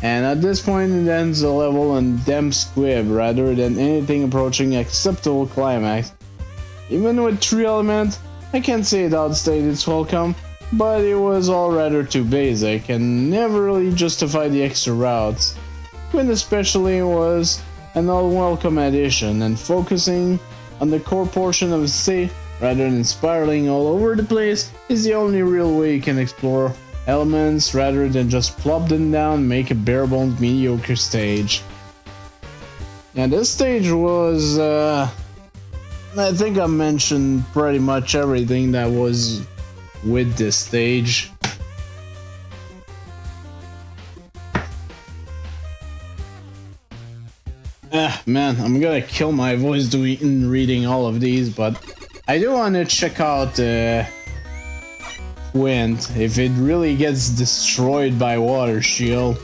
and at this point it ends the level on dem squib rather than anything approaching acceptable climax. Even with 3 elements, I can't say it outstayed its welcome, but it was all rather too basic and never really justified the extra routes. Quinn especially was an unwelcome addition, and focusing on the core portion of the state rather than spiraling all over the place is the only real way you can explore elements rather than just plop them down and make a bare bones mediocre stage. And this stage was, I think I mentioned pretty much everything that was with this stage. Man, I'm gonna kill my voice doing reading all of these, but I do want to check out Quint if it really gets destroyed by Water Shield.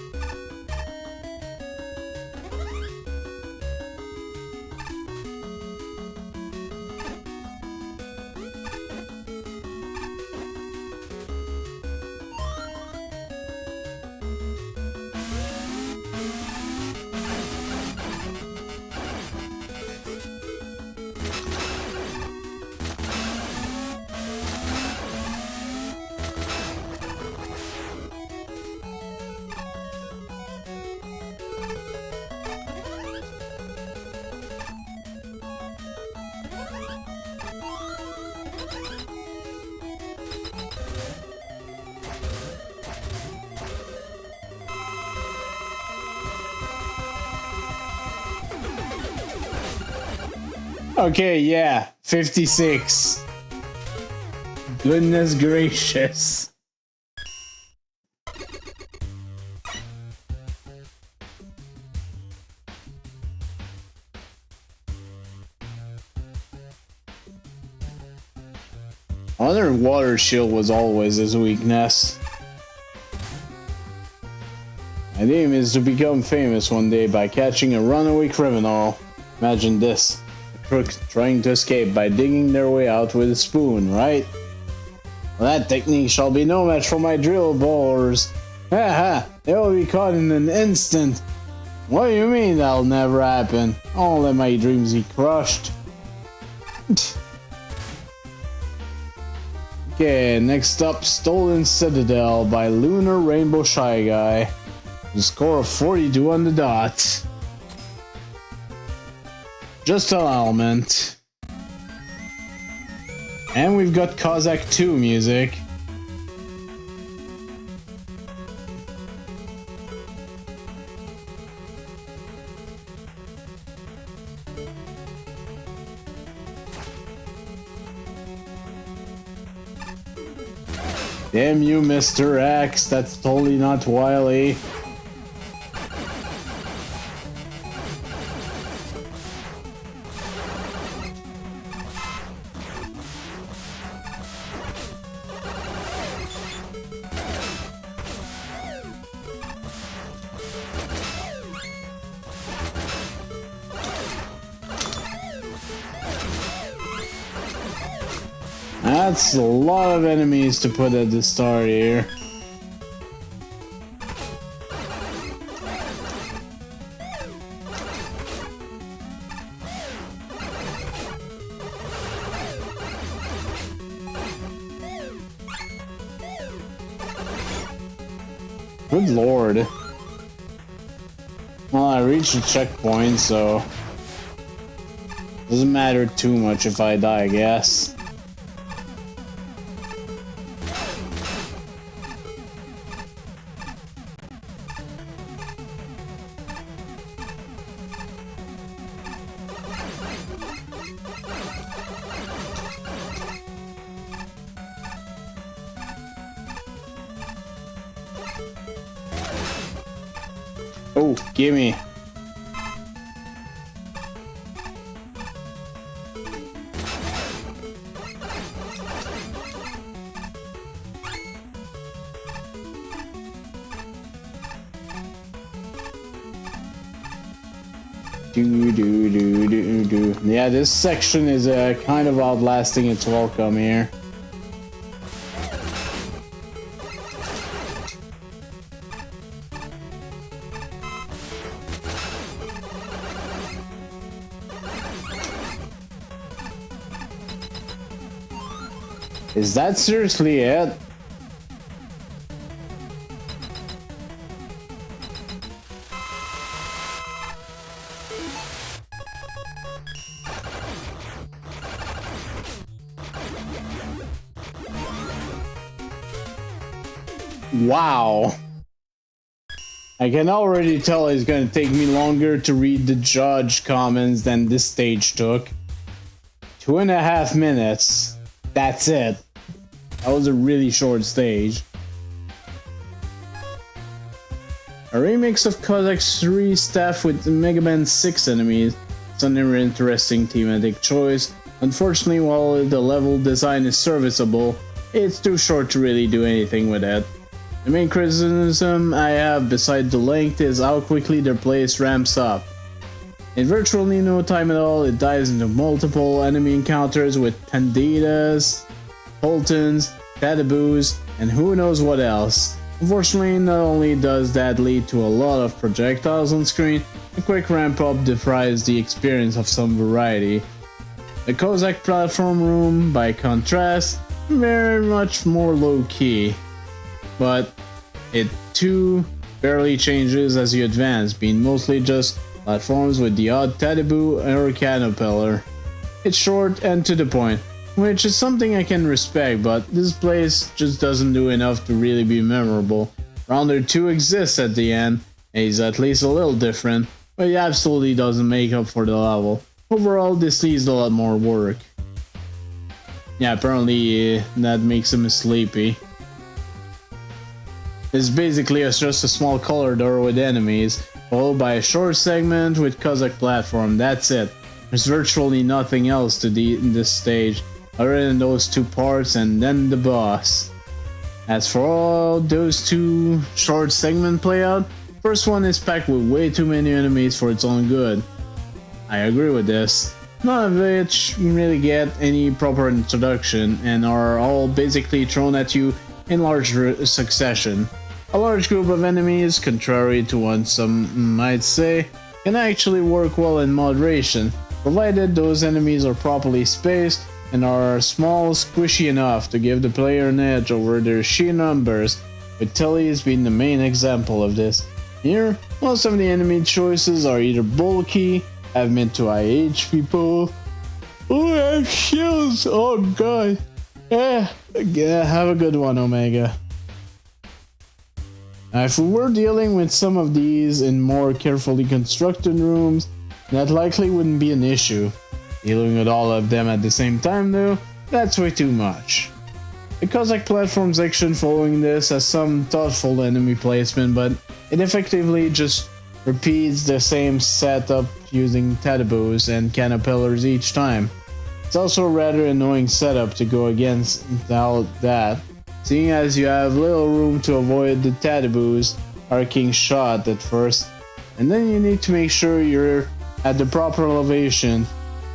Okay, yeah, 56. Goodness gracious. Underwater shield was always his weakness. My aim is to become famous one day by catching a runaway criminal. Imagine this. Crooks trying to escape by digging their way out with a spoon, right? Well, that technique shall be no match for my drill bores. Haha, they will be caught in an instant. What do you mean that'll never happen? I'll let my dreams be crushed. Okay, next up, Stolen Citadel by Lunar Rainbow Shy Guy. The score of 42 on the dot. Just an element. And we've got Cossack 2 music. Damn you, Mr. X, that's totally not Wily. That's a lot of enemies to put at the start here. Good lord. Well, I reached the checkpoint, so doesn't matter too much if I die, I guess. Oh, gimme. Do. Yeah, this section is kind of outlasting its welcome here. Is that seriously it? Wow. I can already tell it's gonna take me longer to read the judge comments than this stage took. 2.5 minutes. That's it. That was a really short stage. A remix of Kozak's 3 staff with Megaman 6 enemies. It's an interesting thematic choice. Unfortunately, while the level design is serviceable, it's too short to really do anything with it. The main criticism I have beside the length is how quickly their place ramps up. In virtually no time at all, it dives into multiple enemy encounters with panditas, Poltons, Tadaboos, and who knows what else. Unfortunately, not only does that lead to a lot of projectiles on screen, a quick ramp up deprives the experience of some variety. The Kozak platform room, by contrast, very much more low-key, but it too barely changes as you advance, being mostly just platforms with the odd Tadaboo or caterpillar. It's short and to the point, which is something I can respect, but this place just doesn't do enough to really be memorable. Rounder 2 exists at the end, and he's at least a little different, but he absolutely doesn't make up for the level. Overall, this needs a lot more work. Yeah, apparently that makes him sleepy. It's basically just a small corridor with enemies, followed by a short segment with Kozak platform. That's it. There's virtually nothing else to this stage, other than those 2 parts and then the boss. As for all those 2 short segment playout, first one is packed with way too many enemies for its own good. I agree with this. None of which really get any proper introduction and are all basically thrown at you in large succession. A large group of enemies, contrary to what some might say, can actually work well in moderation, provided those enemies are properly spaced and are small, squishy enough to give the player an edge over their sheer numbers, with Tilly's being the main example of this. Here, most of the enemy choices are either bulky, have mid to high HP pool, or have shields. Oh god. Yeah, have a good one, Omega. If we were dealing with some of these in more carefully constructed rooms, that likely wouldn't be an issue. Dealing with all of them at the same time though, that's way too much. The Kozak platform section following this has some thoughtful enemy placement, but it effectively just repeats the same setup using Tadaboos and caterpillars each time. It's also a rather annoying setup to go against without that, seeing as you have little room to avoid the Tadaboo's arcing shot at first, and then you need to make sure you're at the proper elevation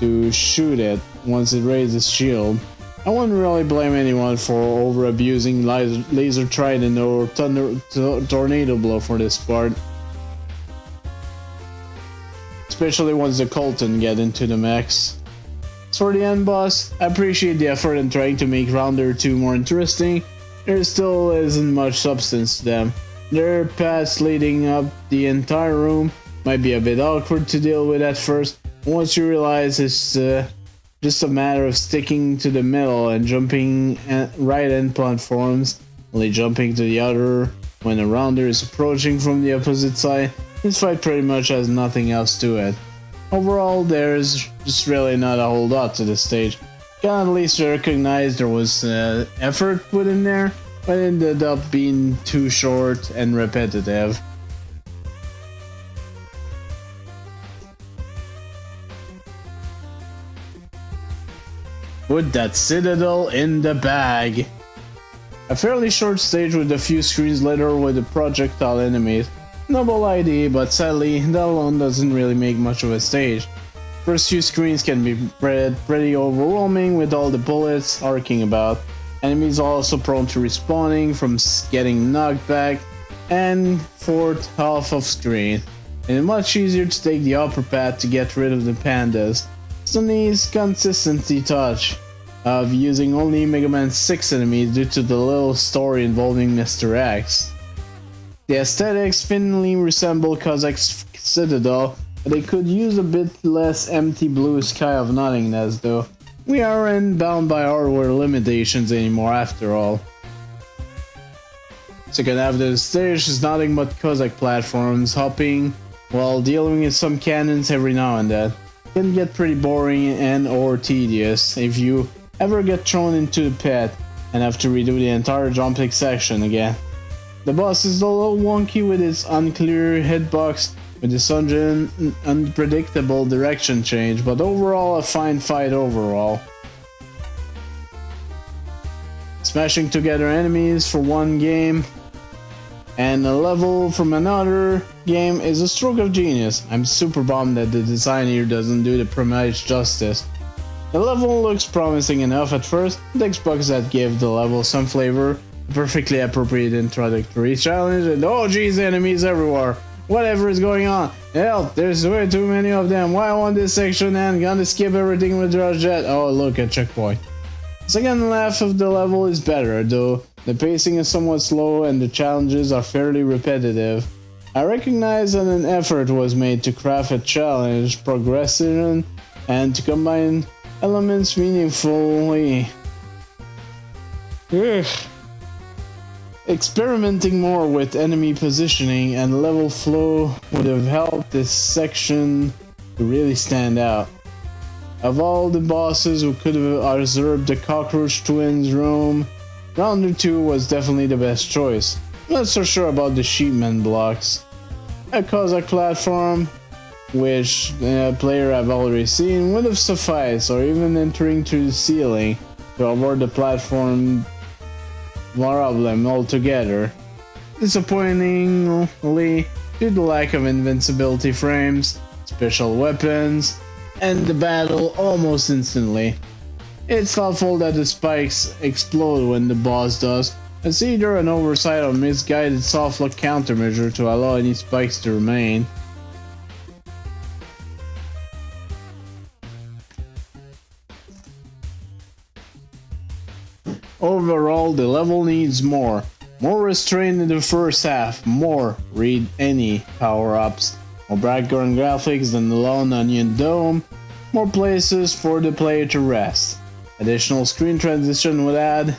to shoot it once it raises shield. I wouldn't really blame anyone for over abusing laser trident or tornado blow for this part, especially once the Colton get into the mix. As for the end boss, I appreciate the effort in trying to make Rounder 2 more interesting. There still isn't much substance to them. There are paths leading up the entire room. Might be a bit awkward to deal with at first. Once you realize it's just a matter of sticking to the middle and jumping at right end platforms, only jumping to the other when a rounder is approaching from the opposite side, this fight pretty much has nothing else to it. Overall, there's just really not a whole lot to this stage. Can at least recognize there was effort put in there, but it ended up being too short and repetitive. Put that citadel in the bag. A fairly short stage with a few screens later with the projectile enemies. Noble idea, but sadly, that alone doesn't really make much of a stage. First few screens can be pretty overwhelming with all the bullets arcing about. Enemies are also prone to respawning from getting knocked back, and fourth half of screen. And it's much easier to take the upper path to get rid of the pandas. Sony's consistency touch of using only Megaman 6 enemies due to the little story involving Mr. X. The aesthetics finally resemble Kozak's Citadel, but they could use a bit less empty blue sky of nothingness though. We aren't bound by hardware limitations anymore after all. Second half of the stage is nothing but Kozak platforms, hopping while dealing with some cannons every now and then. It can get pretty boring and or tedious if you ever get thrown into the pit and have to redo the entire jumping section again. The boss is a little wonky with its unclear hitbox with its unpredictable direction change, but overall a fine fight overall. Smashing together enemies for one game and a level from another game is a stroke of genius. I'm super bummed that the design here doesn't do the premise justice. The level looks promising enough at first, the Xbox that gave the level some flavor, a perfectly appropriate introductory challenge, and oh geez, enemies everywhere. Whatever is going on? Hell, there's way too many of them. Why I want this section and gonna skip everything with Rush Jet? Oh look, a checkpoint. Second half of the level is better, though the pacing is somewhat slow and the challenges are fairly repetitive. I recognize that an effort was made to craft a challenge progression and to combine elements meaningfully. Ugh. Experimenting more with enemy positioning and level flow would have helped this section to really stand out. Of all the bosses who could have observed the Cockroach Twins roam, Rounder 2 was definitely the best choice. Not so sure about the Sheepman blocks. A Kozak platform, which a player I've already seen, would have sufficed, or even entering through the ceiling to avoid the platform problem altogether. Disappointingly, due to the lack of invincibility frames, special weapons, and the battle almost instantly. It's thoughtful that the spikes explode when the boss does. It's either an oversight or misguided soft lock countermeasure to allow any spikes to remain. Overall, the level needs more. More restraint in the first half, more read any power-ups, more background graphics than the Lone Onion Dome, more places for the player to rest. Additional screen transition would add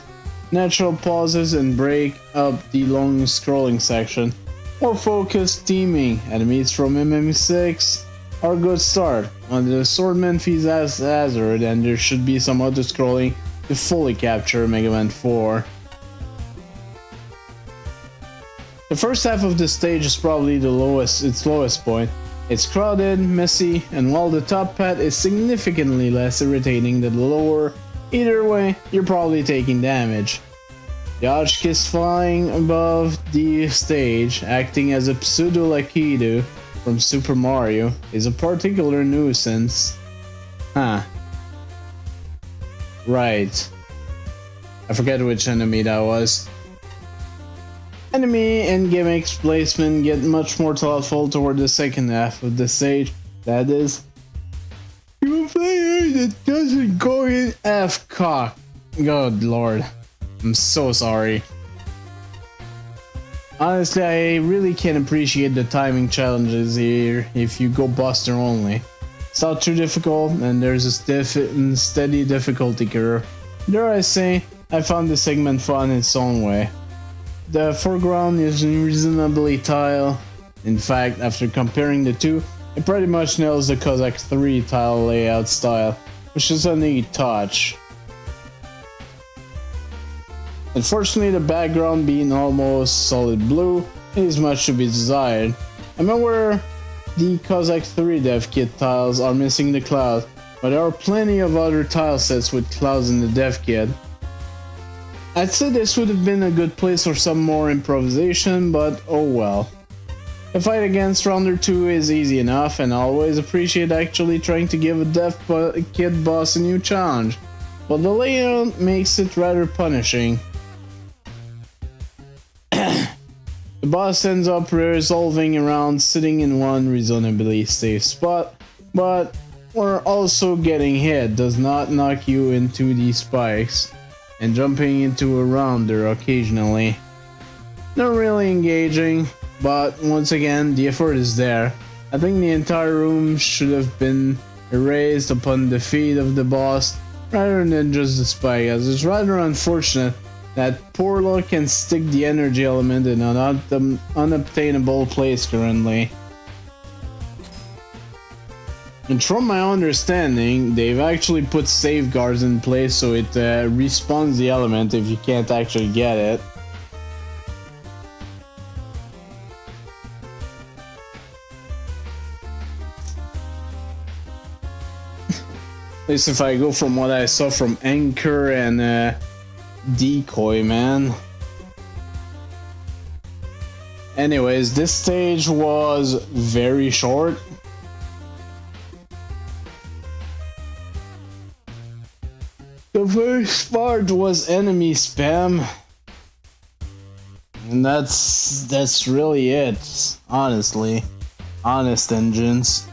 natural pauses and break up the long scrolling section. More focused teaming, enemies from MM6 are a good start. On the Swordman feeds as Hazard, and there should be some other scrolling to fully capture Megaman 4. The first half of the stage is probably its lowest point. It's crowded, messy, and while the top path is significantly less irritating than the lower, either way, you're probably taking damage. The Hotchkiss flying above the stage, acting as a pseudo-Lakitu from Super Mario, is a particular nuisance. Huh. Right. I forget which enemy that was. Enemy and gimmicks placement get much more thoughtful toward the second half of the stage. That is, you player that doesn't go in F-cock. Good lord. I'm so sorry. Honestly, I really can appreciate the timing challenges here if you go Buster only. It's not too difficult, and there's a stiff and steady difficulty curve. Dare I say, I found this segment fun in its own way. The foreground is reasonably tile. In fact, after comparing the two, it pretty much nails the Cossack 3 tile layout style, which is a neat touch. Unfortunately, the background being almost solid blue is much to be desired. I remember the Cossack 3 dev kit tiles are missing the cloud, but there are plenty of other tile sets with clouds in the dev kit. I'd say this would have been a good place for some more improvisation, but oh well. The fight against Rounder 2 is easy enough, and I always appreciate actually trying to give a dev kit boss a new challenge, but the layout makes it rather punishing. The boss ends up resolving around sitting in one reasonably safe spot, but we're also getting hit does not knock you into these spikes, and jumping into a rounder occasionally. Not really engaging, but once again the effort is there. I think the entire room should have been erased upon defeat of the boss rather than just the spike, as it's rather unfortunate that poor luck can stick the energy element in an unobtainable place currently. And from my understanding, they've actually put safeguards in place so it respawns the element if you can't actually get it. At least if I go from what I saw from Anchor and Decoy, man. Anyways, this stage was very short. The first part was enemy spam, and that's really it, honestly. Honest engines.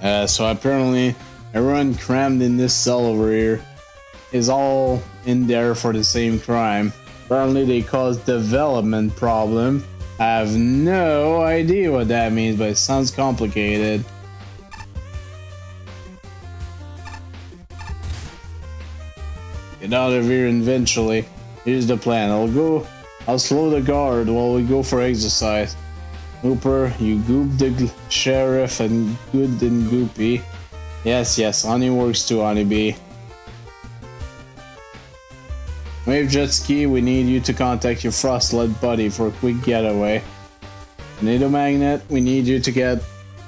So apparently everyone crammed in this cell over here is all in there for the same crime. Apparently they caused development problem. I have no idea what that means, but it sounds complicated. Get out of here eventually. Here's the plan. I'll slow the guard while we go for exercise. Hooper, you goop the sheriff and good and goopy. Yes, honey works too, honeybee. Wave Jet Ski, we need you to contact your Frostlet buddy for a quick getaway. Tornado Magnet, we need you to get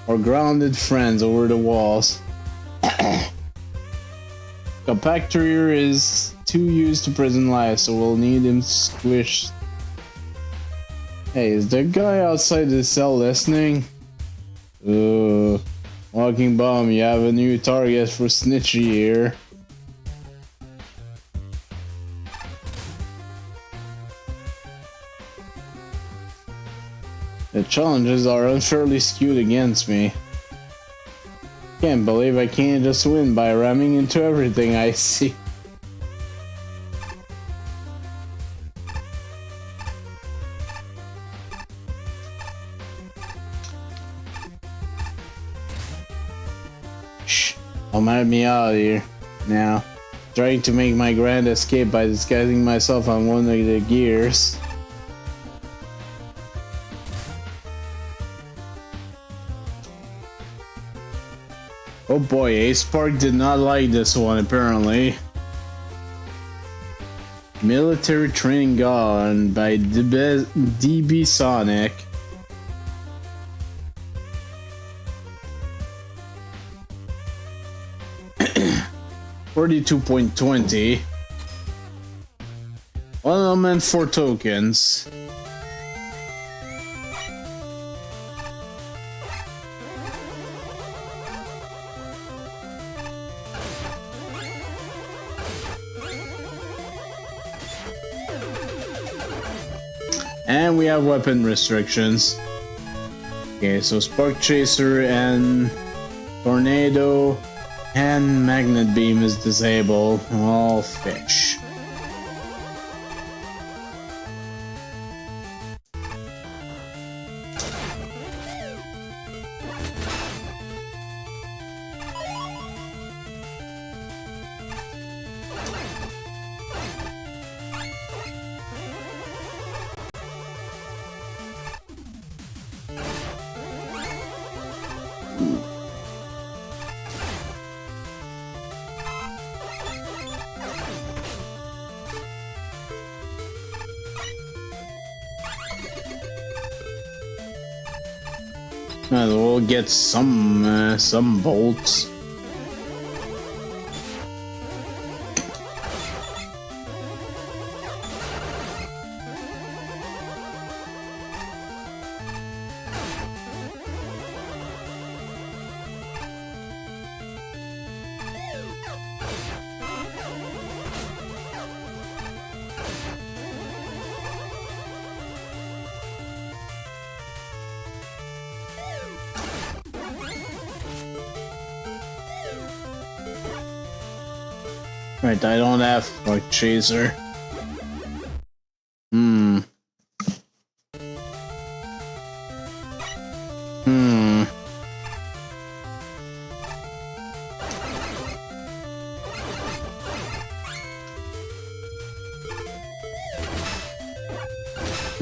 our grounded friends over the walls. Compactor is too used to prison life, so we'll need him squished. Hey, is that guy outside the cell listening? Walking Bomb, you have a new target for Snitchy here. The challenges are unfairly skewed against me. Can't believe I can't just win by ramming into everything I see. Shh, don't let me out of here. Now, trying to make my grand escape by disguising myself on one of the gears. Oh boy, Ace Park did not like this one apparently. Military Training Gun by DB Sonic. $42.20. One element, 4 tokens. And we have weapon restrictions. Okay, so Spark Chaser and Tornado and Magnet Beam is disabled. All fish. Might as well get some bolts. Right, I don't have like chaser. Hmm.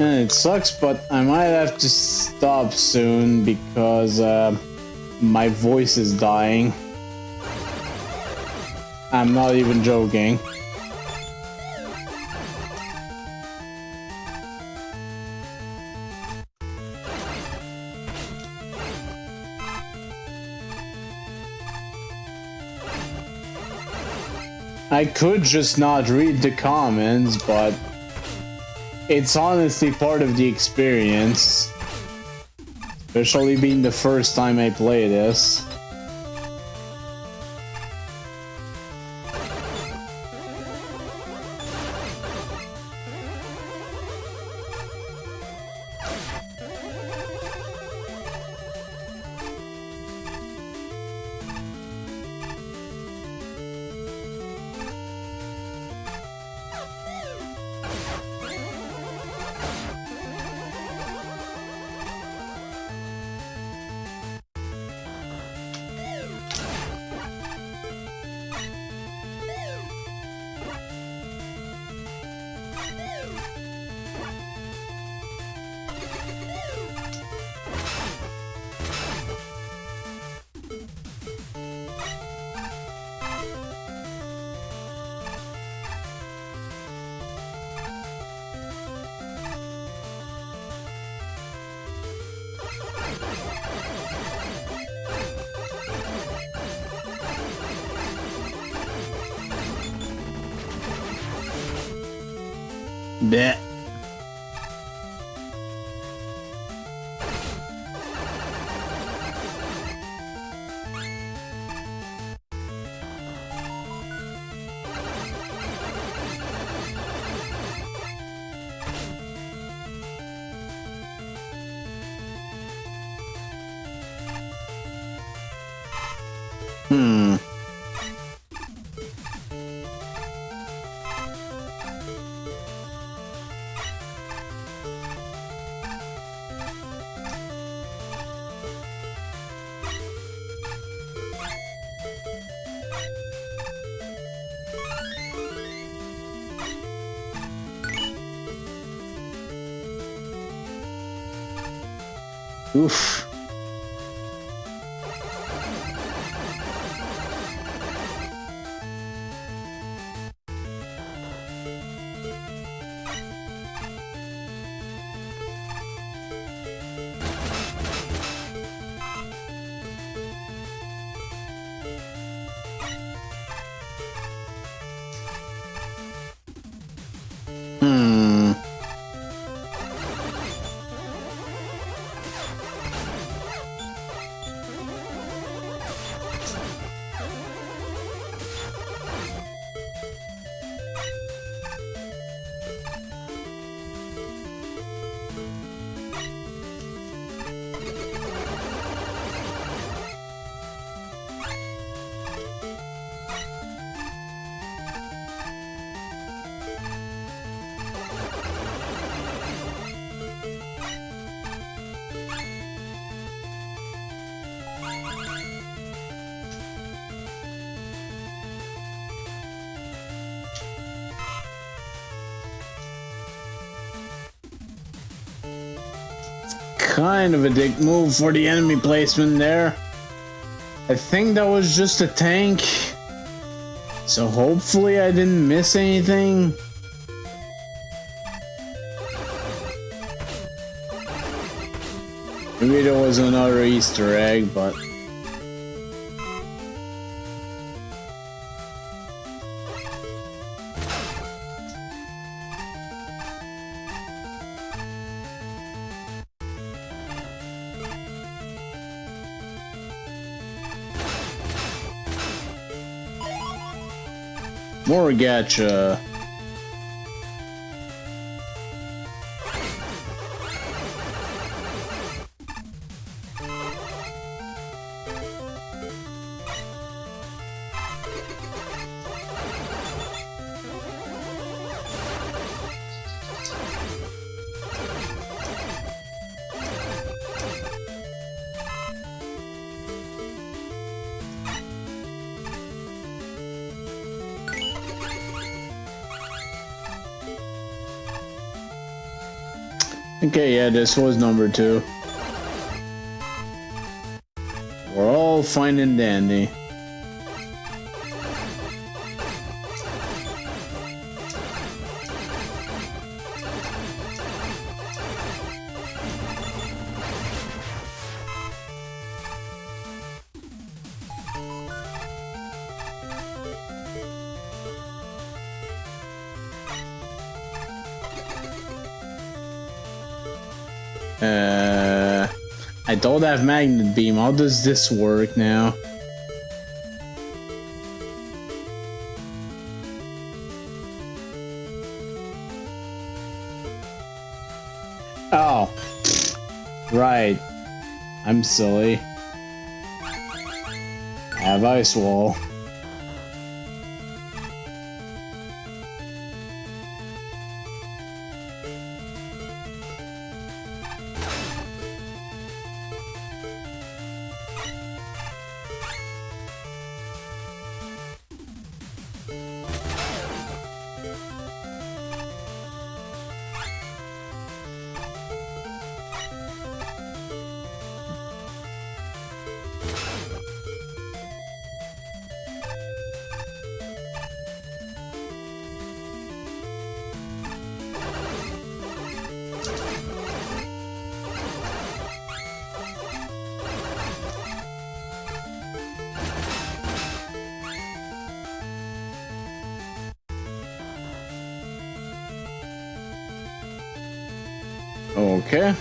It sucks, but I might have to stop soon because my voice is dying. I'm not even joking. I could just not read the comments, but it's honestly part of the experience. Especially being the first time I play this. Blech. Oof. Kind of a dick move for the enemy placement there. I think that was just a tank. So hopefully I didn't miss anything. Maybe there was another Easter egg, but... More gacha. Okay, yeah, this was number 2. We're all fine and dandy. I don't have magnet beam. How does this work now? Oh, right. I'm silly. I have ice wall. Okay.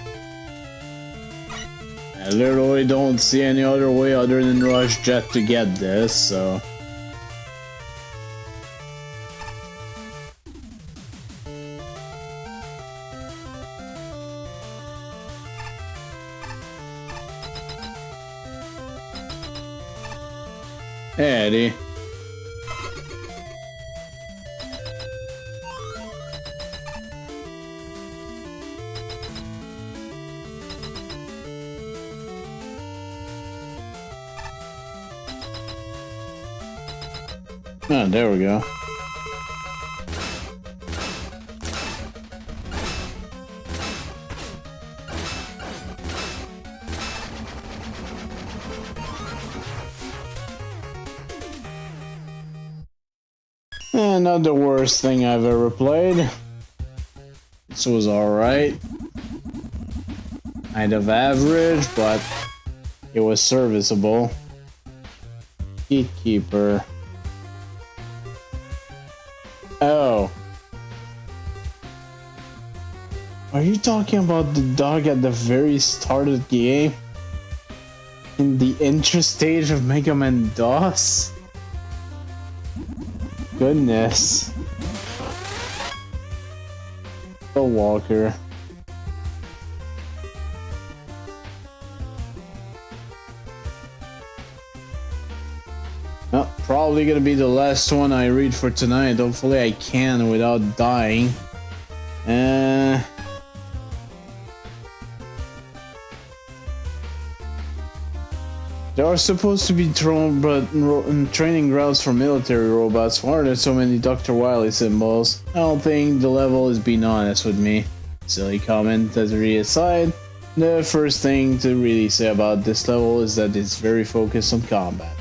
I literally don't see any other way other than Rush Jet to get this, so... Hey, Eddie. Oh, there we go. Not the worst thing I've ever played. This was alright. Kind of average, but it was serviceable. Gatekeeper. Oh. Are you talking about the dog at the very start of the game? In the intro stage of Megaman DOS? Goodness. The Walker. Well, probably gonna be the last one I read for tonight. Hopefully I can without dying. There are supposed to be training grounds for military robots. Why are there so many Dr. Wily symbols? I don't think the level is being honest with me. Silly commentary aside, the first thing to really say about this level is that it's very focused on combat.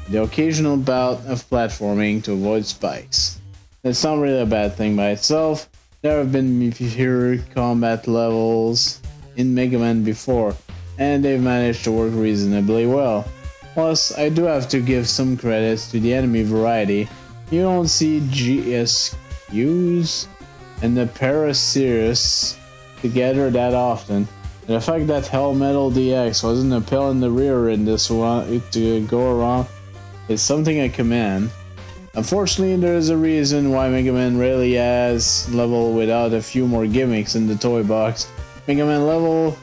The occasional bout of platforming to avoid spikes. It's not really a bad thing by itself. There have been pure combat levels in Mega Man before. and they've managed to work reasonably well. Plus, I do have to give some credits to the enemy variety. You don't see GSQs and the Parasirus together that often. And the fact that Hellmetal DX wasn't a pill in the rear in this one to go around is something I commend. Unfortunately, there is a reason why Megaman rarely has level without a few more gimmicks in the toy box. Megaman level,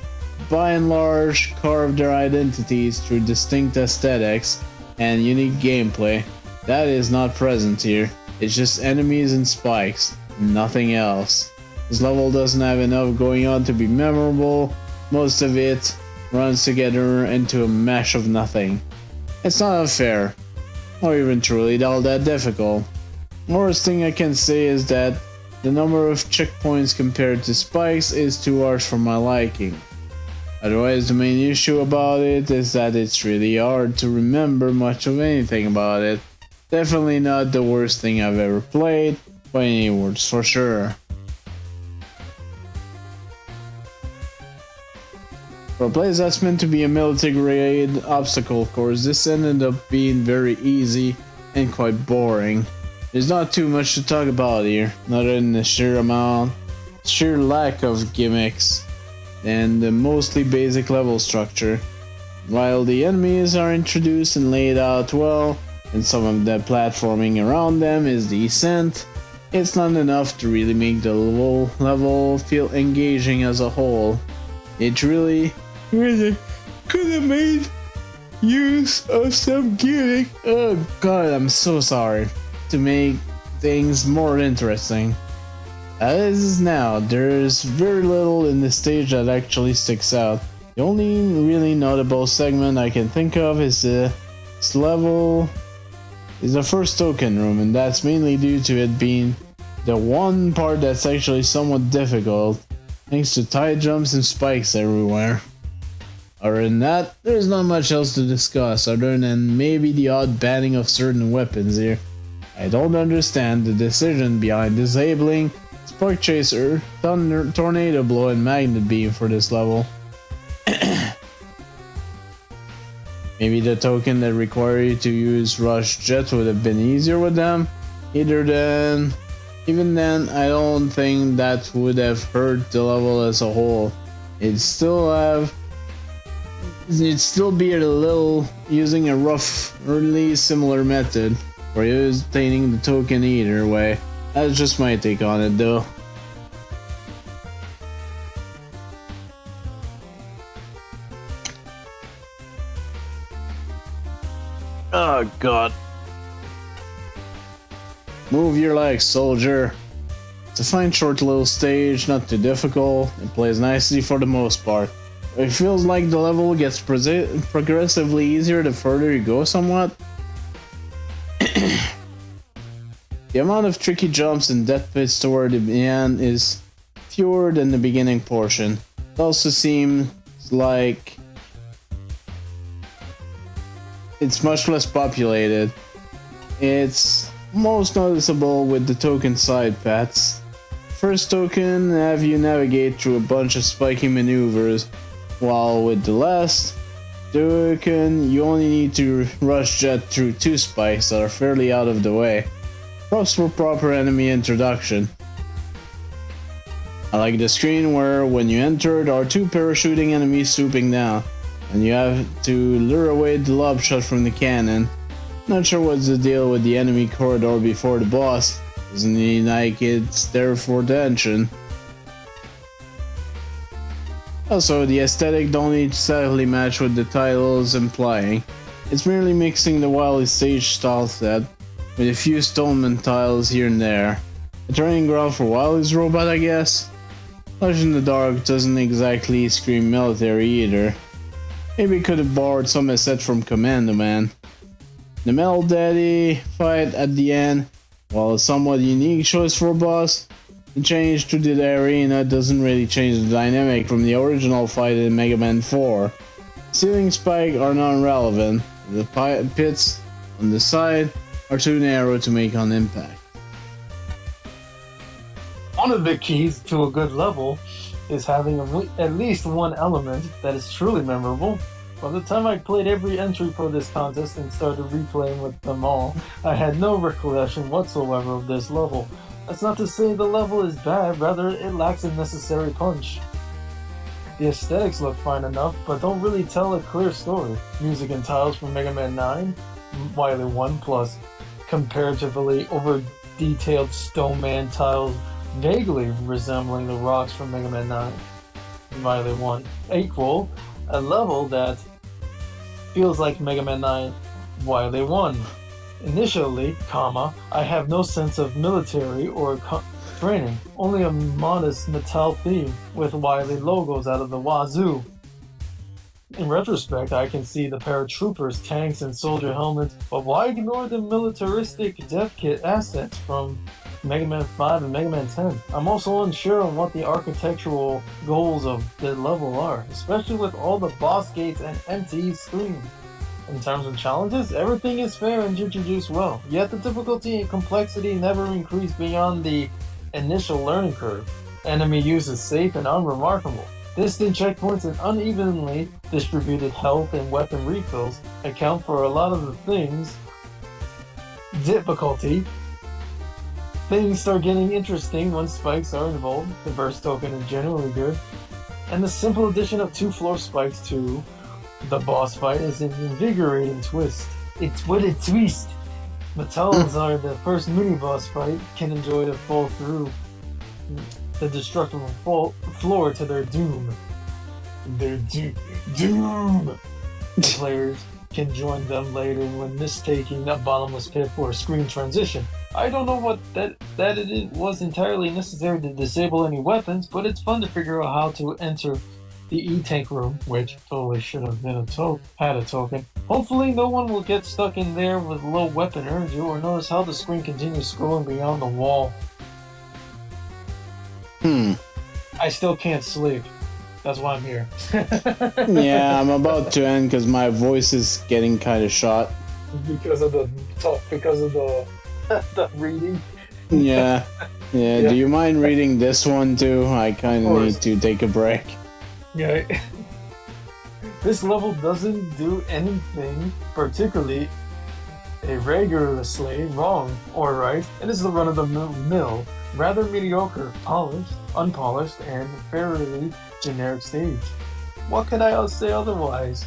by and large, carve their identities through distinct aesthetics and unique gameplay. That is not present here. It's just enemies and spikes, nothing else. This level doesn't have enough going on to be memorable. Most of it runs together into a mesh of nothing. It's not unfair, or even truly all that difficult. The worst thing I can say is that the number of checkpoints compared to spikes is too harsh for my liking. Otherwise, the main issue about it is that it's really hard to remember much of anything about it. Definitely not the worst thing I've ever played, by any words for sure. For a place that's meant to be a military-grade obstacle course, this ended up being very easy and quite boring. There's not too much to talk about here, other than the sheer lack of gimmicks and the mostly basic level structure. While the enemies are introduced and laid out well, and some of the platforming around them is decent, it's not enough to really make the level feel engaging as a whole. It really could have made use of some gimmick. Oh god, I'm so sorry. To make things more interesting. As is now, there's very little in the stage that actually sticks out. The only really notable segment I can think of is the first token room, and that's mainly due to it being the one part that's actually somewhat difficult, thanks to tight jumps and spikes everywhere. Other than that, there's not much else to discuss other than maybe the odd banning of certain weapons here. I don't understand the decision behind disabling Spark Chaser, Thunder, Tornado Blow, and Magnet Beam for this level. Maybe the token that required you to use Rush Jet would have been easier with them. Even then, I don't think that would have hurt the level as a whole. It'd still be a little using a roughly similar method for obtaining the token either way. That's just my take on it though. Oh god. Move your legs, soldier. It's a fine short little stage, not too difficult. It plays nicely for the most part. It feels like the level gets progressively easier the further you go somewhat. The amount of tricky jumps and death pits toward the end is fewer than the beginning portion. It also seems like it's much less populated. It's most noticeable with the token side paths. First token have you navigate through a bunch of spiky maneuvers, while with the last token you only need to rush jet through 2 spikes that are fairly out of the way. Props for proper enemy introduction. I like the screen where when you enter there are 2 parachuting enemies swooping down, and you have to lure away the lob shot from the cannon. Not sure what's the deal with the enemy corridor before the boss. Doesn't seem like it's there for tension. Also, the aesthetic don't exactly match what the title is implying. It's merely mixing the Wily stage style set with a few Stoneman tiles here and there. A training ground for Wily's robot, I guess? Flash in the Dark doesn't exactly scream military either. Maybe could have borrowed some asset from Commando Man. The Metal Daddy fight at the end, while a somewhat unique choice for a boss, the change to the arena doesn't really change the dynamic from the original fight in Megaman 4. Ceiling Spike are non-relevant. The pits on the side are too narrow to make an impact. One of the keys to a good level is having at least one element that is truly memorable. By the time I played every entry for this contest and started replaying with them all, I had no recollection whatsoever of this level. That's not to say the level is bad, rather it lacks a necessary punch. The aesthetics look fine enough, but don't really tell a clear story. Music and tiles from Mega Man 9, Wily 1 plus comparatively over-detailed Stone Man tiles vaguely resembling the rocks from Mega Man 9, Wily 1, equal a level that feels like Mega Man 9, Wily 1. Initially, I have no sense of military or training, only a modest metal theme with Wily logos out of the wazoo. In retrospect, I can see the paratroopers, tanks, and soldier helmets, but why ignore the militaristic dev kit assets from Mega Man 5 and Mega Man 10? I'm also unsure on what the architectural goals of the level are, especially with all the boss gates and empty screens. In terms of challenges, everything is fair and introduced well, yet the difficulty and complexity never increase beyond the initial learning curve. Enemy use is safe and unremarkable. Distant checkpoints and unevenly distributed health and weapon refills account for a lot of the things. Difficulty. Things start getting interesting when spikes are involved. The burst token is generally good. And the simple addition of 2 floor spikes to the boss fight is an invigorating twist. It's what a twist! Metals are the first mini-boss fight, can enjoy to fall through the destructible floor to their doom. Their doom! The players can join them later when mistaking a bottomless pit for a screen transition. I don't know what that it was entirely necessary to disable any weapons, but it's fun to figure out how to enter the E-Tank room, which totally should have been had a token. Hopefully no one will get stuck in there with low weapon energy or notice how the screen continues scrolling beyond the wall. I still can't sleep. That's why I'm here. Yeah, I'm about to end because my voice is getting kind of shot. Because of the the reading. Yeah. Yeah. Do you mind reading this one too? I kind of need to take a break. Yeah. This level doesn't do anything particularly irregularly wrong or right. It is the run-of-the-mill, rather mediocre, polished, unpolished, and fairly generic stage. What could I say otherwise?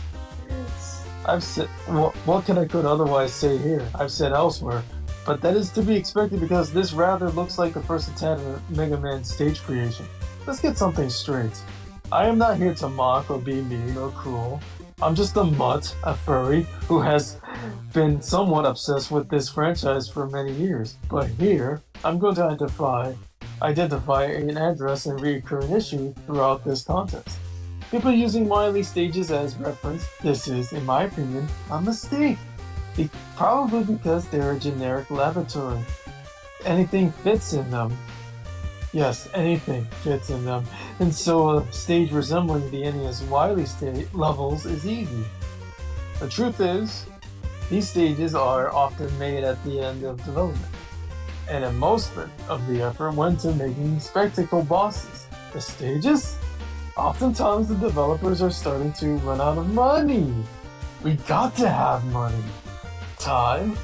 What could I otherwise say here? I've said elsewhere. But that is to be expected because this rather looks like the first attempt at Mega Man stage creation. Let's get something straight. I am not here to mock or be mean or cruel. I'm just a mutt, a furry, who has been somewhat obsessed with this franchise for many years. But here, I'm going to identify an address and recurring issue throughout this contest. People using Wily stages as reference, this is, in my opinion, a mistake. Probably because they're a generic laboratory. Anything fits in them. Yes, anything fits in them. And so a stage resembling the NES Wily stage levels is easy. The truth is, these stages are often made at the end of development. And most of the effort went to making spectacle bosses. The stages? Oftentimes the developers are starting to run out of money. We got to have money. Time,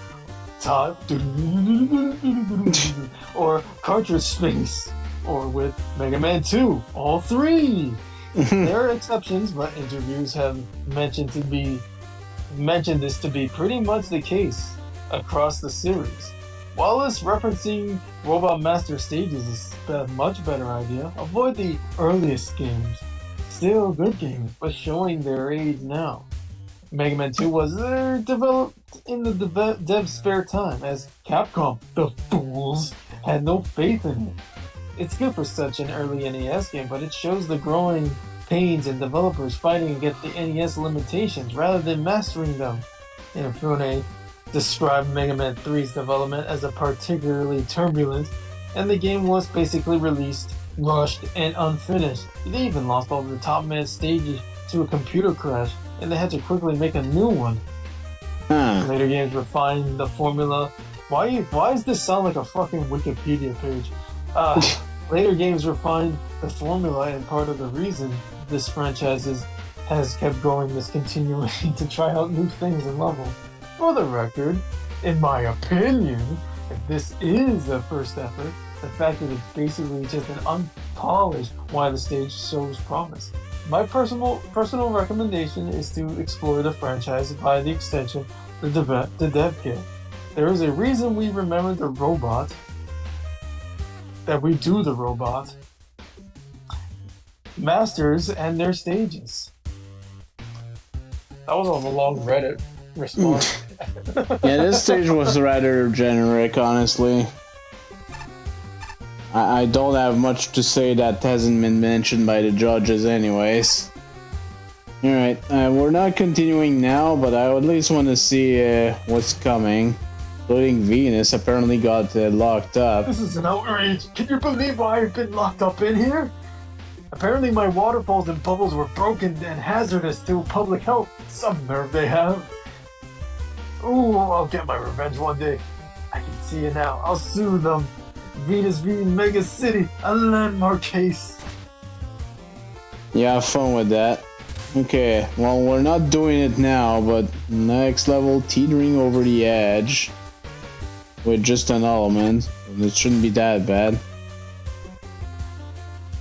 or cartridge space, or with Mega Man 2, all 3. There are exceptions, but interviews have mentioned this to be pretty much the case across the series. While this referencing Robot Master stages is a much better idea, avoid the earliest games. Still good games, but showing their age now. Mega Man 2 was developed in the dev's spare time, as Capcom, the fools, had no faith in it. It's good for such an early NES game, but it shows the growing pains in developers fighting against the NES limitations rather than mastering them. Inafune described Mega Man 3's development as a particularly turbulent, and the game was basically released, rushed, and unfinished. They even lost all the Top Man stages to a computer crash, and they had to quickly make a new one. Later games refined the formula. Why does this sound like a fucking Wikipedia page? Later games refined the formula, and part of the reason this franchise has kept going is continuing to try out new things and levels. For the record, in my opinion, if this is a first effort, the fact that it's basically just an unpolished while the stage shows promise. My personal recommendation is to explore the franchise by the extension, the dev kit. There is a reason we remember the robot, that we do the robot, masters, and their stages. That was on a long Reddit response. Yeah, this stage was rather generic, honestly. I don't have much to say that hasn't been mentioned by the judges anyways. Alright, we're not continuing now, but I at least want to see what's coming. Including Venus apparently got locked up. This is an outrage. Can you believe I've been locked up in here? Apparently my waterfalls and bubbles were broken and hazardous to public health. Some nerve they have. Ooh, I'll get my revenge one day. I can see it now. I'll sue them. Venus v Mega City, a landmark case. Yeah, have fun with that. Okay, well, we're not doing it now, but next level, teetering over the edge. With just an element. It shouldn't be that bad.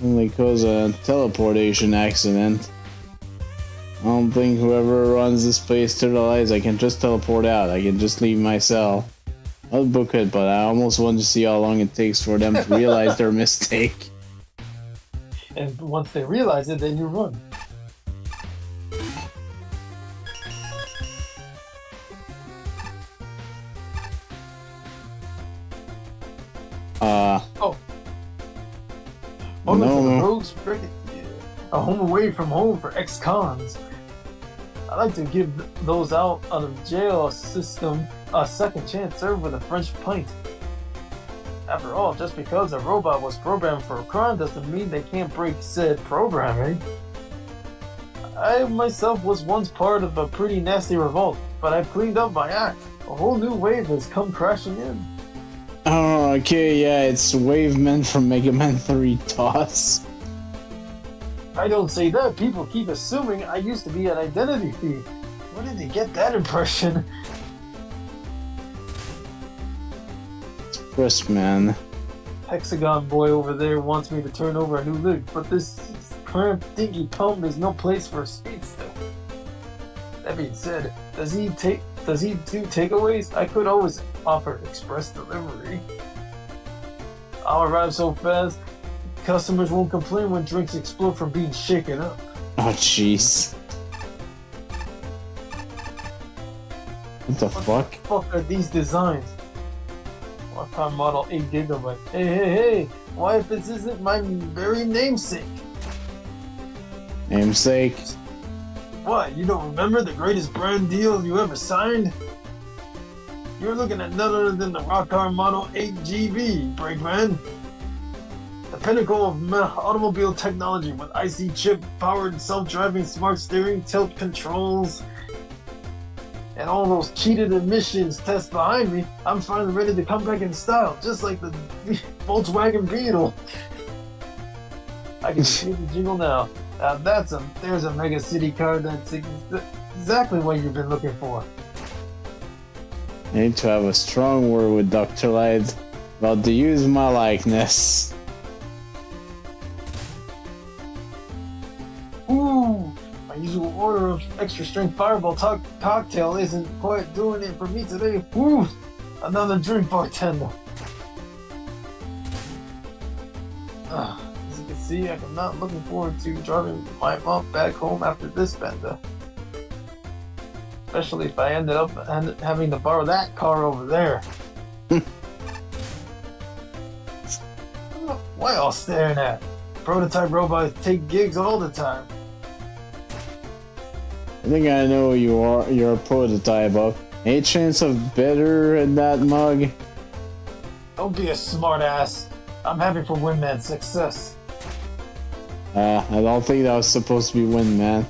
Only cause a teleportation accident. I don't think whoever runs this place to realize I can just teleport out. I can just leave myself. I'll book it, but I almost want to see how long it takes for them to realize their mistake. And once they realize it, then you run. No. Rogues Frigate. A home away from home for ex-cons. I like to give those out of jail system a second chance served with a French pint. After all, just because a robot was programmed for a crime doesn't mean they can't break said programming. I myself was once part of a pretty nasty revolt, but I've cleaned up my act. A whole new wave has come crashing in. Oh, okay, yeah, it's Waveman from Megaman 3 Toss. I don't say that. People keep assuming I used to be an identity thief. Where did they get that impression? It's Chris, man. Hexagon boy over there wants me to turn over a new leaf, but this cramped, dinky pump is no place for a speedster. That being said, does he do takeaways? I could always offer express delivery. I'll arrive so fast, customers won't complain when drinks explode from being shaken up. Oh, jeez. What the fuck? What the fuck are these designs? What car model 8 gigabyte? Hey, why if this isn't my very namesake? Namesake? What, you don't remember the greatest brand deal you ever signed? You're looking at none other than the rock car model 8GB, Brakeman. The pinnacle of automobile technology with IC chip powered self-driving smart steering, tilt controls, and all those cheated emissions tests behind me. I'm finally ready to come back in style, just like the Volkswagen Beetle. I can see the jingle now. There's a Mega City car that's exactly what you've been looking for. I need to have a strong word with Dr. Light about the use of my likeness. Ooh, my usual order of extra strength fireball cocktail isn't quite doing it for me today. Ooh, another drink, bartender. As you can see, I'm not looking forward to driving my mom back home after this bender. Especially if I ended up having to borrow that car over there. Why all staring at? Prototype robots take gigs all the time. I think I know who you are. You're a prototype of. Any chance of better in that mug? Don't be a smartass. I'm happy for Windman's success. I don't think that was supposed to be Windman.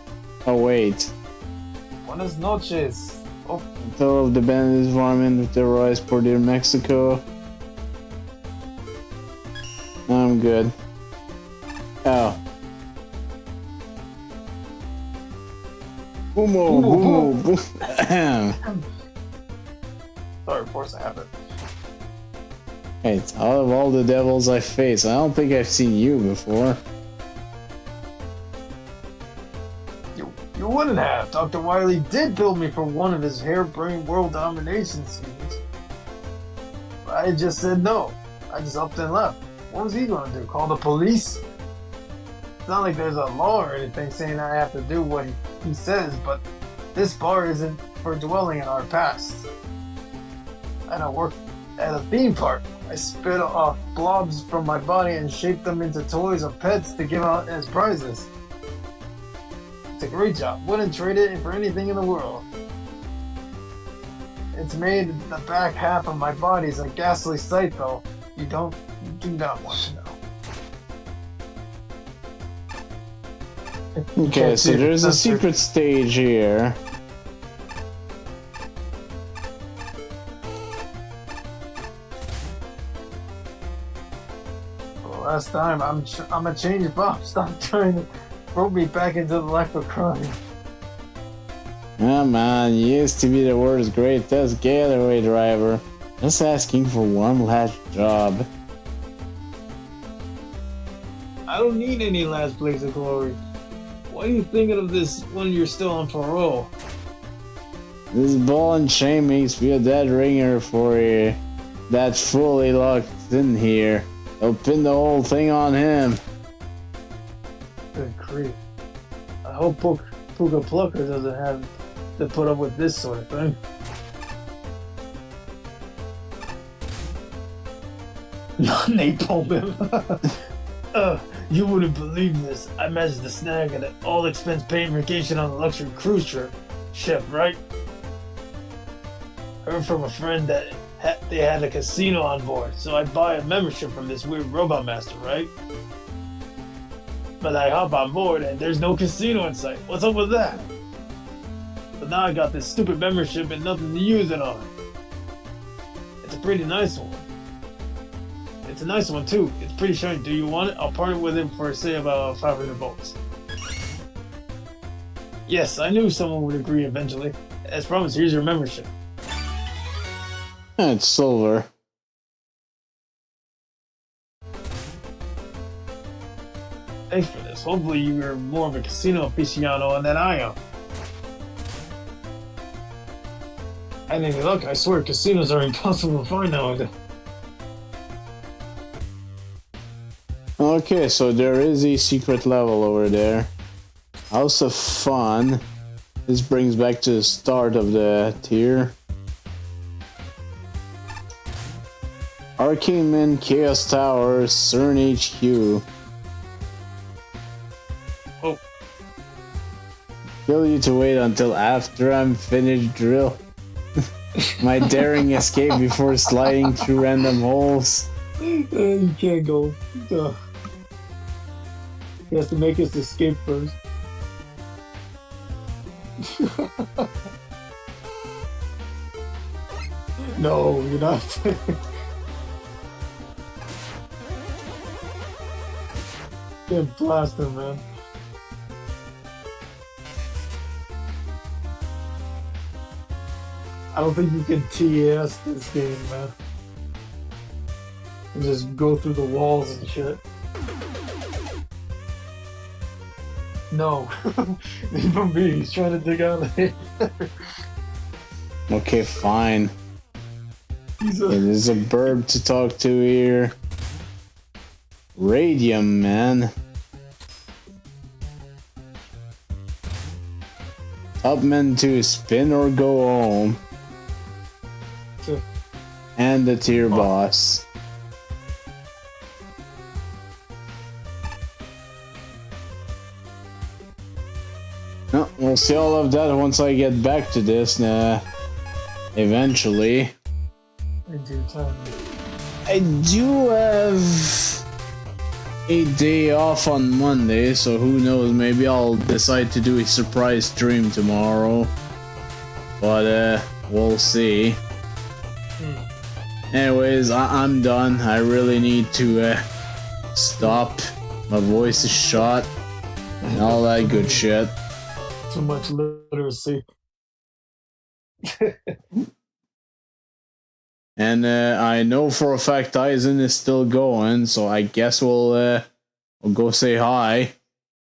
Oh wait. Buenas noches. Oh. Until of the bandits farming with the rice por dear Mexico. I'm good. Oh. Boomo, boomo, boom. Sorry, force a habit. Hey, out of all the devils I face, I don't think I've seen you before. You wouldn't have. Dr. Wily did build me for one of his harebrained world domination schemes. But I just said no. I just upped and left. What was he gonna do? Call the police? It's not like there's a law or anything saying I have to do what he says, but this bar isn't for dwelling in our past. And I work at a theme park. I spit off blobs from my body and shaped them into toys or pets to give out as prizes. It's a great job. Wouldn't trade it for anything in the world. It's made the back half of my body is a ghastly sight, though. You do not want to know. Okay, so there's a secret stage here. Well, last time I'm a changed Bob. Stop trying to throw me back into the life of crime. Oh man, you used to be the world's greatest getaway driver. Just asking for one last job. I don't need any last place of glory. Why are you thinking of this when you're still on parole? This ball and chain makes me a dead ringer for you. That's fully locked in here. They'll pin the whole thing on him. Good grief. I hope Puka Plucker doesn't have to put up with this sort of thing. Napalm him. You wouldn't believe this. I managed to snag an all-expense paid vacation on a luxury cruise ship, right? Heard from a friend that they had a casino on board, so I buy a membership from this weird robot master, right? But I hop on board and there's no casino in sight. What's up with that? But now I got this stupid membership and nothing to use it on. It's a pretty nice one. It's a nice one too. It's pretty shiny. Do you want it? I'll part it with it for say about 500 volts. Yes, I knew someone would agree eventually. As promised, here's your membership. It's silver. Thanks for this. Hopefully you're more of a casino aficionado than I am. And any luck, I swear casinos are impossible to find nowadays. Okay, so there is a secret level over there. House of Fun. This brings back to the start of the tier. Arcane Man, Chaos Tower, CERN HQ. Oh. Kill you to wait until after I'm finished drill. My daring escape before sliding through random holes. You can't go. He has to make his escape first. No, you're not. Can't blast him, man. I don't think you can TS this game, man. And just go through the walls and shit. No. Even me, he's trying to dig out of here. Okay, fine. There's a bird to talk to here. Radium, man. Upman to spin or go home. And the tier boss. No, we'll see all of that once I get back to this, eventually. In due time. I do have a day off on Monday, so who knows, maybe I'll decide to do a surprise stream tomorrow. But, we'll see. Anyways, I'm done. I really need to Stop. My voice is shot. And all that good shit. Too much literacy. And I know for a fact Tyson is still going, so I guess we'll go say hi.